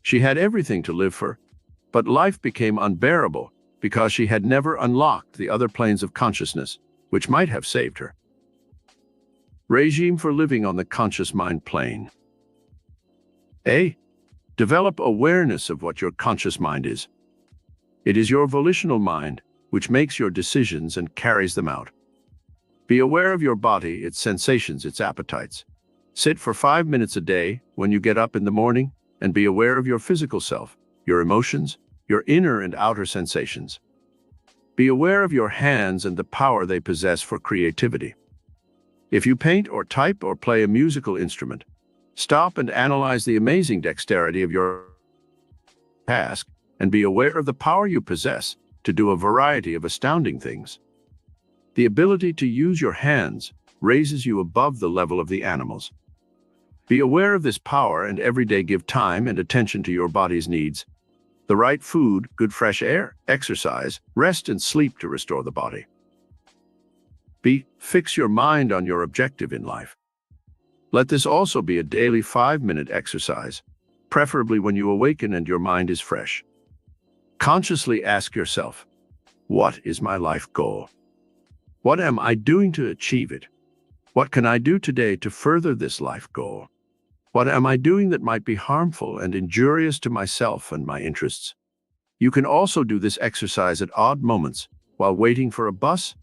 She had everything to live for, but life became unbearable because she had never unlocked the other planes of consciousness, which might have saved her. Regime for living on the conscious mind plane. A. Develop awareness of what your conscious mind is. It is your volitional mind which makes your decisions and carries them out. Be aware of your body, its sensations, its appetites. Sit for 5 minutes a day when you get up in the morning and be aware of your physical self, your emotions, your inner and outer sensations. Be aware of your hands and the power they possess for creativity. If you paint or type or play a musical instrument, stop and analyze the amazing dexterity of your task and be aware of the power you possess to do a variety of astounding things. The ability to use your hands raises you above the level of the animals. Be aware of this power and every day give time and attention to your body's needs. The right food, good fresh air, exercise, rest and sleep to restore the body. B. Fix your mind on your objective in life. Let this also be a daily 5-minute exercise, preferably when you awaken and your mind is fresh. Consciously ask yourself, what is my life goal? What am I doing to achieve it? What can I do today to further this life goal? What am I doing that might be harmful and injurious to myself and my interests? You can also do this exercise at odd moments while waiting for a bus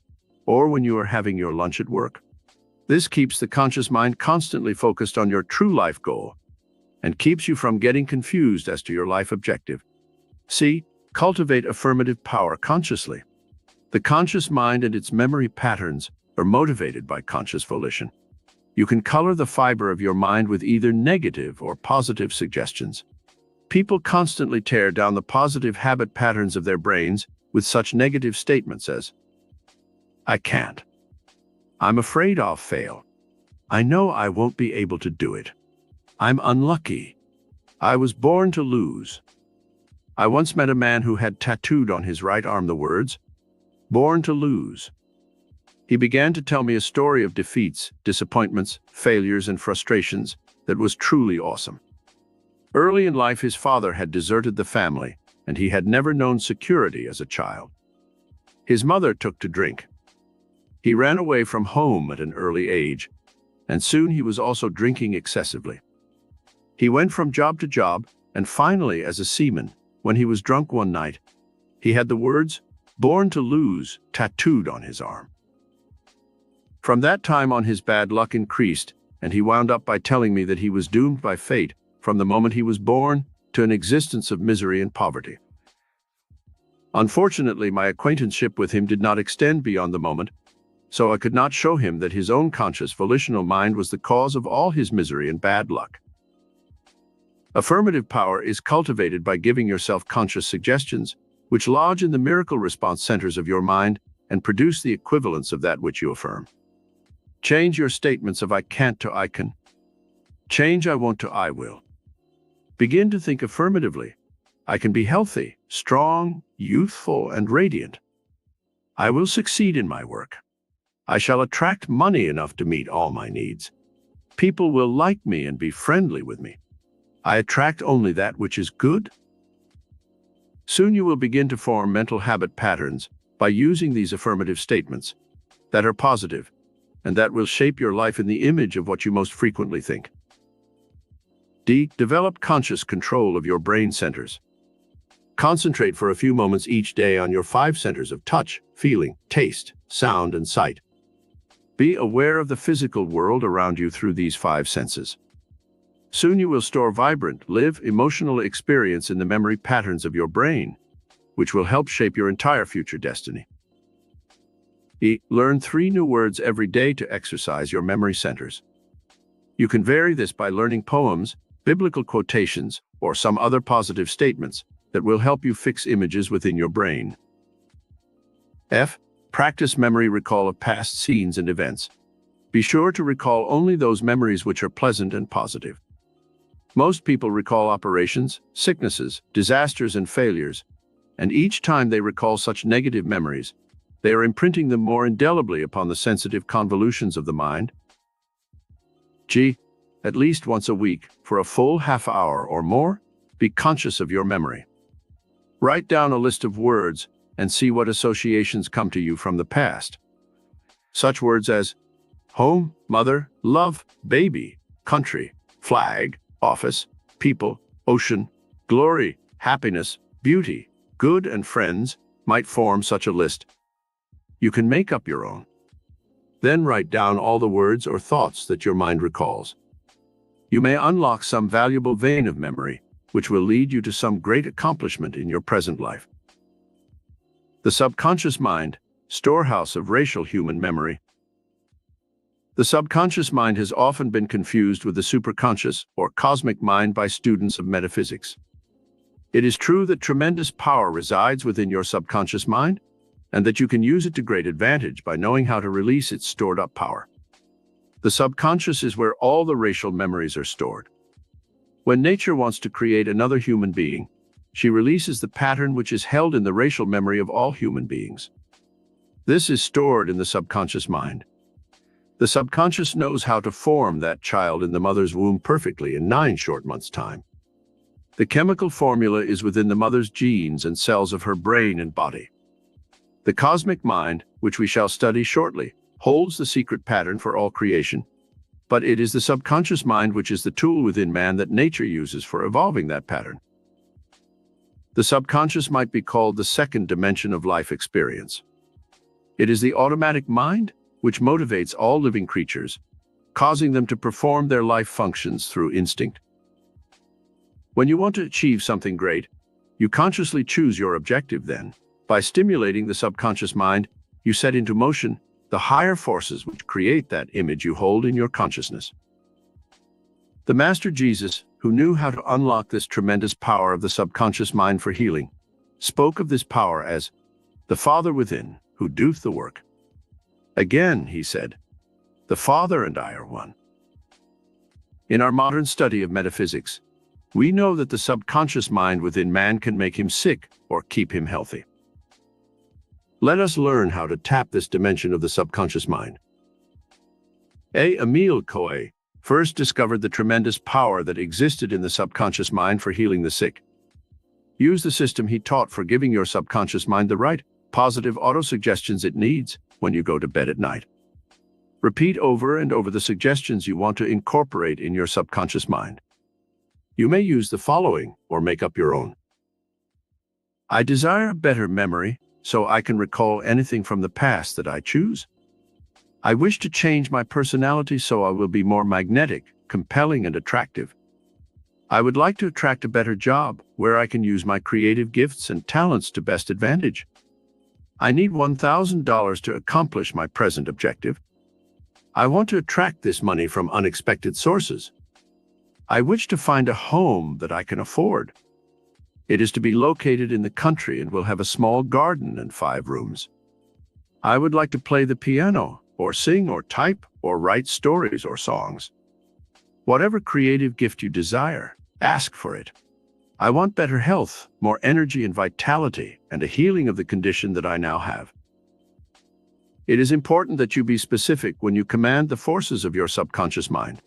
or when you are having your lunch at work. This keeps the conscious mind constantly focused on your true life goal and keeps you from getting confused as to your life objective. C. Cultivate affirmative power consciously. The conscious mind and its memory patterns are motivated by conscious volition. You can color the fiber of your mind with either negative or positive suggestions. People constantly tear down the positive habit patterns of their brains with such negative statements as, I can't. I'm afraid I'll fail. I know I won't be able to do it. I'm unlucky. I was born to lose. I once met a man who had tattooed on his right arm the words, born to lose. He began to tell me a story of defeats, disappointments, failures, and frustrations that was truly awesome. Early in life, his father had deserted the family, and he had never known security as a child. His mother took to drink. He ran away from home at an early age, and soon he was also drinking excessively. He went from job to job, and finally, as a seaman, when he was drunk one night, he had the words, born to lose, tattooed on his arm. From that time on, his bad luck increased, and he wound up by telling me that he was doomed by fate from the moment he was born to an existence of misery and poverty. Unfortunately, my acquaintanceship with him did not extend beyond the moment, so I could not show him that his own conscious volitional mind was the cause of all his misery and bad luck. Affirmative power is cultivated by giving yourself conscious suggestions, which lodge in the miracle response centers of your mind and produce the equivalence of that which you affirm. Change your statements of I can't to I can. Change I won't to I will. Begin to think affirmatively. I can be healthy, strong, youthful, and radiant. I will succeed in my work. I shall attract money enough to meet all my needs. People will like me and be friendly with me. I attract only that which is good. Soon you will begin to form mental habit patterns by using these affirmative statements that are positive, and that will shape your life in the image of what you most frequently think. D. Develop conscious control of your brain centers. Concentrate for a few moments each day on your 5 centers of touch, feeling, taste, sound, and sight. Be aware of the physical world around you through these 5 senses. Soon you will store vibrant, live, emotional experience in the memory patterns of your brain, which will help shape your entire future destiny. E. Learn 3 new words every day to exercise your memory centers. You can vary this by learning poems, biblical quotations, or some other positive statements that will help you fix images within your brain. F. Practice memory recall of past scenes and events. Be sure to recall only those memories which are pleasant and positive. Most people recall operations, sicknesses, disasters, and failures, and each time they recall such negative memories, they are imprinting them more indelibly upon the sensitive convolutions of the mind. At least once a week, for a full half hour or more, be conscious of your memory. Write down a list of words and see what associations come to you from the past. Such words as home, mother, love, baby, country, flag, office, people, ocean, glory, happiness, beauty, good, and friends might form such a list. You can make up your own. Then write down all the words or thoughts that your mind recalls. You may unlock some valuable vein of memory, which will lead you to some great accomplishment in your present life. The subconscious mind, storehouse of racial human memory. The subconscious mind has often been confused with the superconscious or cosmic mind by students of metaphysics. It is true that tremendous power resides within your subconscious mind, and that you can use it to great advantage by knowing how to release its stored-up power. The subconscious is where all the racial memories are stored. When nature wants to create another human being, she releases the pattern which is held in the racial memory of all human beings. This is stored in the subconscious mind. The subconscious knows how to form that child in the mother's womb perfectly in 9 short months' time. The chemical formula is within the mother's genes and cells of her brain and body. The cosmic mind, which we shall study shortly, holds the secret pattern for all creation, but it is the subconscious mind which is the tool within man that nature uses for evolving that pattern. The subconscious might be called the second dimension of life experience. It is the automatic mind which motivates all living creatures, causing them to perform their life functions through instinct. When you want to achieve something great, you consciously choose your objective then. By stimulating the subconscious mind, you set into motion the higher forces which create that image you hold in your consciousness. The Master Jesus, who knew how to unlock this tremendous power of the subconscious mind for healing, spoke of this power as the Father within, who doeth the work. Again, he said, the Father and I are one. In our modern study of metaphysics, we know that the subconscious mind within man can make him sick or keep him healthy. Let us learn how to tap this dimension of the subconscious mind. Emile Coué first discovered the tremendous power that existed in the subconscious mind for healing the sick. Use the system he taught for giving your subconscious mind the right, positive autosuggestions it needs when you go to bed at night. Repeat over and over the suggestions you want to incorporate in your subconscious mind. You may use the following or make up your own. I desire better memory so I can recall anything from the past that I choose. I wish to change my personality so I will be more magnetic, compelling, and attractive. I would like to attract a better job where I can use my creative gifts and talents to best advantage. I need $1,000 to accomplish my present objective. I want to attract this money from unexpected sources. I wish to find a home that I can afford. It is to be located in the country and will have a small garden and 5 rooms. I would like to play the piano, or sing, or type, or write stories or songs. Whatever creative gift you desire, ask for it. I want better health, more energy and vitality, and a healing of the condition that I now have. It is important that you be specific when you command the forces of your subconscious mind.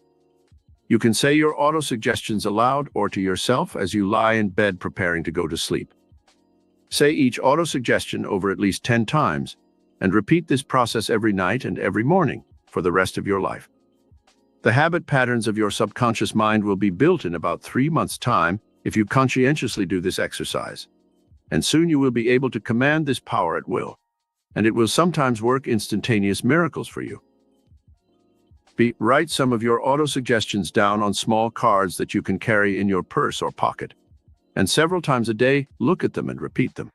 You can say your autosuggestions aloud or to yourself as you lie in bed preparing to go to sleep. Say each autosuggestion over at least 10 times, and repeat this process every night and every morning for the rest of your life. The habit patterns of your subconscious mind will be built in about 3 months' time if you conscientiously do this exercise. And soon you will be able to command this power at will, and it will sometimes work instantaneous miracles for you. Write some of your autosuggestions down on small cards that you can carry in your purse or pocket, and several times a day, look at them and repeat them.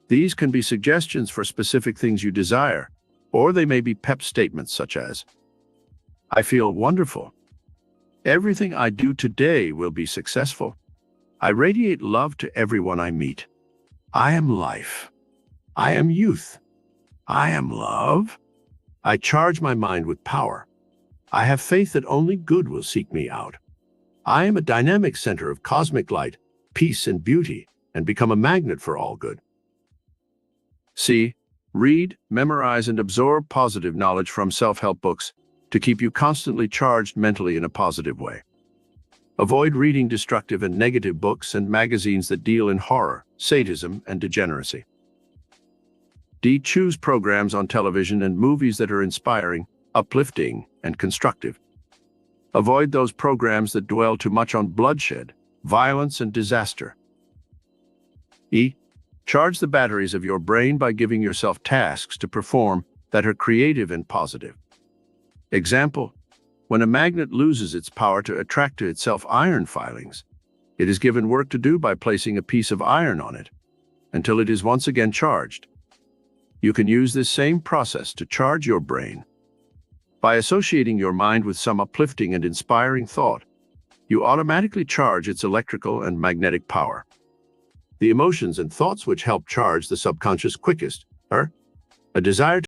These can be suggestions for specific things you desire, or they may be pep statements such as, I feel wonderful. Everything I do today will be successful. I radiate love to everyone I meet. I am life. I am youth. I am love. I charge my mind with power. I have faith that only good will seek me out. I am a dynamic center of cosmic light, peace, and beauty. and become a magnet for all good. C. Read, memorize, and absorb positive knowledge from self-help books to keep you constantly charged mentally in a positive way. Avoid reading destructive and negative books and magazines that deal in horror, sadism, and degeneracy. D. Choose programs on television and movies that are inspiring, uplifting, and constructive. Avoid those programs that dwell too much on bloodshed, violence, and disaster. E. Charge the batteries of your brain by giving yourself tasks to perform that are creative and positive. Example: when a magnet loses its power to attract to itself iron filings, it is given work to do by placing a piece of iron on it until it is once again charged. You can use this same process to charge your brain. By associating your mind with some uplifting and inspiring thought, you automatically charge its electrical and magnetic power. The emotions and thoughts which help charge the subconscious quickest are a desire